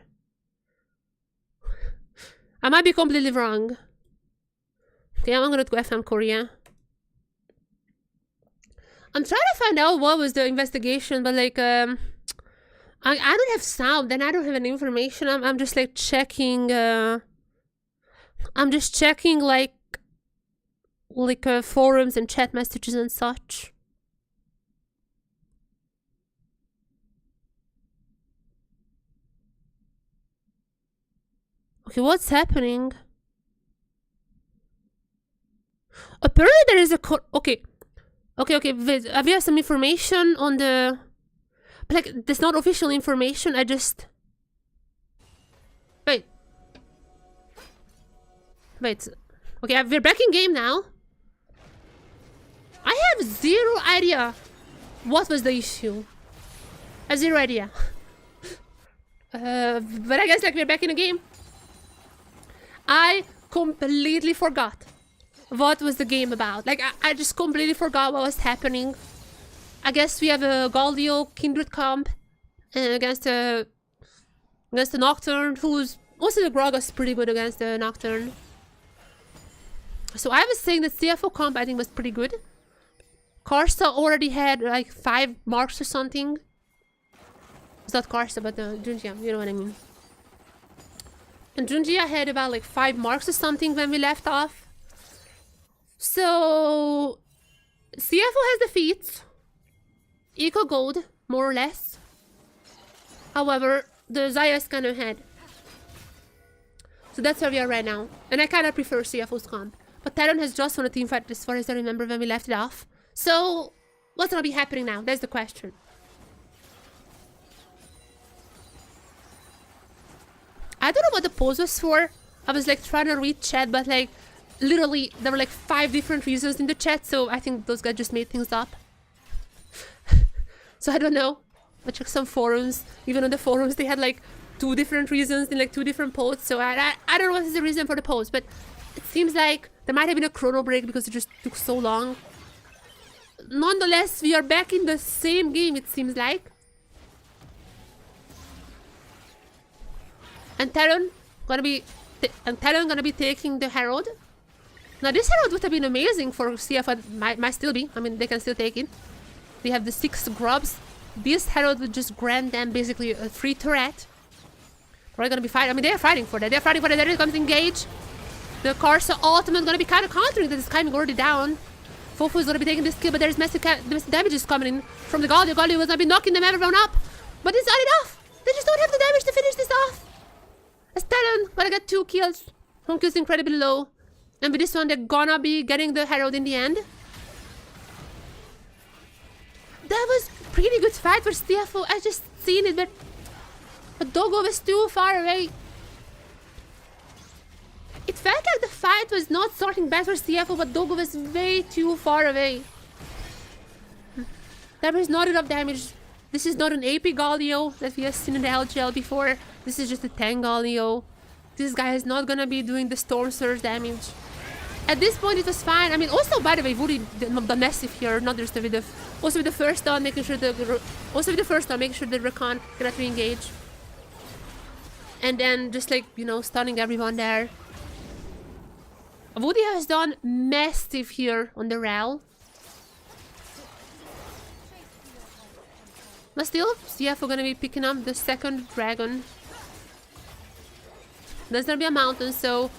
I might be completely wrong. Okay, I'm gonna go FM Korea. I'm trying to find out what was the investigation, but like I don't have sound, and I don't have any information. I'm just like checking. I'm just checking like forums and chat messages and such. Okay, what's happening? Apparently there is a okay. Wait, we have some information on the... But like, there's not official information, I just... Wait. Okay, we're back in game now. I have zero idea what was the issue. I have zero idea. But I guess like we're back in the game. I completely forgot what was the game about. Like, I just completely forgot what was happening. I guess we have a Galdio Kindred comp against the Nocturne, who's also the Gragas pretty good against the Nocturne. So I was saying that CFO comp I think was pretty good. Karsa already had like 5 marks or something. It's not Karsa, but Junjia, you know what I mean. And Junjia had about like 5 marks or something when we left off. So CFO has defeats. Equal gold, more or less. However, the Zayas kind of had. So that's where we are right now. And I kind of prefer CFO's comp. But Talon has just won a team fight as far as I remember when we left it off. So, what's gonna be happening now? That's the question. I don't know what the pose was for. I was like trying to read chat, but like literally there were like 5 different reasons in the chat. So I think those guys just made things up. So I don't know. I checked some forums. Even on the forums they had like 2 different reasons in like 2 different posts. So I don't know what is the reason for the post, but it seems like there might have been a chrono break because it just took so long. Nonetheless, we are back in the same game, it seems like. And Talon gonna be taking the Herald. Now this Herald would have been amazing for CFO. Might still be. I mean, they can still take it. They have the 6 grubs. This Herald would just grant them basically a free turret. They're gonna be fighting. I mean, they're fighting for that. They're fighting for that. There it comes engage. The Corsa ultimate gonna be kind of countering this. Kind of already down. Fofo is gonna be taking this kill, but there's massive damages coming in from the Galio. Galio was gonna be knocking them everyone up. But it's not enough. They just don't have the damage to finish this off. As Talon gonna get 2 kills. Home kills incredibly low. And with this one, they're gonna be getting the Herald in the end. That was pretty good fight for CFO. I just seen it, but Doggo was too far away. It felt like the fight was not starting bad for CFO, but Doggo was way too far away. There was not enough damage. This is not an AP Galio that we have seen in the LGL before. This is just a 10 Galio. This guy is not gonna be doing the Storm Surge damage. At this point, it was fine. I mean, also, by the way, Woody the massive here, not just with the... Also with the first stun, making sure the... Also with the first stun, making sure the Recon cannot re-engage. And then just like, you know, stunning everyone there. Woody has done massive here on the Rel. But still, CFO gonna be picking up the second dragon. There's gonna be a mountain, so...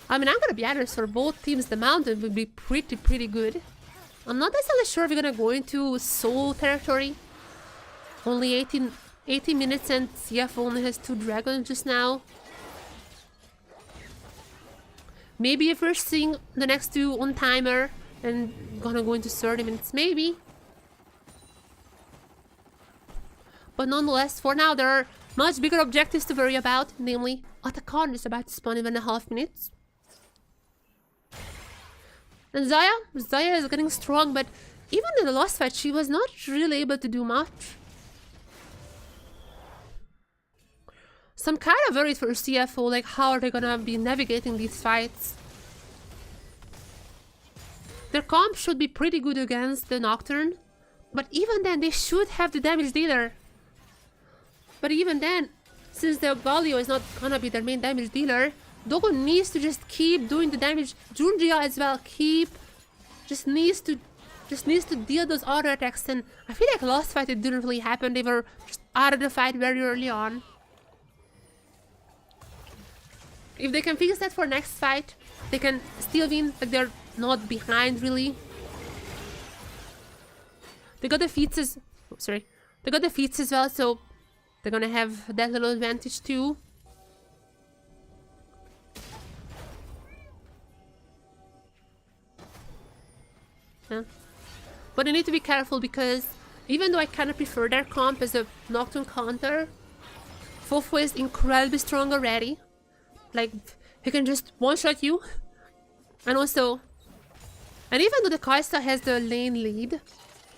I mean, I'm gonna be honest, for both teams, the mountain would be pretty good. I'm not necessarily sure if we're gonna go into soul territory. Only 80 minutes and CFO only has 2 dragons just now. Maybe if we're seeing the next 2 on timer and gonna go into 30 minutes, maybe. But nonetheless, for now, there are much bigger objectives to worry about, namely, Otacon is about to spawn in 1.5 minutes. And Zaya is getting strong, but even in the last fight, she was not really able to do much. So I'm kind of worried for CFO, like how are they gonna be navigating these fights? Their comp should be pretty good against the Nocturne, but even then they should have the damage dealer. But even then, since the Galio is not gonna be their main damage dealer, Doggo needs to just keep doing the damage. Junjia as well, just needs to deal those auto attacks. And I feel like last fight it didn't really happen. They were just out of the fight very early on. If they can fix that for next fight, they can still win. Like they're not behind really. They got the feats as they got the feats as well, so they're gonna have that little advantage too. Yeah. But I need to be careful because even though I kind of prefer their comp as a Nocturne counter, Fofo is incredibly strong already. Like, he can just one-shot you. And also... And even though the Kaisa has the lane lead,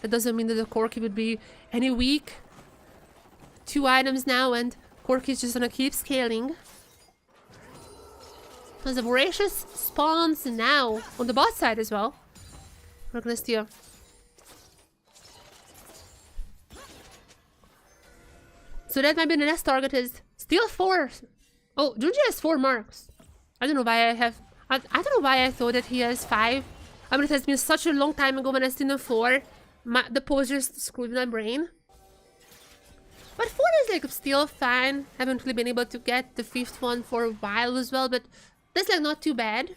that doesn't mean that the Corki would be any weak. 2 items now and Corki is just gonna keep scaling. There's the Voracious spawns now on the bot side as well. We're gonna steal. So that might be the next target is still 4. Oh, Junji has 4 marks. I don't know why I have... I don't know why I thought that he has 5. I mean, it has been such a long time ago when I seen him 4. The posers screwed my brain. But 4 is like still fine. Haven't really been able to get the 5th one for a while as well, but that's like not too bad.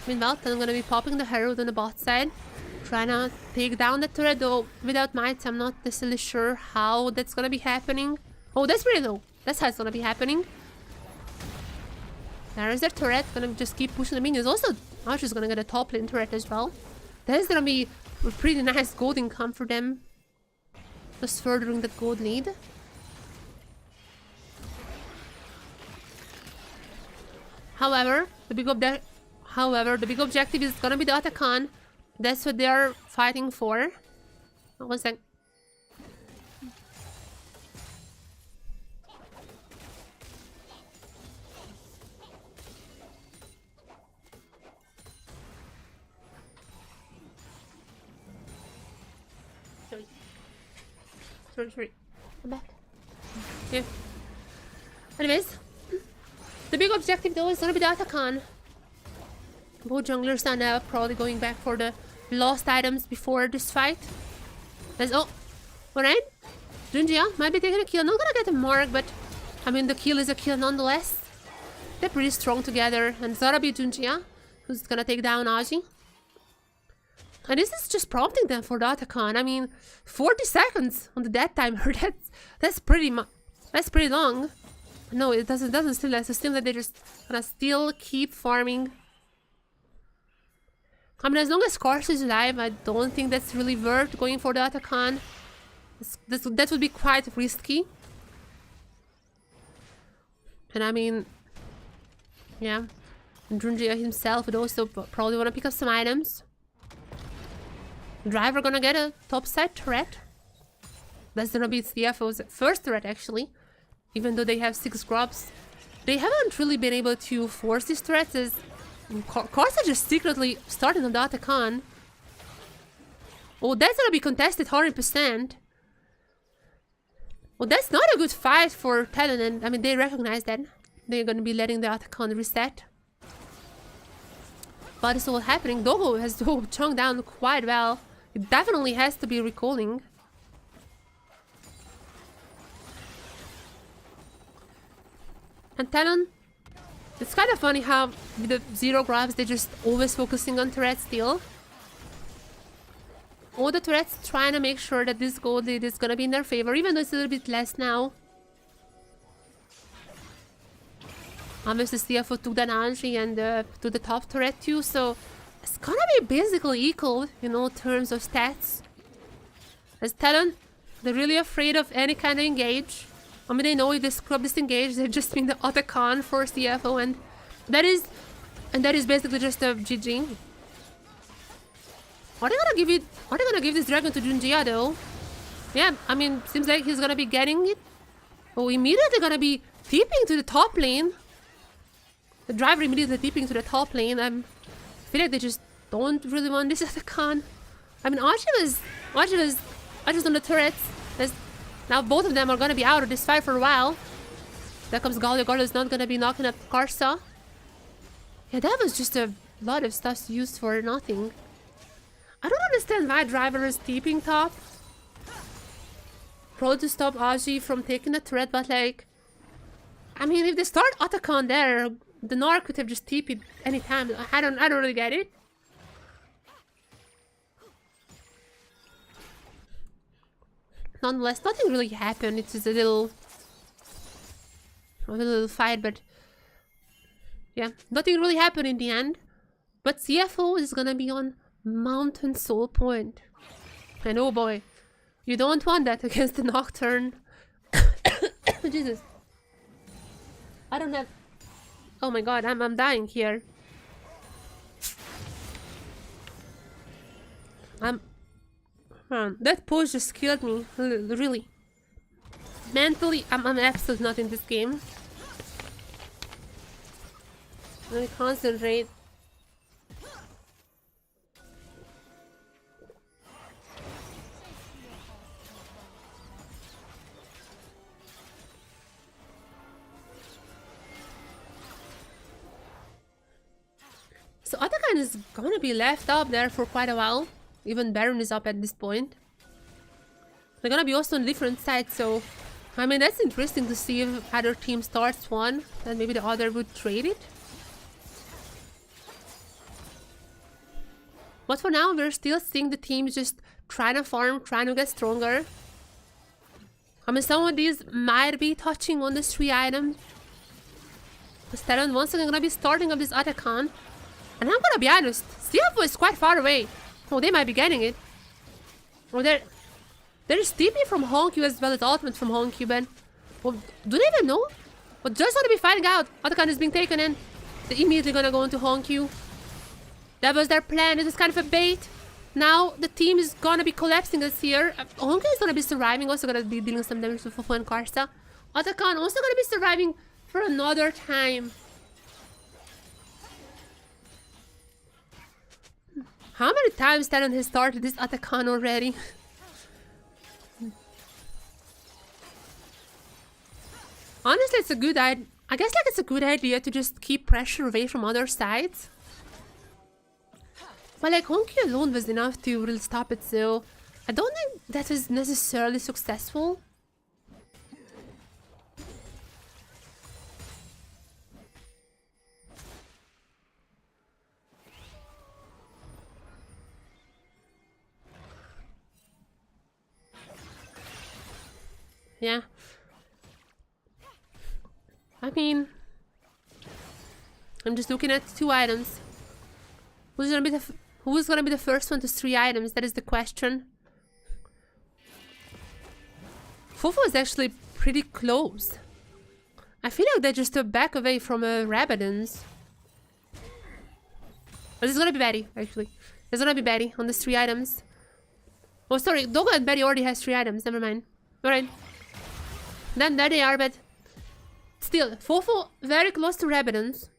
Meanwhile, I'm gonna be popping the Herald on the bot side. Trying to take down the turret, though without mites, I'm not necessarily sure how that's gonna be happening. Oh, that's pretty low. That's how it's gonna be happening. There is their turret, gonna just keep pushing the minions. Also, Archer's gonna get a top lane turret as well. That is gonna be a pretty nice gold income for them. Just furthering that gold lead. However, the big objective is gonna be the Otacon. That's what they are fighting for. Oh, 1 sec. Sorry. I'm back. Yeah. Anyways, the big objective though is gonna be the Otacon. Both junglers are now probably going back for the lost items before this fight. There's alright. Junjia might be taking a kill. Not gonna get a mark, but I mean the kill is a kill nonetheless. They're pretty strong together, and it's gotta be Junjia who's gonna take down Aji. And this is just prompting them for the Otacon. I mean, 40 seconds on the death timer. That's pretty long. No, it doesn't seem like. It seems that they're just gonna still keep farming. I mean, as long as Kars is alive, I don't think that's really worth going for the Otacon. That would be quite risky. And I mean, yeah. And Junjia himself would also probably want to pick up some items. Driver gonna get a topside turret. That's gonna be CFO's first turret, actually. Even though they have 6 grubs. They haven't really been able to force these turrets, as Kars are just secretly starting on the Otacon. Oh, that's gonna be contested 100%. Well, that's not a good fight for TLN, and I mean, they recognize that. They're gonna be letting the Otacon reset. But it's all happening. Dogo has chunked down quite well. It definitely has to be recalling. And TLN, it's kind of funny how with the 0 grabs, they're just always focusing on turrets still. All the turrets trying to make sure that this gold lead is gonna be in their favor, even though it's a little bit less now. Obviously, CFO took that Anji and to the top turret too, so it's gonna be basically equal in all terms of stats. As TLN, they're really afraid of any kind of engage. I mean, they know if they scrub this engage, they just mean the Otacon for CFO, and that is basically just a GG. Are they gonna give this dragon to Junjia though? Yeah, I mean, seems like he's gonna be getting it. Oh, immediately gonna be tipping to the top lane. The driver immediately tipping to the top lane. I feel like they just don't really want this Otacon. I mean, Archie was on the turrets. Now both of them are gonna be out of this fight for a while. There comes Galio. Galio's not gonna be knocking up Karsa. Yeah, that was just a lot of stuff used for nothing. I don't understand why driver is tipping top. Probably to stop Aji from taking the turret, but like, I mean, if they start Otacon there, the Narc could have just TP'd anytime. I don't really get it. Nonetheless, nothing really happened. It's just a little fight, but yeah, nothing really happened in the end. But CFO is gonna be on Mountain Soul Point, and oh boy, you don't want that against the Nocturne. Jesus, I don't have. Oh my god, I'm dying here. That pose just killed me, really. Mentally, I'm absolutely not in this game. Let me concentrate. So Otacon is gonna be left up there for quite a while. Even Baron is up at this point. They're gonna be also on different sides, so I mean, that's interesting to see if either team starts one, then maybe the other would trade it. But for now, we're still seeing the teams just trying to farm, trying to get stronger. I mean, some of these might be touching on the 3 items. TLN once again gonna be starting up this Otacon. And I'm gonna be honest, CFO is quite far away. Oh, they might be getting it. Oh, there's TP from Honkyu as well as ultimate from Honkyu, but well, do they even know? But just gonna be finding out. Otacon is being taken in. They're immediately gonna go into Honkyu. That was their plan. It was kind of a bait. Now the team is gonna be collapsing this here. Honkyu is gonna be surviving, also gonna be dealing some damage to Fufu and Karsa. Otacon also gonna be surviving for another time. How many times TLN has started this Otacon already? Honestly, it's a good idea. I guess like it's a good idea to just keep pressure away from other sides. But like Honky alone was enough to really stop it, so I don't think that was necessarily successful. Yeah. I mean, I'm just looking at 2 items. Who's gonna be the first one to 3 items? That is the question. Fofo is actually pretty close. I feel like they just took back away from Rabadon's. But this is gonna be Betty, actually. It's gonna be Betty on these 3 items. Oh, sorry, Doga and Betty already has 3 items. Never mind. Alright. Then there they are, but still, Fofo very close to Rabadon's.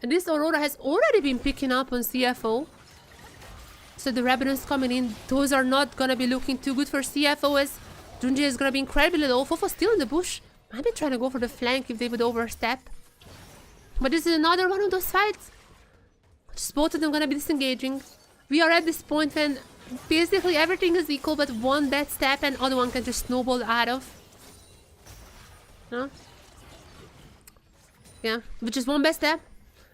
And this Aurora has already been picking up on CFO. So the Rabadon's coming in. Those are not gonna be looking too good for CFO, as Junji is gonna be incredibly low. Fofo still in the bush. Might be trying to go for the flank if they would overstep. But this is another one of those fights. Just both of them gonna be disengaging. We are at this point when basically everything is equal, but one bad step and other one can just snowball out of. Huh? Yeah, with just one bad step,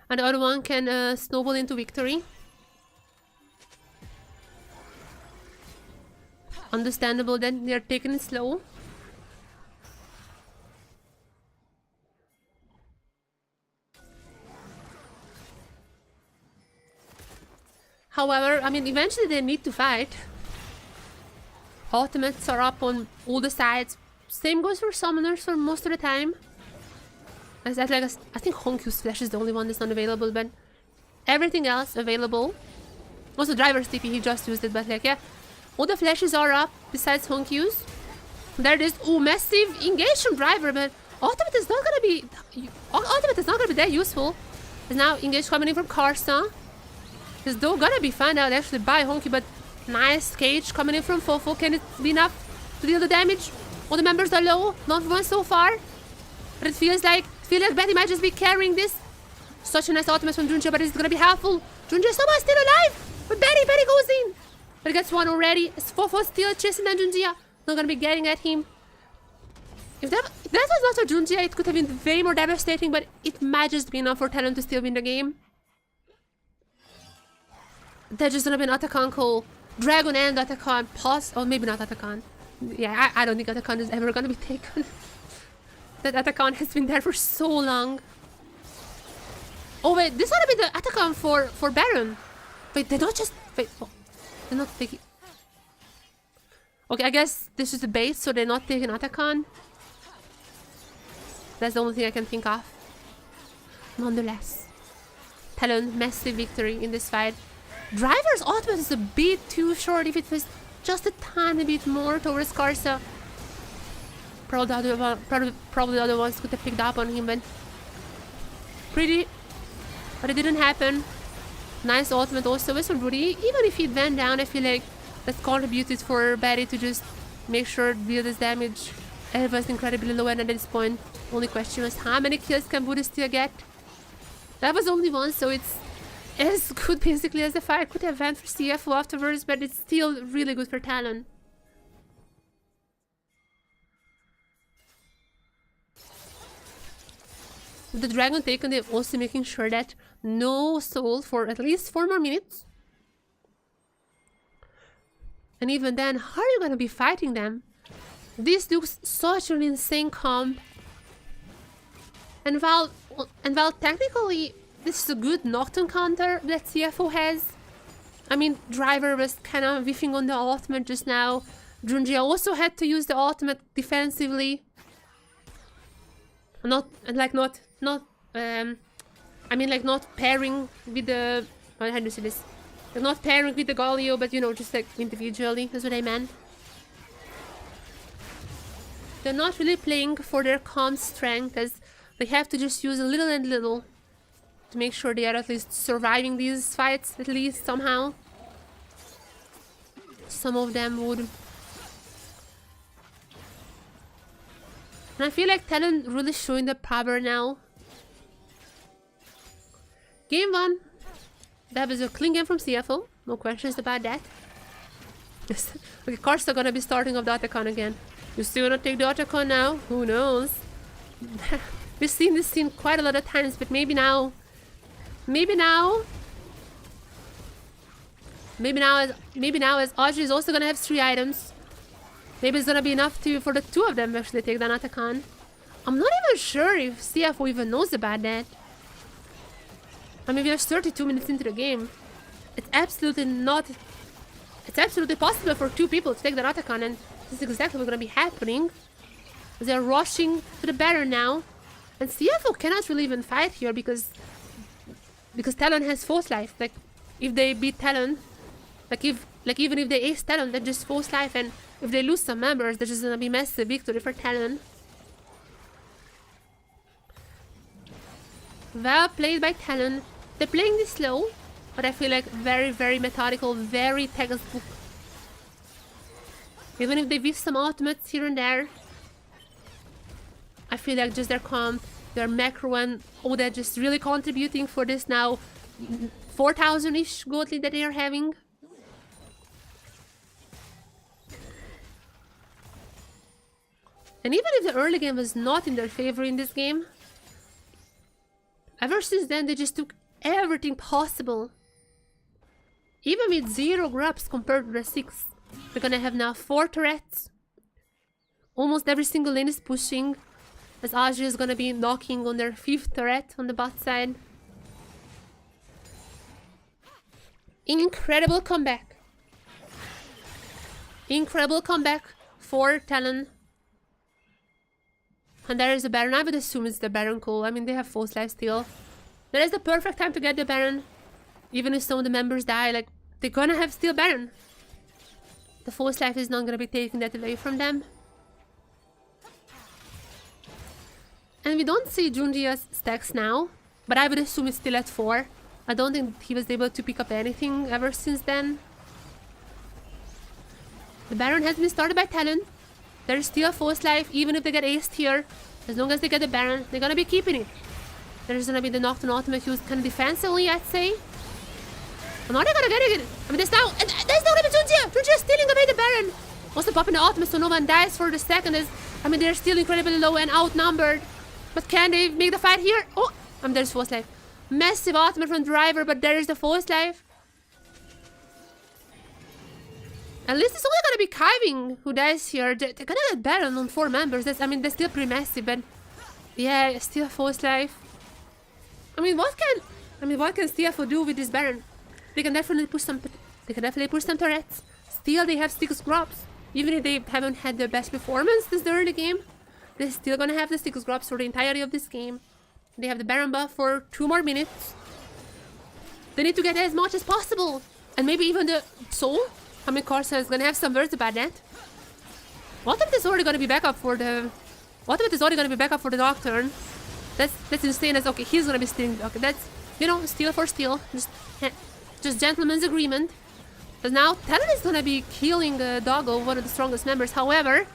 and the other one can snowball into victory. Understandable that they're taking it slow. However, I mean, eventually they need to fight. Ultimates are up on all the sides. Same goes for summoners for most of the time. I think Honkyu's flash is the only one that's not available, but everything else available. Also, driver's TP, he just used it, but like, yeah. All the flashes are up besides Honkyu's. There it is. Ooh, massive engage from driver, but ultimate is not gonna be that useful. There's now engage coming in from Karsa. It's though gonna be found out actually by Honky, but nice cage coming in from Fofo. Can it be enough to deal the damage? All the members are low, not one so far. But it feels like Betty might just be carrying this. Such a nice ultimate from Junji, but it's gonna be helpful. Junji somehow still alive, but Betty goes in. But it gets one already. It's Fofo still chasing down Junjia. Not gonna be getting at him. If that was not for Junjia, it could have been way more devastating, but it might just be enough for Talon to still win the game. There's just gonna be an Atakan call. Dragon and Atakan. Pause. Oh, maybe not Atakan. Yeah, I don't think Atakan is ever gonna be taken. That Atakan has been there for so long. Oh wait, this ought to be the Atakan for Baron. Wait, they're not just... Wait, oh, they're not taking... Okay, I guess this is the base, so they're not taking Atakan. That's the only thing I can think of. Nonetheless. Talon, massive victory in this fight. Driver's ultimate is a bit too short. If it was just a tiny bit more towards Karsa, probably the other ones could have picked up on him, but it didn't happen. Nice ultimate also with Rudy. Even if he went down, I feel like that contributed for Betty to just make sure to deal this damage. It was incredibly low, and at this point, only question was how many kills can Buddha still get? That was only one, so it's as good basically as the fight could have went for CFO afterwards, but it's still really good for Talon. With the dragon taken, they're also making sure that no soul for at least 4 more minutes. And even then, how are you gonna be fighting them? This looks such an insane comp. And while technically this is a good Nocturne counter that CFO has. I mean, Driver was kind of whiffing on the ultimate just now. Junji also had to use the ultimate defensively. Not pairing with the... How do you say this? Not pairing with the Galio, but you know, just like individually. That's what I meant. They're not really playing for their comp strength, as they have to just use a little and little to make sure they are at least surviving these fights, at least somehow. Some of them would. And I feel like Talon really showing the power now. Game 1. That was a clean game from CFO. No questions about that. Okay, Karsa gonna be starting off the Otacon again. You still wanna take the Otacon now? Who knows? We've seen this scene quite a lot of times, but maybe now. Maybe now as Audrey is also gonna have 3 items. Maybe it's gonna be enough for the 2 of them to actually take down Otacon. I'm not even sure if CFO even knows about that. I mean, we are 32 minutes into the game. It's absolutely possible for 2 people to take the Otacon, and this is exactly what's gonna be happening. They're rushing to the Baron now. And CFO cannot really even fight here because Talon has false life. Like, if they beat Talon, even if they ace Talon, they're just false life, and if they lose some members, there's just gonna be massive victory for Talon. Well played by Talon. They're playing this slow, but I feel like very, very methodical, very textbook. Even if they whiff some ultimates here and there, I feel like just their comp, their macro, and all that just really contributing for this now 4,000-ish gold lead that they are having. And even if the early game was not in their favor in this game, ever since then they just took everything possible. Even with 0 grabs compared to the 6. They're gonna have now 4 turrets. Almost every single lane is pushing, as Aji is gonna be knocking on their 5th turret on the bot side. Incredible comeback. Incredible comeback for Talon. And there is a Baron. I would assume it's the Baron call. I mean, they have false life still. That is the perfect time to get the Baron. Even if some of the members die, like, they're gonna have still Baron. The false life is not gonna be taking that away from them. And we don't see Junjia's stacks now, but I would assume it's still at 4. I don't think he was able to pick up anything ever since then. The Baron has been started by Talon. There is still a false life, even if they get aced here. As long as they get the Baron, they're gonna be keeping it. There's gonna be the Nocturne ultimate used kind of defensively, I'd say. I'm not gonna get it. I mean, there's not gonna be Junjia! Junjia's stealing away the Baron! Also popping the ultimate so no one dies for the second is... I mean, they're still incredibly low and outnumbered. But can they make the fight here? Oh! There's false life. Massive ultimate from Driver, but there is the false life. At least it's only gonna be Kiving who dies here. They're gonna get Baron on 4 members. That's still pretty massive, but... Yeah, still false life. I mean, what can CFO do with this Baron? They can definitely push some turrets. Still, they have 6 grubs. Even if they haven't had their best performance this early game, they're still gonna have the 6 grubs for the entirety of this game. They have the Baron buff for 2 more minutes. They need to get as much as possible. And maybe even the Soul. I mean, Corsa is gonna have some words about that. What if it's already gonna be backup for the... Nocturne? That's insane. As okay, he's gonna be stealing. Okay, that's, you know, steal for steal. Just gentleman's agreement. Because now Talon is gonna be killing Doggo, one of the strongest members. However,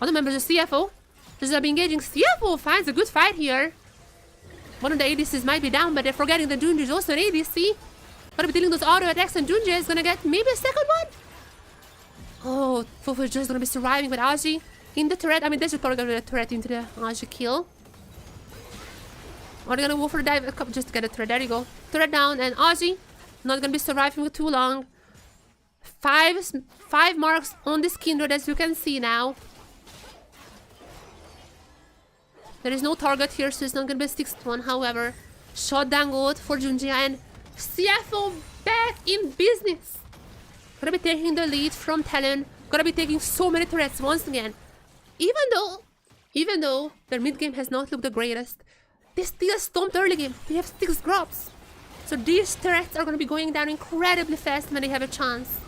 other members of CFO just gonna be engaging. CFO finds a good fight here. One of the ADCs might be down, but they're forgetting that Junji is also an ADC. Gonna be dealing those auto attacks, and Junji is gonna get maybe a second one. Oh, Fufu is just gonna be surviving with Aji in the turret. I mean, they should probably gonna get a turret into the Aji kill. Or they're gonna go for the dive just to get a turret. There you go. Turret down, and Aji not gonna be surviving for too long. 5 marks on this Kindred, as you can see now. There is no target here, so it's not gonna be a 6th one. However, shot down gold for Junjia, and CFO back in business. Gonna be taking the lead from Talon. Gonna be taking so many turrets once again. Even though their mid game has not looked the greatest, they still stomped early game. They have 6 grubs. So these turrets are gonna be going down incredibly fast when they have a chance.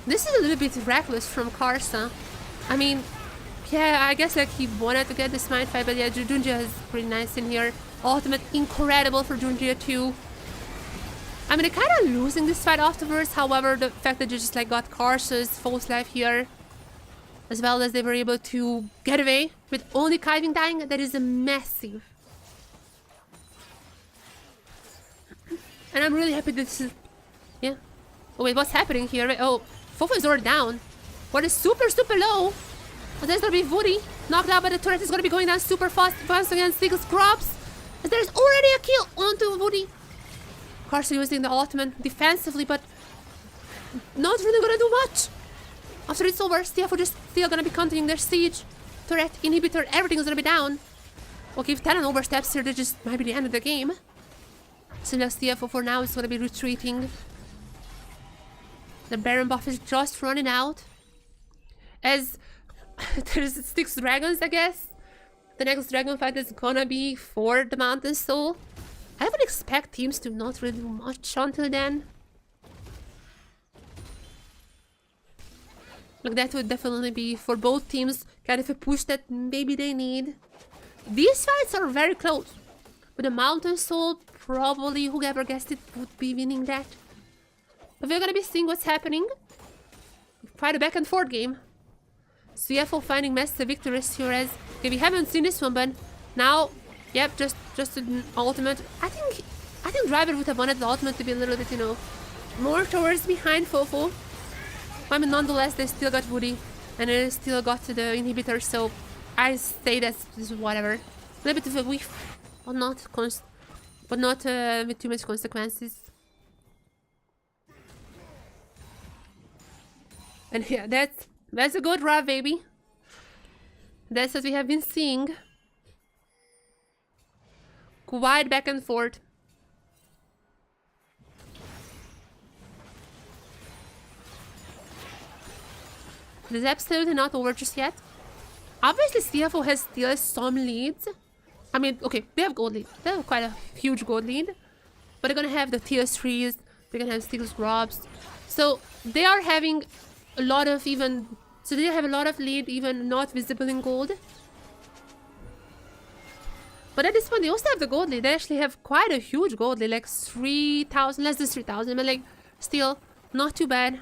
This is a little bit reckless from Karsa. I mean, yeah, I guess like he wanted to get the smite fight, but yeah, Junjia is pretty nice in here. Ultimate incredible for Junjia too. I mean, they're kind of losing this fight afterwards. However, the fact that they just like got Karsa's false life here, as well as they were able to get away with only Kiving dying, that is a massive. And I'm really happy this is... Yeah. Oh wait, what's happening here? Oh, Fofo is already down. What is super, super low? Oh, there's gonna be Woody. Knocked out by the turret is gonna be going down super fast. Once again, Six Crops. And there's already a kill onto Woody. Carson using the ultimate defensively, but not really gonna do much. After it's over, CFO just still gonna be continuing their siege. Turret, inhibitor, everything's gonna be down. Okay, if TLN oversteps here, that just might be the end of the game. So now CFO for now is gonna be retreating. The Baron buff is just running out. As there's 6 dragons, I guess. The next dragon fight is gonna be for the Mountain Soul. I would expect teams to not really do much until then. Like that would definitely be for both teams kind of a push that maybe they need. These fights are very close. But the Mountain Soul, probably whoever guessed it would be winning that. But we're gonna be seeing what's happening. Quite a back and forth game. CFO finding massive victories here as... Okay, we haven't seen this one, but now... Yep, just an ultimate. I think Driver would have wanted the ultimate to be a little bit, you know, more towards behind Fofo. I mean, nonetheless, they still got Woody. And they still got the inhibitor, so... I say that's whatever. A little bit of a whiff. But not with too much consequences. And yeah, that's a good rub, baby. That's what we have been seeing. Quite back and forth. This is absolutely not over just yet. Obviously, CFO has still some leads. I mean, okay, they have gold lead. They have quite a huge gold lead. But they're gonna have the tier 3s. They're gonna have Sticks Grobs. So they are having a lot of even... So they have a lot of lead, even not visible in gold. But at this point, they also have the gold lead. They actually have quite a huge gold lead, like 3,000, less than 3,000. But like, still, not too bad.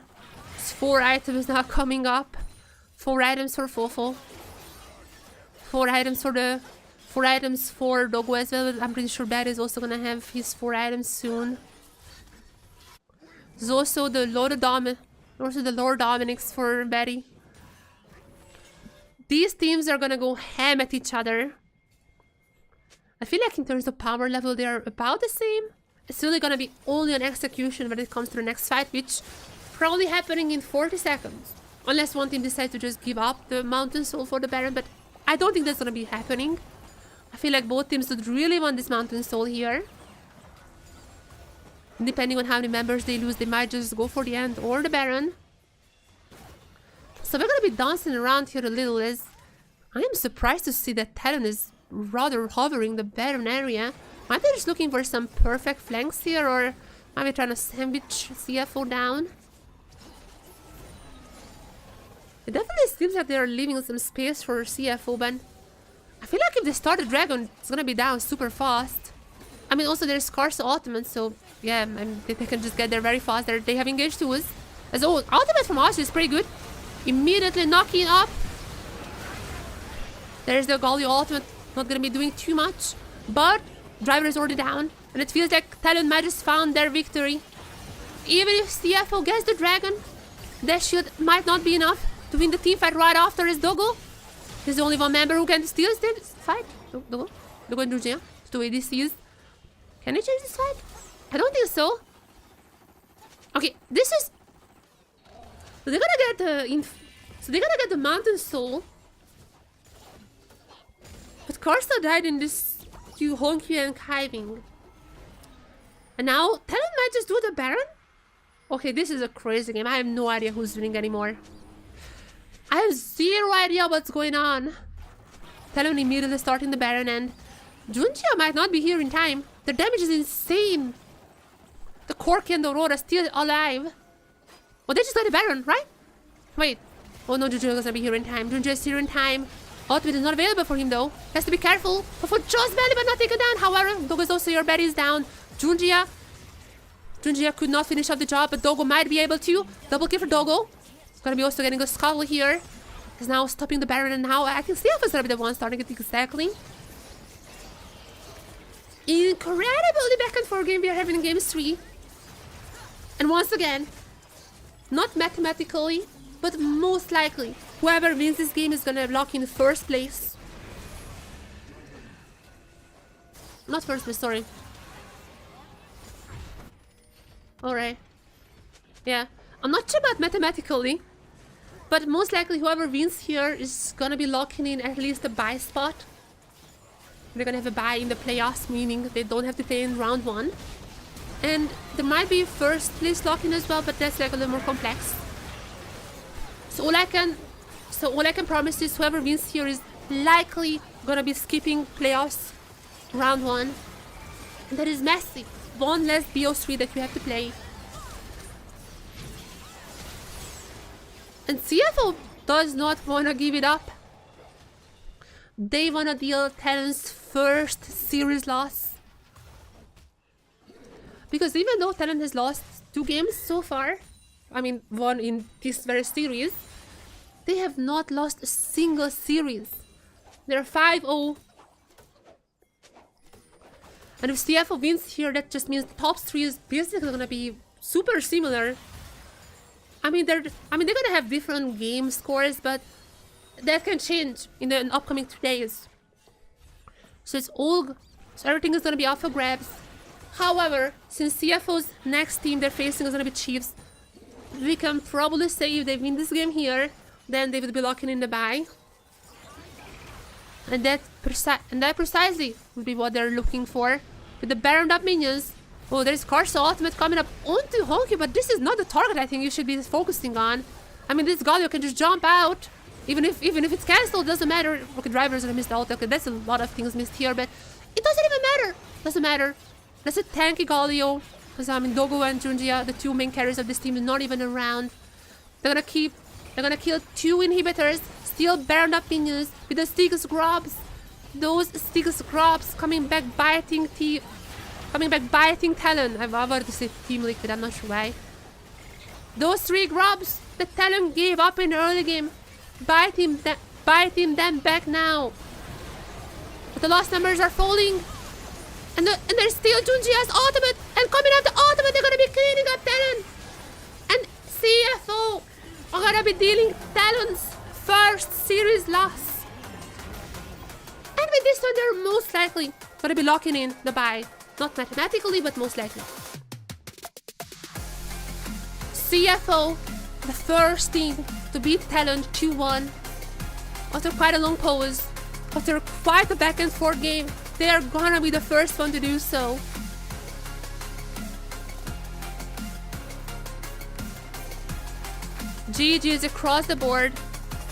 It's 4 items now coming up. 4 items for Fofo. 4 items for the... 4 items for Dogo as well. I'm pretty sure Bat is also gonna have his 4 items soon. There's also the Lord Dominics for Betty. These teams are gonna go ham at each other. I feel like in terms of power level, they are about the same. It's really gonna be only on execution when it comes to the next fight, which probably happening in 40 seconds. Unless one team decides to just give up the Mountain Soul for the Baron, but I don't think that's gonna be happening. I feel like both teams would really want this Mountain Soul here. Depending on how many members they lose, they might just go for the end or the Baron. So we're gonna be dancing around here a little as I am surprised to see that TLN is rather hovering the Baron area. Might they just looking for some perfect flanks here, or might we trying to sandwich CFO down? It definitely seems like they're leaving some space for CFO, but I feel like if they start a dragon, it's gonna be down super fast. I mean, also there's scarce ultimate, so yeah, they can just get there very fast. They have engaged tools. As oh, ultimate from us is pretty good. Immediately knocking up. There's the Galio ultimate. Not gonna be doing too much, but Driver is already down, and it feels like TLN might just found their victory. Even if CFO gets the dragon, that shield might not be enough to win the team fight right after his Dogo. There's only one member who can steal this fight. Dogo and Georgia. That's the way this is. Can they change this fight? I don't think so. Okay, this is... So they're gonna get the Mountain Soul. But Karsa died in this Honky and Kiving. And now TLN might just do the Baron? Okay, this is a crazy game. I have no idea who's winning anymore. I have zero idea what's going on. TLN immediately starting the Baron, and Junjia might not be here in time. The damage is insane. The Corki and the Aurora still alive. Oh, they just got the Baron, right? Wait. Oh no, Junjia is gonna be here in time. Junjia is here in time. Ultimate is not available for him though. Has to be careful. But for just barely but not taken down. However, Dogo's also your Betty is down. Junjia could not finish up the job, but Dogo might be able to. Double kill for Dogo. Gonna be also getting a scuttle here. He's now stopping the Baron, and now I think CF is gonna be the one starting it exactly. incredibly back and forth game we are having in Games 3. And once again, not mathematically, but most likely, whoever wins this game is gonna lock in first place. Not first place, sorry. Alright. Yeah. I'm not sure about mathematically, but most likely whoever wins here is gonna be locking in at least a bye spot. They're gonna have a bye in the playoffs, meaning they don't have to play in round 1. And there might be first place lock-in as well, but that's like a little more complex. So all I can promise is whoever wins here is likely gonna be skipping playoffs round 1. And that is massive. One less BO3 that you have to play. And CFO does not wanna give it up. They wanna deal Talon's first series loss. Because even though Talon has lost 2 games so far, I mean, one in this very series, they have not lost a single series. They're 5-0. And if CFO wins here, that just means the top 3 is basically gonna be super similar. I mean, they're gonna have different game scores, but that can change in the upcoming 2 days. So everything is gonna be up for grabs. However, since CFO's next team they're facing is gonna be Chiefs, we can probably say if they win this game here, then they will be locking in the bye. And that precisely will be what they're looking for. With the baroned up minions. Oh, there's Carso ultimate coming up onto Honky, but this is not the target I think you should be focusing on. I mean, this Galio can just jump out. Even if it's cancelled, doesn't matter. Okay, drivers are missed out. Okay, that's a lot of things missed here, but it doesn't even matter. Doesn't matter. That's a tanky Galio. Because I mean, Dogo and Junjia, the 2 main carriers of this team, is not even around. They're gonna kill 2 inhibitors, still baroned up minions with the Styx Grubs. Those Styx Grubs coming back biting Talon. I wanted to say Team Liquid, I'm not sure why. Those 3 Grubs that Talon gave up in the early game, biting them back now. But the loss numbers are falling. And there's still Junjia's ultimate, and coming out the ultimate, they're gonna be cleaning up Talon. And CFO are gonna be dealing Talon's first series loss. And with this one, they're most likely gonna be locking in the bye. Not mathematically, but most likely. CFO, the first team to beat Talon 2-1. After quite a long pause, after quite a back and forth game, they are gonna be the first one to do so. GG's across the board.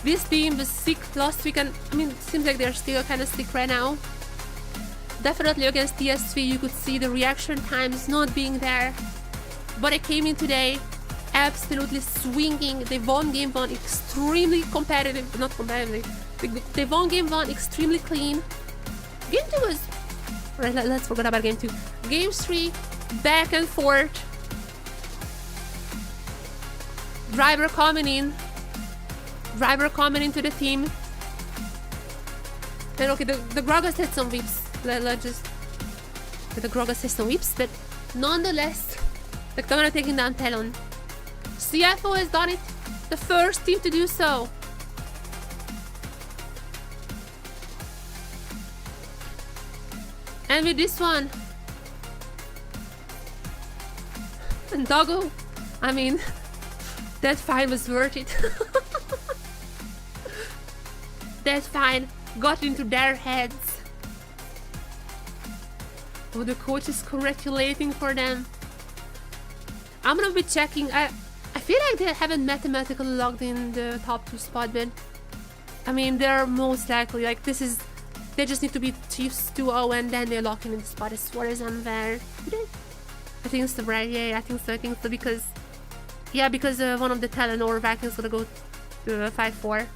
This team was sick last week, and I mean, it seems like they're still kind of sick right now. Definitely against TS3, you could see the reaction times not being there. But I came in today absolutely swinging. They won game 1 extremely competitive, not competitively. They won game 1 extremely clean. Game 2 was... Right, let's forget about game 2. Game 3, back and forth. Driver coming into the team. And okay, the Gragas had some whips. Let's just... The Gragas had some whips, but nonetheless, they're gonna taking down Talon. CFO has done it. The first team to do so. And with this one, and Doggo, I mean, that fight was worth it. That fight got into their heads. Oh, the coach is congratulating for them. I'm gonna be checking. I feel like they haven't mathematically logged in the top 2 spot, but I mean, they're most likely like this is. They just need to beat Chiefs 2-0 and then they're locking in the spot as far as I'm there. I think it's right. Yeah, I think so. Because one of the Talon or Vikings gonna go to 5-4.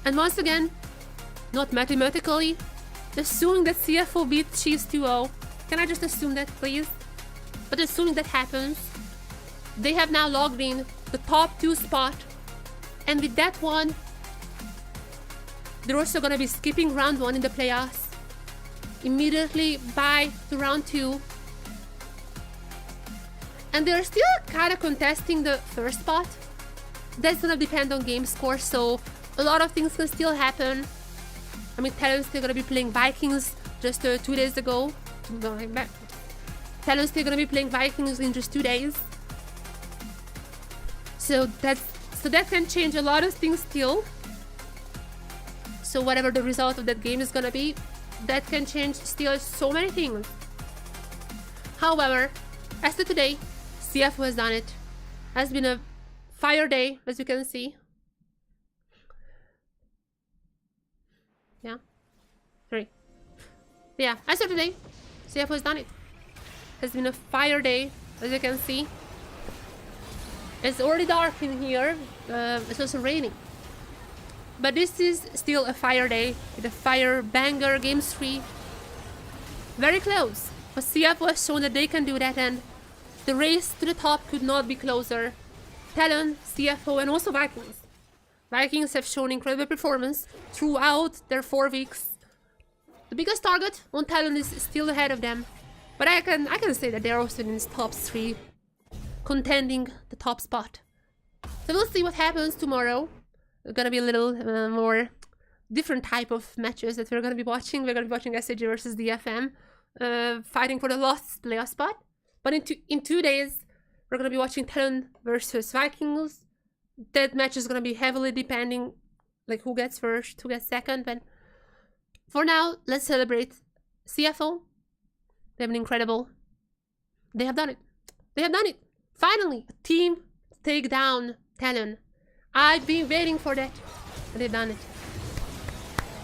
And once again, not mathematically, assuming that CFO beat Chiefs 2-0. Can I just assume that, please? But assuming that happens, they have now logged in the top 2 spot, and with that one, They're also gonna be skipping round 1 in the playoffs. Immediately by to round 2. And they're still kind of contesting the first spot. That's gonna depend on game score, so a lot of things can still happen. I mean, Talon's still gonna be playing Vikings just 2 days ago. Talon's still gonna be playing Vikings in just 2 days. So that can change a lot of things still. So whatever the result of that game is gonna be, that can change still so many things. However, as to today, CFO has done it. Has been a fire day, as you can see. Yeah. 3. Yeah, as of today, CFO has done it. Has been a fire day, as you can see. It's already dark in here. It's also raining. But this is still a fire day with a fire banger game 3. Very close. But CFO has shown that they can do that, and the race to the top could not be closer. Talon, CFO, and also Vikings. Vikings have shown incredible performance throughout their 4 weeks. The biggest target on Talon is still ahead of them. But I can say that they're also in the top 3, contending the top spot. So we'll see what happens tomorrow. It's gonna be a little more different type of matches that we're gonna be watching. We're gonna be watching SAG versus DFM, fighting for the last playoff spot. But in 2 days, we're gonna be watching Talon versus Vikings. That match is gonna be heavily depending, like who gets first, who gets second. But for now, let's celebrate CFO. They have been incredible. They have done it. They have done it. Finally, a team take down Talon. I've been waiting for that. And they've done it.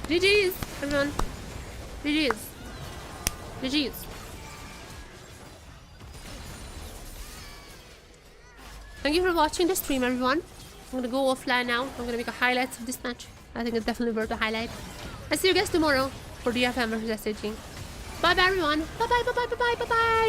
GG's, everyone. GG's. GG's. Thank you for watching the stream, everyone. I'm gonna go offline now. I'm gonna make a highlight of this match. I think it's definitely worth a highlight. I'll see you guys tomorrow for DFM versus SAG. Bye bye, everyone. Bye bye, bye bye, bye bye, bye bye.